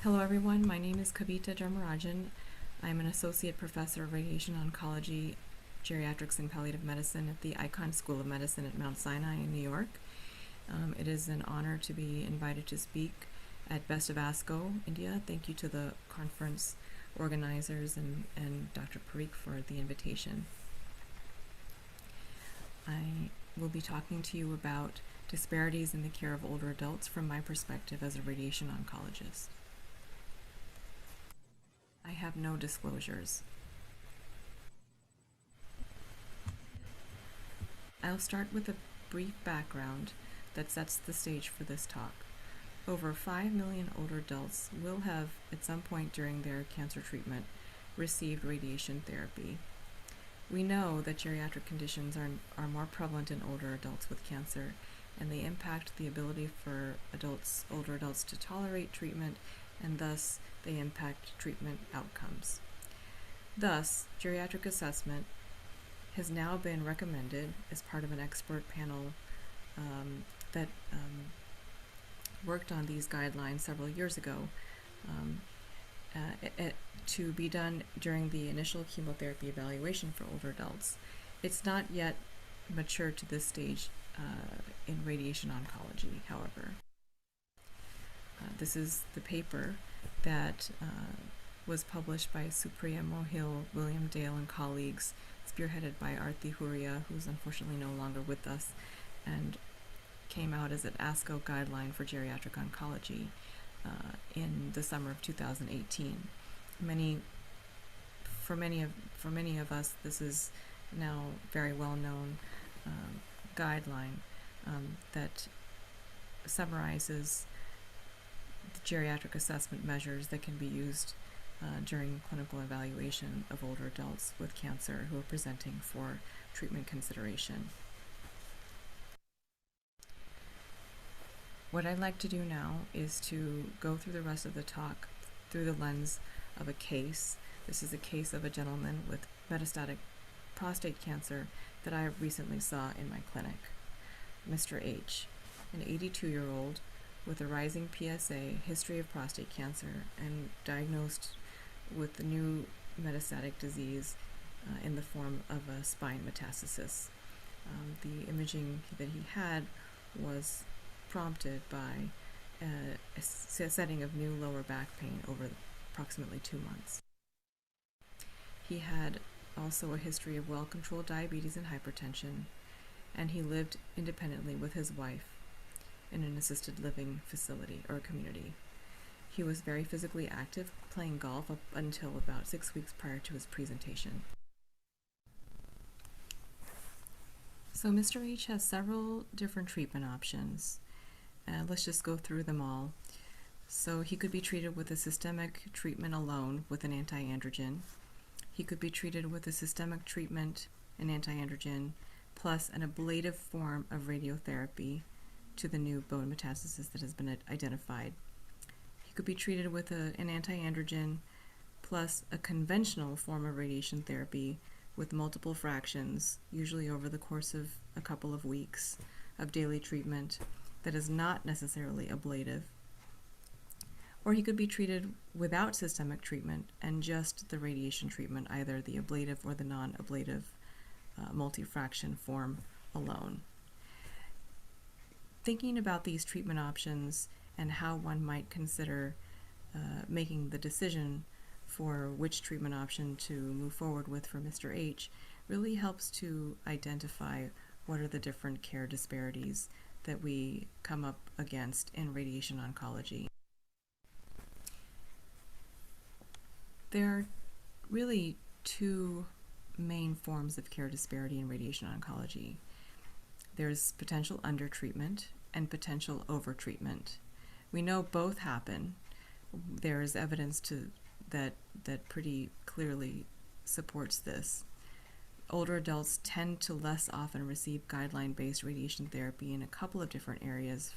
Hello everyone, my name is Kavita Dharmarajan. I'm an associate professor of radiation oncology, geriatrics and palliative medicine at the Icahn School of Medicine at Mount Sinai in New York. It is an honor to be invited to speak at Best of ASCO, India. Thank you to the conference organizers and Dr. Parikh for the invitation. I will be talking to you about disparities in the care of older adults from my perspective as a radiation oncologist. I have no disclosures. I'll start with a brief background that sets the stage for this talk. Over 5 million older adults will have, at some point during their cancer treatment, received radiation therapy. We know that geriatric conditions are more prevalent in older adults with cancer, and they impact the ability for older adults to tolerate treatment, and thus they impact treatment outcomes. Thus, geriatric assessment has now been recommended as part of an expert panel that worked on these guidelines several years ago to be done during the initial chemotherapy evaluation for older adults. It's not yet mature to this stage in radiation oncology, however. This is the paper that was published by Supriya Mohil, William Dale, and colleagues, spearheaded by Arti Huria, who's unfortunately no longer with us, and came out as an ASCO guideline for geriatric oncology in the summer of 2018. For many of us, this is now very well-known guideline that summarizes the geriatric assessment measures that can be used during clinical evaluation of older adults with cancer who are presenting for treatment consideration. What I'd like to do now is to go through the rest of the talk through the lens of a case. This is a case of a gentleman with metastatic prostate cancer that I recently saw in my clinic. Mr. H, an 82-year-old with a rising PSA, history of prostate cancer, and diagnosed with the new metastatic disease in the form of a spine metastasis. The imaging that he had was prompted by a setting of new lower back pain over approximately 2 months. He had also a history of well-controlled diabetes and hypertension, and he lived independently with his wife in an assisted living facility or community. He was very physically active, playing golf up until about 6 weeks prior to his presentation. So Mr. H has several different treatment options. Let's just go through them all. So he could be treated with a systemic treatment alone with an anti-androgen. He could be treated with a systemic treatment, an anti-androgen, plus an ablative form of radiotherapy to the new bone metastasis that has been identified. He could be treated with an anti-androgen plus a conventional form of radiation therapy with multiple fractions, usually over the course of a couple of weeks of daily treatment that is not necessarily ablative. Or he could be treated without systemic treatment and just the radiation treatment, either the ablative or the non-ablative multi-fraction form alone. Thinking about these treatment options and how one might consider making the decision for which treatment option to move forward with for Mr. H really helps to identify what are the different care disparities that we come up against in radiation oncology. There are really two main forms of care disparity in radiation oncology. There's potential undertreatment and potential overtreatment. We know both happen. There is evidence that pretty clearly supports this. Older adults tend to less often receive guideline-based radiation therapy in a couple of different areas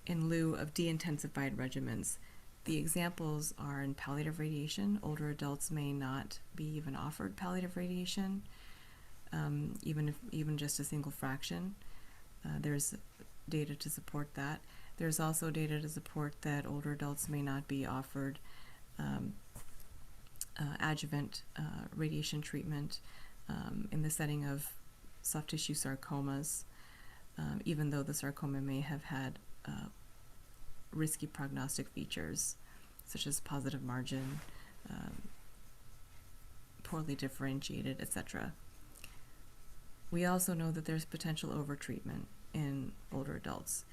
in lieu of de-intensified regimens. The examples are in palliative radiation. Older adults may not be even offered palliative radiation, even just a single fraction. There's data to support that. There's also data to support that older adults may not be offered adjuvant radiation treatment in the setting of soft tissue sarcomas, even though the sarcoma may have had risky prognostic features such as positive margin, poorly differentiated, etc. We also know that there's potential overtreatment in older adults.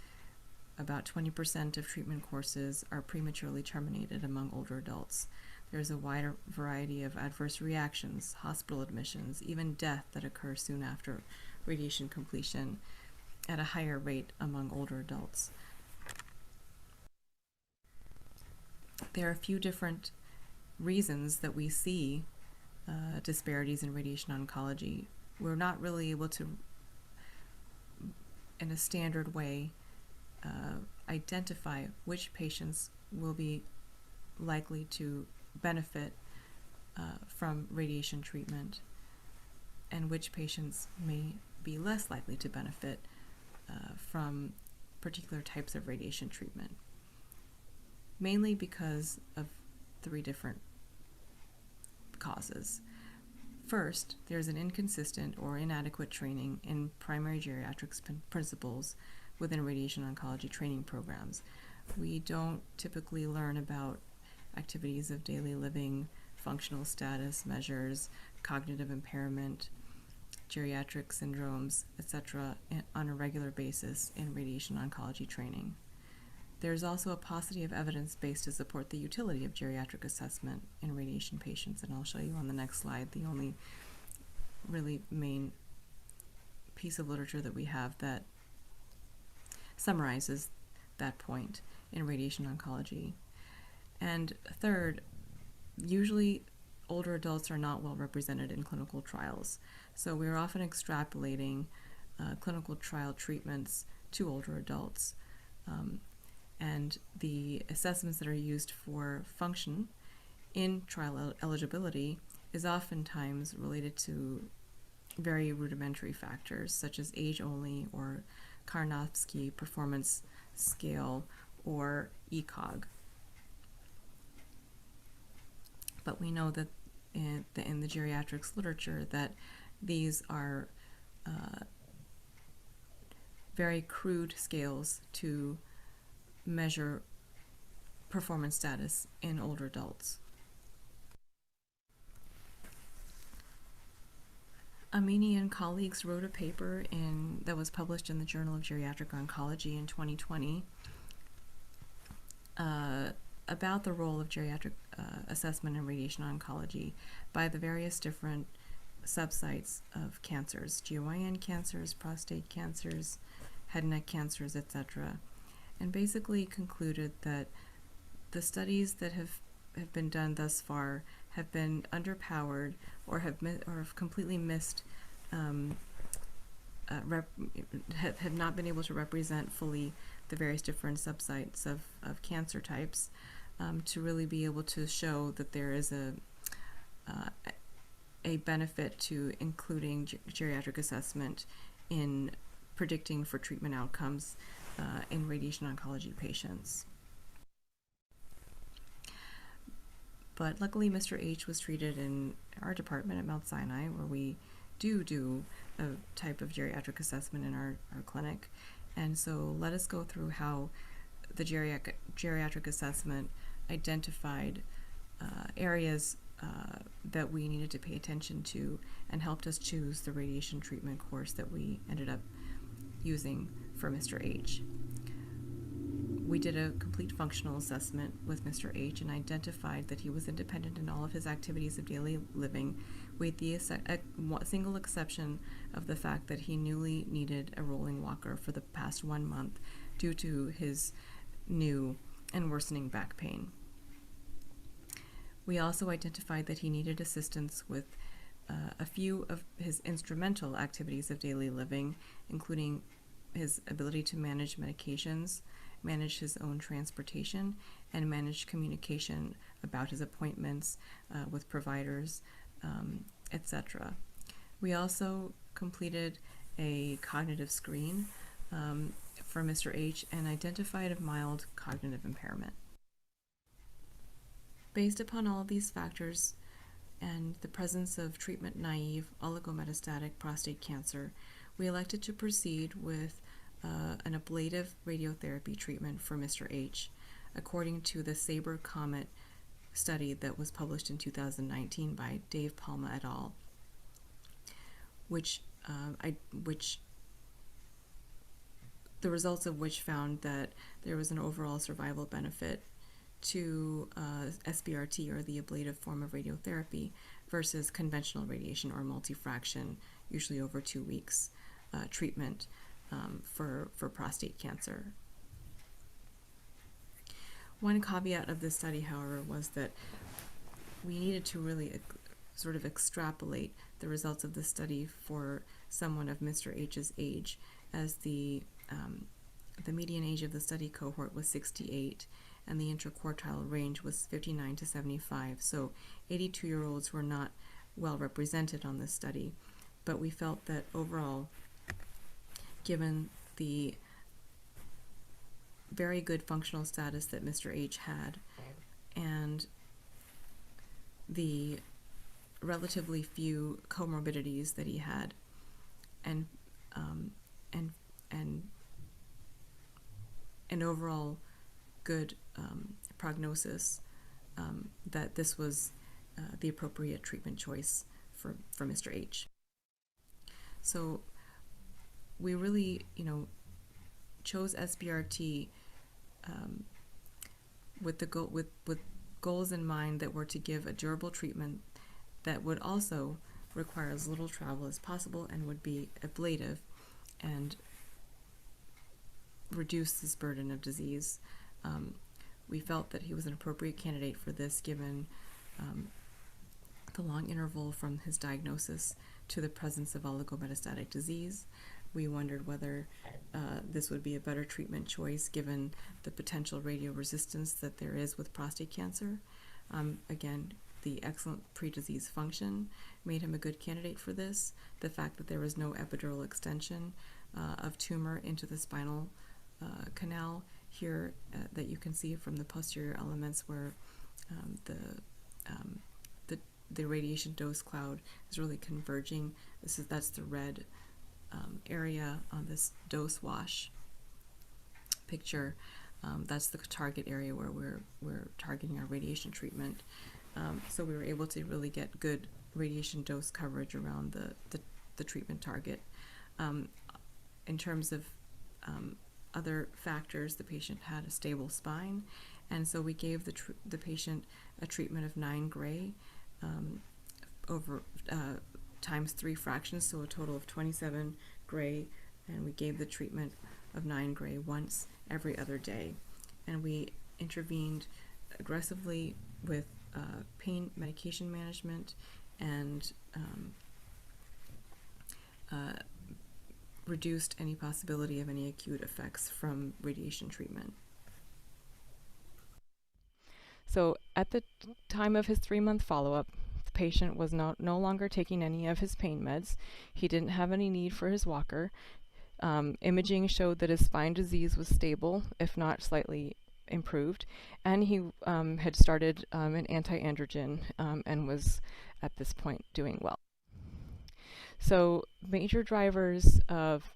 About 20% of treatment courses are prematurely terminated among older adults. There's a wider variety of adverse reactions, hospital admissions, even death that occurs soon after radiation completion at a higher rate among older adults. There are a few different reasons that we see disparities in radiation oncology. We're not really able to, in a standard way, identify which patients will be likely to benefit from radiation treatment and which patients may be less likely to benefit from particular types of radiation treatment, mainly because of three different causes. First, there's an inconsistent or inadequate training in primary geriatrics principles within radiation oncology training programs. We don't typically learn about activities of daily living, functional status measures, cognitive impairment, geriatric syndromes, etc. on a regular basis in radiation oncology training. There's also a paucity of evidence base to support the utility of geriatric assessment in radiation patients, and I'll show you on the next slide the only really main piece of literature that we have that summarizes that point in radiation oncology. And third, usually older adults are not well represented in clinical trials, so we're often extrapolating clinical trial treatments to older adults. And the assessments that are used for function in trial eligibility is oftentimes related to very rudimentary factors such as age only or Karnofsky performance scale or ECOG. But we know that in the geriatrics literature that these are very crude scales to measure performance status in older adults. Amini and colleagues wrote a paper that was published in the Journal of Geriatric Oncology in 2020 about the role of geriatric assessment in radiation oncology by the various different subsites of cancers, GYN cancers, prostate cancers, head and neck cancers, etc., and basically concluded that the studies that have been done thus far have been underpowered or have completely missed, have not been able to represent fully the various different subsites of cancer types, to really be able to show that there is a benefit to including geriatric assessment in predicting for treatment outcomes in radiation oncology patients. But luckily, Mr. H was treated in our department at Mount Sinai, where we do a type of geriatric assessment in our clinic. And so let us go through how the geriatric assessment identified areas that we needed to pay attention to and helped us choose the radiation treatment course that we ended up using for Mr. H. We did a complete functional assessment with Mr. H and identified that he was independent in all of his activities of daily living, with the single exception of the fact that he newly needed a rolling walker for the past 1 month due to his new and worsening back pain. We also identified that he needed assistance with a few of his instrumental activities of daily living, including his ability to manage medications, manage his own transportation, and manage communication about his appointments with providers, etc. We also completed a cognitive screen for Mr. H and identified a mild cognitive impairment. Based upon all of these factors and the presence of treatment-naive oligometastatic prostate cancer, we elected to proceed with an ablative radiotherapy treatment for Mr. H, according to the SABRE Comet study that was published in 2019 by Dave Palma et al., which the results of which found that there was an overall survival benefit to SBRT, or the ablative form of radiotherapy, versus conventional radiation or multifraction, usually over 2 weeks treatment for prostate cancer. One caveat of this study, however, was that we needed to really sort of extrapolate the results of the study for someone of Mr. H's age, as the median age of the study cohort was 68 and the interquartile range was 59 to 75. So 82-year-olds were not well represented on this study, but we felt that overall, given the very good functional status that Mr. H had and the relatively few comorbidities that he had, and overall good prognosis, that this was the appropriate treatment choice for Mr. H. So we really, chose SBRT with goals in mind that were to give a durable treatment that would also require as little travel as possible and would be ablative and reduce this burden of disease. We felt that he was an appropriate candidate for this, given the long interval from his diagnosis to the presence of oligometastatic disease. We wondered whether this would be a better treatment choice given the potential radioresistance that there is with prostate cancer. Again, the excellent pre-disease function made him a good candidate for this. The fact that there was no epidural extension of tumor into the spinal canal here that you can see from the posterior elements where the radiation dose cloud is really converging. That's the red area on this dose wash picture. That's the target area where we're targeting our radiation treatment. So we were able to really get good radiation dose coverage around the treatment target. In terms of other factors, the patient had a stable spine, and so we gave the patient a treatment of 9 gray over times 3 fractions, so a total of 27 gray, and we gave the treatment of 9 gray once every other day. And we intervened aggressively with pain medication management and reduced any possibility of any acute effects from radiation treatment. So at the time of his 3-month follow-up, the patient was no longer taking any of his pain meds. He didn't have any need for his walker. Imaging showed that his spine disease was stable, if not slightly improved, and he had started an anti-androgen and was at this point doing well. So major drivers of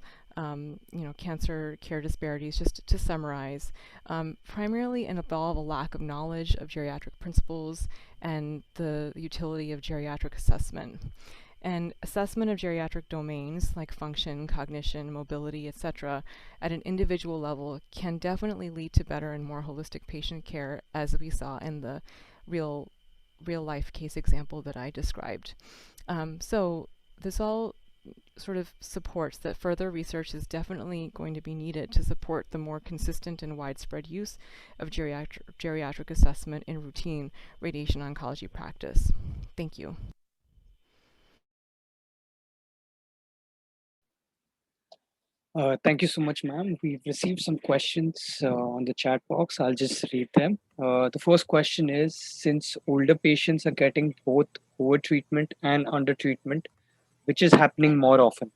cancer care disparities, just to summarize, primarily involve a lack of knowledge of geriatric principles and the utility of geriatric assessment. And assessment of geriatric domains like function, cognition, mobility, etc., at an individual level can definitely lead to better and more holistic patient care, as we saw in the real life case example that I described. So this all sort of supports that further research is definitely going to be needed to support the more consistent and widespread use of geriatric assessment in routine radiation oncology practice. Thank you. Thank you so much, ma'am. We've received some questions on the chat box. I'll just read them. The first question is, since older patients are getting both over-treatment and under-treatment, which is happening more often?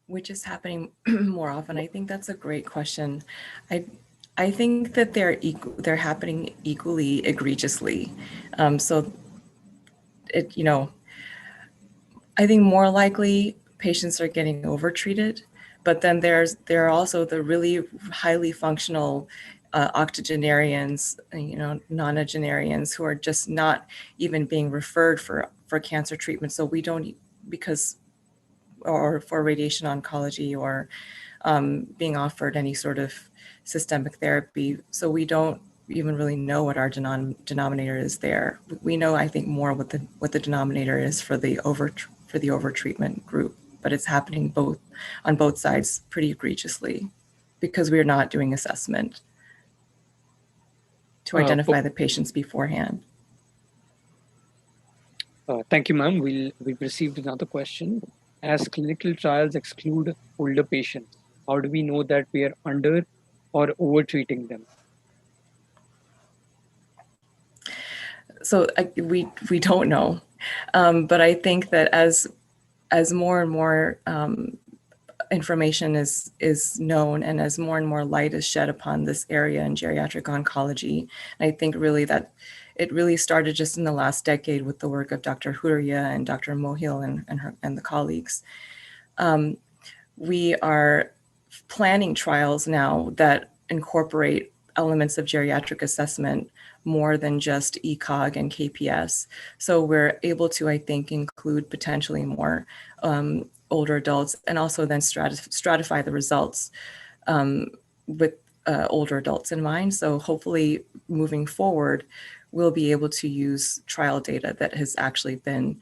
Which is happening more often? I think that's a great question. I think that they're happening equally egregiously. So I think more likely patients are getting overtreated, but then there are also the really highly functional octogenarians, nonagenarians who are just not even being referred for cancer treatment. So we don't, or for radiation oncology, or being offered any sort of systemic therapy. So we don't even really know what our denominator is there. We know, I think, more what the denominator is for the overtreatment group, but it's happening on both sides pretty egregiously because we're not doing assessment to identify the patients beforehand. Thank you, ma'am. We've received another question. As clinical trials exclude older patients, how do we know that we are under or over treating them? So we don't know, but I think that as more and more information is known, and as more and more light is shed upon this area in geriatric oncology, I think really that it really started just in the last decade with the work of Dr. Huria and Dr. Mohil and the colleagues. We are planning trials now that incorporate elements of geriatric assessment more than just ECOG and KPS. So we're able to, I think, include potentially more older adults, and also then stratify the results with older adults in mind. So hopefully moving forward, we'll be able to use trial data that has actually been,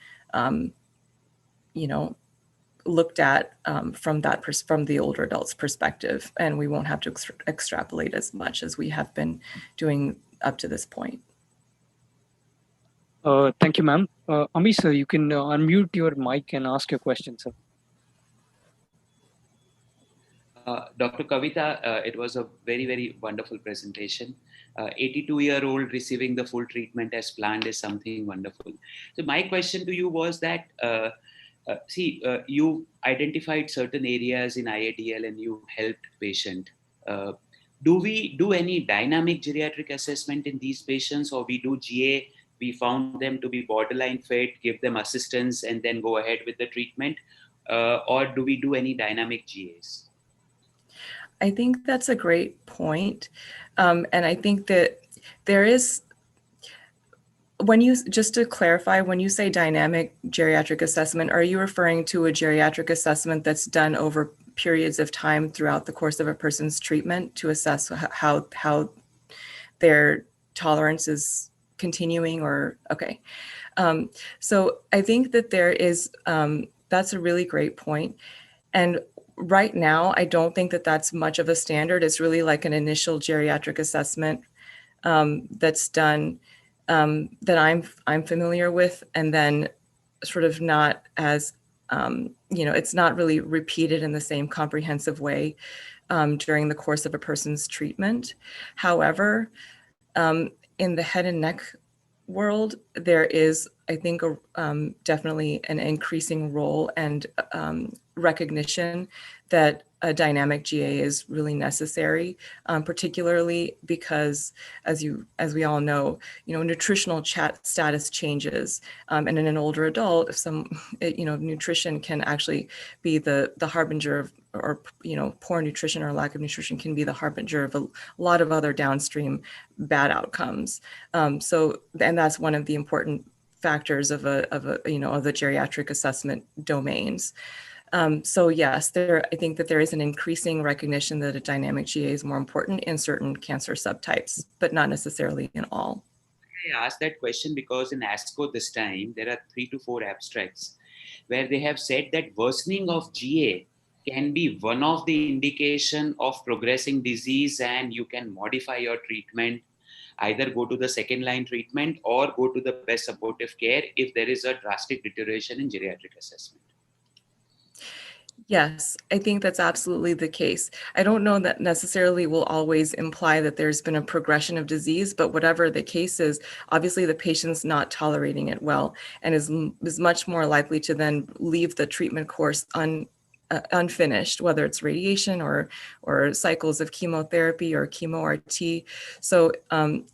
looked at from the older adults' perspective, and we won't have to extrapolate as much as we have been doing up to this point. Thank you, ma'am. Ami, sir, you can unmute your mic and ask your question, sir. Dr. Kavita, it was a very, very wonderful presentation. 82-year-old receiving the full treatment as planned is something wonderful. So my question to you was that, you identified certain areas in IADL and you helped patient. Do we do any dynamic geriatric assessment in these patients, or we do GA, we found them to be borderline fit, give them assistance and then go ahead with the treatment? Or do we do any dynamic GAs? I think that's a great point. And I think that there is, just to clarify, when you say dynamic geriatric assessment, are you referring to a geriatric assessment that's done over periods of time throughout the course of a person's treatment to assess how their tolerance is continuing, or, okay. So I think that there is, that's a really great point. And right now, I don't think that that's much of a standard. It's really like an initial geriatric assessment that's done that I'm familiar with, and then sort of not as, it's not really repeated in the same comprehensive way during the course of a person's treatment. However, in the head and neck world, there is, I think, definitely an increasing role and recognition that a dynamic GA is really necessary, particularly because, as we all know, nutritional status changes, and in an older adult, if nutrition can actually be the harbinger of, or poor nutrition or lack of nutrition can be the harbinger of a lot of other downstream bad outcomes. And that's one of the important factors of the geriatric assessment domains. So yes, I think that there is an increasing recognition that a dynamic GA is more important in certain cancer subtypes, but not necessarily in all. I asked that question because in ASCO this time, there are 3 to 4 abstracts where they have said that worsening of GA can be one of the indication of progressing disease, and you can modify your treatment, either go to the second line treatment or go to the best supportive care if there is a drastic deterioration in geriatric assessment. Yes, I think that's absolutely the case. I don't know that necessarily will always imply that there's been a progression of disease, but whatever the case is, obviously the patient's not tolerating it well and is much more likely to then leave the treatment course unfinished, whether it's radiation or cycles of chemotherapy or chemo-RT. So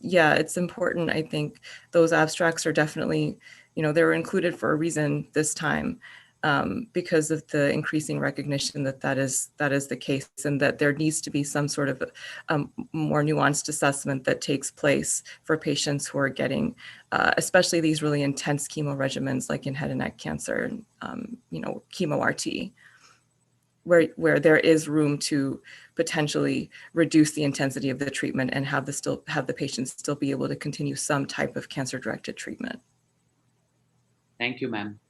yeah, it's important. I think those abstracts are definitely, they were included for a reason this time. Because of the increasing recognition that is the case, and that there needs to be some sort of more nuanced assessment that takes place for patients who are getting, especially these really intense chemo regimens like in head and neck cancer, chemo-RT, where there is room to potentially reduce the intensity of the treatment and have the patients still be able to continue some type of cancer-directed treatment. Thank you, ma'am.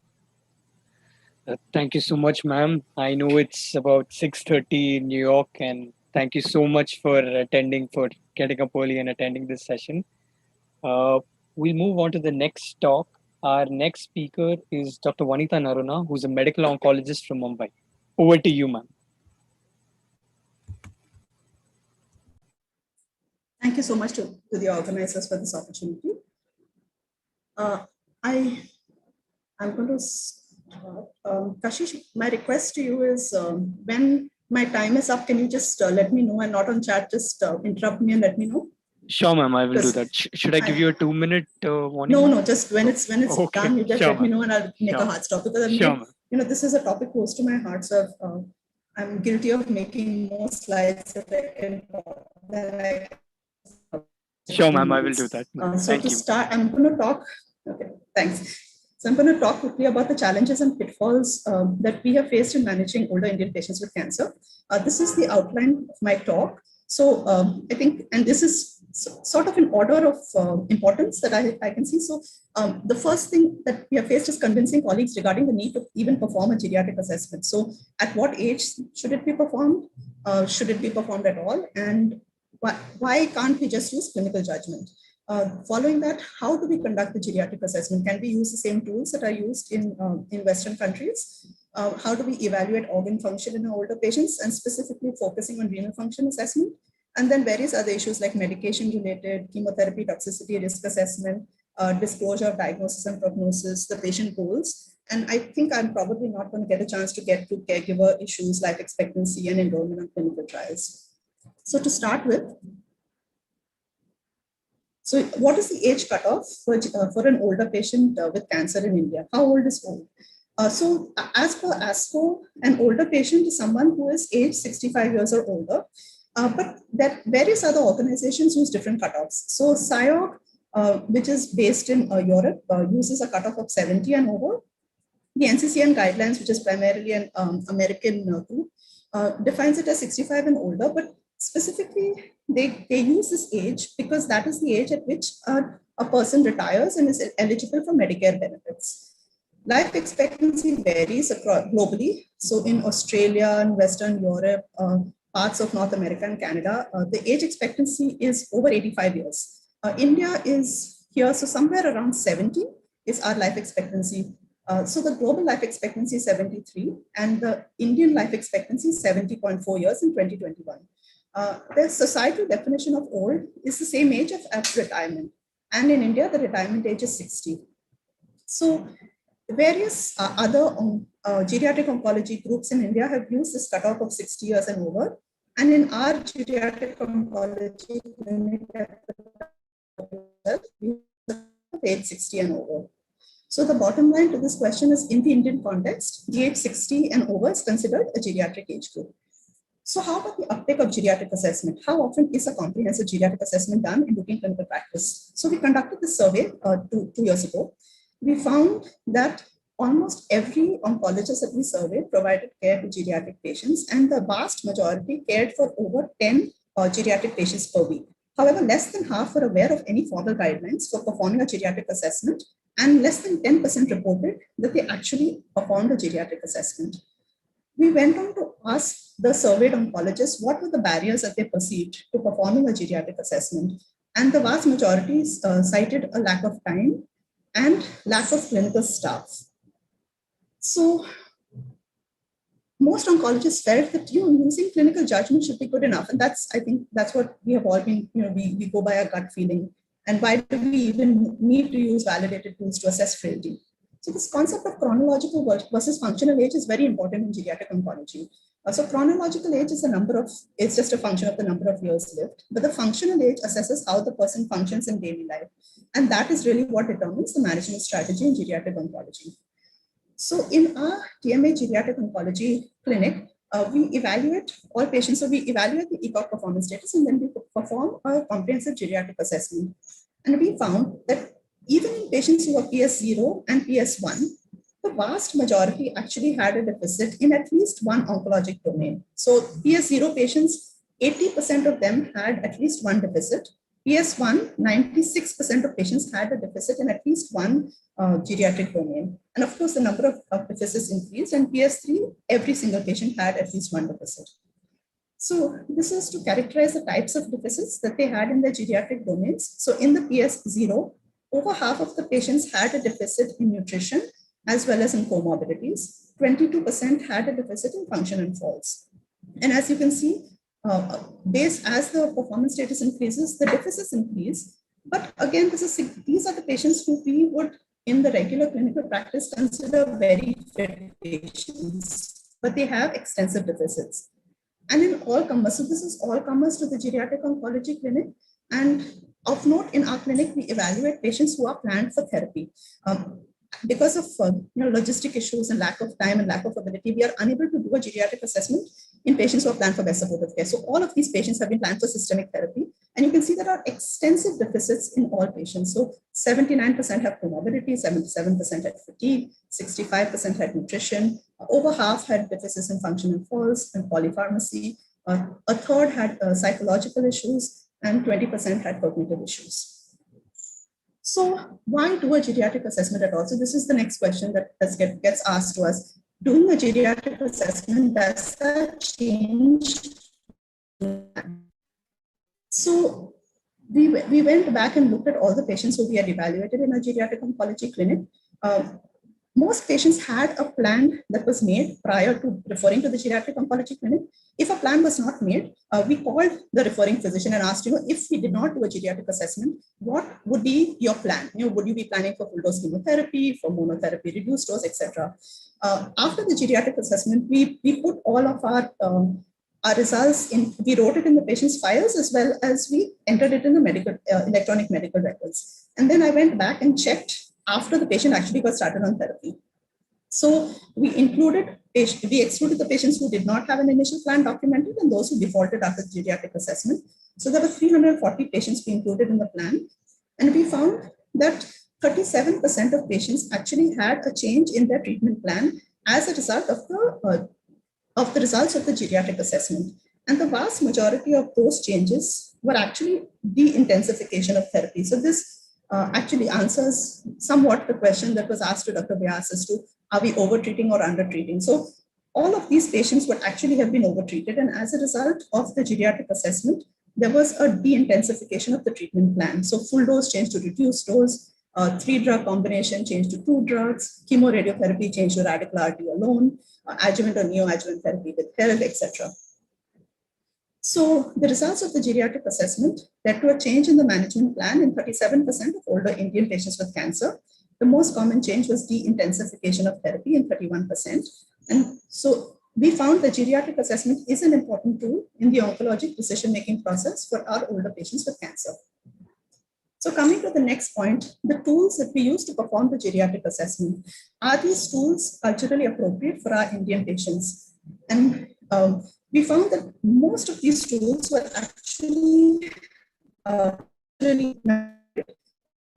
Thank you so much, ma'am. I know it's about 6:30 in New York, and thank you so much for getting up early and attending this session. We'll move on to the next talk. Our next speaker is Dr. Vanita Naruna, who's a medical oncologist from Mumbai. Over to you, ma'am. Thank you so much to the organizers for this opportunity. I'm going to Kashish, my request to you is when my time is up, can you just let me know, and not on chat, just interrupt me and let me know? Sure, ma'am, I will do that. Should I give you a 2-minute warning? No, just when it's okay, done, you just let me know and I'll make a hard stop, because this is a topic close to my heart, so I'm guilty of making more slides than I can. Sure, ma'am, I will do that. So to start, I'm going to talk. Okay, thanks. So I'm going to talk quickly about the challenges and pitfalls that we have faced in managing older Indian patients with cancer. This is the outline of my talk. So I think, and this is sort of in order of importance that I can see. So the first thing that we have faced is convincing colleagues regarding the need to even perform a geriatric assessment. So at what age should it be performed? Should it be performed at all? And why can't we just use clinical judgment? Following that, how do we conduct the geriatric assessment? Can we use the same tools that are used in Western countries? How do we evaluate organ function in our older patients, and specifically focusing on renal function assessment? And then various other issues like medication-related, chemotherapy toxicity risk assessment, disclosure of diagnosis and prognosis, the patient goals. And I think I'm probably not going to get a chance to get to caregiver issues, life expectancy, and enrollment in clinical trials. So to start with, so what is the age cutoff for an older patient with cancer in India? How old is old? So as per ASCO, an older patient is someone who is age 65 years or older, but that various other organizations use different cutoffs. So SIOG, which is based in Europe, uses a cutoff of 70 and over. The NCCN guidelines, which is primarily an American group, defines it as 65 and older, but specifically they use this age because that is the age at which a person retires and is eligible for Medicare benefits. Life expectancy varies across globally. So in Australia and Western Europe, parts of North America and Canada, the age expectancy is over 85 years. India is here, so somewhere around 70 is our life expectancy. So the global life expectancy is 73 and the Indian life expectancy is 70.4 years in 2021. The societal definition of old is the same age of retirement. And in India, the retirement age is 60. So various other geriatric oncology groups in India have used this cutoff of 60 years and over. And in our geriatric oncology clinic we have age 60 and over. So the bottom line to this question is, in the Indian context, the age 60 and over is considered a geriatric age group. So how about the uptake of geriatric assessment? How often is a comprehensive geriatric assessment done in routine clinical practice? So we conducted this survey 2 years ago. We found that almost every oncologist that we surveyed provided care to geriatric patients, and the vast majority cared for over 10 geriatric patients per week. However, less than half were aware of any formal guidelines for performing a geriatric assessment, and less than 10% reported that they actually performed a geriatric assessment. We went on to ask the surveyed oncologists what were the barriers that they perceived to performing a geriatric assessment. And the vast majority cited a lack of time and lack of clinical staff. So most oncologists felt that using clinical judgment should be good enough. And I think that's what we have all been, we go by our gut feeling. And why do we even need to use validated tools to assess frailty? So this concept of chronological versus functional age is very important in geriatric oncology. So chronological age is it's just a function of the number of years lived, but the functional age assesses how the person functions in daily life. And that is really what determines the management strategy in geriatric oncology. So in our TMA geriatric oncology clinic, we evaluate all patients. So we evaluate the ECOG performance status, and then we perform a comprehensive geriatric assessment. And we found that even in patients who are PS0 and PS1, the vast majority actually had a deficit in at least one oncologic domain. So PS0 patients, 80% of them had at least one deficit. PS1, 96% of patients had a deficit in at least one geriatric domain. And of course, the number of deficits increased, and PS3, every single patient had at least one deficit. So this is to characterize the types of deficits that they had in their geriatric domains. So in the PS0, over half of the patients had a deficit in nutrition as well as in comorbidities. 22% had a deficit in function and falls. And as you can see, as the performance status increases, the deficits increase. But again, these are the patients who we would, in the regular clinical practice, consider very fit patients, but they have extensive deficits. And in all comers, so this is all comers to the geriatric oncology clinic. And of note, in our clinic, we evaluate patients who are planned for therapy. Because of logistic issues and lack of time and lack of ability, we are unable to do a geriatric assessment in patients who are planned for best supportive care. So all of these patients have been planned for systemic therapy. And you can see there are extensive deficits in all patients. So 79% have comorbidity, 77% had fatigue, 65% had nutrition, over half had deficits in function and falls and polypharmacy, a third had psychological issues, and 20% had cognitive issues. So why do a geriatric assessment at all? So this is the next question that gets asked to us. Doing a geriatric assessment, does that change? So we went back and looked at all the patients who we had evaluated in a geriatric oncology clinic. Most patients had a plan that was made prior to referring to the geriatric oncology clinic. If a plan was not made, we called the referring physician and asked, if we did not do a geriatric assessment, what would be your plan? Would you be planning for full dose chemotherapy, for monotherapy, reduced dose, etc.? After the geriatric assessment, we put all of our results in, we wrote it in the patient's files as well as we entered it in the electronic medical records. And then I went back and checked after the patient actually got started on therapy. So we excluded the patients who did not have an initial plan documented and those who defaulted after the geriatric assessment. So there were 340 patients we included in the plan. And we found that 37% of patients actually had a change in their treatment plan as a result of the results of the geriatric assessment. And the vast majority of those changes were actually de-intensification of therapy. So this actually answers somewhat the question that was asked to Dr. Vyas as to, are we over-treating or under-treating? So all of these patients would actually have been over-treated. And as a result of the geriatric assessment, there was a de-intensification of the treatment plan. So full dose changed to reduced dose, 3-drug combination changed to 2 drugs, chemoradiotherapy changed to radical RT alone, adjuvant or neoadjuvant therapy with HELD, etc. So the results of the geriatric assessment led to a change in the management plan in 37% of older Indian patients with cancer. The most common change was de-intensification of therapy in 31%. And so we found the geriatric assessment is an important tool in the oncologic decision-making process for our older patients with cancer. So coming to the next point, the tools that we use to perform the geriatric assessment, are these tools culturally appropriate for our Indian patients? And we found that most of these tools were actually really in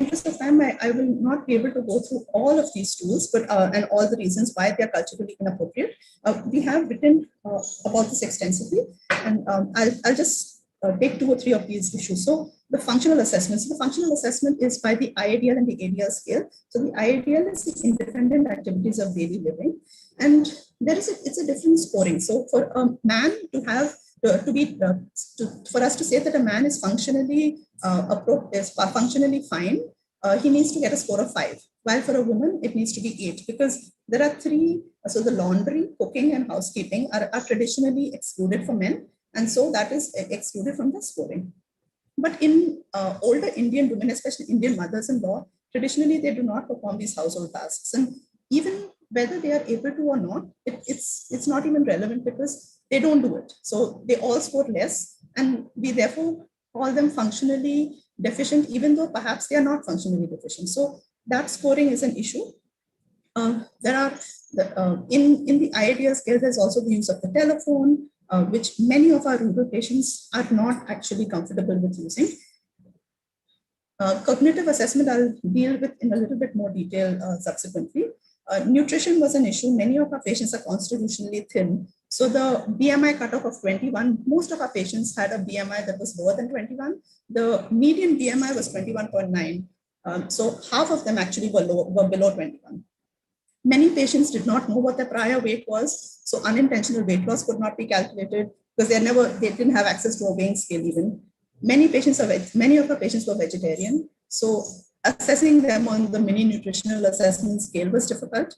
interest of time, I will not be able to go through all of these tools, but and all the reasons why they are culturally inappropriate. We have written about this extensively, and I'll just take 2 or 3 of these issues. So the functional assessments. The functional assessment is by the IADL and the ADL scale. So the IADL is the independent activities of daily living, and it's a different scoring. So for a man to have for us to say that a man is functionally functionally fine, he needs to get a score of 5. While for a woman, it needs to be 8, because there are 3. So the laundry, cooking, and housekeeping are traditionally excluded for men, and so that is excluded from the scoring. But in older Indian women, especially Indian mothers-in-law, traditionally they do not perform these household tasks, and even whether they are able to or not, it's not even relevant because they don't do it. So they all score less, and we therefore call them functionally deficient, even though perhaps they are not functionally deficient. So that scoring is an issue. There are in the IADL scale, there's also the use of the telephone, which many of our rural patients are not actually comfortable with using. Cognitive assessment I'll deal with in a little bit more detail subsequently. Nutrition was an issue. Many of our patients are constitutionally thin. So the BMI cutoff of 21, most of our patients had a BMI that was lower than 21. The median BMI was 21.9. So half of them actually were below 21. Many patients did not know what their prior weight was. So unintentional weight loss could not be calculated because they didn't have access to a weighing scale even. Many of our patients were vegetarian. So assessing them on the mini nutritional assessment scale was difficult.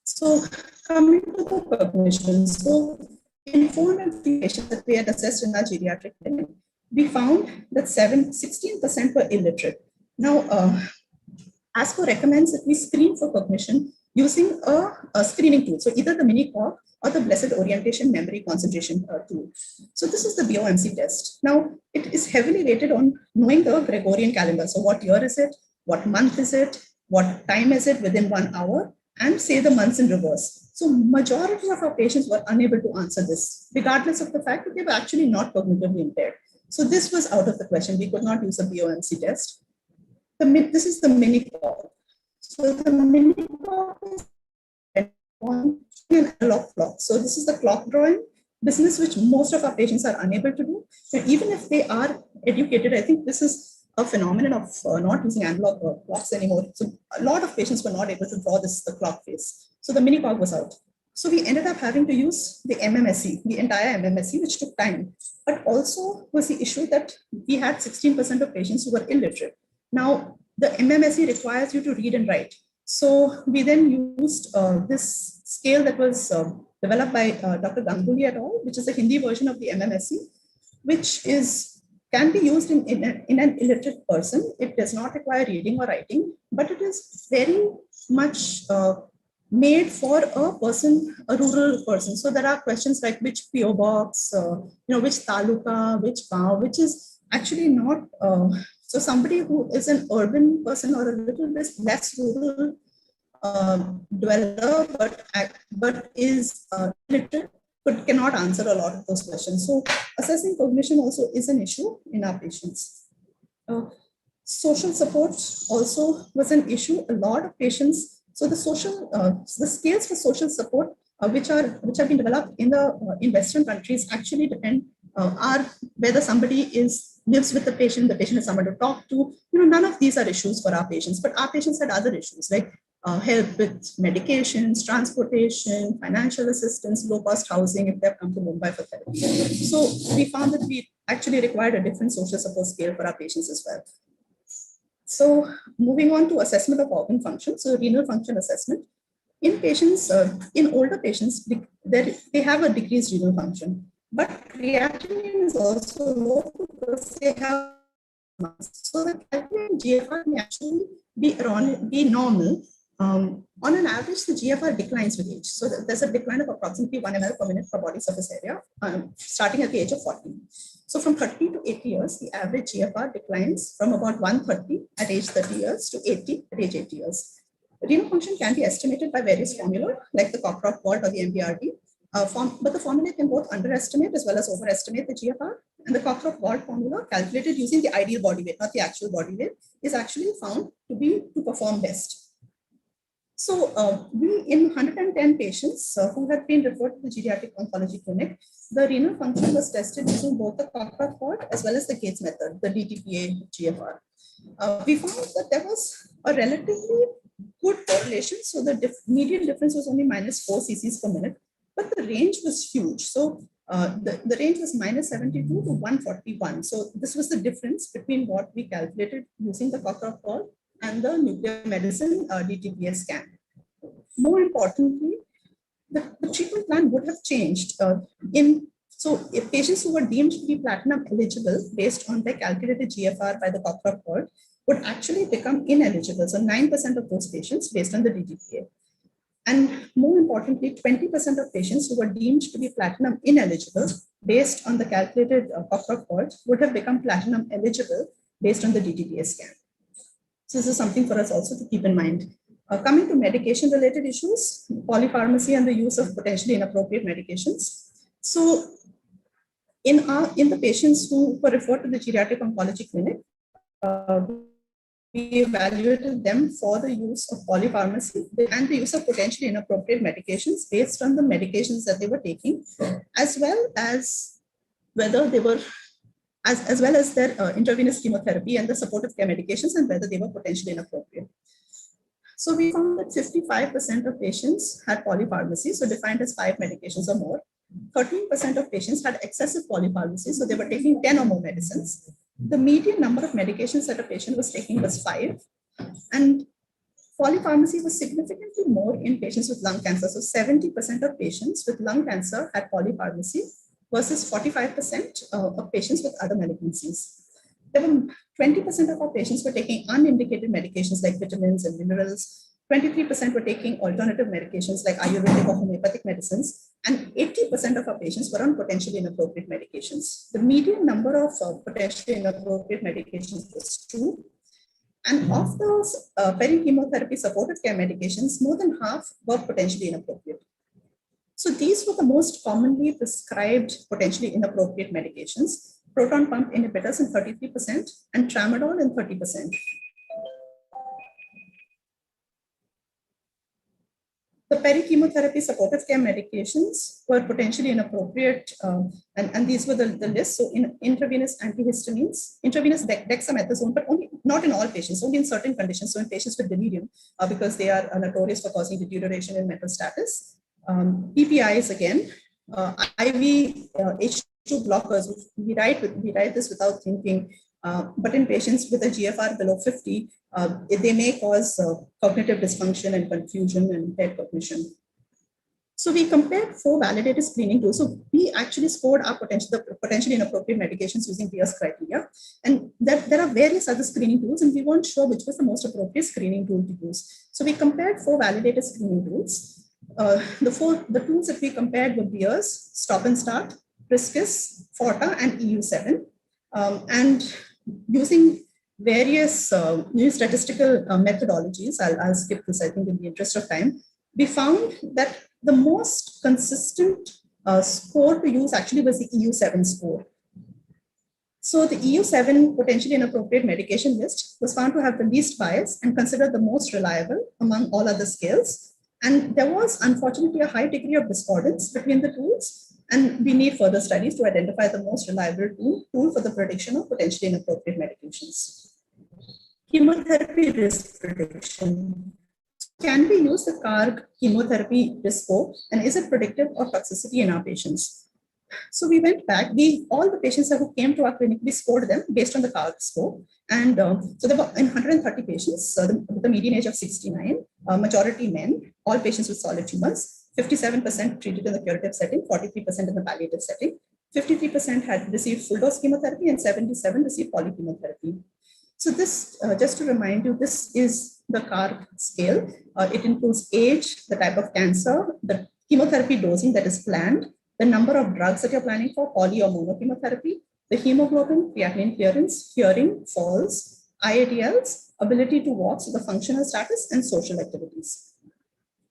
So coming to the cognition, so in 403 patients that we had assessed in our geriatric clinic, we found that 16% were illiterate. Now, ASCO recommends that we screen for cognition using a screening tool. So either the mini-COG or the Blessed Orientation Memory Concentration tool. So this is the BOMC test. Now, it is heavily weighted on knowing the Gregorian calendar. So what year is it? What month is it? What time is it within 1 hour? And say the months in reverse. So majority of our patients were unable to answer this, regardless of the fact that they were actually not cognitively impaired. So this was out of the question. We could not use a BOMC test. This is the mini-COG. So the mini-COG is on an analog clock. So this is the clock drawing business, which most of our patients are unable to do. So even if they are educated, I think this is a phenomenon of not using analog clocks anymore. So a lot of patients were not able to draw the clock face. So the mini-COG was out. So we ended up having to use the MMSE, the entire MMSE, which took time. But also was the issue that we had 16% of patients who were illiterate. Now, the MMSE requires you to read and write. So we then used this scale that was developed by Dr. Ganguly et al., which is a Hindi version of the MMSE, which can be used in an illiterate person. It does not require reading or writing, but it is very much made for a rural person. So there are questions like which PO box, which taluka, which gaon, which is actually not. So somebody who is an urban person or a little bit less rural dweller, but is literate, cannot answer a lot of those questions. So assessing cognition also is an issue in our patients. Social support also was an issue. A lot of patients, so the scales for social support which have been developed in Western countries actually depend are whether somebody lives with the patient has someone to talk to. None of these are issues for our patients, but our patients had other issues like help with medications, transportation, financial assistance, low-cost housing if they've come to Mumbai for therapy. So we found that we actually required a different social support scale for our patients as well. So moving on to assessment of organ function, so renal function assessment. In patients, in older patients, they have a decreased renal function, but creatinine is also low because they have, so the calculated GFR may actually be normal. On an average, the GFR declines with age. So there's a decline of approximately 1 ml per minute per body surface area, starting at the age of 40. So from 30 to 80 years, the average GFR declines from about 130 at age 30 years to 80 at age 80 years. Renal function can be estimated by various formula, like the Cockcroft-Gault or the MBRD, but the formula can both underestimate as well as overestimate the GFR. And the Cockcroft-Gault formula, calculated using the ideal body weight, not the actual body weight, is actually found to perform best. So we, in 110 patients who had been referred to the Geriatric Oncology Clinic, the renal function was tested using both the Cockcroft-Gault as well as the Gates method, the DTPA GFR. We found that there was a relatively good correlation. So the median difference was only -4 cc's per minute, but the range was huge. So the range was -72 to 141. So this was the difference between what we calculated using the Cockcroft-Gault and the nuclear medicine DTPA scan. More importantly, the treatment plan would have changed. So if patients who were deemed to be platinum eligible based on their calculated GFR by the Cockcroft-Gault would actually become ineligible. So 9% of those patients based on the DTPA. And more importantly, 20% of patients who were deemed to be platinum ineligible based on the calculated Cockcroft-Gault would have become platinum eligible based on the DTPA scan. So this is something for us also to keep in mind. Coming to medication-related issues, polypharmacy and the use of potentially inappropriate medications. So in the patients who were referred to the Geriatric Oncology Clinic, we evaluated them for the use of polypharmacy and the use of potentially inappropriate medications based on the medications that they were taking, as well as whether they were as well as their intravenous chemotherapy and the supportive care medications and whether they were potentially inappropriate. So we found that 55% of patients had polypharmacy, so defined as 5 medications or more. 13% of patients had excessive polypharmacy, so they were taking 10 or more medicines. The median number of medications that a patient was taking was 5. And polypharmacy was significantly more in patients with lung cancer. So 70% of patients with lung cancer had polypharmacy versus 45% of patients with other malignancies. There were 20% of our patients were taking unindicated medications like vitamins and minerals. 23% were taking alternative medications like Ayurvedic or homeopathic medicines, and 80% of our patients were on potentially inappropriate medications. The median number of potentially inappropriate medications was 2. And of those peri-chemotherapy supportive care medications, more than half were potentially inappropriate. So these were the most commonly prescribed potentially inappropriate medications: proton pump inhibitors in 33% and tramadol in 30%. The peri-chemotherapy supportive care medications were potentially inappropriate, and these were the list. So intravenous antihistamines, intravenous dexamethasone, but only not in all patients, only in certain conditions. So in patients with delirium, because they are notorious for causing deterioration in mental status. PPIs again, IV H2 blockers. We write this without thinking, but in patients with a GFR below 50, they may cause cognitive dysfunction and confusion and impaired cognition. So we compared 4 validated screening tools. So we actually scored our potentially inappropriate medications using Beer's criteria. And there are various other screening tools, and we weren't sure which was the most appropriate screening tool to use. So we compared 4 validated screening tools. The tools that we compared were Beer's, Stop and Start, Priscus, Forta, and EU7. And using various new statistical methodologies, I'll skip this, I think, in the interest of time, we found that the most consistent score to use actually was the EU7 score. So the EU7 potentially inappropriate medication list was found to have the least bias and considered the most reliable among all other scales. And there was unfortunately a high degree of discordance between the tools, and we need further studies to identify the most reliable tool for the prediction of potentially inappropriate medications. Chemotherapy risk prediction. Can we use the CARG chemotherapy risk score, and is it predictive of toxicity in our patients? So we went back, all the patients who came to our clinic, we scored them based on the CARG score. And so there were in 130 patients, with the median age of 69, majority men, all patients with solid tumors, 57% treated in the curative setting, 43% in the palliative setting, 53% had received full dose chemotherapy, and 77 received polychemotherapy. So this, just to remind you, this is the CARG scale. It includes age, the type of cancer, the chemotherapy dosing that is planned, the number of drugs that you're planning for, poly or monochemotherapy, the hemoglobin, creatinine clearance, hearing, falls, IADLs, ability to walk, so the functional status, and social activities.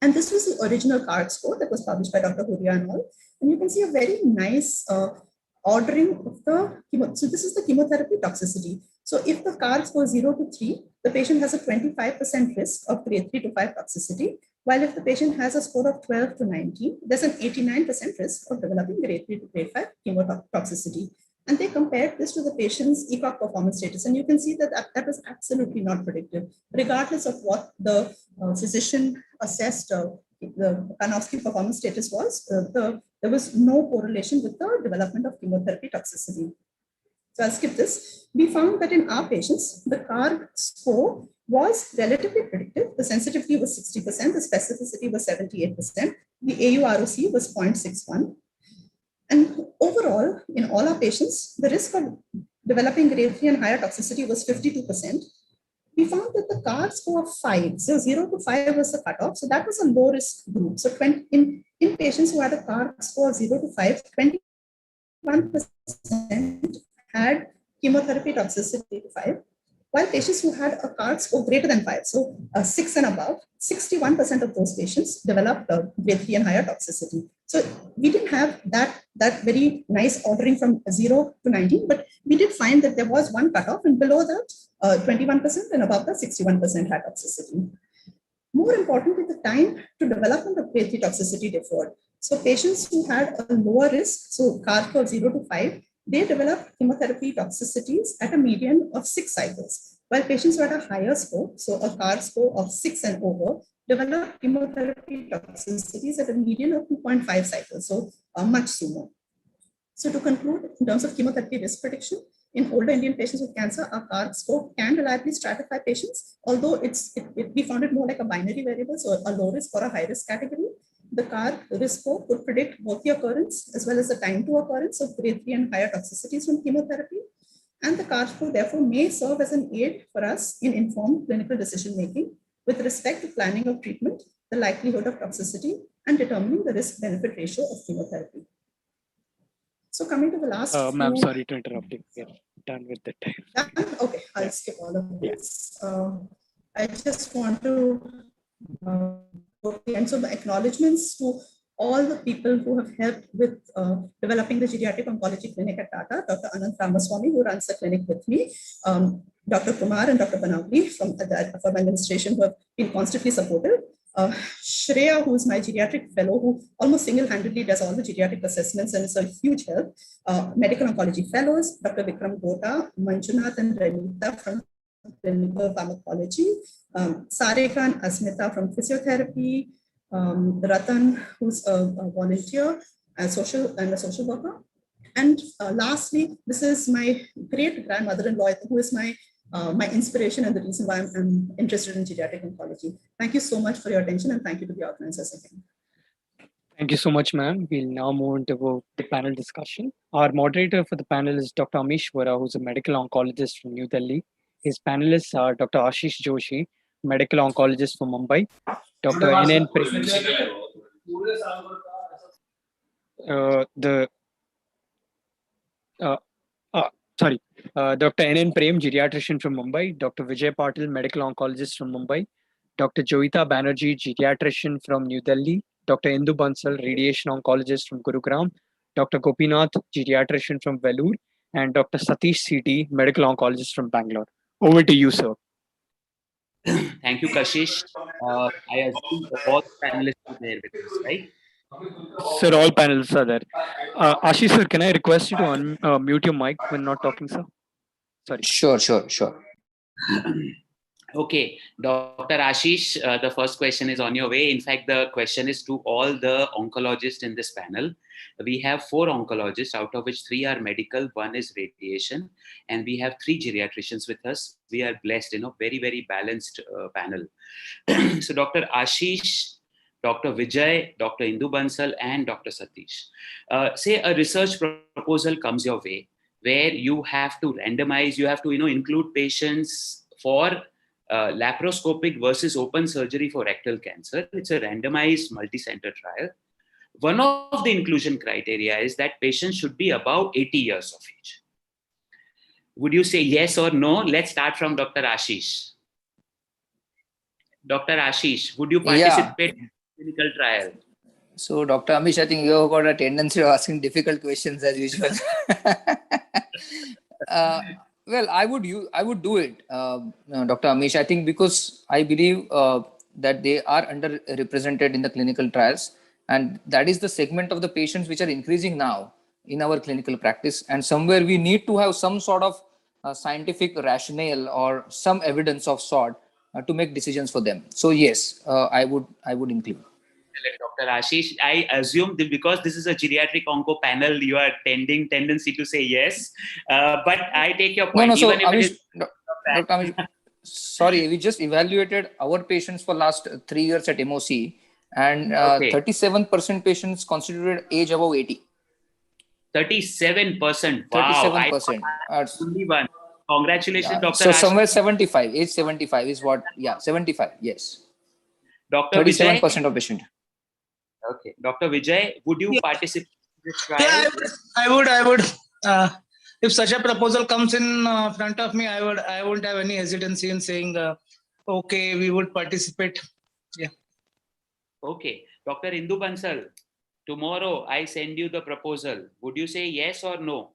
And this was the original CARG score that was published by Dr. Huria and all. And you can see a very nice ordering of the chemo. So this is the chemotherapy toxicity. So if the CARG score 0 to 3, the patient has a 25% risk of grade 3 to 5 toxicity, while if the patient has a score of 12 to 19, there's an 89% risk of developing grade 3 to grade 5 chemotoxicity. And they compared this to the patient's ECOG performance status. And you can see that that was absolutely not predictive, regardless of what the physician assessed the Karnofsky performance status was. There was no correlation with the development of chemotherapy toxicity. So I'll skip this. We found that in our patients, the CARG score was relatively predictive. The sensitivity was 60%, the specificity was 78%, the AUROC was 0.61. And overall, in all our patients, the risk of developing grade 3 and higher toxicity was 52%. We found that the CARG score of 5, so 0 to 5 was the cutoff, so that was a low risk group. So in patients who had a CARG score of 0 to 5, 21% had chemotherapy toxicity to 5, while patients who had a CARG score greater than 5, so 6 and above, 61% of those patients developed grade 3 and higher toxicity. So we didn't have that very nice ordering from 0 to 19, but we did find that there was one cutoff, and below that, 21% and above that, 61% had toxicity. More importantly, the time to development of grade 3 toxicity differed. So patients who had a lower risk, so CARG score 0 to 5, they developed chemotherapy toxicities at a median of 6 cycles, while patients who had a higher score, so a CARG score of 6 and over, developed chemotherapy toxicities at a median of 2.5 cycles, so much sooner. So to conclude, in terms of chemotherapy risk prediction, in older Indian patients with cancer, our CARG score can reliably stratify patients, although we found it more like a binary variable, so a low risk or a high risk category. The CARG risk score could predict both the occurrence as well as the time to occurrence of grade 3 and higher toxicities from chemotherapy. And the CARG score therefore may serve as an aid for us in informed clinical decision making with respect to planning of treatment, the likelihood of toxicity, and determining the risk benefit ratio of chemotherapy. So coming to the last ma'am, sorry to interrupt you. We're done with the time. Done? Okay, I'll skip all of this. I just want to and so the acknowledgements to all the people who have helped with developing the Geriatric Oncology Clinic at Tata, Dr. Anant Ramaswamy, who runs the clinic with me, Dr. Kumar and Dr. Banavli from the administration, who have been constantly supportive. Shreya, who is my geriatric fellow, who almost single-handedly does all the geriatric assessments and is a huge help. Medical oncology fellows, Dr. Vikram Gota, Manjunath and Renita from clinical pharmacology, Sarika and Asmita from physiotherapy, Ratan, who's a volunteer and a social worker. And lastly, this is my great grandmother-in-law, who is my inspiration and the reason why I'm interested in geriatric oncology. Thank you so much for your attention, and thank you to the organizers again. Thank you so much, ma'am. We'll now move into the panel discussion. Our moderator for the panel is Dr. Amishwara, who's a medical oncologist from New Delhi. His panelists are Dr. Ashish Joshi, medical oncologist from Mumbai, Dr. N.N. Prem, Dr. N.N. Prem, geriatrician from Mumbai, Dr. Vijay Patil, medical oncologist from Mumbai, Dr. Joyita Banerjee, geriatrician from New Delhi, Dr. Indu Bansal, radiation oncologist from Gurugram, Dr. Gopinath, geriatrician from Vellore, and Dr. Satish C.T., medical oncologist from Bangalore. Over to you, sir. Thank you, Kashish. I assume all panelists are there with us, right? Sir, all panelists are there. Ashish, sir, can I request you to mute your mic when not talking, sir? Sorry. Sure. Okay, Dr. Ashish, the first question is on your way. In fact, the question is to all the oncologists in this panel. We have 4 oncologists, out of which 3 are medical, 1 is radiation, and we have 3 geriatricians with us. We are blessed, very, very balanced panel. So Dr. Ashish, Dr. Vijay, Dr. Indu Bansal, and Dr. Satish. Say a research proposal comes your way where you have to randomize, you have to include patients for laparoscopic versus open surgery for rectal cancer. It's a randomized multi-center trial. One of the inclusion criteria is that patients should be above 80 years of age. Would you say yes or no? Let's start from Dr. Ashish. Dr. Ashish, would you participate in the clinical trial? So, Dr. Amish, I think you have got a tendency of asking difficult questions as usual. Well, I would do it, Dr. Amish. I think because I believe that they are underrepresented in the clinical trials, and that is the segment of the patients which are increasing now in our clinical practice. And somewhere we need to have some sort of scientific rationale or some evidence of sort to make decisions for them. So yes, I would include. Dr. Ashish, I assume that because this is a geriatric onco panel, you are tendency to say yes. But I take your point. No. So, Amish, Dr. Amish, sorry, we just evaluated our patients for last 3 years at MOC, and 37% patients constituted age above 80. 37%. Wow. 37%. Only one. Congratulations, Dr. So Ashish. somewhere 75. Age 75 is what? Yeah, 75. Yes. Dr. 37% of patients. Okay, Dr. Vijay, would you participate in this trial? Yeah, I would. If such a proposal comes in front of me, I wouldn't have any hesitancy in saying, okay, we would participate. Yeah. Okay, Dr. Indu Bansal, tomorrow I send you the proposal. Would you say yes or no?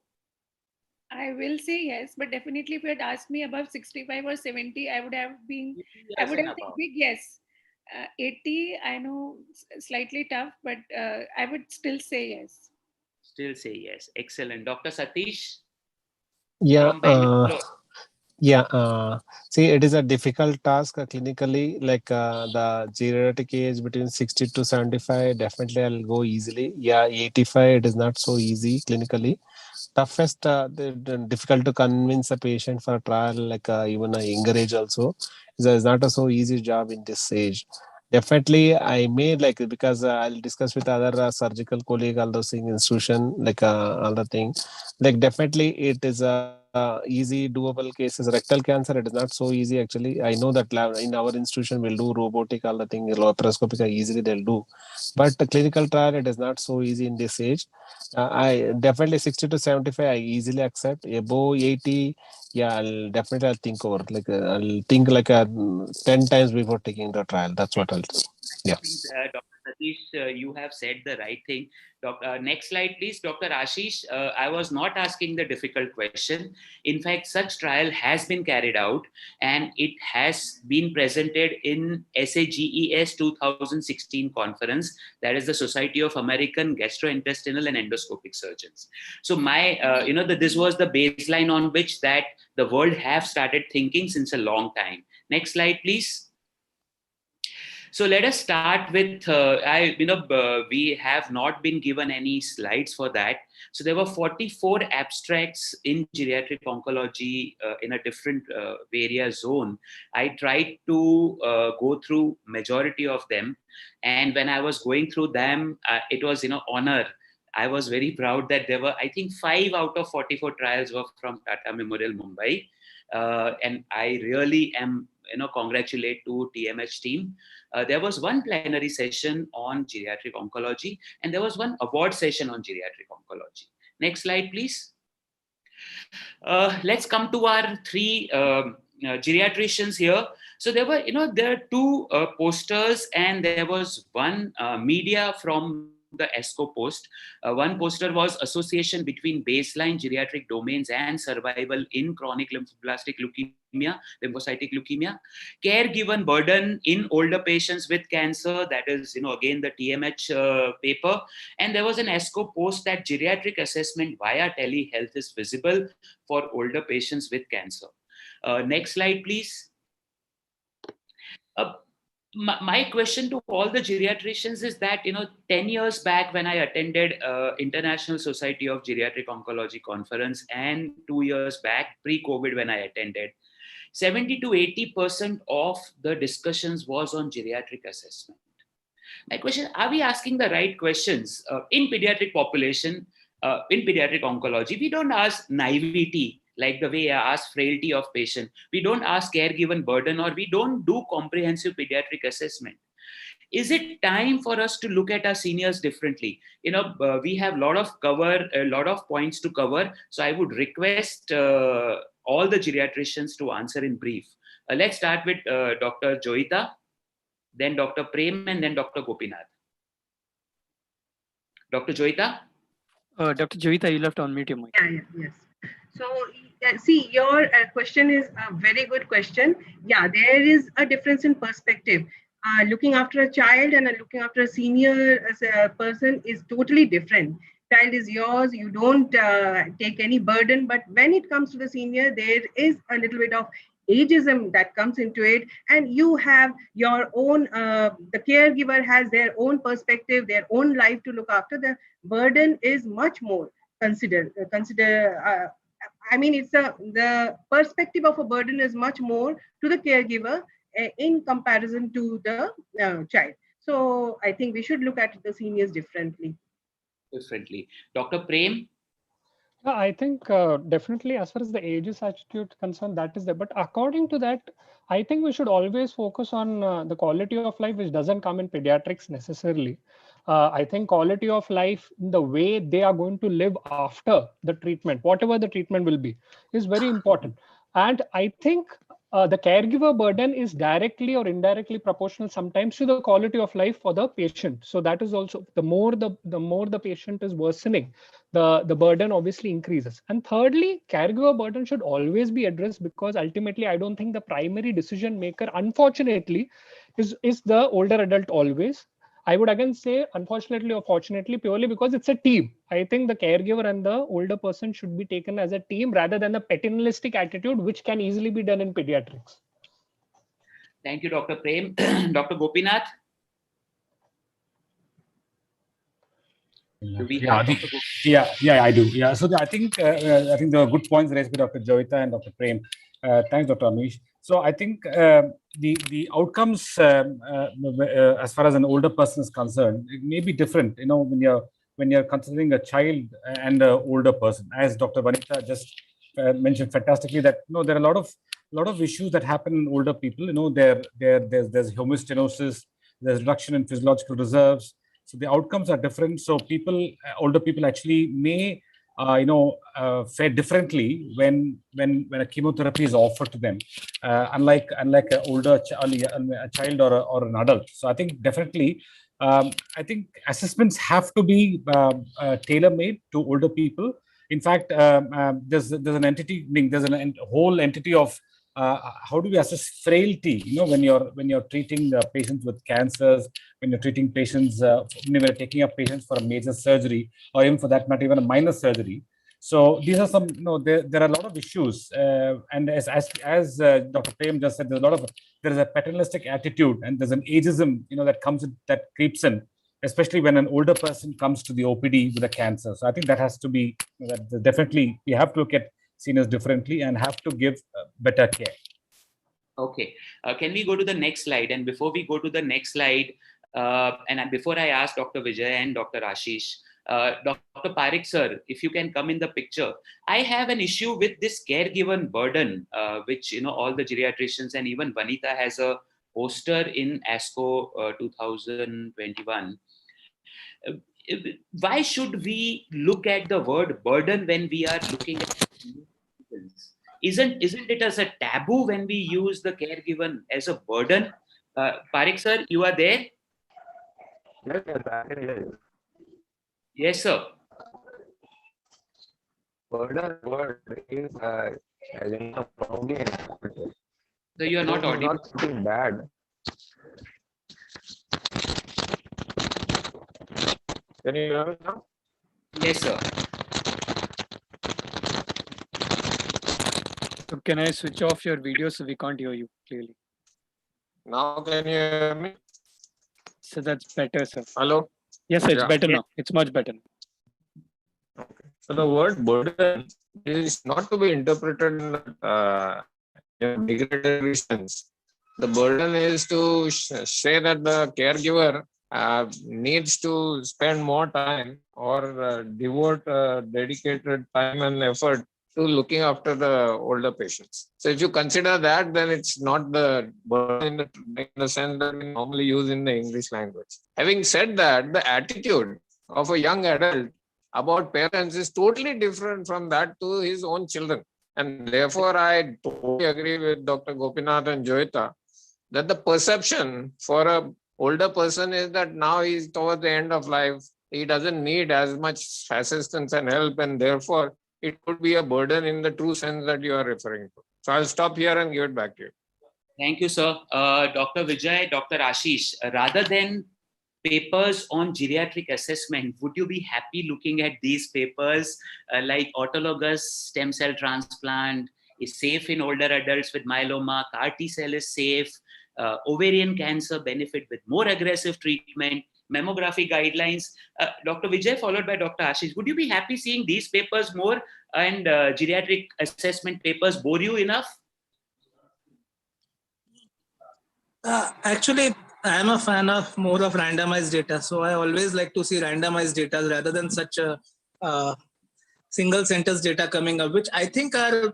I will say yes, but definitely if you had asked me above 65 or 70, I would have said big yes. 80, I know, slightly tough, but I would still say yes. Still say yes. Excellent. Dr. Satish? Yeah. See, it is a difficult task clinically, like the geriatric age between 60 to 75, definitely I'll go easily. Yeah, 85, it is not so easy clinically. Toughest, difficult to convince a patient for a trial, like even a younger age also. It's not a so easy job in this age. Definitely, I may because I'll discuss with other surgical colleague, all those things, institution, other thing. Definitely, it is a easy doable cases. Rectal cancer, it is not so easy actually. I know that in our institution we'll do robotic, all the thing, laparoscopic easily they'll do, but the clinical trial, it is not so easy in this age. I definitely 60 to 75 I easily accept. Above 80, yeah, I'll think over, I'll think 10 times before taking the trial. That's what I'll do. Yeah. Dr. Satish, you have said the right thing. Next slide, please. Dr. Ashish, I was not asking the difficult question. In fact, such trial has been carried out and it has been presented in SAGES 2016 conference. That is the Society of American Gastrointestinal and Endoscopic Surgeons. So this was the baseline on which that the world have started thinking since a long time. Next slide, please. So let us start with, we have not been given any slides for that. So there were 44 abstracts in geriatric oncology in a different area zone. I tried to go through majority of them. And when I was going through them, it was, honor. I was very proud that there were, I think 5 out of 44 trials were from Tata Memorial, Mumbai. And I really am, congratulate to TMH team. There was one plenary session on geriatric oncology, and there was one award session on geriatric oncology. Next slide, please. Let's come to our 3 geriatricians here. So there were, there are 2 posters, and there was one media from the ASCO post. One poster was association between baseline geriatric domains and survival in chronic lymphoblastic leukemia, lymphocytic leukemia. Care given burden in older patients with cancer, that is, again, the TMH paper. And there was an ASCO post that geriatric assessment via telehealth is feasible for older patients with cancer. Next slide, please. My question to all the geriatricians is that, 10 years back when I attended International Society of Geriatric Oncology conference, and 2 years back, pre-COVID, when I attended, 70 to 80% of the discussions was on geriatric assessment. My question, are we asking the right questions? In pediatric population, in pediatric oncology, we don't ask naivety, like the way I ask frailty of patient. We don't ask caregiver burden, or we don't do comprehensive pediatric assessment. Is it time for us to look at our seniors differently? We have a lot of points to cover. So I would request all the geriatricians to answer in brief. Let's start with Dr. Joyita, then Dr. Prem, and then Dr. Gopinath. Dr. Joyita? Dr. Joyita, you'll have to unmute your mic. Yes. So, see, your question is a very good question. Yeah, there is a difference in perspective. Looking after a child and looking after a senior as a person is totally different. Child is yours, you don't take any burden, but when it comes to the senior, there is a little bit of ageism that comes into it, and you have your own, the caregiver has their own perspective, their own life to look after. The burden is much more considered. The perspective of a burden is much more to the caregiver in comparison to the child. So I think we should look at the seniors differently. Dr. Prem? I think definitely as far as the ages attitude concerned, that is there. But according to that, I think we should always focus on the quality of life, which doesn't come in pediatrics necessarily. I think quality of life, the way they are going to live after the treatment, whatever the treatment will be, is very important. And I think the caregiver burden is directly or indirectly proportional sometimes to the quality of life for the patient. So that is also, the more the patient is worsening, the burden obviously increases. And thirdly, caregiver burden should always be addressed, because ultimately I don't think the primary decision maker, unfortunately, is the older adult always. I would again say, unfortunately or fortunately, purely because it's a team. I think the caregiver and the older person should be taken as a team rather than the paternalistic attitude, which can easily be done in pediatrics. Thank you, Dr. Prem. Dr. Gopinath? Yeah, I do. Yeah, so I think there are good points raised by Dr. Joyita and Dr. Prem. Thanks, Dr. Amish. So I think the outcomes as far as an older person is concerned, it may be different. When you're considering a child and an older person, as Dr. Vanita just mentioned fantastically, that there are a lot of issues that happen in older people. There's homostenosis, there's reduction in physiological reserves. So the outcomes are different. So older people actually may fare differently when a chemotherapy is offered to them, unlike an older a child or an adult. So I think definitely, I think assessments have to be tailor-made to older people. In fact, there's an entity, there's a whole entity of how do we assess frailty? When you're treating patients with cancers, when you're treating patients, when you're taking up patients for a major surgery, or even for that matter, even a minor surgery. So these are some, there are a lot of issues, and as Dr. Prem just said, there is a paternalistic attitude, and there's an ageism, that creeps in, especially when an older person comes to the OPD with a cancer. So I think that has to be, definitely we have to look at seniors differently and have to give better care. Okay, can we go to the next slide? And before we go to the next slide, and before I ask Dr. Vijay and Dr. Ashish, Dr. Parekh sir, if you can come in the picture. I have an issue with this caregiver burden, which all the geriatricians and even Vanita has a poster in ASCO 2021. Why should we look at the word burden when we are looking at isn't it as a taboo when we use the caregiver as a burden? Parekh sir, you are there? Yes, I can hear you. Yes, sir. Burden word is probably interpreted. So you are not audible. Not something bad. Can you hear me now? Yes, sir. So can I switch off your video so we can't hear you clearly? Now can you hear me? So that's better, sir. Hello? Yes, sir, it's Yeah. better now. It's much better now. So the word burden is not to be interpreted in degradatory sense. The burden is to say that the caregiver needs to spend more time or devote dedicated time and effort to looking after the older patients. So if you consider that, then it's not the burden in the sense that we normally use in the English language. Having said that, the attitude of a young adult about parents is totally different from that to his own children. And therefore, I totally agree with Dr. Gopinath and Joyita that the perception for an older person is that now he's towards the end of life. He doesn't need as much assistance and help, and therefore it could be a burden in the true sense that you are referring to. So I'll stop here and give it back to you. Thank you, sir. Dr. Vijay, Dr. Ashish, rather than papers on geriatric assessment, would you be happy looking at these papers like autologous stem cell transplant is safe in older adults with myeloma, CAR T cell is safe, ovarian cancer benefit with more aggressive treatment, mammography guidelines. Dr. Vijay followed by Dr. Ashish, would you be happy seeing these papers more and geriatric assessment papers bore you enough? Actually, I am a fan of more of randomized data. So I always like to see randomized data rather than such a single sentence data coming up, which I think are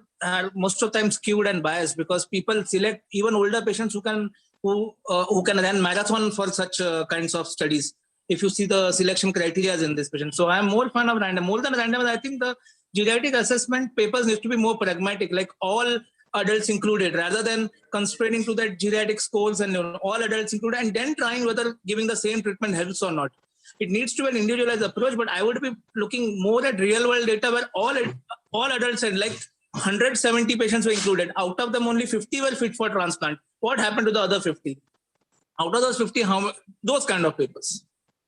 most of the time skewed and biased because people select even older patients who can run marathon for such kinds of studies. If you see the selection criteria in this patient. So I'm more fan of random. More than random, I think the geriatric assessment papers need to be more pragmatic, like all adults included, rather than constraining to that geriatric scores and all adults included, and then trying whether giving the same treatment helps or not. It needs to be an individualized approach, but I would be looking more at real world data where all adults said like 170 patients were included. Out of them, only 50 were fit for transplant. What happened to the other 50? Out of those 50, those kind of papers.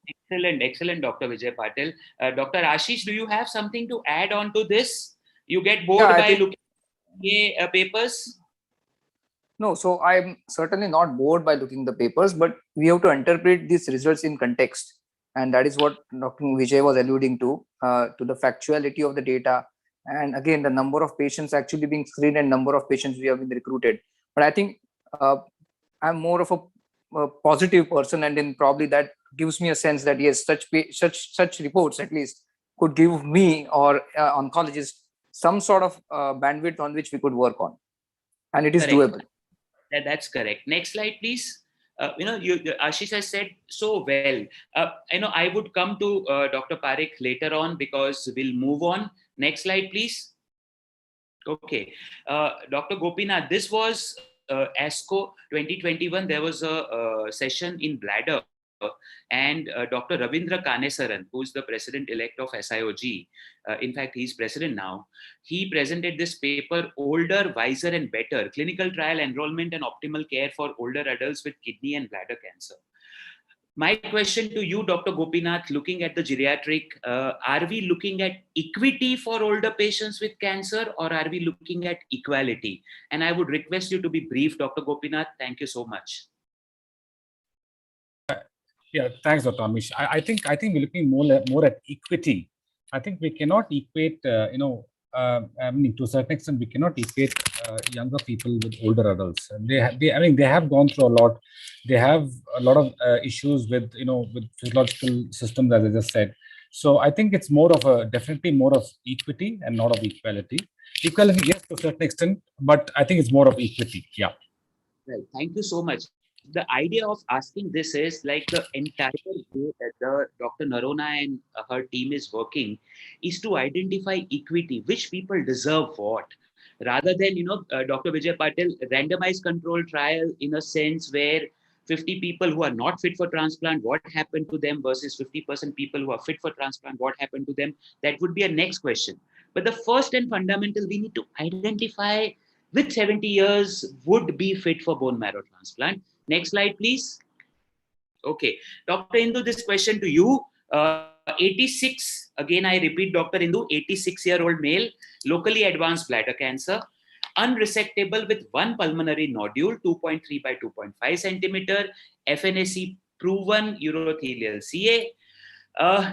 Excellent, excellent, Dr. Vijay Patil. Dr. Ashish, do you have something to add on to this? You get bored by looking at papers? No, so I'm certainly not bored by looking the papers, but we have to interpret these results in context. And that is what Dr. Vijay was alluding to the factuality of the data. And again, the number of patients actually being screened and number of patients we have been recruited. But I think I'm more of a positive person, and then probably that gives me a sense that yes, such reports at least could give me or oncologist some sort of bandwidth on which we could work on, and it is doable. That's correct. Next slide, please. Ashish has said so well. I would come to Dr. Parekh later on because we'll move on. Next slide, please. Okay. Dr. Gopinath, this was ASCO 2021. There was a session in bladder, and Dr. Ravindra Kanesaran, who is the president-elect of SIOG, in fact, he's president now, he presented this paper, Older, Wiser and Better, Clinical Trial Enrollment and Optimal Care for Older Adults with Kidney and Bladder Cancer. My question to you, Dr. Gopinath, looking at the geriatric, are we looking at equity for older patients with cancer, or are we looking at equality? And I would request you to be brief, Dr. Gopinath. Thank you so much. Yeah, thanks, Dr. Amish. I think we're looking more at equity. I think we cannot equate, I mean, to a certain extent, we cannot equate younger people with older adults. They have gone through a lot. They have a lot of issues with physiological systems, as I just said. So I think it's definitely more of equity and not of equality. Equality, yes, to a certain extent, but I think it's more of equity. Yeah. Right. Thank you so much. The idea of asking this is like the entire way that Dr. Narona and her team is working is to identify equity, which people deserve what, rather than, Dr. Vijay Patil, randomized control trial in a sense where 50 people who are not fit for transplant, what happened to them, versus 50% people who are fit for transplant, what happened to them? That would be a next question. But the first and fundamental, we need to identify which 70 years would be fit for bone marrow transplant. Next slide, please. Okay, Dr. Indu, this question to you. 86, again I repeat, Dr. Indu, 86-year-old male, locally advanced bladder cancer, unresectable with one pulmonary nodule, 2.3 by 2.5 centimeter, FNAC proven urothelial CA.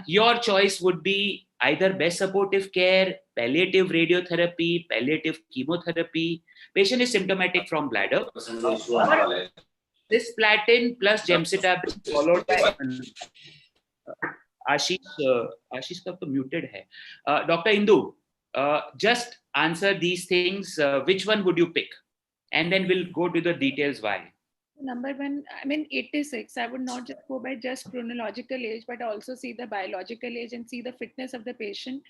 Your choice would be either best supportive care, palliative radiotherapy, palliative chemotherapy. Patient is symptomatic from bladder. Cisplatin plus gemcitabine followed by Ashish ka to muted hai. Dr. Indu, just answer these things. Which one would you pick? And then we'll go to the details why. Number one, I mean, 86, I would not just go by just chronological age, but also see the biological age and see the fitness of the patient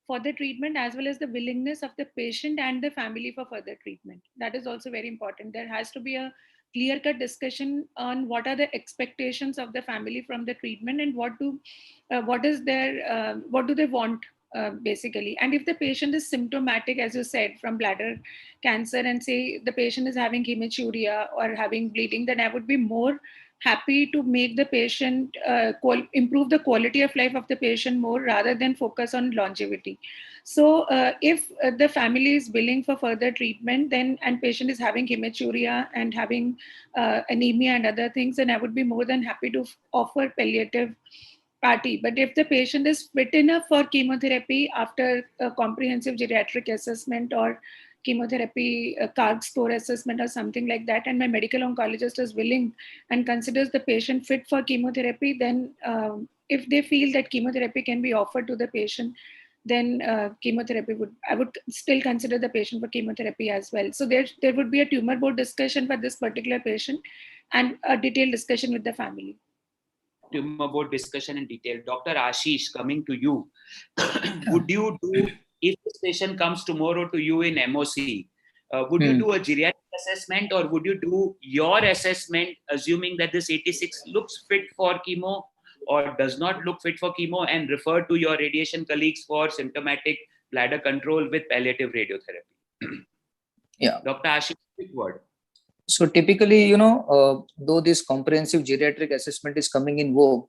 for the treatment, as well as the willingness of the patient and the family for further treatment. That is also very important. There has to be a clear-cut discussion on what are the expectations of the family from the treatment and what do they want basically. And if the patient is symptomatic, as you said, from bladder cancer, and say the patient is having hematuria or having bleeding, then I would be more happy to make the patient improve the quality of life of the patient more rather than focus on longevity. So if the family is willing for further treatment, then and patient is having hematuria and having anemia and other things, then I would be more than happy to offer palliative party. But if the patient is fit enough for chemotherapy after a comprehensive geriatric assessment or chemotherapy CARG score assessment or something like that, and my medical oncologist is willing and considers the patient fit for chemotherapy, then if they feel that chemotherapy can be offered to the patient, then I would still consider the patient for chemotherapy as well. So there would be a tumor board discussion for this particular patient and a detailed discussion with the family. Tumor board discussion in detail. Dr. Ashish, coming to you, would you do, if this patient comes tomorrow to you in MOC, would you do a geriatric assessment, or would you do your assessment assuming that this 86 looks fit for chemo or does not look fit for chemo, and refer to your radiation colleagues for symptomatic bladder control with palliative radiotherapy? Yeah. Dr. Ashish, quick word. So typically, though this comprehensive geriatric assessment is coming in vogue,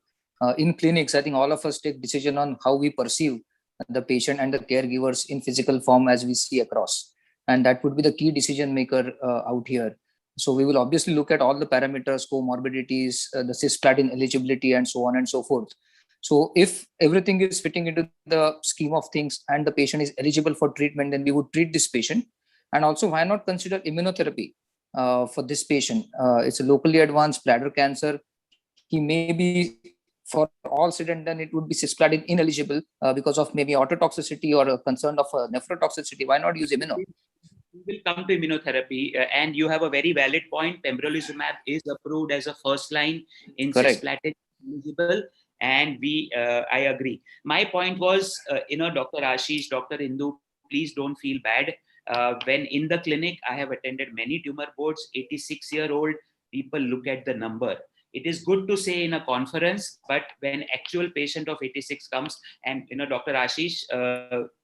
in clinics, I think all of us take decision on how we perceive the patient and the caregivers in physical form as we see across. And that would be the key decision maker out here. So we will obviously look at all the parameters, comorbidities, the cisplatin eligibility, and so on and so forth. So if everything is fitting into the scheme of things and the patient is eligible for treatment, then we would treat this patient. And also, why not consider immunotherapy for this patient? It's a locally advanced bladder cancer. He may be, for all said and done, it would be cisplatin ineligible because of maybe ototoxicity or a concern of nephrotoxicity. Why not use immuno? We will come to immunotherapy, and you have a very valid point. Pembrolizumab is approved as a first line in cisplatin eligible, and I agree. My point was, Dr. Ashish, Dr. Indu, please don't feel bad. When in the clinic, I have attended many tumor boards. 86-year-old people look at the number. It is good to say in a conference, but when actual patient of 86 comes, and Dr. Ashish,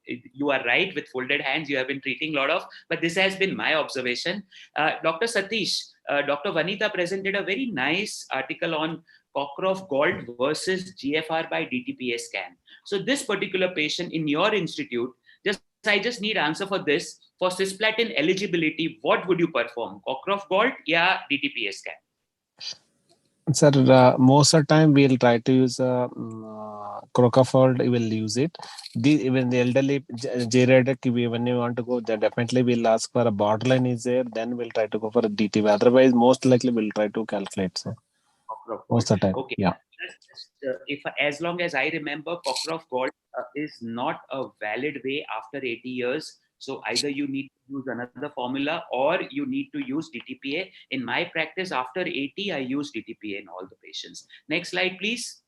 you are right, with folded hands, you have been treating a lot of, but this has been my observation. Dr. Satish, Dr. Vanita presented a very nice article on Cockcroft-Gault versus GFR by DTPA scan. So this particular patient in your institute, I just need answer for this. For cisplatin eligibility, what would you perform? Cockcroft-Gault or DTPA scan? Sir, most of the time we'll try to use Crocafold. We will use it. Even the elderly geriatric, when you want to go, then definitely we'll ask for a borderline is there. Then we'll try to go for a DTP. Otherwise, most likely we'll try to calculate. So most of the time, okay. Yeah. If as long as I remember, Cockcroft-Gault is not a valid way after 80 years. So either you need to use another formula or you need to use DTPA. In my practice, after 80, I use DTPA in all the patients. Next slide, please.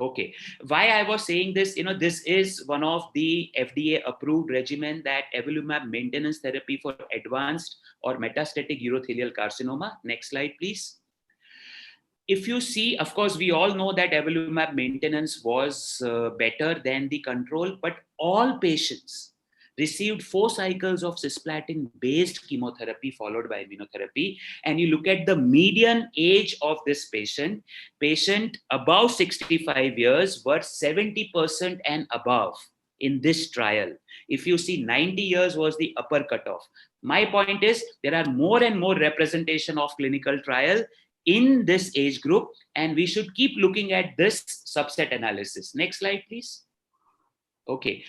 Okay. Why I was saying this, this is one of the FDA approved regimen, that avelumab maintenance therapy for advanced or metastatic urothelial carcinoma. Next slide, please. if you see, of course, we all know that Avelumab maintenance was better than the control, but all patients received 4 cycles of cisplatin-based chemotherapy followed by immunotherapy. And you look at the median age of this patient above 65 years were 70% and above in this trial. If you see, 90 years was the upper cutoff. My point is, there are more and more representation of clinical trial in this age group, and we should keep looking at this subset analysis. Next slide, please. Okay.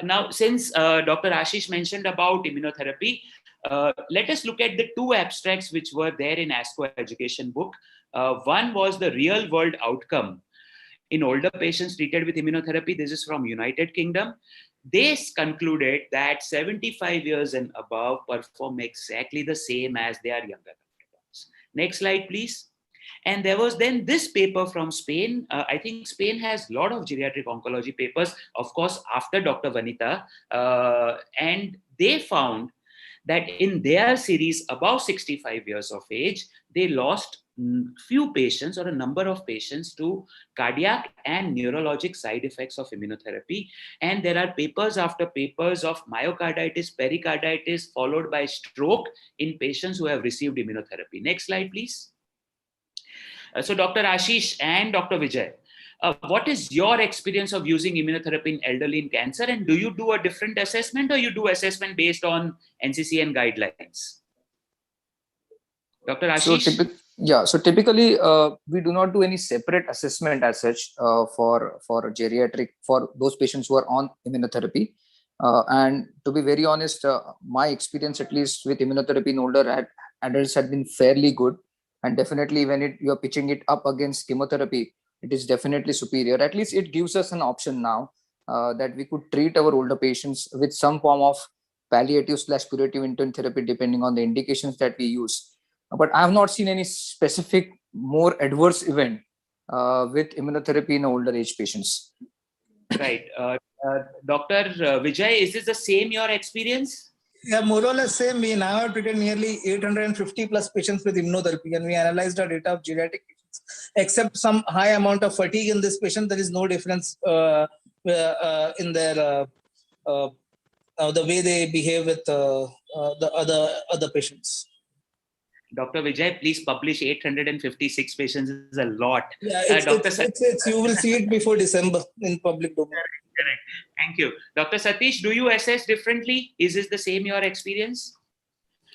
Now, since Dr. Ashish mentioned about immunotherapy, let us look at the 2 abstracts which were there in ASCO education book. One was the real world outcome in older patients treated with immunotherapy. This is from United Kingdom. They concluded that 75 years and above perform exactly the same as their younger counterparts. Next slide, please. And there was then this paper from Spain. I think Spain has a lot of geriatric oncology papers, of course, after Dr. Vanita. And they found that in their series above 65 years of age, they lost few patients or a number of patients to cardiac and neurologic side effects of immunotherapy. And there are papers after papers of myocarditis, pericarditis, followed by stroke in patients who have received immunotherapy. Next slide, please. So Dr. Ashish and Dr. Vijay, what is your experience of using immunotherapy in elderly in cancer? And do you do a different assessment, or you do assessment based on NCCN guidelines? Dr. Ashish? So typically, we do not do any separate assessment as such for geriatric, for those patients who are on immunotherapy. And to be very honest, my experience, at least with immunotherapy in older adults, had been fairly good. And definitely when you are pitching it up against chemotherapy, it is definitely superior. At least it gives us an option now that we could treat our older patients with some form of palliative/curative intent therapy, depending on the indications that we use. But I have not seen any specific more adverse event with immunotherapy in older age patients. Right. Dr. Vijay, is this the same your experience? Yeah, more or less same. We now have treated nearly 850 plus patients with immunotherapy, and we analyzed our data of geriatric patients. Except some high amount of fatigue in this patient, there is no difference in their the way they behave with the other patients. Dr. Vijay, please publish 856 patients. Is a lot. Yeah, you will see it before December in public domain. Correct. Thank you. Dr. Satish, do you assess differently? Is this the same your experience?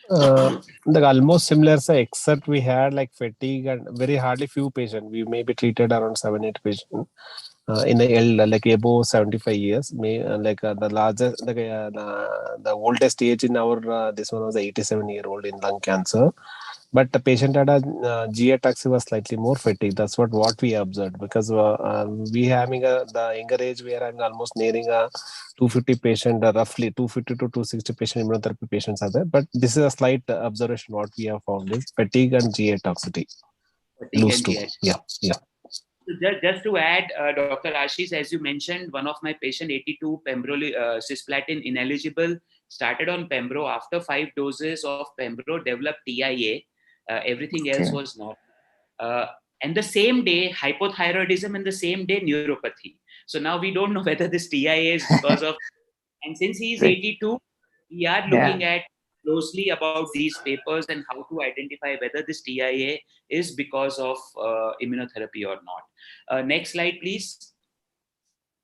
Almost similar, sir, except we had like fatigue and very hardly few patients. We maybe treated around 7-8 patients in the like above 75 years. The largest, the oldest age in our this one was 87-year-old in lung cancer. But the patient had a GI tox was slightly more fatigue. That's what we observed, because we having the younger age, we are having almost nearing a 250 patient, roughly 250 to 260 patient immunotherapy patients are there. But this is a slight observation. What we have found is fatigue and GI toxicity. Yeah. So just to add, Dr. Ashish, as you mentioned, one of my patient, 82, cisplatin ineligible, started on Pembro. After 5 doses of Pembro, developed TIA. Everything else was not. And the same day, hypothyroidism, and the same day, neuropathy. So now we don't know whether this TIA is because of, and since he is 82, we are looking at closely about these papers and how to identify whether this TIA is because of immunotherapy or not. Next slide, please.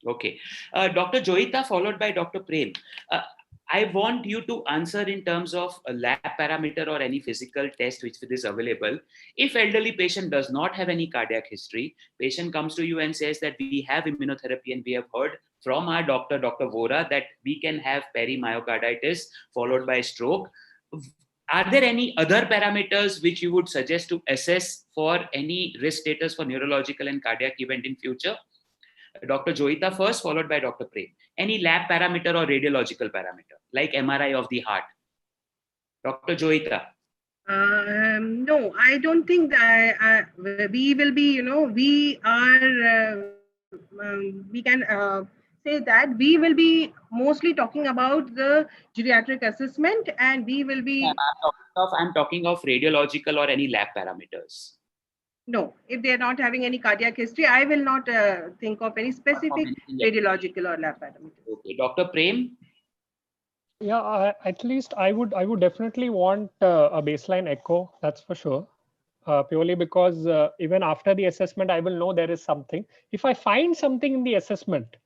Okay. Dr. Joyita, followed by Dr. Prem. I want you to answer in terms of a lab parameter or any physical test which is available. If elderly patient does not have any cardiac history, patient comes to you and says that we have immunotherapy and we have heard from our doctor, Dr. Vora, that we can have perimyocarditis followed by stroke. Are there any other parameters which you would suggest to assess for any risk status for neurological and cardiac event in future? Dr. Joyita first, followed by Dr. Prem. Any lab parameter or radiological parameter, like MRI of the heart? Dr. Joyita. No, I don't think that we will be, we can say that we will be mostly talking about the geriatric assessment, and we will be... I'm talking of radiological or any lab parameters. No, if they are not having any cardiac history, I will not think of any specific radiological or lab parameters. Okay, Dr. Prem? Yeah, at least I would definitely want a baseline echo. That's for sure. Purely because even after the assessment, I will know there is something. If I find something in the assessment,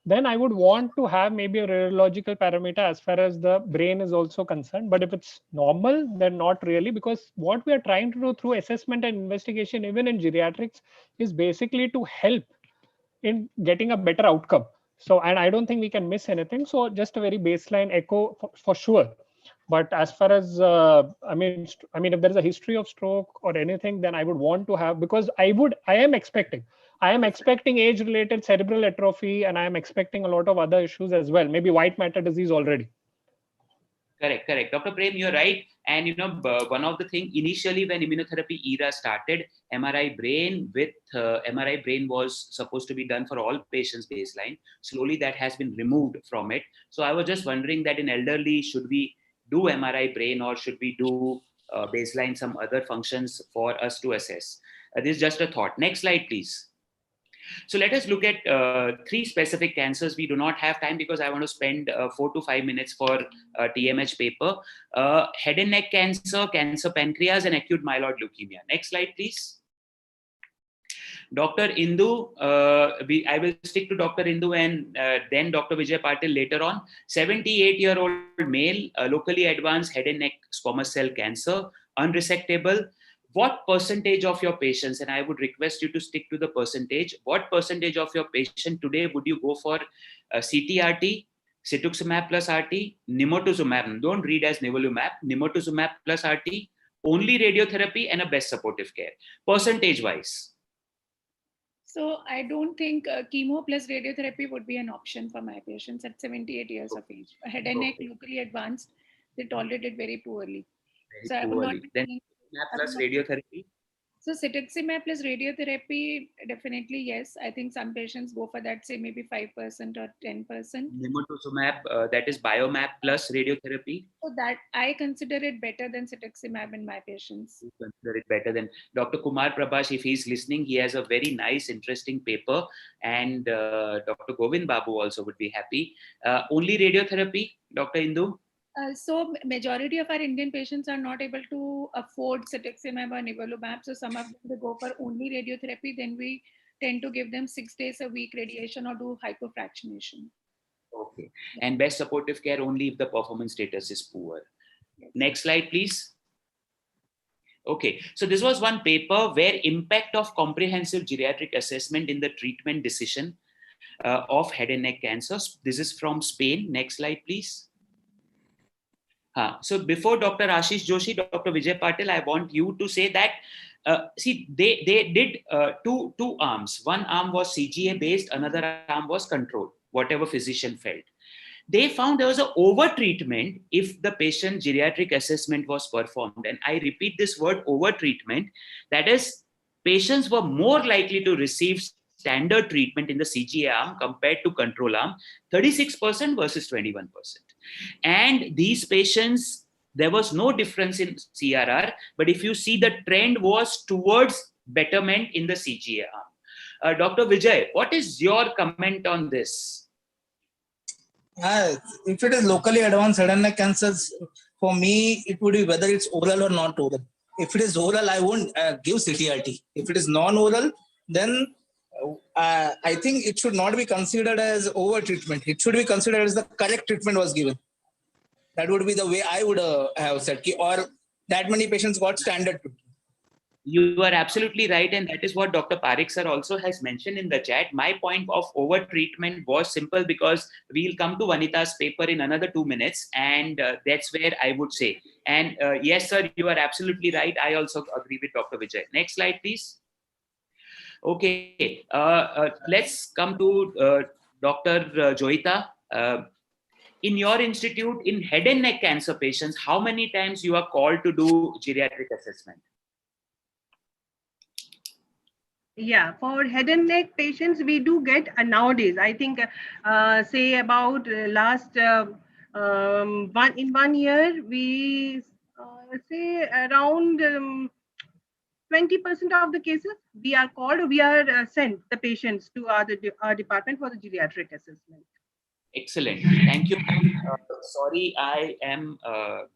then I would want to have maybe a radiological parameter as far as the brain is also concerned. But if it's normal, then not really, because what we are trying to do through assessment and investigation, even in geriatrics, is basically to help in getting a better outcome. So, and I don't think we can miss anything. So just a very baseline echo for sure. But as far as I mean, if there is a history of stroke or anything, then I would want to have, because I am expecting age-related cerebral atrophy, and I am expecting a lot of other issues as well. Maybe white matter disease already. Correct. Dr. Prem, you're right. And one of the things initially when immunotherapy era started, MRI brain was supposed to be done for all patients baseline. Slowly that has been removed from it. So I was just wondering that in elderly, should we do MRI brain or should we do baseline some other functions for us to assess? This is just a thought. Next slide, please. So let us look at 3 specific cancers. We do not have time because I want to spend 4 to 5 minutes for TMH paper. Head and neck cancer, cancer pancreas, and acute myeloid leukemia. Next slide, please. Dr. Indu, I will stick to Dr. Indu and then Dr. Vijay Patil later on. 78-year-old male, locally advanced head and neck squamous cell cancer, unresectable. What percentage of your patients, and I would request you to stick to the percentage, what percentage of your patient today would you go for CTRT, cetuximab plus RT, nimotuzumab, don't read as nivolumab, nimotuzumab plus RT, only radiotherapy and a best supportive care, percentage wise? So I don't think chemo plus radiotherapy would be an option for my patients at 78 years of age. Head and neck locally advanced, they tolerated very poorly. So I would not Then plus radiotherapy? So cetuximab plus radiotherapy, definitely yes. I think some patients go for that, say maybe 5% or 10%. Nimotuzumab, that is biomab plus radiotherapy? So that I consider it better than cetuximab in my patients. You consider it better than Dr. Kumar Prabhash, if he's listening, he has a very nice, interesting paper, and Dr. Govind Babu also would be happy. Only radiotherapy, Dr. Indu? So majority of our Indian patients are not able to afford cetuximab or nivolumab. So some of them they go for only radiotherapy. Then we tend to give them 6 days a week radiation or do hypofractionation. Okay. And best supportive care only if the performance status is poor. Yes. Next slide, please. Okay. So this was one paper where impact of comprehensive geriatric assessment in the treatment decision of head and neck cancers. This is from Spain. Next slide, please. So before Dr. Ashish Joshi, Dr. Vijay Patil, I want you to say that, see, they did two arms. One arm was CGA based, another arm was control, whatever physician felt. They found there was an over-treatment if the patient geriatric assessment was performed. And I repeat this word over-treatment, that is, patients were more likely to receive standard treatment in the CGA arm compared to control arm, 36% versus 21%. And these patients, there was no difference in CRR, but if you see the trend was towards betterment in the CGA arm. Dr. Vijay, what is your comment on this? If it is locally advanced head and neck cancers, for me, it would be whether it's oral or not oral. If it is oral, I won't give CTRT. If it is non-oral, then I think it should not be considered as over treatment. It should be considered as the correct treatment was given. That would be the way I would have said, or that many patients got standard treatment. You are absolutely right, and that is what Dr. Parekh sir also has mentioned in the chat. My point of over treatment was simple because we'll come to Vanita's paper in another 2 minutes, and that's where I would say. And yes, sir, you are absolutely right. I also agree with Dr. Vijay. Next slide, please. Okay, let's come to Dr. Joyita. In your institute, in head and neck cancer patients, how many times you are called to do geriatric assessment? Yeah, for head and neck patients, we do get nowadays, I think, say about last in 1 year, we say around 20% of the cases, we are sent the patients to our department for the geriatric assessment. Excellent. Thank you. Sorry, I am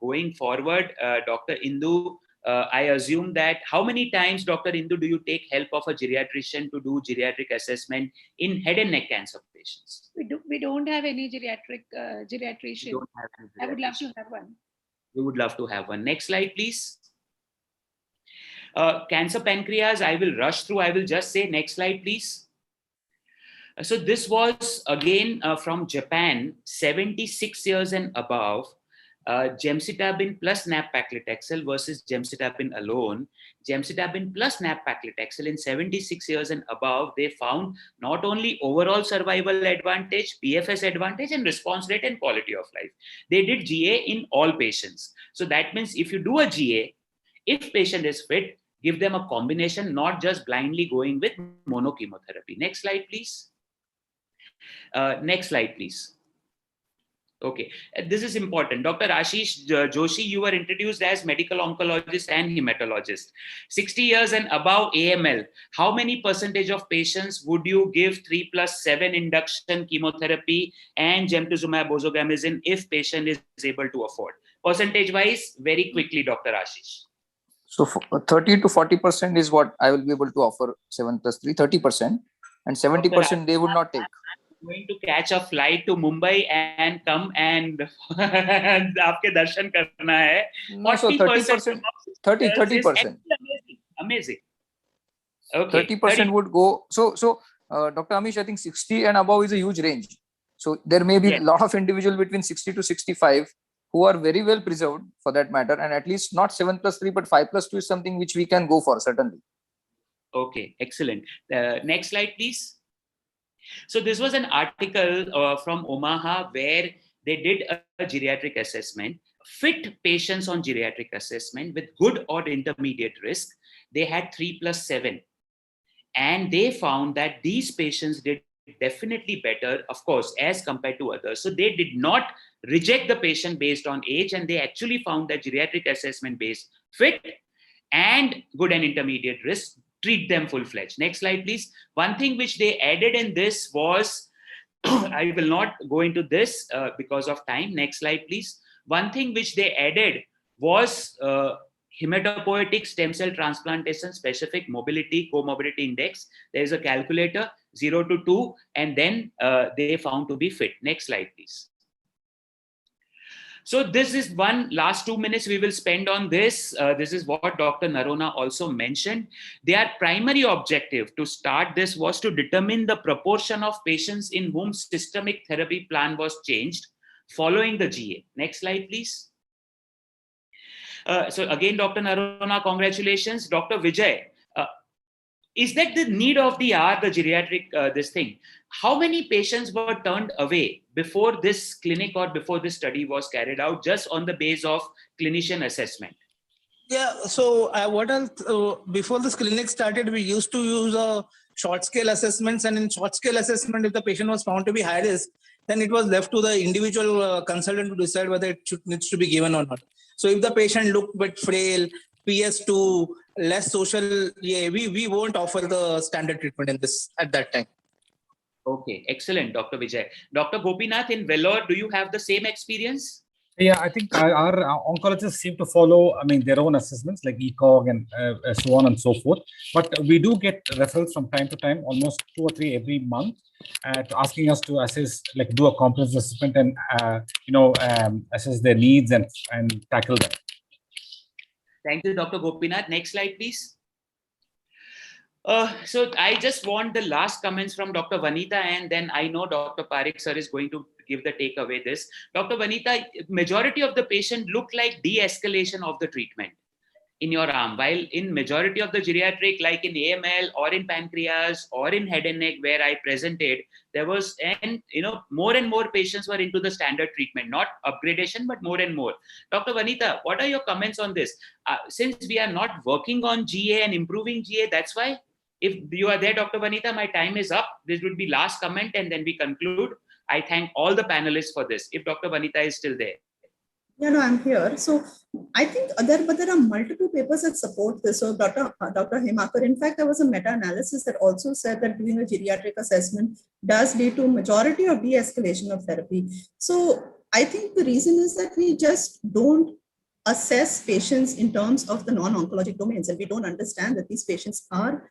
going forward. Dr. Indu, I assume that how many times, Dr. Indu, do you take help of a geriatrician to do geriatric assessment in head and neck cancer patients? We don't have any geriatrician. I would love to have one. We would love to have one. Next slide, please. Cancer pancreas, I will rush through. I will just say next slide, please. So this was again from Japan, 76 years and above, gemcitabine plus nab-paclitaxel versus gemcitabine alone. Gemcitabine plus nab-paclitaxel in 76 years and above, they found not only overall survival advantage, PFS advantage, and response rate and quality of life. They did GA in all patients. So that means if you do a GA, if patient is fit, give them a combination, not just blindly going with monochemotherapy. Next slide, please. Next slide, please. Okay, this is important. Dr. Ashish Joshi, you were introduced as medical oncologist and hematologist. 60 years and above AML, how many percentage of patients would you give 3+7 induction chemotherapy and gemtuzumab ozogamicin if patient is able to afford? Percentage wise, very quickly, Dr. Ashish. So 30 to 40% is what I will be able to offer 7+3, 30%, and 70% they would not take. Going to catch a flight to Mumbai and come and आपके दर्शन करना है. No, so 30%, 30%. Amazing. Okay. 30% would go. So Dr. Amish, I think 60 and above is a huge range. So there may be a lot of individuals between 60 to 65 who are very well preserved for that matter, and at least not 7+3 but 5+2 is something which we can go for certainly. Okay, excellent. Next slide, please. So this was an article from Omaha where they did a geriatric assessment, fit patients on geriatric assessment with good or intermediate risk. They had 3+7, and they found that these patients did definitely better, of course, as compared to others. So they did not reject the patient based on age, and they actually found that geriatric assessment based fit and good and intermediate risk, treat them full-fledged. Next slide, please. One thing which they added in this was, I will not go into this because of time. Next slide, please. One thing which they added was hematopoietic stem cell transplantation specific mobility comorbidity index. There is a calculator 0 to 2, and then they found to be fit. Next slide, please. So this is one last 2 minutes we will spend on this. This is what Dr. Narona also mentioned. Their primary objective to start this was to determine the proportion of patients in whom systemic therapy plan was changed following the GA. Next slide, please. So again, Dr. Narona, congratulations. Dr. Vijay, is that the need of the hour, the geriatric, this thing? How many patients were turned away before this clinic or before this study was carried out just on the base of clinician assessment? Yeah, so what else, before this clinic started, we used to use short scale assessments, and in short scale assessment, if the patient was found to be high risk, then it was left to the individual consultant to decide whether it needs to be given or not. So if the patient looked a bit frail, PS2, less social, we won't offer the standard treatment in this at that time. Okay, excellent, Dr. Vijay. Dr. Gopinath, in Vellore, do you have the same experience? Yeah, I think our oncologists seem to follow, their own assessments like ECOG and so on and so forth. But we do get referrals from time to time, almost 2 or 3 every month, asking us to assess, do a comprehensive assessment and assess their needs and tackle them. Thank you, Dr. Gopinath. Next slide, please. So I just want the last comments from Dr. Vanita, and then I know Dr. Parikh sir is going to give the takeaway this. Dr. Vanita, majority of the patient look like de-escalation of the treatment in your arm, while in majority of the geriatric, like in AML or in pancreas or in head and neck where I presented, there was, and more and more patients were into the standard treatment, not upgradation, but more and more. Dr. Vanita, what are your comments on this? Since we are not working on GA and improving GA, that's why. If you are there, Dr. Vanita, my time is up. This would be last comment and then we conclude. I thank all the panelists for this, if Dr. Vanita is still there. Yeah, no, I'm here. So I think there are multiple papers that support this. So Dr. Himakar, in fact, there was a meta-analysis that also said that doing a geriatric assessment does lead to a majority of de-escalation of therapy. So I think the reason is that we just don't assess patients in terms of the non-oncologic domains, and we don't understand that these patients are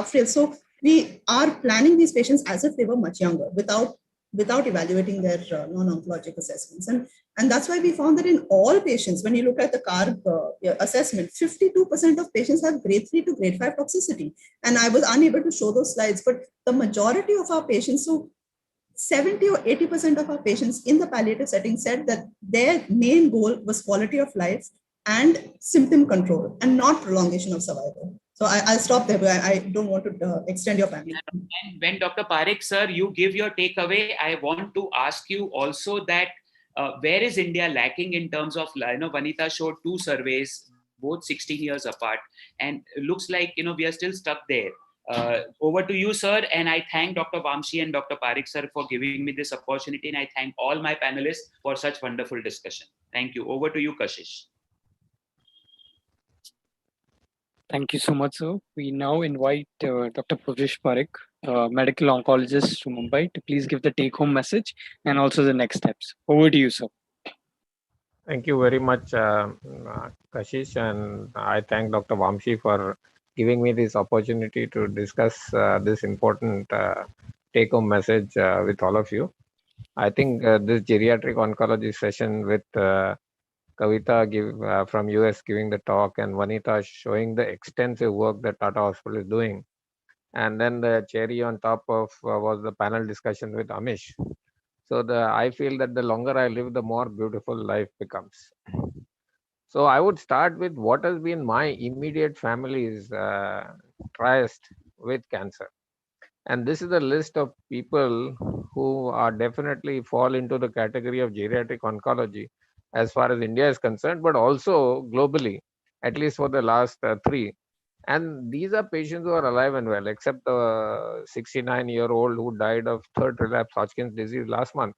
frail. So we are planning these patients as if they were much younger without evaluating their non-oncologic assessments. And that's why we found that in all patients, when you look at the CARB assessment, 52% of patients have grade 3 to grade 5 toxicity. And I was unable to show those slides, but the majority of our patients, so 70 or 80% of our patients in the palliative setting said that their main goal was quality of life and symptom control and not prolongation of survival. So I'll stop there, but I don't want to extend your panel. And when Dr. Parekh, sir, you give your takeaway, I want to ask you also that where is India lacking in terms of, Vanita showed 2 surveys, both 16 years apart, and it looks like, we are still stuck there. Over to you, sir. And I thank Dr. Vamshi and Dr. Parekh, sir, for giving me this opportunity. And I thank all my panelists for such wonderful discussion. Thank you. Over to you, Kashish. Thank you so much, sir. We now invite Dr. Pravesh Parekh, medical oncologist from Mumbai, to please give the take-home message and also the next steps. Over to you, sir. Thank you very much, Kashish, and I thank Dr. Vamshi for giving me this opportunity to discuss this important take-home message with all of you. I think this geriatric oncology session with Kavita from US giving the talk and Vanita showing the extensive work that Tata Hospital is doing. And then the cherry on top of was the panel discussion with Amish. So I feel that the longer I live, the more beautiful life becomes. So I would start with what has been my immediate family's triest with cancer. And this is a list of people who are definitely fall into the category of geriatric oncology as far as India is concerned, but also globally, at least for the last 3. And these are patients who are alive and well, except the 69-year-old who died of 3rd relapse Hodgkin's disease last month.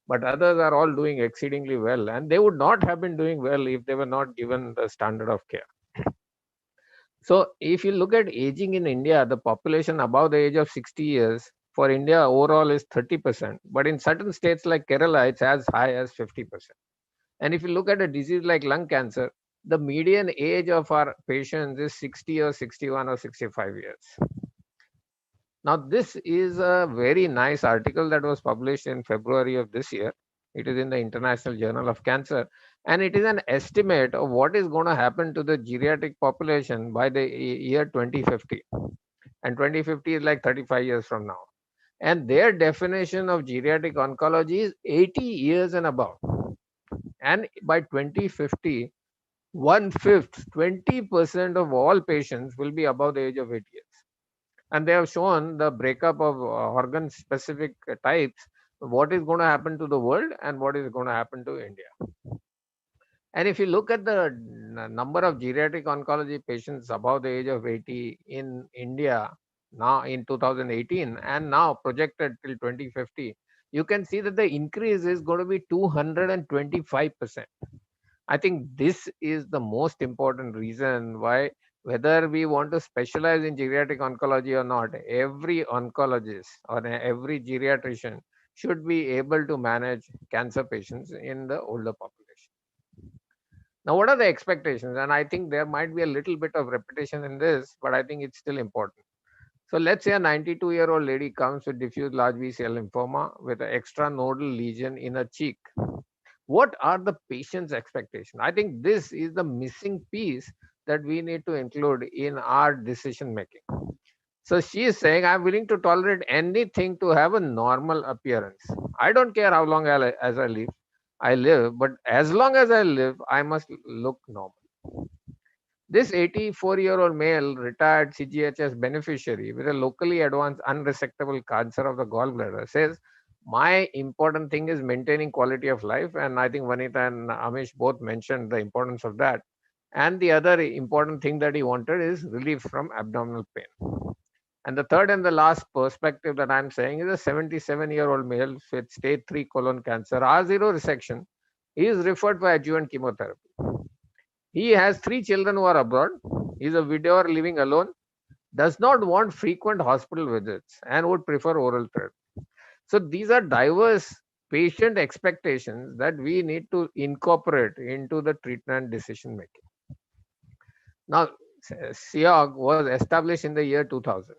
But others are all doing exceedingly well. And they would not have been doing well if they were not given the standard of care. So if you look at aging in India, the population above the age of 60 years for India overall is 30%. But in certain states like Kerala, it's as high as 50%. And if you look at a disease like lung cancer, the median age of our patients is 60 or 61 or 65 years. Now, this is a very nice article that was published in February of this year. It is in the International Journal of Cancer. And it is an estimate of what is going to happen to the geriatric population by the year 2050. And 2050 is like 35 years from now. And their definition of geriatric oncology is 80 years and above. And by 2050, 1/5, 20% of all patients will be above the age of 80 years. And they have shown the breakup of organ-specific types, what is going to happen to the world and what is going to happen to India. And if you look at the number of geriatric oncology patients above the age of 80 in India now in 2018 and now projected till 2050, you can see that the increase is going to be 225%. I think this is the most important reason why, whether we want to specialize in geriatric oncology or not, every oncologist or every geriatrician should be able to manage cancer patients in the older population. Now, what are the expectations? And I think there might be a little bit of repetition in this, but I think it's still important. So let's say a 92-year-old lady comes with diffuse large B-cell lymphoma with an extranodal lesion in her cheek. What are the patient's expectations? I think this is the missing piece that we need to include in our decision making. So she is saying, I'm willing to tolerate anything to have a normal appearance. I don't care how long I live, but as long as I live, I must look normal. This 84-year-old male retired CGHS beneficiary with a locally advanced unresectable cancer of the gallbladder says, my important thing is maintaining quality of life. And I think Vanita and Amish both mentioned the importance of that. And the other important thing that he wanted is relief from abdominal pain. And the third and the last perspective that I'm saying is a 77-year-old male with stage 3 colon cancer, R0 resection, He is referred for adjuvant chemotherapy. He has 3 children who are abroad. He is a widower living alone, does not want frequent hospital visits, and would prefer oral therapy. So these are diverse patient expectations that we need to incorporate into the treatment decision making. Now, SIOG was established in the year 2000.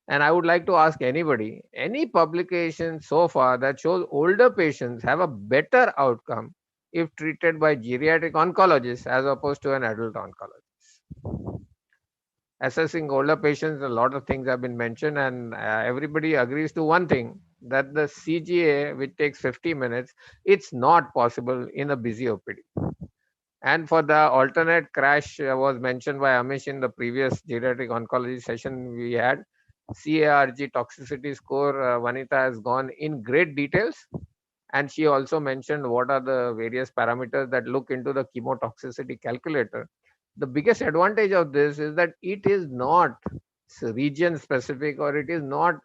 And I would like to ask anybody, any publication so far that shows older patients have a better outcome if treated by geriatric oncologists as opposed to an adult oncologist? Assessing older patients, a lot of things have been mentioned, and everybody agrees to one thing, that the CGA, which takes 50 minutes, it's not possible in a busy OPD. And for the alternate crash was mentioned by Amish in the previous geriatric oncology session we had, CARG toxicity score, Vanita has gone in great details. And she also mentioned what are the various parameters that look into the chemotoxicity calculator. The biggest advantage of this is that it is not region specific, or it is not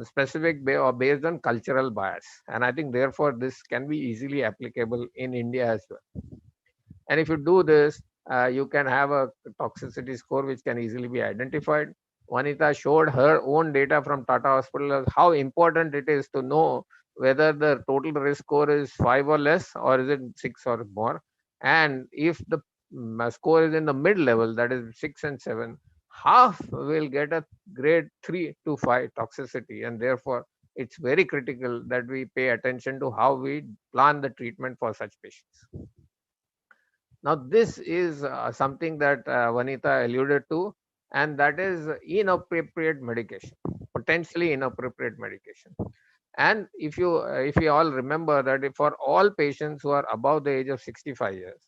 specific or based on cultural bias. And I think therefore this can be easily applicable in India as well. And if you do this, you can have a toxicity score which can easily be identified. Vanita showed her own data from Tata Hospital, how important it is to know whether the total risk score is 5 or less, or is it 6 or more. And if the score is in the mid level, that is 6 and 7, half will get a grade 3 to 5 toxicity. And therefore, it's very critical that we pay attention to how we plan the treatment for such patients. Now, this is something that Vanita alluded to, and that is inappropriate medication, potentially inappropriate medication. And if you all remember that for all patients who are above the age of 65 years,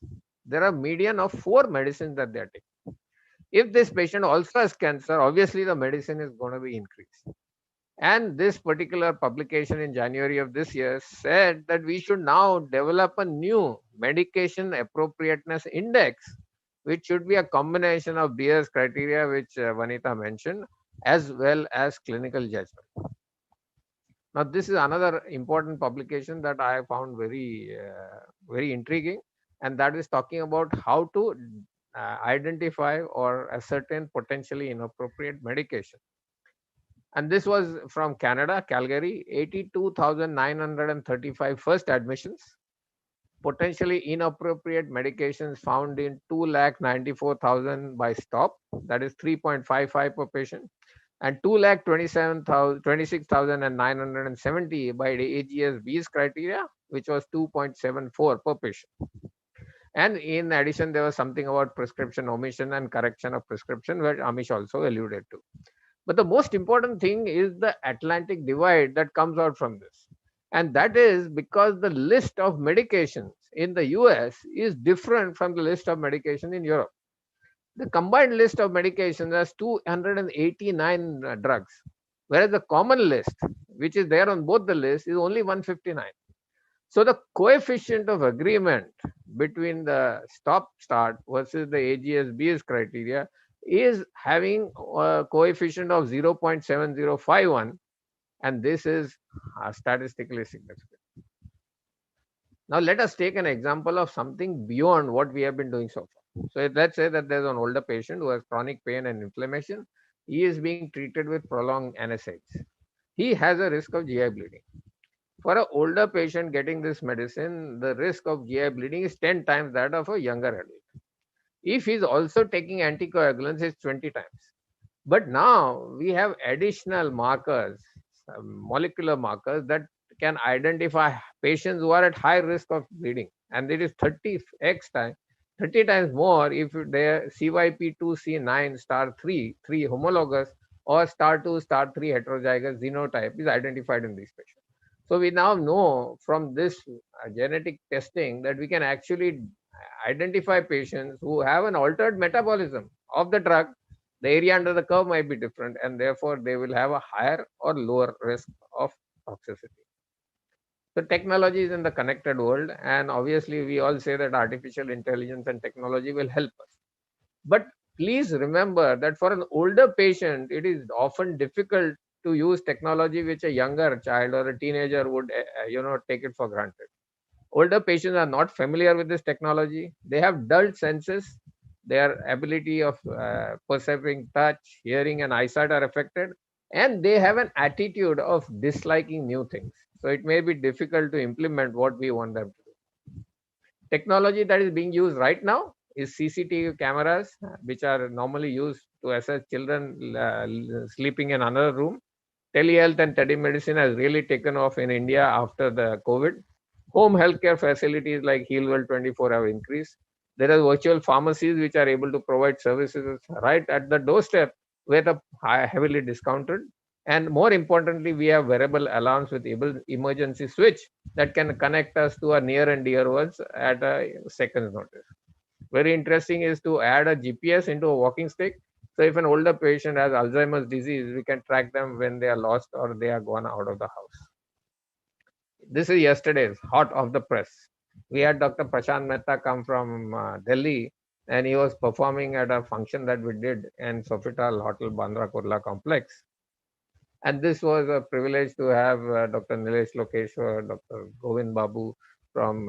there are median of 4 medicines that they are taking. If this patient also has cancer, obviously the medicine is going to be increased. And this particular publication in January of this year said that we should now develop a new medication appropriateness index, which should be a combination of Beer's criteria, which Vanita mentioned, as well as clinical judgment. Now, this is another important publication that I found very, very intriguing, and that is talking about how to identify or ascertain potentially inappropriate medication. And this was from Canada, Calgary, 82,935 first admissions. Potentially inappropriate medications found in 294,000 by stop, that is 3.55 per patient, and 226,970 by the AGS-B's criteria, which was 2.74 per patient. And in addition, there was something about prescription omission and correction of prescription, which Amish also alluded to. But the most important thing is the Atlantic divide that comes out from this. And that is because the list of medications in the US is different from the list of medication in Europe. The combined list of medications has 289 drugs, whereas the common list, which is there on both the lists, is only 159. So the coefficient of agreement between the stop-start versus the AGS-B's criteria is having a coefficient of 0.7051, and this is statistically significant. Now let us take an example of something beyond what we have been doing so far. So let's say that there's an older patient who has chronic pain and inflammation. He is being treated with prolonged NSAIDs. He has a risk of GI bleeding. For an older patient getting this medicine, the risk of GI bleeding is 10 times that of a younger adult. If he's also taking anticoagulants, it's 20 times. But now we have additional markers, molecular markers that can identify patients who are at high risk of bleeding. And it is 30 times more if their CYP2C9 star 3 homologous or star 2 star 3 heterozygous genotype is identified in these patients. So we now know from this genetic testing that we can actually identify patients who have an altered metabolism of the drug. The area under the curve might be different, and therefore they will have a higher or lower risk of toxicity. So technology is in the connected world, and obviously we all say that artificial intelligence and technology will help us. But please remember that for an older patient, it is often difficult to use technology which a younger child or a teenager would take it for granted. Older patients are not familiar with this technology. They have dulled senses. Their ability of perceiving touch, hearing, and eyesight are affected, and they have an attitude of disliking new things. So it may be difficult to implement what we want them to do. Technology that is being used right now is CCTV cameras, which are normally used to assess children sleeping in another room. Telehealth and telemedicine has really taken off in India after the COVID. Home healthcare facilities like HealWell 24 have increased. There are virtual pharmacies which are able to provide services right at the doorstep with a heavily discounted. And more importantly, we have wearable alarms with emergency switch that can connect us to our near and dear ones at a second's notice. Very interesting is to add a GPS into a walking stick. So if an older patient has Alzheimer's disease, we can track them when they are lost or they are gone out of the house. This is yesterday's hot off the press. We had Dr. Prashant Mehta come from Delhi, and he was performing at a function that we did in Sofitel Hotel Bandra Kurla complex. And this was a privilege to have Dr. Nilesh Lokeshwar, Dr. Govind Babu from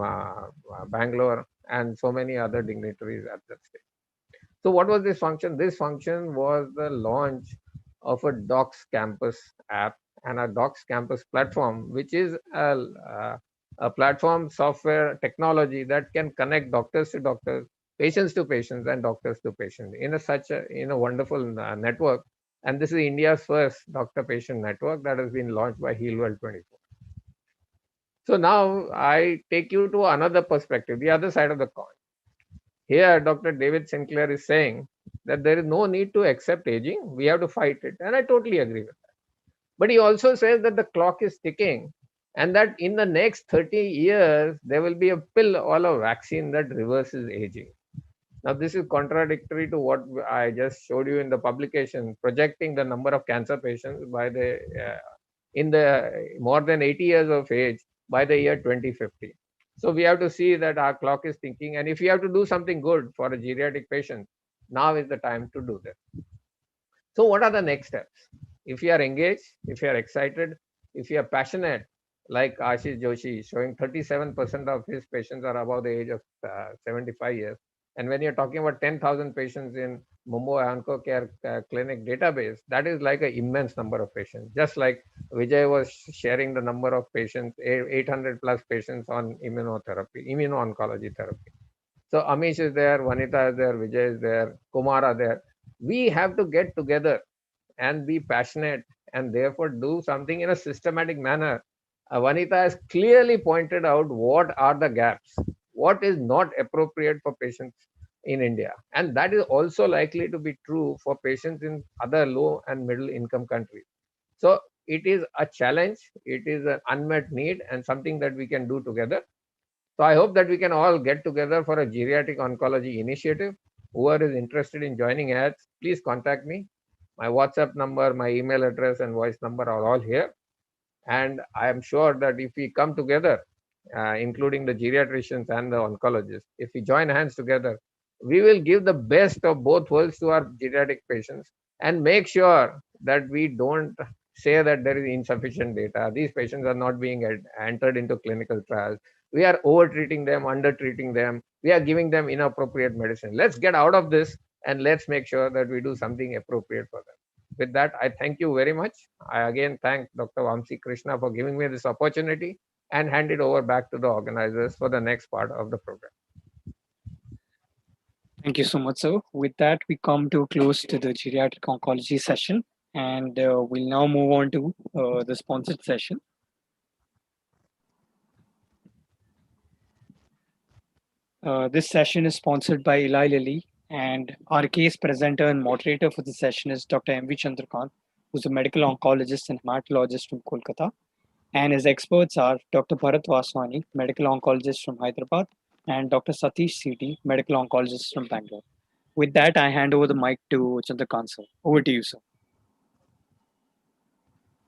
Bangalore, and so many other dignitaries at that stage. So what was this function? This function was the launch of a Docs Campus app and a Docs Campus platform, which is a platform software technology that can connect doctors to doctors, patients to patients, and doctors to patients in a wonderful network. And this is India's first doctor-patient network that has been launched by HealWell 24. So now I take you to another perspective, the other side of the coin. Here, Dr. David Sinclair is saying that there is no need to accept aging. We have to fight it. And I totally agree with that. But he also says that the clock is ticking and that in the next 30 years, there will be a pill or a vaccine that reverses aging. Now, this is contradictory to what I just showed you in the publication, projecting the number of cancer patients by in the more than 80 years of age by the year 2050. So we have to see that our clock is ticking, and if you have to do something good for a geriatric patient, now is the time to do that. So what are the next steps? If you are engaged, if you are excited, if you are passionate, like Ashish Joshi, showing 37% of his patients are above the age of 75 years. And when you're talking about 10,000 patients in Mumbai Onco Care Clinic database, that is like an immense number of patients. Just like Vijay was sharing the number of patients, 800 plus patients on immuno-oncology therapy. So Amish is there, Vanita is there, Vijay is there, Kumar are there. We have to get together and be passionate and therefore do something in a systematic manner. Vanita has clearly pointed out what are the gaps, what is not appropriate for patients in India. And that is also likely to be true for patients in other low and middle income countries. So it is a challenge, it is an unmet need and something that we can do together. So I hope that we can all get together for a geriatric oncology initiative. Whoever is interested in joining ads, please contact me. My WhatsApp number, my email address and voice number are all here. And I am sure that if we come together, including the geriatricians and the oncologists, if we join hands together, we will give the best of both worlds to our geriatric patients and make sure that we don't say that there is insufficient data. These patients are not being entered into clinical trials. We are over-treating them, under-treating them. We are giving them inappropriate medicine. Let's get out of this and let's make sure that we do something appropriate for them. With that, I thank you very much. I again thank Dr. Vamsi Krishna for giving me this opportunity and hand it over back to the organizers for the next part of the program. Thank you so much, sir. With that, we come to close to the geriatric oncology session, and we'll now move on to the sponsored session. This session is sponsored by Eli Lilly, and our case presenter and moderator for the session is Dr. M.V. Chandrakant, who's a medical oncologist and hematologist from Kolkata. And his experts are Dr. Bharat Vaswani, medical oncologist from Hyderabad, and Dr. Satish Sethi, medical oncologist from Bangalore. With that, I hand over the mic to Chandrakant, sir. Over to you, sir.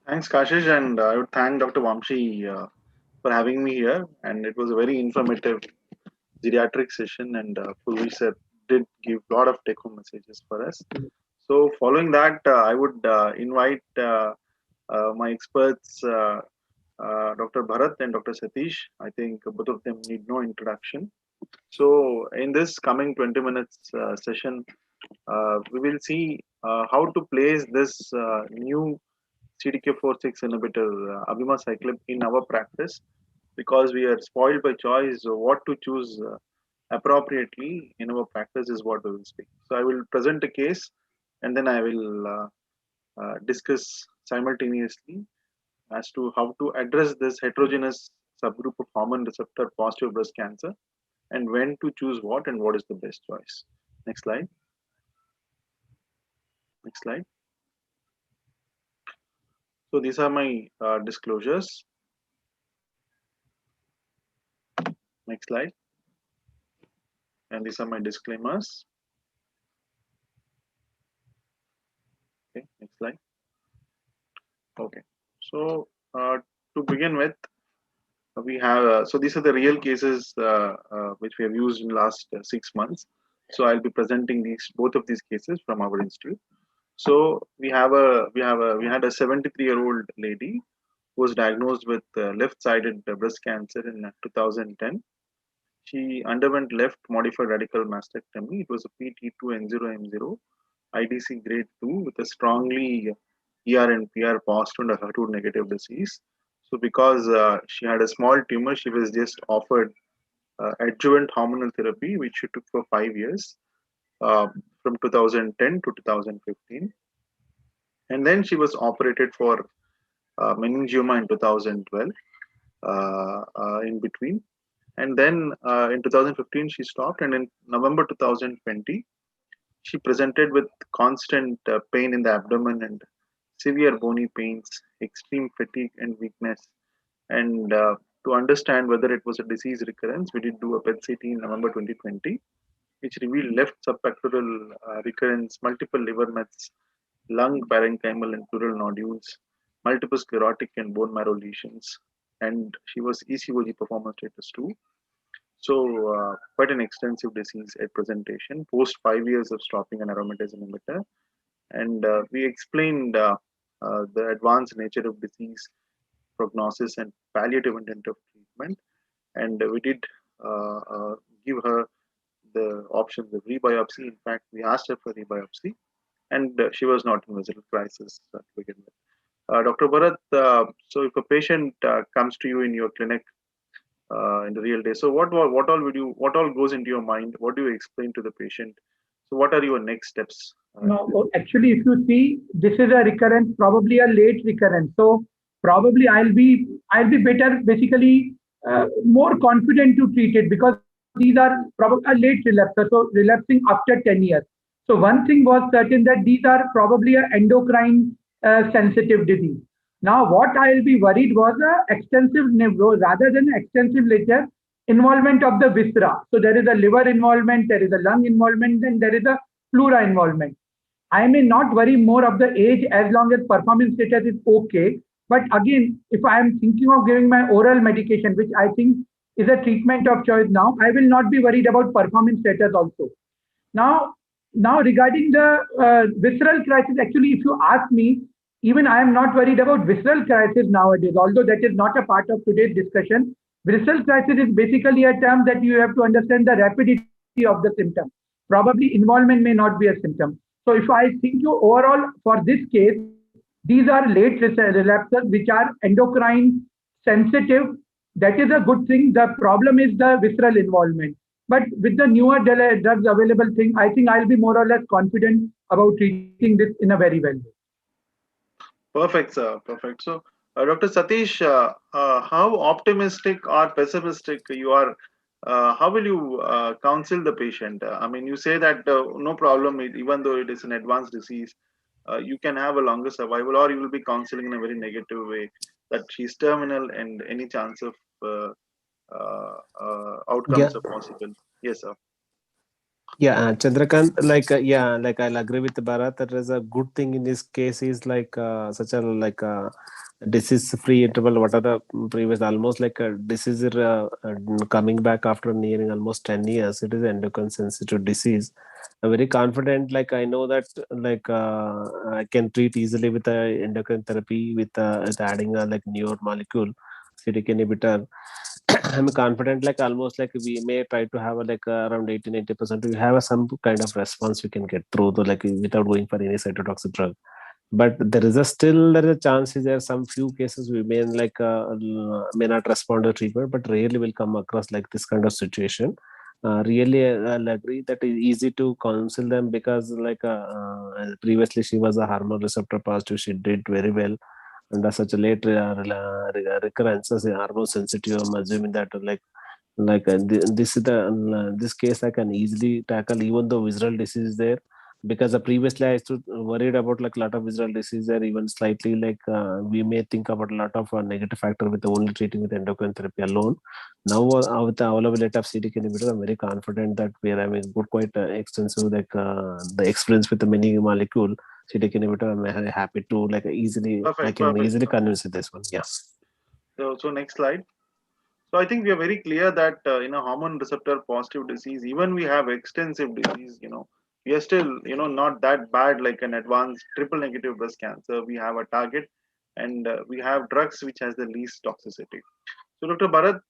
Thanks, Kashish, and I would thank Dr. Vamshi for having me here. And it was a very informative geriatric session, and Purvi sir did give a lot of take-home messages for us. So, following that, I would invite my experts, Dr. Dr. Bharat and Dr. Satish. I think both of them need no introduction. So in this coming 20 minutes session, we will see how to place this new CDK4/6 inhibitor, abemaciclib, in our practice, because we are spoiled by choice. What to choose appropriately in our practice is what we will speak. So I will present a case, and then I will discuss simultaneously as to how to address this heterogeneous subgroup of hormone receptor positive breast cancer, and when to choose what and what is the best choice. Next slide. Next slide. So these are my disclosures. Next slide. And these are my disclaimers. Okay, next slide. Okay, so to begin with, we have so these are the real cases which we have used in last 6 months. So I'll be presenting both of these cases from our institute. So we had a 73-year-old lady who was diagnosed with left-sided breast cancer in 2010. She underwent left modified radical mastectomy. It was a PT2N0M0 IDC grade 2 with a strongly ER and PR positive and a HER2 negative disease. So because she had a small tumor, she was just offered adjuvant hormonal therapy, which she took for 5 years, from 2010 to 2015. And then she was operated for meningioma in 2012 in between. And then in 2015, she stopped. And in November 2020, she presented with constant pain in the abdomen and severe bony pains, extreme fatigue and weakness. And to understand whether it was a disease recurrence, we did do a PET-CT in November 2020, which revealed left subpectoral recurrence, multiple liver mets, lung, parenchymal and pleural nodules, multiple sclerotic and bone marrow lesions, and she was ECOG performance status 2. So quite an extensive disease at presentation, post 5 years of stopping an aromatase inhibitor. And we explained the advanced nature of disease, prognosis and palliative intent of treatment. And we did give her the options of rebiopsy. In fact, we asked her for rebiopsy, and she was not in visual crisis to begin with. Dr. Bharat, so if a patient comes to you in your clinic in the real day, so what all goes into your mind? What do you explain to the patient? So what are your next steps? No, actually, if you see, this is a recurrence, probably a late recurrence. So probably I'll be better, basically more confident to treat it, because these are probably a late relapser, so relapsing after 10 years. So one thing was certain, that these are probably an endocrine sensitive disease. Now, what I'll be worried was extensive rather than extensive later involvement of the viscera. So there is a liver involvement, there is a lung involvement, and there is a pleura involvement. I may not worry more of the age as long as performance status is okay. But again, if I am thinking of giving my oral medication, which I think is a treatment of choice now, I will not be worried about performance status also. Now regarding the visceral crisis, actually, if you ask me, even I am not worried about visceral crisis nowadays, although that is not a part of today's discussion. Visceral crisis is basically a term that you have to understand the rapidity of the symptom. Probably involvement may not be a symptom. So if I think you overall for this case, these are late relapses which are endocrine sensitive. That is a good thing. The problem is the visceral involvement. But with the newer drugs available thing, I think I'll be more or less confident about treating this in a very well way. Perfect, sir. Perfect. So, Dr. Satish, how optimistic or pessimistic you are? How will you counsel the patient? I mean, you say that no problem, even though it is an advanced disease, you can have a longer survival, or you will be counseling in a very negative way that she's terminal and any chance of outcomes are possible. Yes, sir. Yeah, Chandrakant, like I'll agree with Bharat that is a good thing in this case is such a disease-free interval. What are the previous almost like a disease coming back after nearing almost 10 years? It is endocrine sensitive disease. I'm very confident. Like I know that I can treat easily with endocrine therapy with adding a newer molecule. CDK inhibitor, I'm confident like almost like we may try to have around 80-90%. We have some kind of response we can get through the without going for any cytotoxic drug. But there is a chance there some few cases we may may not respond to treatment, but rarely will come across like this kind of situation. Really, I'll agree that it's easy to counsel them because previously she was a hormone receptor positive. She did very well under such a late recurrence as a hormone sensitive. I'm assuming that this is the this case I can easily tackle even though visceral disease is there, because previously I used to worried about like a lot of visceral disease there, even slightly we may think about a lot of negative factor with only treating with endocrine therapy alone. Now with the availability of CDK inhibitor, I'm very confident that we are having good, quite extensive the experience with the many molecule CDK inhibitor. I'm very happy to easily easily convince this one. Yeah. So next slide. So I think we are very clear that in a hormone receptor positive disease, even we have extensive disease, we are still not that bad like an advanced triple negative breast cancer. We have a target, and we have drugs which has the least toxicity. So Dr. Bharat,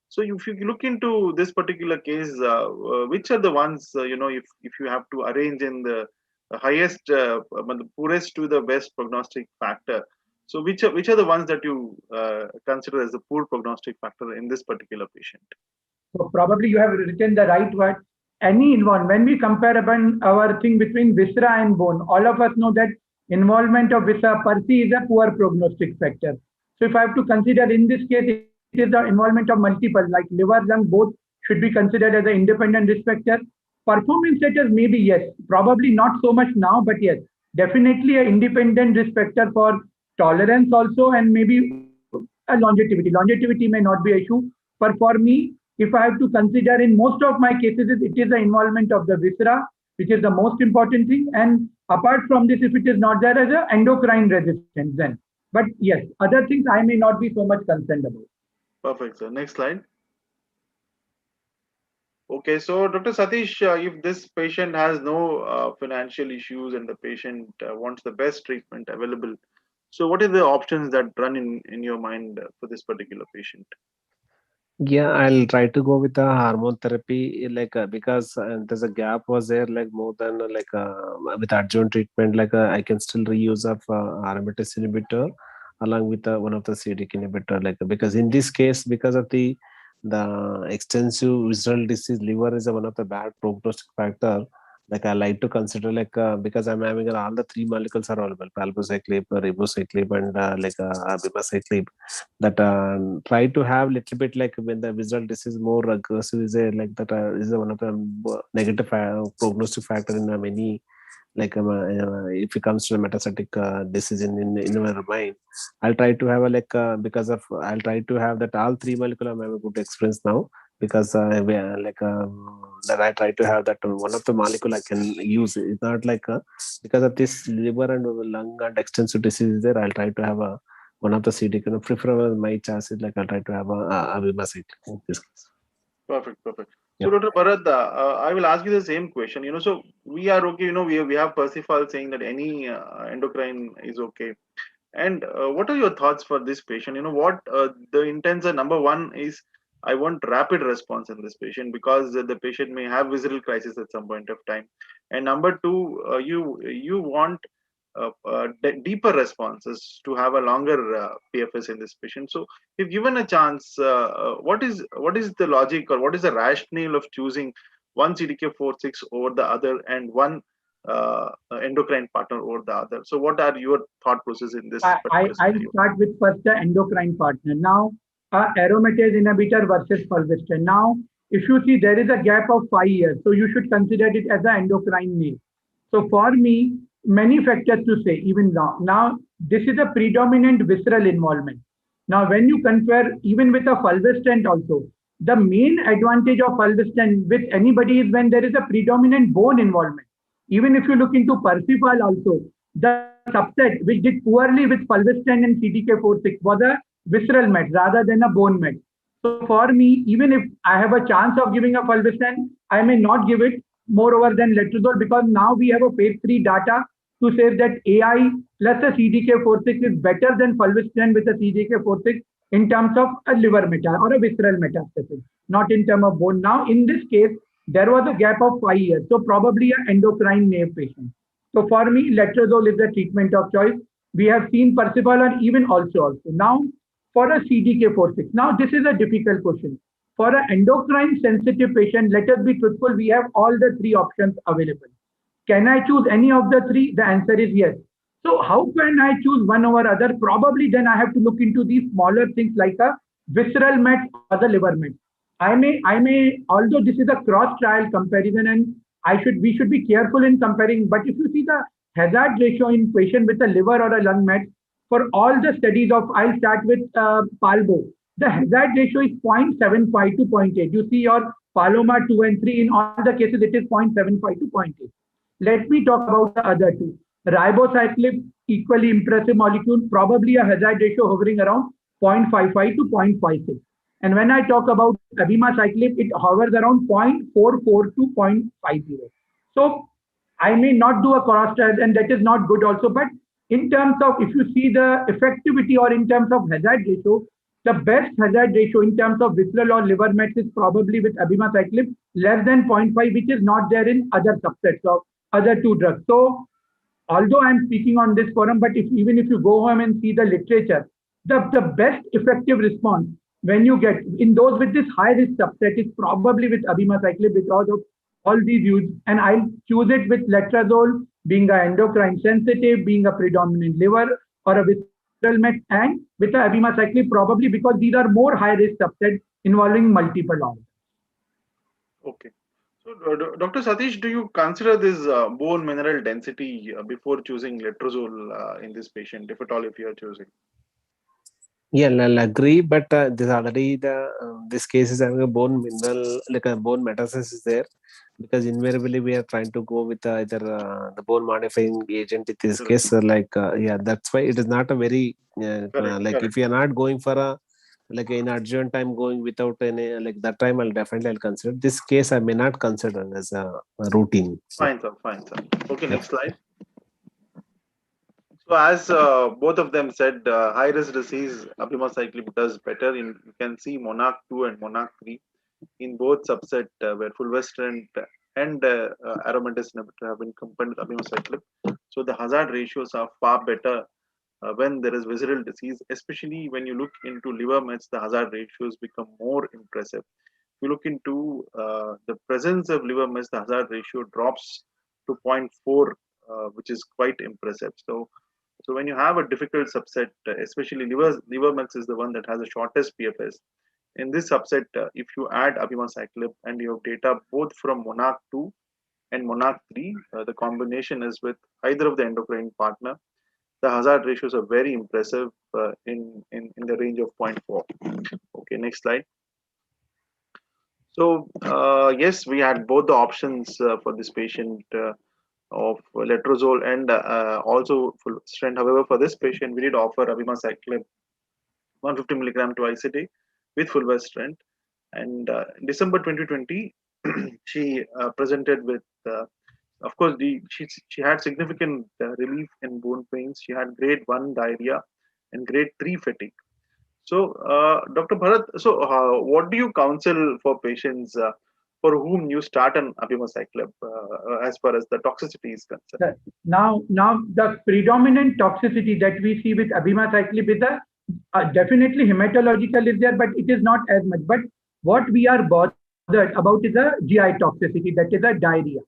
so if you look into this particular case, which are the ones if you have to arrange in the highest, the poorest to the best prognostic factor? So which are the ones that you consider as the poor prognostic factor in this particular patient? So probably you have written the right word. Any involvement, when we compare our thing between viscera and bone, all of us know that involvement of viscera per se is a poor prognostic factor. So if I have to consider in this case, it is the involvement of multiple, like liver, lung, both should be considered as an independent risk factor. Performance status maybe yes, probably not so much now, but yes, definitely an independent risk factor for tolerance also, and maybe a longevity. Longevity may not be an issue, but for me, if I have to consider in most of my cases, it is the involvement of the viscera, which is the most important thing. And apart from this, if it is not there as an endocrine resistance, then. But yes, other things I may not be so much concerned about. Perfect, sir. Next slide. Okay, so Dr. Satish, if this patient has no financial issues and the patient wants the best treatment available, so what are the options that run in your mind for this particular patient? Yeah, I'll try to go with the hormone therapy, because there's a gap was there, more than with adjuvant treatment, I can still reuse of aromatase inhibitor along with one of the CDK inhibitor, because in this case, because of the extensive visceral disease, liver is one of the bad prognostic factor. I like to consider because I'm having all the three molecules are available: palbociclib, ribociclib, and abemaciclib. That try to have little bit when the visceral disease more aggressive is there, that is one of the negative prognostic factor in many. If it comes to the metastatic disease in our mind, I'll try to have because of I'll try to have that all three molecular I have a good experience now, because that I try to have that one of the molecule I can use. It's not because of this liver and lung and extensive disease there, I'll try to have one of the CDK. Prefer my choice is I'll try to have a abemaciclib in this case. Perfect. So Dr. Bharat, I will ask you the same question. So we are okay. We have Percival saying that any endocrine is okay. And what are your thoughts for this patient? What the intents are. Number one is I want rapid response in this patient, because the patient may have visceral crisis at some point of time. And number two, you want deeper responses to have a longer PFS in this patient. So if given a chance, what is the logic, or what is the rationale of choosing one CDK4/6 over the other and one endocrine partner over the other? So what are your thought process in this? I'll start with first the endocrine partner. Now, aromatase inhibitor versus fulvestrant. Now, if you see there is a gap of 5 years, so you should consider it as an endocrine name. So for me, many factors to say even now. Now, this is a predominant visceral involvement. Now, when you compare even with a fulvestrant also, the main advantage of fulvestrant with anybody is when there is a predominant bone involvement. Even if you look into Percival also, the subset which did poorly with fulvestrant and CDK4/6 was a visceral met rather than a bone met. So for me, even if I have a chance of giving a fulvestrant, I may not give it moreover than letrozole, because now we have a phase 3 data to say that AI plus a CDK4/6 is better than fulvestrant with a CDK4/6 in terms of a liver metastasis or a visceral metastasis, not in terms of bone. Now, in this case, there was a gap of 5 years, so probably an endocrine naive patient. So for me, letrozole is the treatment of choice. We have seen Percival and even also. Now, for a CDK4/6, now this is a difficult question. For an endocrine sensitive patient, let us be truthful, we have all the 3 options available. Can I choose any of the 3? The answer is yes. So how can I choose one over other? Probably then I have to look into these smaller things like a visceral met or the liver met. I may, although this is a cross trial comparison and we should be careful in comparing, but if you see the hazard ratio in patient with a liver or a lung met, for all the studies of, I'll start with Palbo, the hazard ratio is 0.75 to 0.8. You see your Paloma 2 and 3, in all the cases it is 0.75 to 0.8. Let me talk about the other 2. Ribociclib, equally impressive molecule, probably a hazard ratio hovering around 0.55 to 0.56. And when I talk about abemaciclib, it hovers around 0.44 to 0.50. So I may not do a cross trial, and that is not good also. But in terms of, if you see the effectivity or in terms of hazard ratio, the best hazard ratio in terms of visceral or liver mets is probably with abemaciclib, less than 0.5, which is not there in other subsets of other 2 drugs. So although I'm speaking on this forum, but even if you go home and see the literature, the best effective response when you get in those with this high risk subset is probably with abemaciclib because of all these views. And I'll choose it with letrozole being an endocrine sensitive, being a predominant liver or a visceral met, and with the abemaciclib probably because these are more high risk subsets involving multiple organs. Okay. So, Dr. Satish, do you consider this bone mineral density before choosing letrozole in this patient, if at all, if you are choosing? Yeah, I'll agree, but this already this case is having a bone mineral, like a bone metastasis is there, because invariably we are trying to go with either the bone modifying agent in this case. Yeah, that's why it is not a very correct. If you are not going for a like in adjuvant time, going without any like that time, I'll consider this case. I may not consider as a routine. Fine, sir. Fine, sir. Okay, next slide. So as both of them said, high-risk disease, abemaciclib does better. You can see Monarch 2 and Monarch 3 in both subset where fulvestrant and aromatase inhibitor have been combined with abemaciclib. So the hazard ratios are far better when there is visceral disease, especially when you look into liver mets, the hazard ratios become more impressive. If you look into the presence of liver mets, the hazard ratio drops to 0.4, which is quite impressive. So when you have a difficult subset, especially liver mets is the one that has the shortest PFS. In this subset, if you add abemaciclib and you have data both from Monarch 2 and Monarch 3, the combination is with either of the endocrine partner. The hazard ratios are very impressive in the range of 0.4. Okay, next slide. So yes, we had both the options for this patient of letrozole and also fulvestrant. However, for this patient, we did offer abemaciclib 150 milligram twice a day with fulvestrant. And in December 2020, she presented with, of course, she had significant relief in bone pains. She had grade 1 diarrhea and grade 3 fatigue. So, Dr. Bharat, so what do you counsel for patients for whom you start an abemaciclib as far as the toxicity is concerned? Now the predominant toxicity that we see with abemaciclib is definitely hematological is there, but it is not as much. But what we are bothered about is a GI toxicity, that is a diarrhea.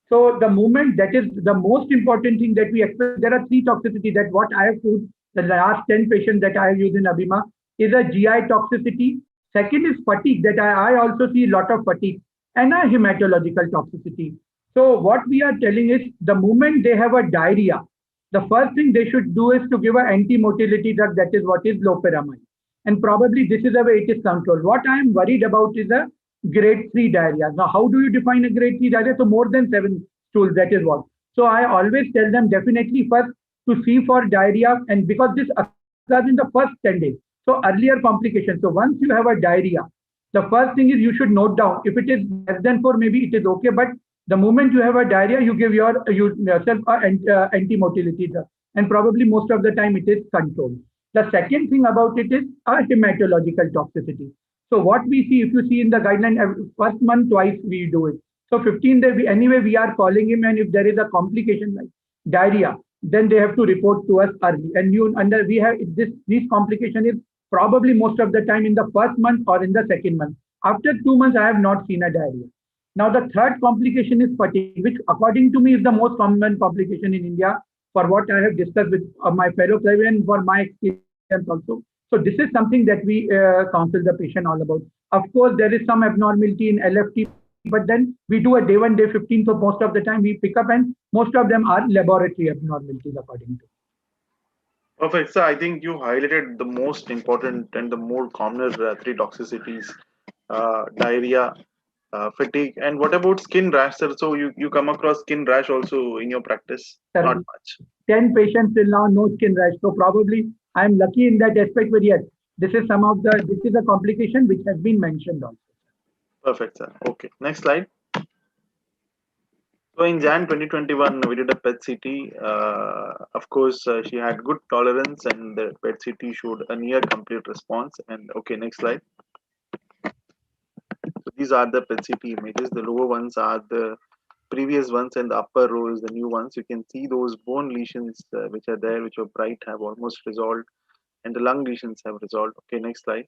So the moment that is the most important thing that we expect, there are 3 toxicity that what I have seen the last 10 patients that I have used in Abema is a GI toxicity. Second is fatigue, that I also see a lot of fatigue, and a hematological toxicity. So what we are telling is the moment they have a diarrhea, the first thing they should do is to give an anti-motility drug, that is what is loperamide. And probably this is the way it is controlled. What I am worried about is a grade 3 diarrhea. Now, how do you define a grade 3 diarrhea? So more than 7 stools, that is what. So I always tell them definitely first to see for diarrhea, and because this occurs in the first 10 days. So earlier complications. So once you have a diarrhea, the first thing is you should note down. If it is less than 4, maybe it is okay. But the moment you have a diarrhea, you give yourself an anti-motility drug. And probably most of the time it is controlled. The second thing about it is a hematological toxicity. So what we see, if you see in the guideline, first month twice we do it. So 15 days, anyway, we are calling him, and if there is a complication like diarrhea, then they have to report to us early. And we have this complication is probably most of the time in the first month or in the second month. After 2 months, I have not seen a diarrhea. Now, the third complication is fatigue, which according to me is the most common complication in India for what I have discussed with my fellow players and for my experience also. So this is something that we counsel the patient all about. Of course, there is some abnormality in LFT, but then we do a day 1, day 15. So most of the time we pick up, and most of them are laboratory abnormalities according to. Perfect. So I think you highlighted the most important and the more common 3 toxicities: diarrhea, fatigue, and what about skin rash, sir? So you come across skin rash also in your practice? Sir, not much. 10 patients till now, no skin rash. So probably I'm lucky in that aspect, but yes, this is a complication which has been mentioned also. Perfect, sir. Okay, next slide. So in Jan 2021, we did a PET CT. Of course, she had good tolerance, and the PET CT showed a near complete response. And okay, next slide. So these are the PET CT images. The lower ones are the previous ones, and the upper row is the new ones. You can see those bone lesions which are there, which were bright, have almost resolved, and the lung lesions have resolved. Okay, next slide.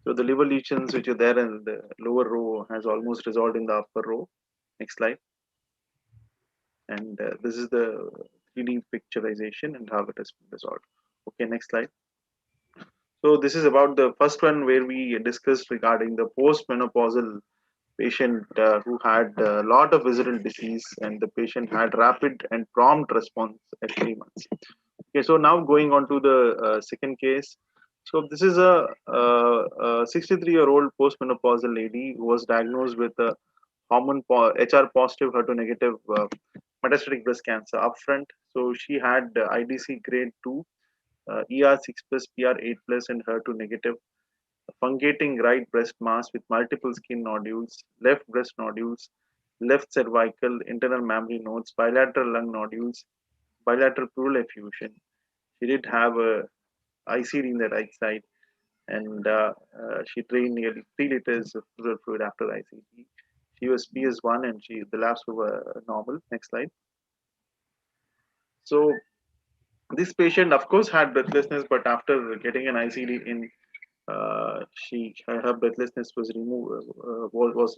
So the liver lesions which are there in the lower row has almost resolved in the upper row. Next slide. And this is the 3D picturization and how it has been resolved. Okay, next slide. So this is about the first one where we discussed regarding the postmenopausal patient who had a lot of visceral disease, and the patient had rapid and prompt response at 3 months. Okay, so now going on to the second case. So this is a 63-year-old postmenopausal lady who was diagnosed with a hormone HR positive, HER2 negative metastatic breast cancer upfront. So she had IDC grade 2, ER6+, PR8+, and HER2 negative, fungating right breast mass with multiple skin nodules, left breast nodules, left cervical, internal mammary nodes, bilateral lung nodules, bilateral pleural effusion. She did have a ICD in the right side, and she drained nearly 3 liters of pleural fluid after ICD. She was PS1, and the labs were normal. Next slide. So this patient, of course, had breathlessness, but after getting an ICD in, her breathlessness was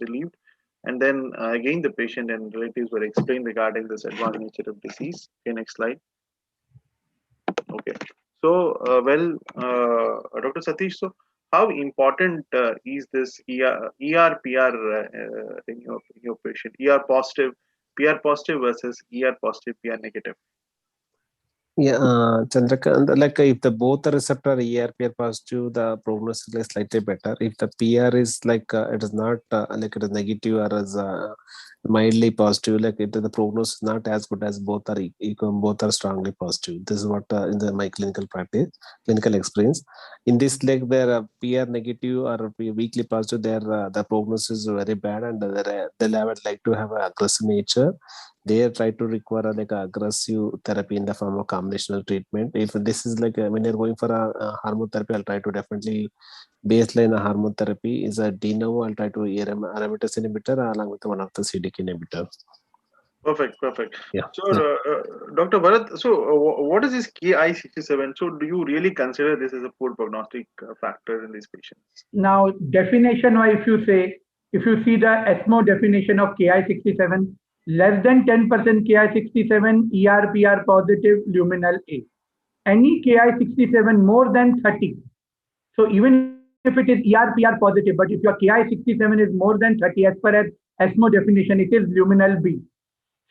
relieved, and then again the patient and relatives were explained regarding this advanced nature of disease. Okay, next slide. Okay. So, Dr. Satish, so how important is this ER-PR in your patient? ER positive, PR positive versus ER positive, PR negative? Yeah, Chandrakant, like if the both the receptor ER-PR positive, the prognosis is slightly better. If the PR is like it is not like it is negative or is mildly positive, like the prognosis is not as good as both are equal, both are strongly positive. This is what in my clinical practice, clinical experience. In this, like their PR negative or weakly positive, the prognosis is very bad, and they'll have like to have an aggressive nature. They try to require like aggressive therapy in the form of combinational treatment. If this is like when you're going for a hormone therapy, I'll try to definitely baseline a hormone therapy is a de novo. I'll try to aromatase inhibitor along with one of the CDK inhibitor. Perfect. Yeah. So, Dr. Bharat, so what is this Ki67? So, do you really consider this as a poor prognostic factor in these patients? Now, definition-wise, if you see the ESMO definition of Ki67, less than 10% Ki67, ER-PR positive, luminal A. Any Ki67 more than 30. So even if it is ER-PR positive, but if your Ki67 is more than 30 as per as ESMO definition, it is luminal B.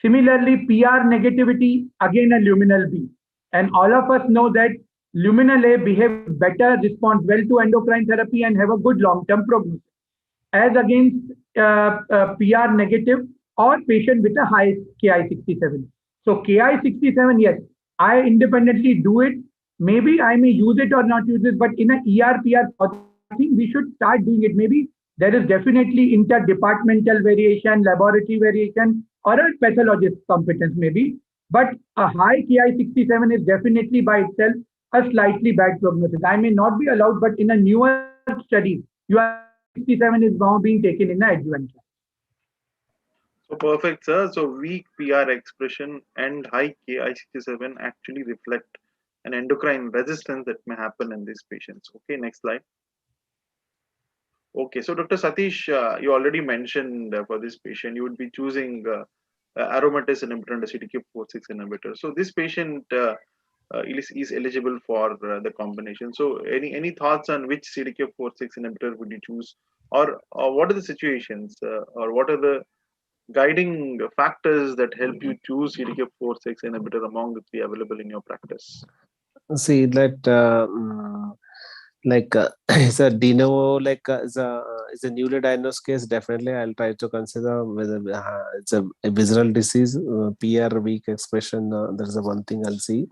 Similarly, PR negativity, again a luminal B. And all of us know that luminal A behaves better, responds well to endocrine therapy, and have a good long-term prognosis, as against PR negative or patient with a high Ki67. So Ki67, yes, I independently do it. Maybe I may use it or not use it, but in a ER-PR, I think we should start doing it. Maybe there is definitely interdepartmental variation, laboratory variation, or a pathologist competence maybe. But a high Ki-67 is definitely by itself a slightly bad prognosis. I may not be allowed, but in a newer study, your Ki-67 is now being taken in the adjuvant. So perfect, sir. So weak PR expression and high Ki-67 actually reflect an endocrine resistance that may happen in these patients. Okay, next slide. Okay, so Dr. Satish, you already mentioned for this patient, you would be choosing aromatase inhibitor and a CDK4/6 inhibitor. So this patient is eligible for the combination. So any thoughts on which CDK4/6 inhibitor would you choose, or what are the situations, or what are the guiding factors that help you choose CDK4/6 inhibitor among the three available in your practice? See that it's a de novo, it's a newly diagnosed case. Definitely, I'll try to consider whether it's a visceral disease, PR weak expression. There is a one thing I'll see,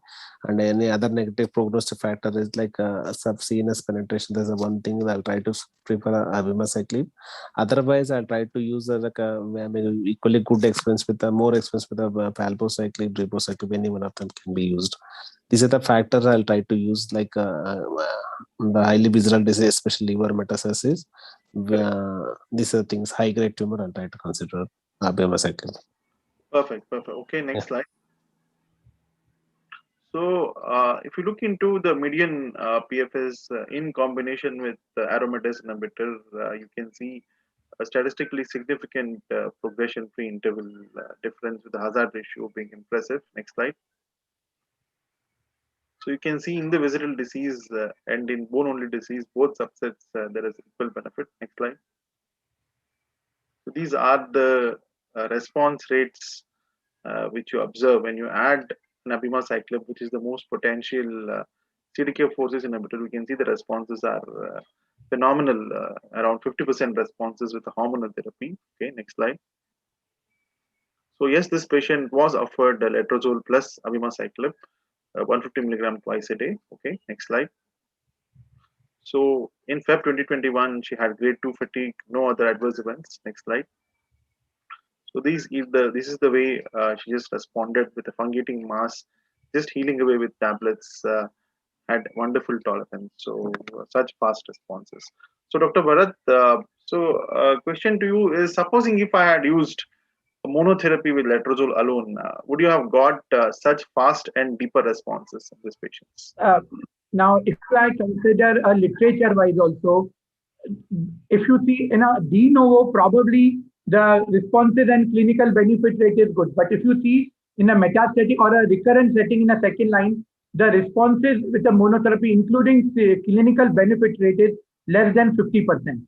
and any other negative prognostic factor is like subvenous penetration. There's a one thing that I'll try to prefer abemaciclib. Otherwise, I'll try to use equally good experience with more experience with palbociclib, ribociclib. Any one of them can be used. These are the factors I'll try to use, the highly visceral disease, especially liver metastasis. These are things, high grade tumor, I'll try to consider abemaciclib. Perfect. Okay, next slide. So if you look into the median PFS in combination with aromatase inhibitor, you can see a statistically significant progression-free interval difference with the hazard ratio being impressive. Next slide. So you can see in the visceral disease and in bone-only disease, both subsets, there is equal benefit. Next slide. So these are the response rates which you observe when you add an abemaciclib, which is the most potential CDK4/6 inhibitor. We can see the responses are phenomenal, around 50% responses with the hormonal therapy. Okay, next slide. So yes, this patient was offered letrozole plus abemaciclib, 150 milligram twice a day. Okay, next slide. So in Feb 2021, she had grade 2 fatigue, no other adverse events. Next slide. So this is the way she just responded with a fungating mass, just healing away with tablets, had wonderful tolerance. So such fast responses. So Dr. Bharat, question to you is, supposing if I had used monotherapy with letrozole alone, would you have got such fast and deeper responses in these patients? Now, if I consider literature-wise also, if you see in a de novo, probably the responses and clinical benefit rate is good. But if you see in a metastatic or a recurrent setting in a second line, the responses with the monotherapy, including the clinical benefit rate, is less than 50%.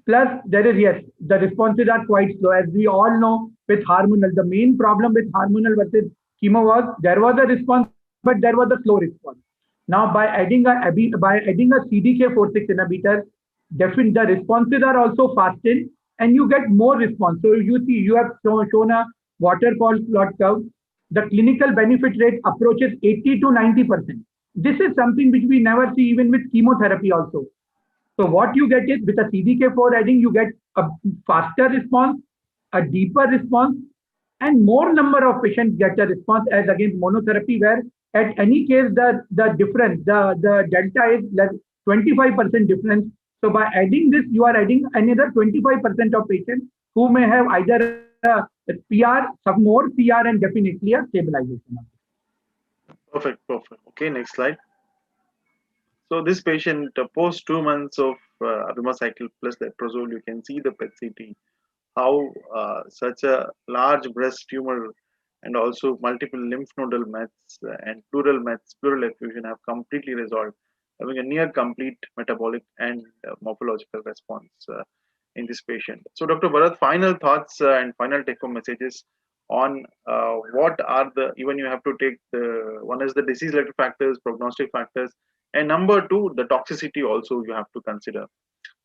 Plus, there is, yes, the responses are quite slow. As we all know, with hormonal, the main problem with hormonal versus chemo was there was a response, but there was a slow response. Now, by adding a CDK4/6 inhibitor, definitely the responses are also fastened, and you get more response. So you see, you have shown a waterfall plot curve. The clinical benefit rate approaches 80 to 90%. This is something which we never see even with chemotherapy also. So what you get is, with a CDK4 adding, you get a faster response, a deeper response, and more number of patients get a response as against monotherapy, where at any case the difference, the delta is less 25% difference. So by adding this, you are adding another 25% of patients who may have either a PR, some more PR, and definitely a stabilization. Perfect. Okay, next slide. So this patient, post 2 months of abemaciclib plus letrozole, you can see the PET-CT, how such a large breast tumor and also multiple lymph nodal mets and pleural effusion have completely resolved, having a near complete metabolic and morphological response in this patient. So Dr. Bharat, final thoughts and final take-home messages on what are the, even you have to take one is the disease-related factors, prognostic factors, and number two, the toxicity also you have to consider.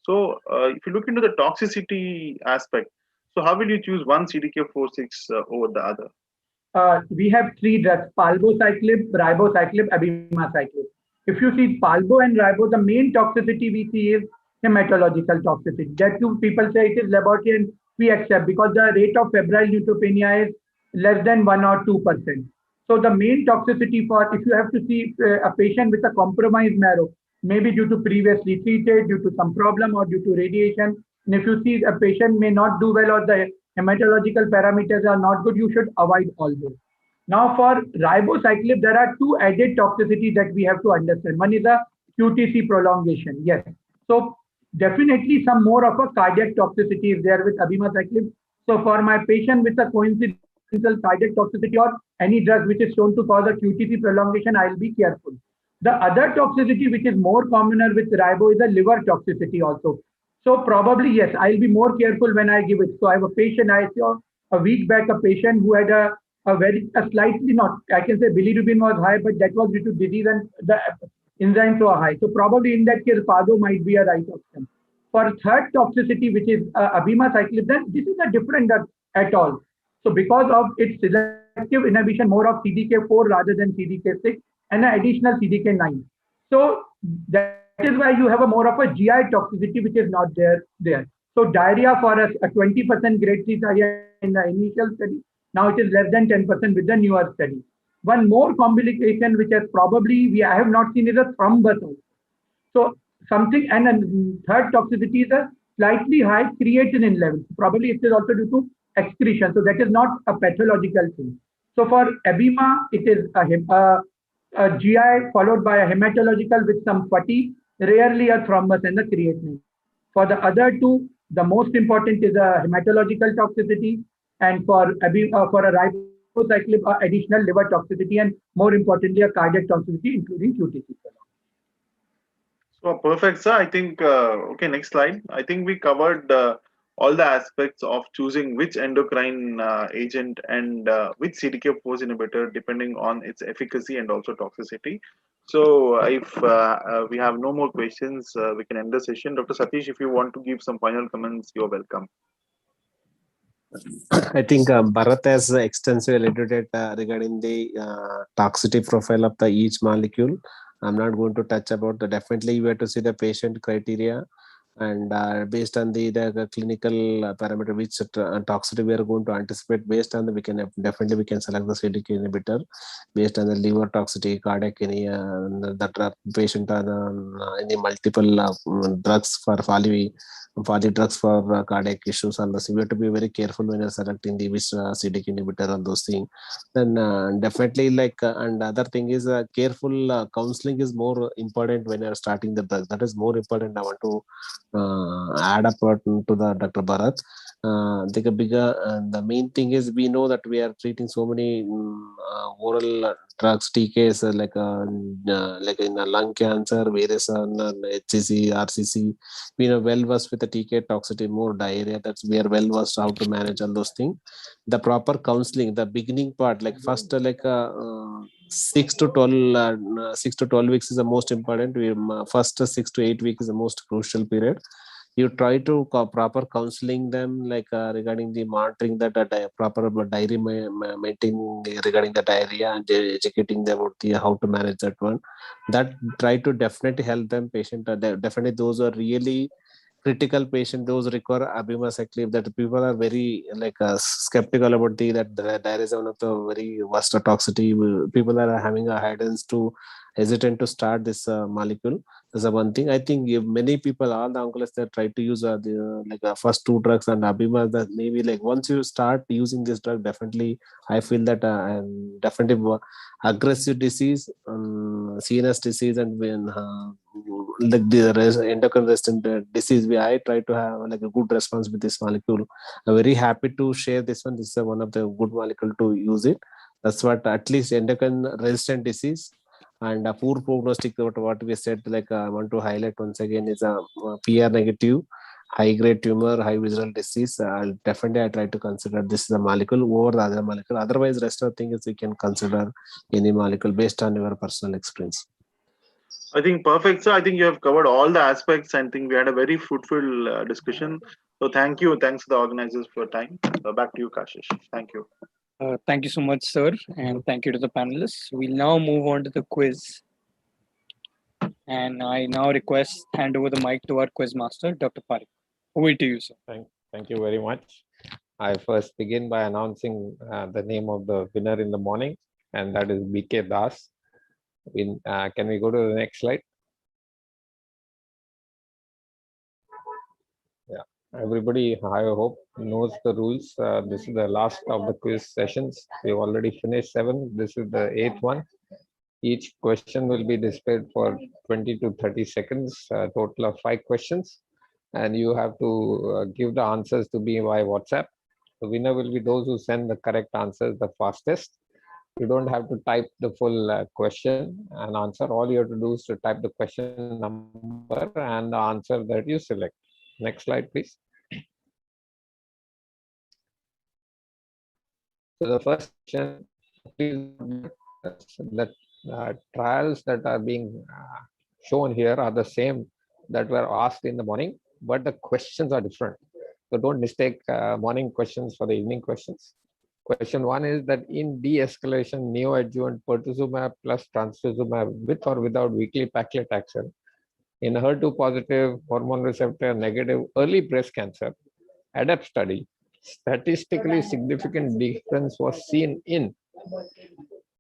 So if you look into the toxicity aspect, so how will you choose one CDK4/6 over the other? We have three drugs: palbociclib, ribociclib, abemaciclib. If you see palbo and ribo, the main toxicity we see is hematological toxicity. That too, people say it is laboratory, and we accept because the rate of febrile neutropenia is less than 1 or 2%. So the main toxicity for, if you have to see a patient with a compromised marrow, maybe due to previously treated, due to some problem or due to radiation, and if you see a patient may not do well or the hematological parameters are not good, you should avoid all those. Now for ribociclib, there are two added toxicities that we have to understand. One is a QTC prolongation. Yes. So definitely some more of a cardiac toxicity is there with abemaciclib. So for my patient with a coincidental cardiac toxicity or any drug which is shown to cause a QTC prolongation, I'll be careful. The other toxicity which is more commoner with ribo is a liver toxicity also. So probably, yes, I'll be more careful when I give it. So I have a patient, I saw a week back, a patient who had a slightly not, I can say bilirubin was high, but that was due to disease and the enzymes were high. So probably in that case, FADO might be a right option. For third toxicity, which is abemaciclib, then this is a different at all. So because of its selective inhibition more of CDK4 rather than CDK6 and an additional CDK9. So that is why you have a more of a GI toxicity, which is not there. So diarrhea for us, a 20% grade 3 diarrhea in the initial study. Now it is less than 10% with the newer study. One more complication which has probably I have not seen is a thrombus. So something, and a third toxicity is a slightly high creatinine level. Probably it is also due to excretion. So that is not a pathological thing. So for abema, it is a GI followed by a hematological with some fatigue, rarely a thrombus and the creatinine. For the other two, the most important is a hematological toxicity, and for a ribociclib, additional liver toxicity, and more importantly, a cardiac toxicity, including QTC. So perfect, sir. I think, okay, next slide. I think we covered all the aspects of choosing which endocrine agent and which CDK4 inhibitor depending on its efficacy and also toxicity. So if we have no more questions, we can end the session. Dr. Satish, if you want to give some final comments, you're welcome. I think Bharat has extensively elaborated regarding the toxicity profile of the each molecule. I'm not going to touch about the, definitely you have to see the patient criteria, and based on the clinical parameter which toxicity we are going to anticipate, based on the we can select the CDK inhibitor based on the liver toxicity, cardiac, any the patient on any multiple drugs for poly drugs for cardiac issues, and so we have to be very careful when you're selecting the which CDK inhibitor and those things. Then definitely and other thing is careful counseling is more important when you're starting the drug. That is more important. I want to add up to the Dr. Bharat. The main thing is we know that we are treating so many oral drugs, TKs, like in lung cancer, various HCC, RCC. We know well versed with the TK toxicity, more diarrhea. That's we are well versed how to manage all those things. The proper counseling, the beginning part, like first 6 to 12 weeks is the most important. First 6 to 8 weeks is the most crucial period. You try to proper counseling them, regarding the monitoring that proper diary maintaining regarding the diarrhea, and educating them about how to manage that one. That try to definitely help them patient. Definitely those are really critical patient, those require abemaciclib. That people are very skeptical about that diarrhea is one of the very worst toxicity. People are having a hindrance to hesitant to start this molecule. That's the one thing. I think many people, all the oncologists, that try to use the first two drugs and abema. That maybe once you start using this drug, definitely I feel that definitely aggressive disease, CNS disease, and when the endocrine resistant disease, I try to have a good response with this molecule. I'm very happy to share this one. This is one of the good molecule to use it. That's what at least endocrine resistant disease. And a poor prognostic, what we said, I want to highlight once again, is a PR negative, high grade tumor, high visceral disease. I try to consider this is a molecule over the other molecule. Otherwise, rest of the thing is you can consider any molecule based on your personal experience. I think perfect, sir. I think you have covered all the aspects. I think we had a very fruitful discussion. So thank you. Thanks to the organizers for your time. Back to you, Kashish. Thank you. Thank you so much, sir. And thank you to the panelists. We'll now move on to the quiz. And I now hand over the mic to our quiz master, Dr. Parikh. Over to you, sir. Thank you very much. I first begin by announcing the name of the winner in the morning. and that is BK Das. Can we go to the next slide? Yeah, everybody, I hope, knows the rules. This is the last of the quiz sessions. We've already finished 7. This is the 8th one. Each question will be displayed for 20 to 30 seconds, a total of 5 questions. And you have to give the answers to me via WhatsApp. The winner will be those who send the correct answers the fastest. You don't have to type the full question and answer. All you have to do is to type the question number and the answer that you select. Next slide, please. So the first question, please, that trials that are being shown here are the same that were asked in the morning, but the questions are different. So don't mistake morning questions for the evening questions. Question 1 is that in de-escalation neoadjuvant pertuzumab plus trastuzumab with or without weekly paclitaxel in HER2 positive hormone receptor negative early breast cancer ADAPT study, statistically significant difference was seen in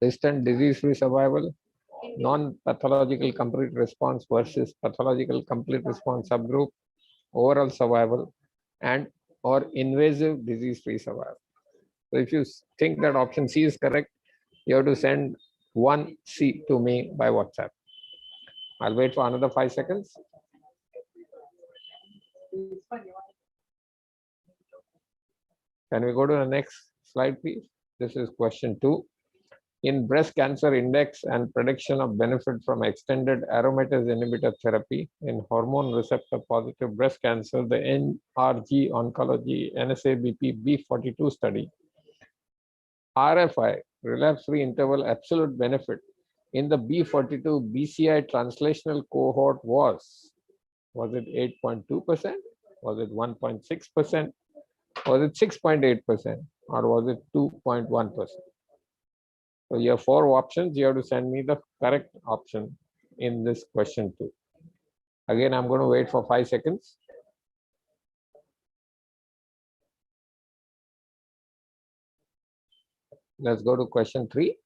distant disease-free survival, non-pathological complete response versus pathological complete response subgroup, overall survival, and or invasive disease-free survival. So if you think that option C is correct, you have to send 1C to me by WhatsApp. I'll wait for another 5 seconds. Can we go to the next slide, please? This is question 2. In breast cancer index and prediction of benefit from extended aromatase inhibitor therapy in hormone receptor positive breast cancer, the NRG Oncology NSABP B42 study, RFI, relapse-free interval absolute benefit in the B42 BCI translational cohort was it 8.2%? Was it 1.6%? Was it 6.8%? Or was it 2.1%? So you have 4 options. You have to send me the correct option in this question 2. Again, I'm going to wait for 5 seconds. Let's go to question 3.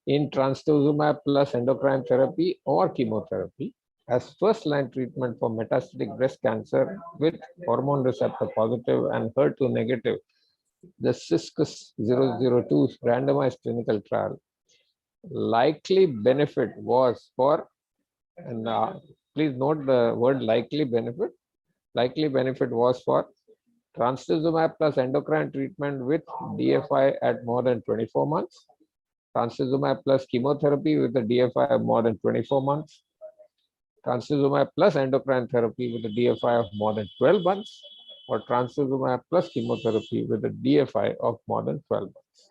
In trastuzumab plus endocrine therapy or chemotherapy as first-line treatment for metastatic breast cancer with hormone receptor positive and HER2 negative, the CISCUS 002 randomized clinical trial, likely benefit was for, and please note the word likely benefit was for trastuzumab plus endocrine treatment with DFI at more than 24 months, trastuzumab plus chemotherapy with the DFI of more than 24 months, trastuzumab plus endocrine therapy with a DFI of more than 12 months, or trastuzumab plus chemotherapy with a DFI of more than 12 months.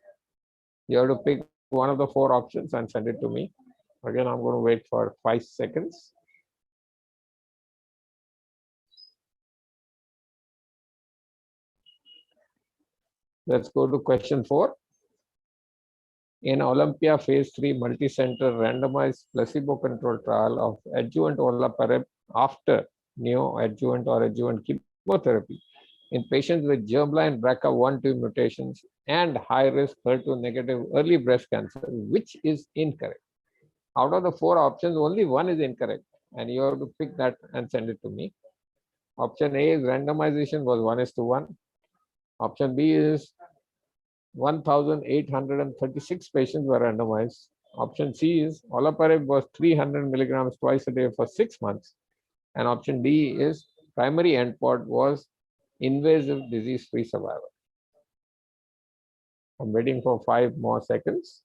You have to pick one of the 4 options and send it to me. Again, I'm going to wait for 5 seconds. Let's go to question 4. In Olympia phase 3 multi-center randomized placebo-controlled trial of adjuvant Olaparib after neoadjuvant or adjuvant chemotherapy in patients with germline BRCA1/2 mutations and high-risk HER2 negative early breast cancer, which is incorrect. Out of the 4 options, only 1 is incorrect, and you have to pick that and send it to me. Option A is randomization was 1:1. Option B is 1,836 patients were randomized. Option C is Olaparib was 300 milligrams twice a day for 6 months. And option D is primary endpoint was invasive disease-free survival. I'm waiting for 5 more seconds.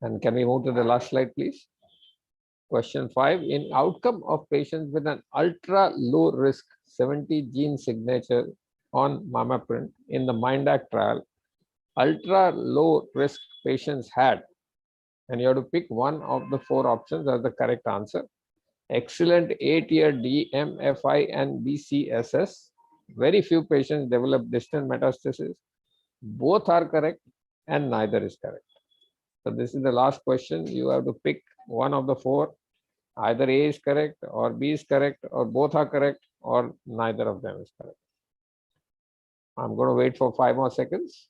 And can we move to the last slide, please? Question 5, in outcome of patients with an ultra low risk 70 gene signature on MammaPrint in the MINDAC trial, ultra low risk patients had, and you have to pick one of the 4 options as the correct answer. Excellent 8-year DMFI and BCSS. Very few patients develop distant metastasis. Both are correct and neither is correct. So this is the last question. You have to pick one of the 4. Either A is correct or B is correct or both are correct or neither of them is correct. I'm going to wait for 5 more seconds.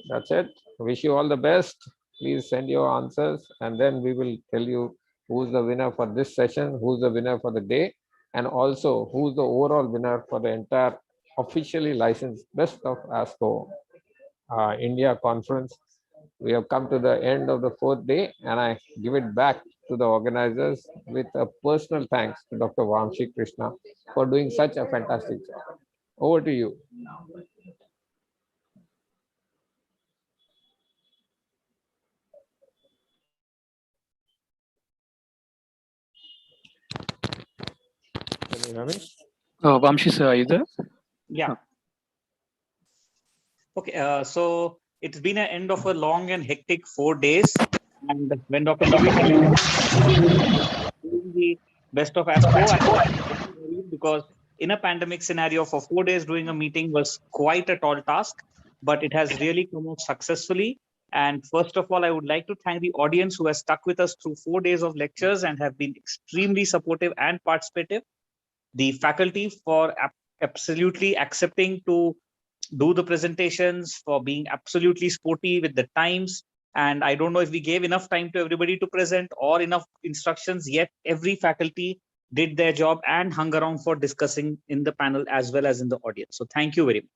That's it. Wish you all the best. Please send your answers, and then we will tell you who's the winner for this session, who's the winner for the day, and also who's the overall winner for the entire officially licensed Best of ASCO India conference. We have come to the end of the 4th day, and I give it back to the organizers with a personal thanks to Dr. Vamshi Krishna for doing such a fantastic job. Over to you. Can you hear me? Vamshi sir, are you there? Yeah. Okay, so it's been an end of a long and hectic 4 days. And when Dr. doing the Best of ASCO, because in a pandemic scenario for 4 days doing a meeting was quite a tall task, but it has really come out successfully. And first of all, I would like to thank the audience who has stuck with us through 4 days of lectures and have been extremely supportive and participative. The faculty for absolutely accepting to do the presentations, for being absolutely sporty with the times. And I don't know if we gave enough time to everybody to present or enough instructions, yet every faculty did their job and hung around for discussing in the panel as well as in the audience. So thank you very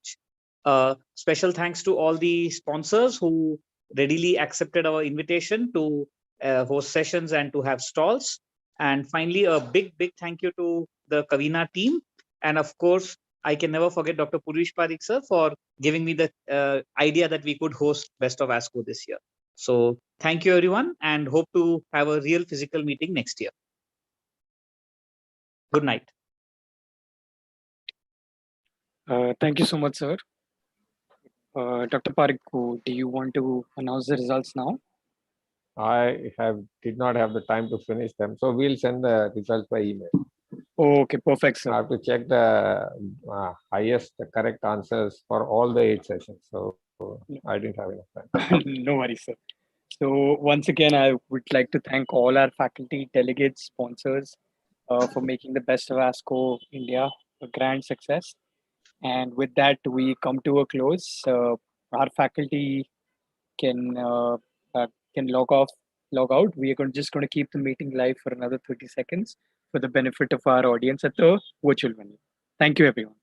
much. Special thanks to all the sponsors who readily accepted our invitation to host sessions and to have stalls. And finally, a big thank you to the Kavina team. And of course, I can never forget Dr. Purish Parikh sir for giving me the idea that we could host Best of ASCO this year. So thank you everyone, and hope to have a real physical meeting next year. Good night. Thank you so much, sir. Dr. Parikh, do you want to announce the results now? I did not have the time to finish them, so we'll send the results by email. Okay, perfect, sir. I have to check the highest correct answers for all the 8 sessions, so I didn't have enough time. No worries, sir. So once again, I would like to thank all our faculty, delegates, sponsors for making the Best of ASCO India a grand success. And with that, we come to a close. Our faculty can log out. We are just going to keep the meeting live for another 30 seconds for the benefit of our audience at the virtual venue. Thank you, everyone.